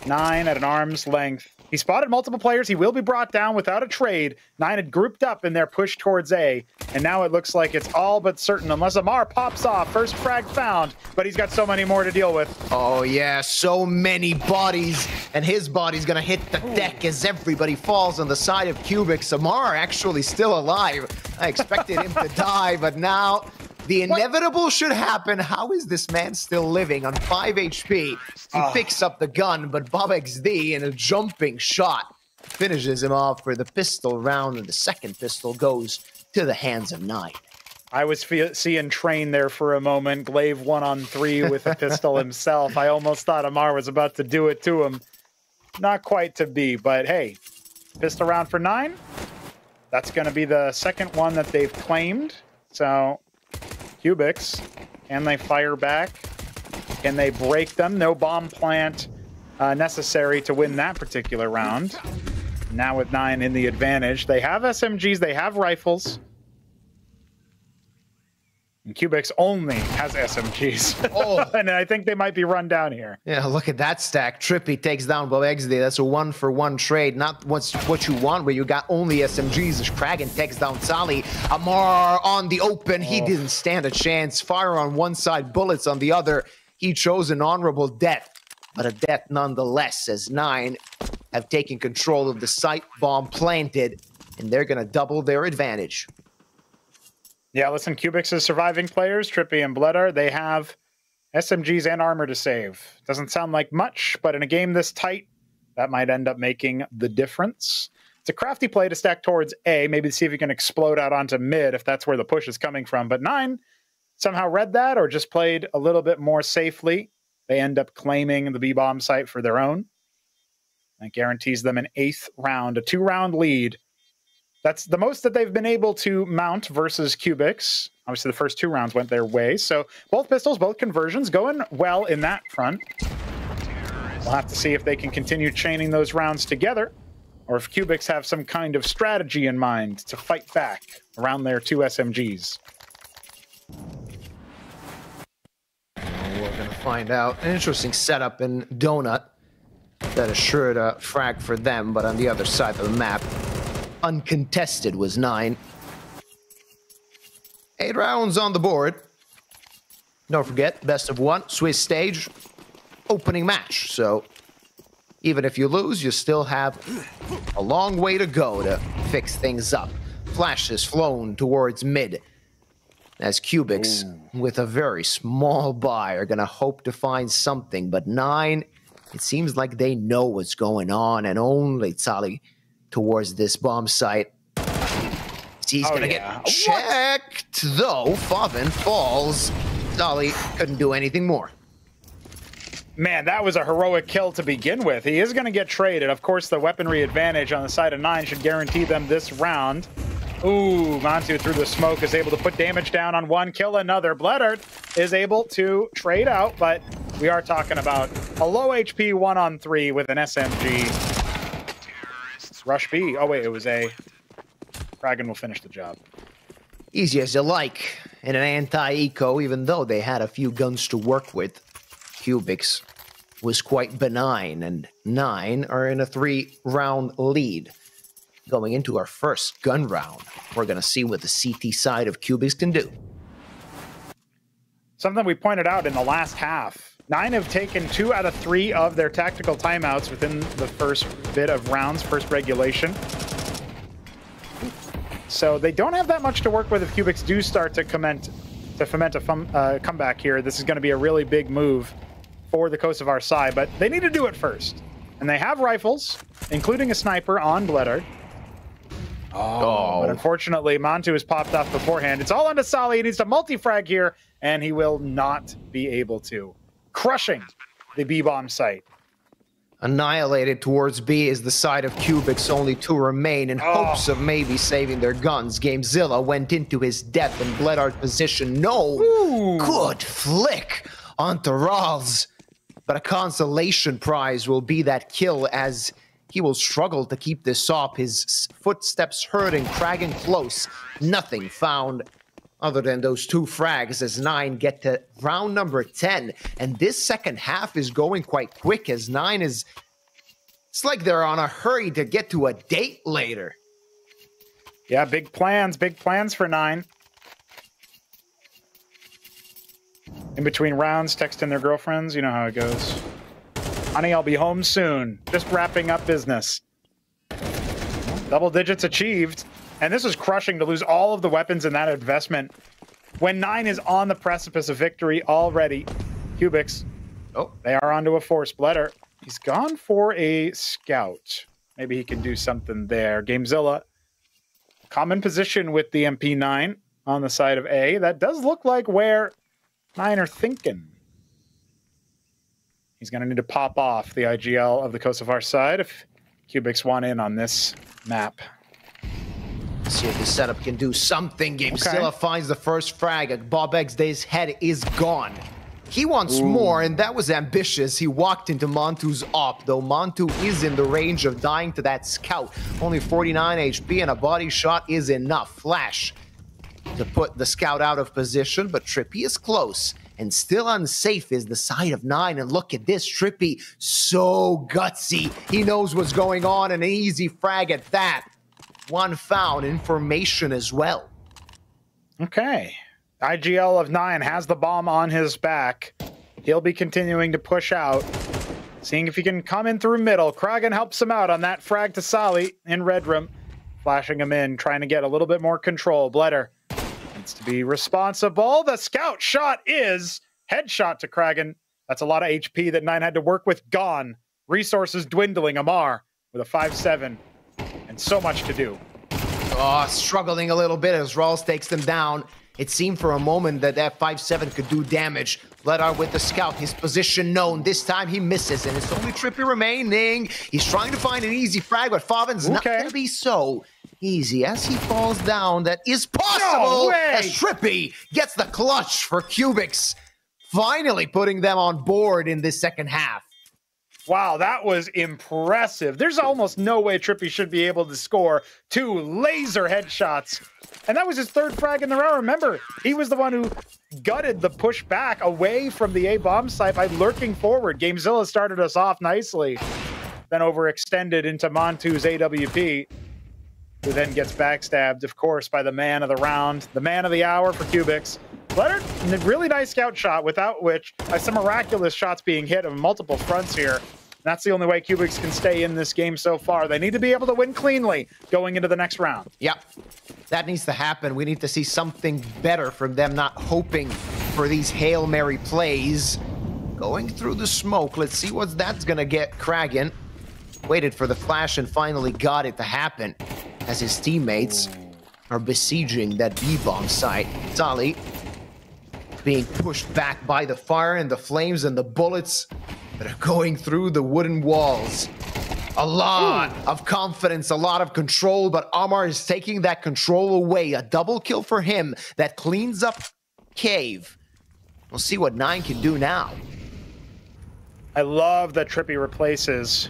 9 at an arm's length. He spotted multiple players. He will be brought down without a trade. 9 had grouped up in their push towards A, and now it looks like it's all but certain, unless Amar pops off. First frag found, but he's got so many more to deal with. Oh yeah, so many bodies, and his body's gonna hit the deck as everybody falls on the side of Kubix. Amar actually still alive. I expected him to die, but now the inevitable should happen. How is this man still living on 5 HP? He picks up the gun, but BobXD in a jumping shot finishes him off for the pistol round, and the second pistol goes to the hands of 9. I was seeing Train there for a moment. Glaive 1-on-3 with a pistol himself. I almost thought Amar was about to do it to him. Not quite to be, but hey, pistol round for 9. That's going to be the second one that they've claimed. So Kubix, can they fire back? Can they break them? No bomb plant necessary to win that particular round. Now with 9 in the advantage. They have SMGs, they have rifles. And Kubix only has SMGs. Oh. And I think they might be run down here. Yeah, look at that stack. Trippy takes down BobXD. That's a 1-for-1 trade. Not what you want, where you got only SMGs. Kragan takes down Sally. Amar on the open. He didn't stand a chance. Fire on one side, bullets on the other. He chose an honorable death, but a death nonetheless, as 9 have taken control of the site, bomb planted, and they're going to double their advantage. Yeah, listen, Kubix's surviving players, Trippy and Bloodar, they have SMGs and armor to save. Doesn't sound like much, but in a game this tight, that might end up making the difference. It's a crafty play to stack towards A, maybe see if you can explode out onto mid if that's where the push is coming from. But 9 somehow read that or just played a little bit more safely. They end up claiming the B-bomb site for their own. That guarantees them an 8th round, a 2-round lead. That's the most that they've been able to mount versus Kubix. Obviously, the first 2 rounds went their way. So both pistols, both conversions going well in that front. We'll have to see if they can continue chaining those rounds together, or if Kubix have some kind of strategy in mind to fight back around their 2 SMGs. We're going to find out. An interesting setup in Donut that assured a frag for them, but on the other side of the map, uncontested was 9. 8 rounds on the board. Don't forget, best of 1, Swiss stage, opening match. So even if you lose, you still have a long way to go to fix things up. Flash is flown towards mid, as Kubix, with a very small buy, are going to hope to find something. But 9, it seems like they know what's going on, and only Tsali towards this bomb site. He's going to get checked, though. Favin falls. Tsali couldn't do anything more. Man, that was a heroic kill to begin with. He is going to get traded. Of course, the weaponry advantage on the side of 9 should guarantee them this round. Ooh, Mantu through the smoke is able to put damage down on one, kill another. Bloodart is able to trade out, but we are talking about a low HP 1-on-3 with an SMG. Rush B. Oh, wait, it was A. Kragan will finish the job. Easy as you like in an anti-eco, even though they had a few guns to work with. Kubix was quite benign, and 9 are in a 3-round lead. Going into our first gun round, we're going to see what the CT side of Kubix can do. Something we pointed out in the last half. 9 have taken 2 out of 3 of their tactical timeouts within the first bit of rounds, first regulation. So they don't have that much to work with if Kubix do start to foment a comeback here. This is going to be a really big move for the Kosovar side, but they need to do it first. And they have rifles, including a sniper on Bloodart. But unfortunately, Mantu has popped off beforehand. It's all onto Sally. He needs to multi-frag here, and he will not be able to. Crushing the B-bomb site. Annihilated towards B is the side of Kubix, only 2 remain in hopes of maybe saving their guns. Gamezilla went into his death and bled our position. No! Good flick onto Ralls. But a consolation prize will be that kill, as he will struggle to keep this up. His footsteps heard and Kragan close. Nothing found other than those 2 frags as 9 get to round number 10. And this second half is going quite quick as 9 is... It's like they're on a hurry to get to a date later. Yeah, big plans for 9. In between rounds, texting their girlfriends, you know how it goes. Honey, I'll be home soon. Just wrapping up business. Double digits achieved. And this is crushing to lose all of the weapons in that investment. When 9 is on the precipice of victory already. Kubix. Oh, they are onto a force splitter. He's gone for a scout. Maybe he can do something there. Gamezilla. Common position with the MP9 on the side of A. That does look like where 9 are thinking. He's going to need to pop off the IGL of the Kosovar side if Kubix want in on this map. See if the setup can do something. Gamezilla finds the first frag. Bob Xday's head is gone. He wants more, and that was ambitious. He walked into Montu's op, though Montu is in the range of dying to that scout. Only 49 HP and a body shot is enough. Flash to put the scout out of position, but Trippy is close. And still unsafe is the side of 9. And look at this, Trippy, so gutsy. He knows what's going on, and an easy frag at that. 1 found, information as well. Okay. IGL of 9 has the bomb on his back. He'll be continuing to push out, seeing if he can come in through middle. Kragan helps him out on that frag to Sali in red room, flashing him in, trying to get a little bit more control. Bleder needs to be responsible. The scout shot is headshot to Kragan. That's a lot of HP that 9 had to work with gone. Resources dwindling. Amar with a 5-7 and so much to do. Oh, struggling a little bit as Rawls takes them down. It seemed for a moment that that 5-7 could do damage. Bledar with the scout, his position known. This time he misses, and it's only Trippy remaining. He's trying to find an easy frag, but Favin's not going to be so easy. As he falls down, that is possible, as Trippy gets the clutch for Kubix, finally putting them on board in this second half. Wow, that was impressive. There's almost no way Trippy should be able to score 2 laser headshots. And that was his 3rd frag in the round. Remember, he was the one who gutted the push back away from the A-bomb site by lurking forward. Gamezilla started us off nicely, then overextended into Montu's AWP, who then gets backstabbed, of course, by the man of the round, the man of the hour for Kubix. Leonard, really nice scout shot, without which some miraculous shots being hit on multiple fronts here. That's the only way Kubix can stay in this game so far. They need to be able to win cleanly going into the next round. Yep, that needs to happen. We need to see something better from them, not hoping for these Hail Mary plays. Going through the smoke, let's see what that's gonna get. Kragan waited for the flash and finally got it to happen as his teammates are besieging that B-bomb site. Sali being pushed back by the fire and the flames and the bullets that are going through the wooden walls. A lot of confidence, a lot of control, but Amar is taking that control away. A double kill for him that cleans up Cave. We'll see what 9 can do now. I love that Trippy replaces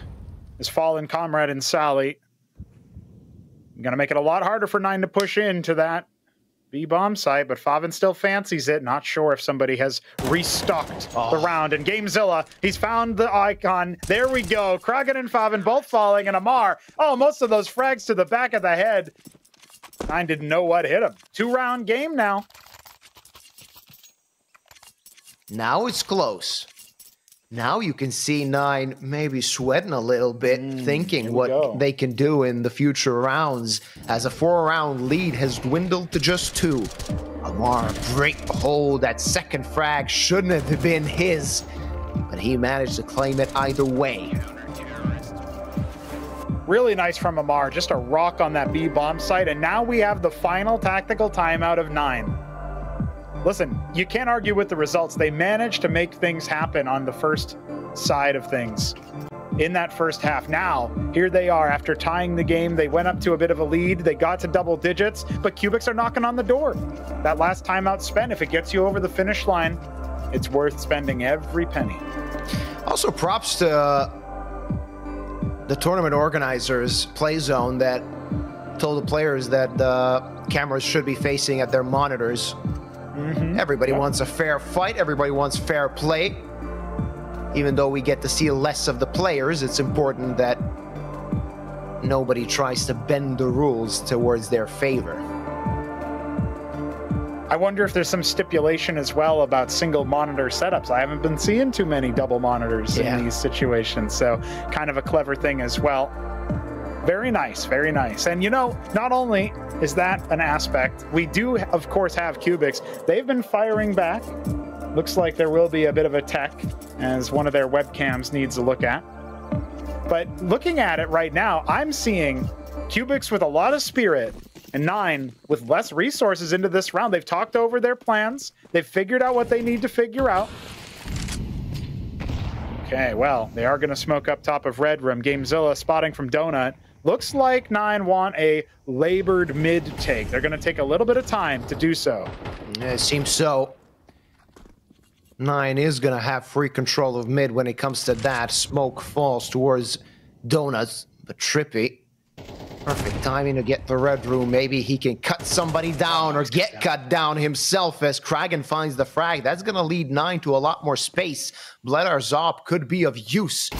his fallen comrade in Sally. Gonna make it a lot harder for 9 to push into that B-bomb site, but Favin still fancies it. Not sure if somebody has restocked the round. And Gamezilla, he's found the icon. There we go. Kragan and Favin both falling, and Amar, most of those frags to the back of the head. 9 didn't know what hit him. 2-round game now. Now it's close. Now you can see 9 maybe sweating a little bit, thinking what they can do in the future rounds, as a 4-round lead has dwindled to just 2. Amar break hold. That second frag shouldn't have been his, but he managed to claim it either way. Really nice from Amar, just a rock on that B-bomb site, and now we have the final tactical timeout of 9. Listen, you can't argue with the results. They managed to make things happen on the first side of things. in that first half. Now, here they are after tying the game. They went up to a bit of a lead. They got to double digits, but Kubix are knocking on the door. That last timeout spent, if it gets you over the finish line, it's worth spending every penny. Also, props to the tournament organizers, PLAYzone, that told the players that the cameras should be facing at their monitors. Everybody wants a fair fight. Everybody wants fair play. Even though we get to see less of the players, it's important that nobody tries to bend the rules towards their favor. I wonder if there's some stipulation as well about single monitor setups. I haven't been seeing too many double monitors in these situations, so kind of a clever thing as well. Very nice, very nice. And you know, not only is that an aspect, we do, of course, have Kubix. They've been firing back. Looks like there will be a bit of a tech as one of their webcams needs a look at. But looking at it right now, I'm seeing Kubix with a lot of spirit and 9 with less resources into this round. They've talked over their plans. They've figured out what they need to figure out. Okay, well, they are going to smoke up top of Red Room. Gamezilla spotting from Donut. Looks like 9 want a labored mid take. They're going to take a little bit of time to do so. Yeah, it seems so. 9 is going to have free control of mid when it comes to that. Smoke falls towards Donuts, but Trippy. Perfect timing to get the Red Room. Maybe he can cut somebody down or get cut down himself as Kragan finds the frag. That's going to lead 9 to a lot more space. Bledar Zop could be of use,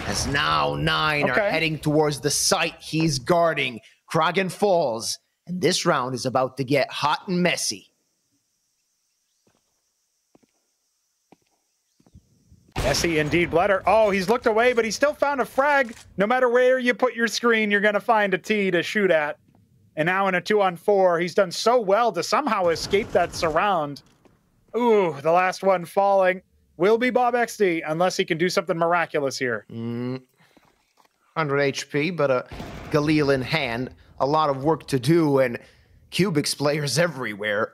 as now 9 are heading towards the site he's guarding. Kragan falls, and this round is about to get hot and messy. Messy indeed, Bledar. Oh, he's looked away, but he still found a frag. No matter where you put your screen, you're going to find a T to shoot at. And now in a 2-on-4, he's done so well to somehow escape that surround. Ooh, the last one falling will be Bob XD, unless he can do something miraculous here. 100 HP, but a Galil in hand. A lot of work to do, and Kubix players everywhere.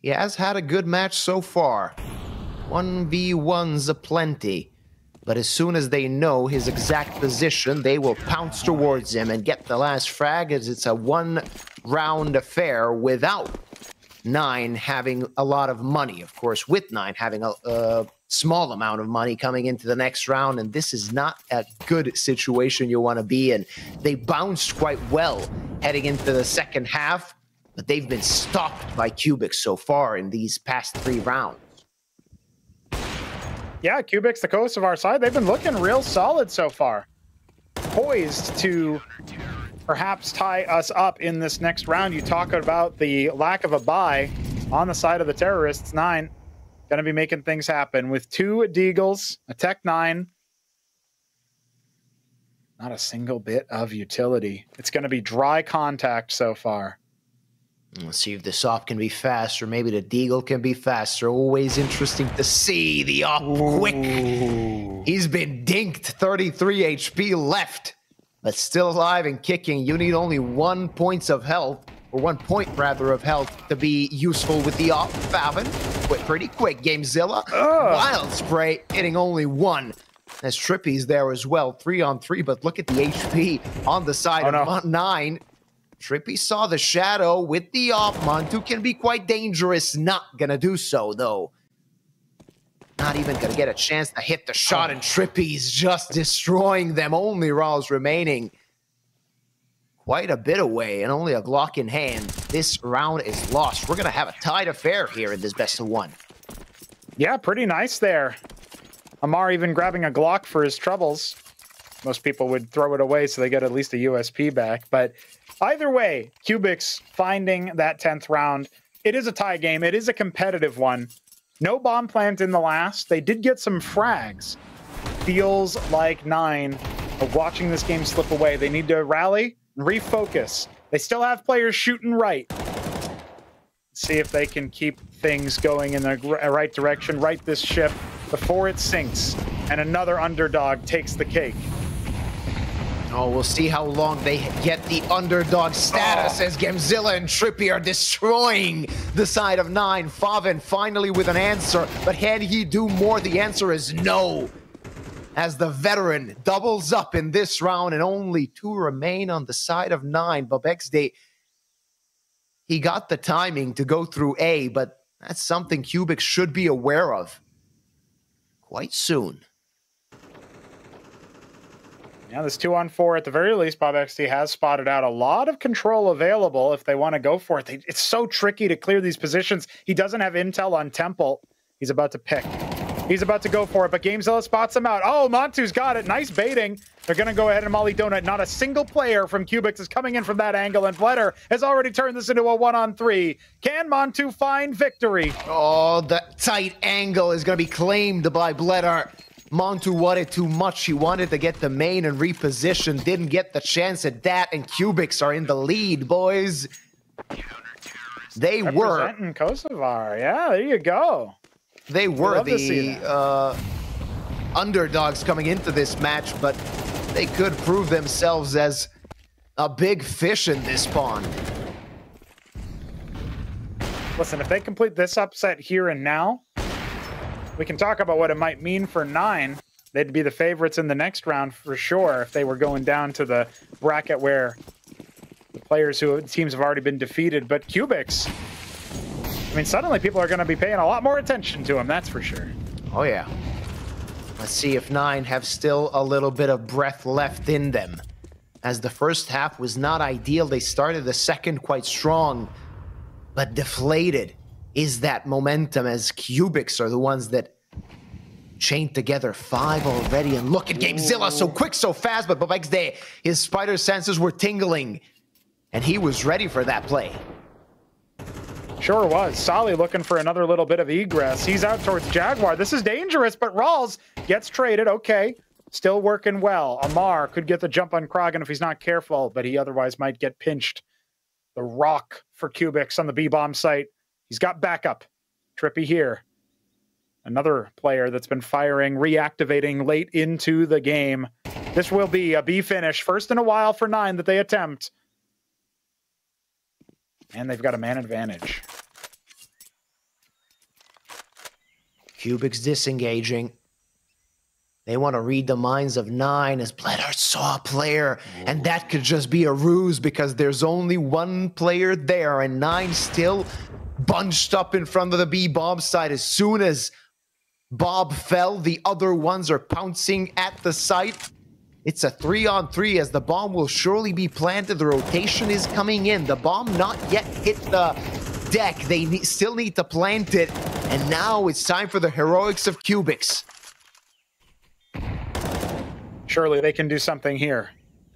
He has had a good match so far. 1v1's aplenty. But as soon as they know his exact position, they will pounce towards him and get the last frag, as it's a one-round affair without 9 having a lot of money. Of course, with 9 having a small amount of money coming into the next round, and this is not a good situation you want to be in. They bounced quite well heading into the second half, but they've been stopped by Kubix so far in these past 3 rounds. Yeah, Kubix, the coast of our side, they've been looking real solid so far. Poised to perhaps tie us up in this next round. You talk about the lack of a buy on the side of the terrorists. 9 going to be making things happen with 2 Deagles, a Tech 9. Not a single bit of utility. It's going to be dry contact so far. Let's see if the Op can be faster. Maybe the Deagle can be faster. Always interesting to see the Op quick. He's been dinked. 33 HP left, but still alive and kicking. You need only 1 point of health, or 1 point rather of health, to be useful with the Op. Favin, quit pretty quick. Gamezilla, Wild Spray, hitting only 1. As Trippy's there as well. 3-on-3, but look at the HP on the side of 9. Trippy saw the shadow with the Op. Montu can be quite dangerous. Not gonna do so, though. Not even gonna get a chance to hit the shot, and Trippy's just destroying them. Only Raws remaining. Quite a bit away, and only a Glock in hand. This round is lost. We're gonna have a tied affair here in this best of 1. Yeah, pretty nice there. Amar even grabbing a Glock for his troubles. Most people would throw it away so they get at least a USP back, but either way, Kubix finding that 10th round. It is a tie game. It is a competitive one. No bomb plant in the last. They did get some frags. Feels like 9 are watching this game slip away. They need to rally, refocus. They still have players shooting right. See if they can keep things going in the right direction, right this ship before it sinks, and another underdog takes the cake. Oh, we'll see how long they get the underdog status as Gamezilla and Trippy are destroying the side of 9. Favin finally with an answer, but can he do more? The answer is no. as the veteran doubles up in this round and only 2 remain on the side of 9. Bobexday, he got the timing to go through A, but that's something Kubix should be aware of quite soon. Yeah, this 2-on-4 at the very least, Bobexday has spotted out a lot of control available if they want to go for it. It's so tricky to clear these positions. He doesn't have intel on Temple. He's about to pick. He's about to go for it, but Gamezilla spots him out. Oh, Montu's got it. Nice baiting. They're going to go ahead and Molly Donut. Not a single player from Kubix is coming in from that angle, and Bleder has already turned this into a 1-on-3. Can Montu find victory? Oh, the tight angle is going to be claimed by Bleder. Montu wanted too much. He wanted to get the main and reposition. Didn't get the chance at that, and Kubix are in the lead, boys. They were. Representing Kosovar. Yeah, there you go. They were the underdogs coming into this match, but they could prove themselves as a big fish in this pond. Listen, if they complete this upset here and now, we can talk about what it might mean for 9. They'd be the favorites in the next round for sure if they were going down to the bracket where the teams have already been defeated. But Kubix, I mean, suddenly people are going to be paying a lot more attention to him, that's for sure. Oh, yeah. Let's see if 9 have still a little bit of breath left in them. As the first half was not ideal, they started the second quite strong, but deflated is that momentum as Kubix are the ones that chained together 5 already. And look at Gamezilla, so quick, so fast, but Bobexday, his spider senses were tingling, and he was ready for that play. Sure was. Solly looking for another little bit of egress. He's out towards Jaguar. This is dangerous, but Rawls gets traded. Okay, still working well. Amar could get the jump on Kragan if he's not careful, but he otherwise might get pinched. The rock for Kubix on the B-bomb site. He's got backup. Trippy here. Another player that's been firing, reactivating late into the game. This will be a B finish. First in a while for 9 that they attempt. And they've got a man advantage. Kubix disengaging. They want to read the minds of 9 as Bleder saw a player. And that could just be a ruse because there's only one player there. And 9 still bunched up in front of the B-bomb site. As soon as Bob fell, the other ones are pouncing at the site. It's a 3-on-3 as the bomb will surely be planted. The rotation is coming in. The bomb not yet hit the deck. They still need to plant it. And now it's time for the heroics of Kubix. Surely they can do something here.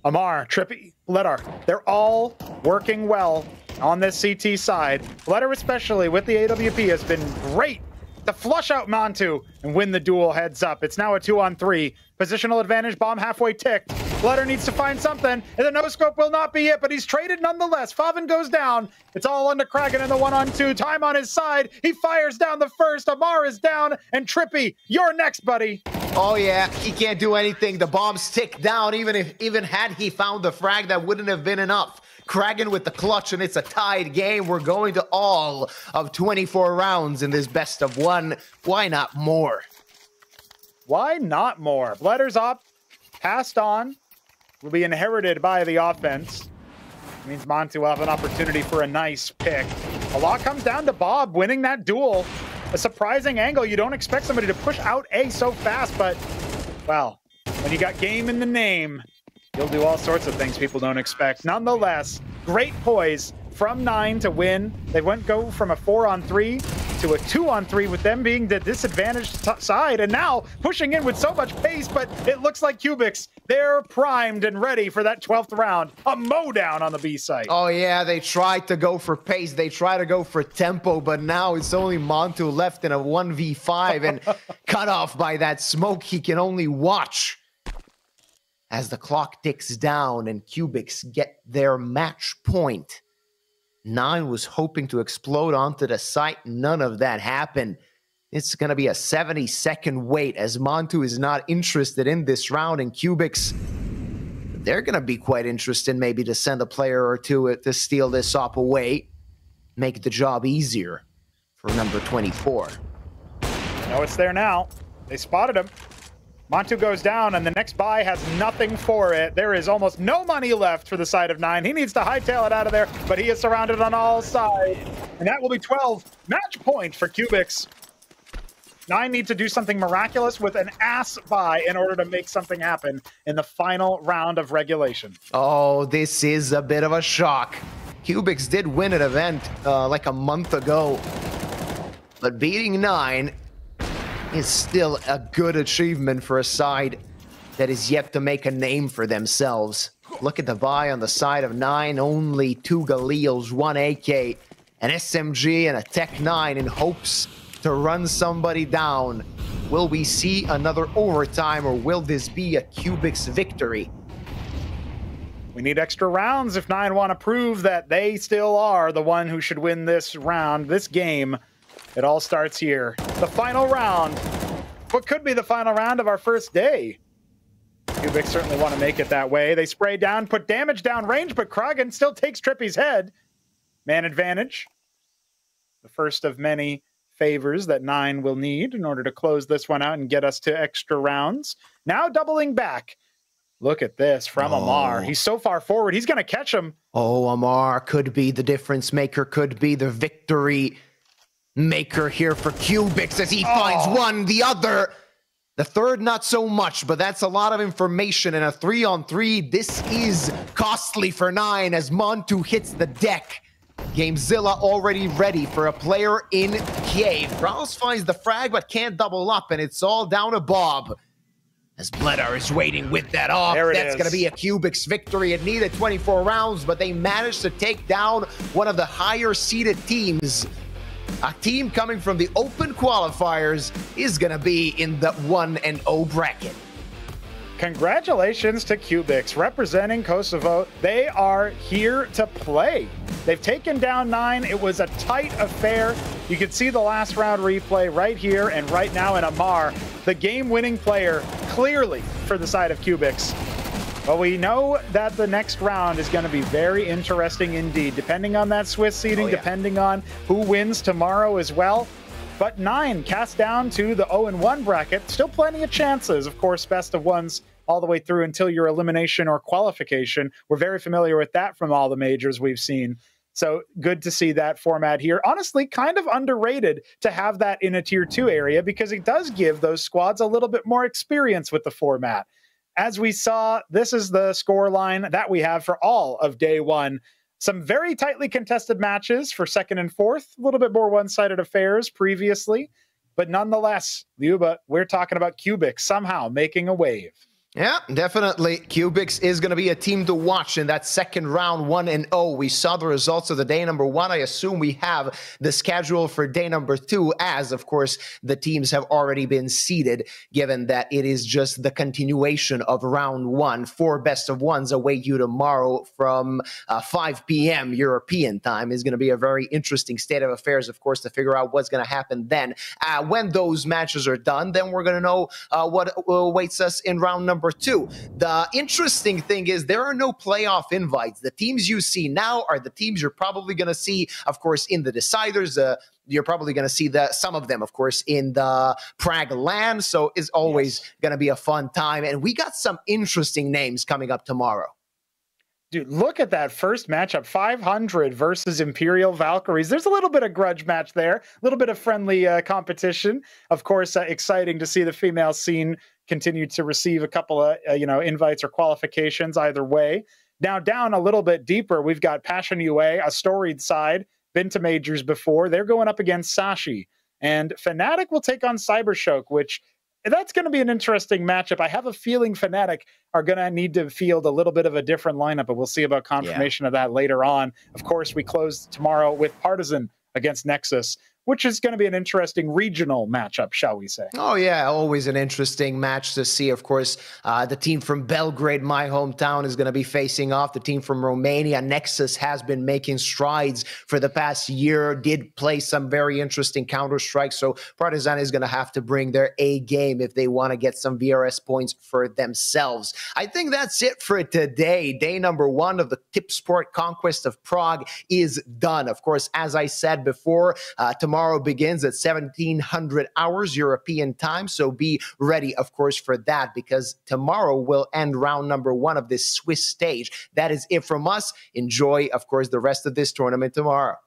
Amar, Trippy, Bleder, they're all working well on this CT side. Bleder especially with the AWP has been great to flush out Montu and win the duel heads up. It's now a 2-on-3. Positional advantage, bomb halfway ticked. Bleder needs to find something, and the no-scope will not be it, but he's traded nonetheless. Favin goes down. It's all under Kragan in the 1-on-2. Time on his side. He fires down the first. Amar is down, and Trippy, you're next, buddy. Oh, yeah, he can't do anything. The bombs tick down. Even had he found the frag, that wouldn't have been enough. Kragan with the clutch, and it's a tied game. We're going to all of 24 rounds in this best of 1. Why not more? Why not more? Bleder's up, passed on, will be inherited by the offense. It means Montu will have an opportunity for a nice pick. A lot comes down to Bob winning that duel. A surprising angle. You don't expect somebody to push out A so fast, but, well, when you got game in the name, you'll do all sorts of things people don't expect. Nonetheless, great poise from 9 to win. They go from a 4-on-3 to a 2-on-3 with them being the disadvantaged side, and now pushing in with so much pace, but it looks like Kubix, they're primed and ready for that 12th round. A mowdown on the B site. Oh yeah, they tried to go for pace, they tried to go for tempo, but now it's only Montu left in a 1v5 and cut off by that smoke. He can only watch as the clock ticks down and Kubix get their match point. 9 was hoping to explode onto the site. None of that happened. It's going to be a 70-second wait as Montu is not interested in this round, and Kubix, they're going to be quite interested maybe to send a player or two to steal this op away, make the job easier for number 24. No, it's there now. They spotted him. Montu goes down, and the next buy has nothing for it. There is almost no money left for the side of 9. He needs to hightail it out of there, but he is surrounded on all sides. And that will be 12. Match point for Kubix. 9 need to do something miraculous with an ass buy in order to make something happen in the final round of regulation. Oh, this is a bit of a shock. Kubix did win an event like a month ago, but beating 9 is still a good achievement for a side that is yet to make a name for themselves. Look at the buy on the side of 9, only 2 Galeals, 1 AK, an SMG, and a Tech 9 in hopes to run somebody down. Will we see another overtime, or will this be a Kubix victory? We need extra rounds if 9 want to prove that they still are the one who should win this round, this game. It all starts here. The final round. What could be the final round of our first day? Kubix certainly want to make it that way. They spray down, put damage down range, but Kragan still takes Trippy's head. Man advantage. The first of many favors that 9 will need in order to close this one out and get us to extra rounds. Now doubling back. Look at this from Amar. He's so far forward. He's going to catch him. Oh, Amar could be the difference maker, could be the victory maker here for Kubix as he finds one, the other. The third, not so much, but that's a lot of information in a 3-on-3. This is costly for 9 as Montu hits the deck. Gamezilla already ready for a player in Kiev. Rouse finds the frag but can't double up, and it's all down to Bob. As Bledar is waiting with that off, that's going to be a Kubix victory. It needed 24 rounds, but they managed to take down one of the higher-seeded teams. A team coming from the open qualifiers is going to be in the 1-0 bracket. Congratulations to Kubix, representing Kosovo. They are here to play. They've taken down 9. It was a tight affair. You can see the last round replay right here and right now in Amar, the game-winning player clearly for the side of Kubix. But we know that the next round is going to be very interesting indeed, depending on that Swiss seeding, depending on who wins tomorrow as well. But 9 cast down to the 0-1 bracket. Still plenty of chances, of course, best of ones all the way through until your elimination or qualification. We're very familiar with that from all the majors we've seen. So good to see that format here. Honestly, kind of underrated to have that in a tier 2 area because it does give those squads a little bit more experience with the format. As we saw, this is the score line that we have for all of day 1. Some very tightly contested matches for 2nd and 4th, a little bit more one-sided affairs previously, but nonetheless, Liuba, we're talking about Kubix somehow making a wave. Yeah, definitely. Kubix is going to be a team to watch in that second round, 1-0. We saw the results of the day number 1. I assume we have the schedule for day number 2, as, of course, the teams have already been seeded, given that it is just the continuation of round 1. 4 best of ones await you tomorrow from 5 p.m. European time. Is going to be a very interesting state of affairs, of course, to figure out what's going to happen then. When those matches are done, then we're going to know what awaits us in round number 2. The interesting thing is there are no playoff invites. The teams you see now are the teams you're probably going to see, of course, in the deciders. You're probably going to see some of them, of course, in the Prague LAN. So it's always going to be a fun time. And we got some interesting names coming up tomorrow. Dude, look at that first matchup, 500 versus Imperial Valkyries. There's a little bit of grudge match there, a little bit of friendly competition. Of course, exciting to see the female scene continue to receive a couple of invites or qualifications either way. Now down a little bit deeper, we've got Passion UA, a storied side, been to majors before. They're going up against Sashi. And Fnatic will take on Cybershock, which that's going to be an interesting matchup. I have a feeling Fnatic are going to need to field a little bit of a different lineup, but we'll see about confirmation of that later on. Of course, we close tomorrow with Partisan against Nexus, which is going to be an interesting regional matchup, shall we say. Oh, yeah, always an interesting match to see. Of course, the team from Belgrade, my hometown, is going to be facing off. The team from Romania, Nexus, has been making strides for the past year, did play some very interesting Counter-Strike, so Partizan is going to have to bring their A game if they want to get some VRS points for themselves. I think that's it for today. Day number 1 of the Tipsport Conquest of Prague is done. Of course, as I said before, tomorrow tomorrow begins at 1700 hours European time. So be ready, of course, for that, because tomorrow will end round number 1 of this Swiss stage. That is it from us. Enjoy, of course, the rest of this tournament tomorrow.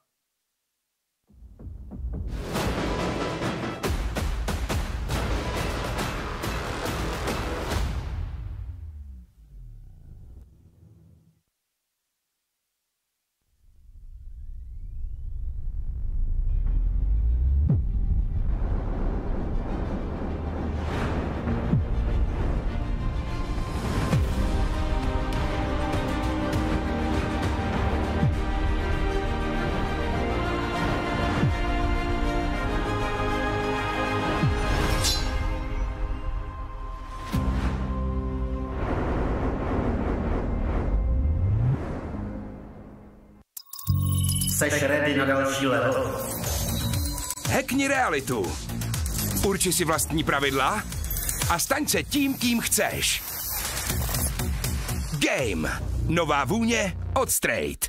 Seš ready na další level? Hackni realitu. Urči si vlastní pravidla a staň se tím, kým chceš. Game. Nová vůně od Straight.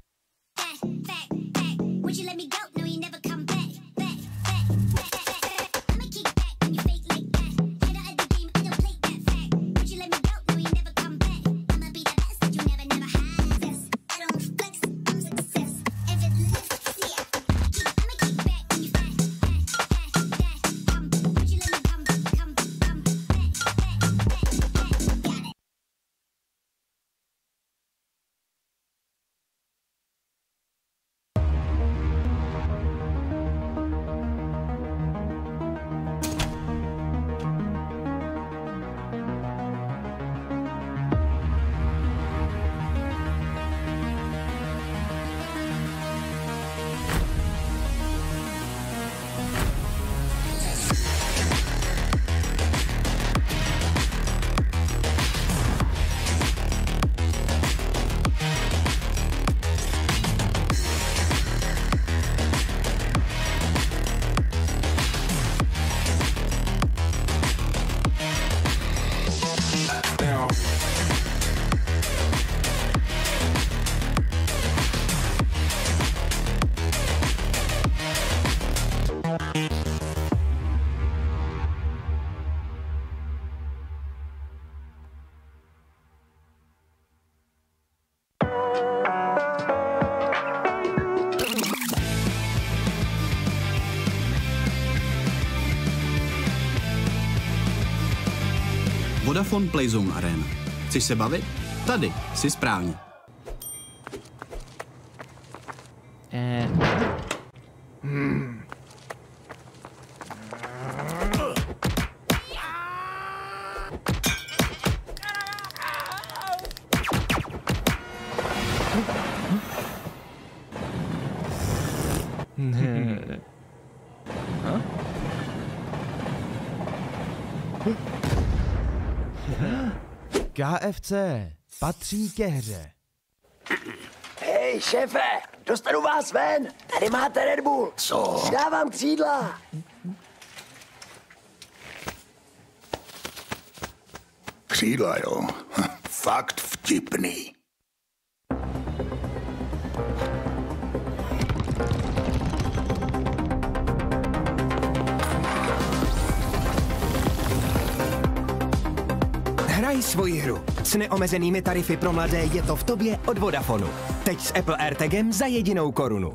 Vodafone PLAYzone Arena. Chceš se bavit? Tady jsi správně. KFC patří ke hře. Hej, šéfe, dostanu vás ven. Tady máte Red Bull. Co? Dávám křídla. Křídla, jo. Fakt vtipný. Hraj svoji hru. S neomezenými tarify pro mladé je to v tobě od Vodafonu. Teď s Apple AirTagem za 1 korunu.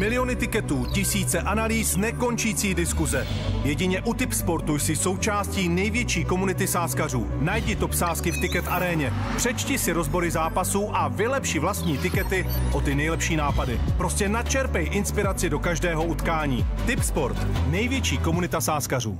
Miliony tiketů, tisíce analýz, nekončící diskuze. Jedině u Tipsportu jsi součástí největší komunity sázkařů. Najdi top sázky v Ticket aréně. Přečti si rozbory zápasů a vylepši vlastní tikety o ty nejlepší nápady. Prostě načerpej inspiraci do každého utkání. Tipsport, největší komunita sázkařů.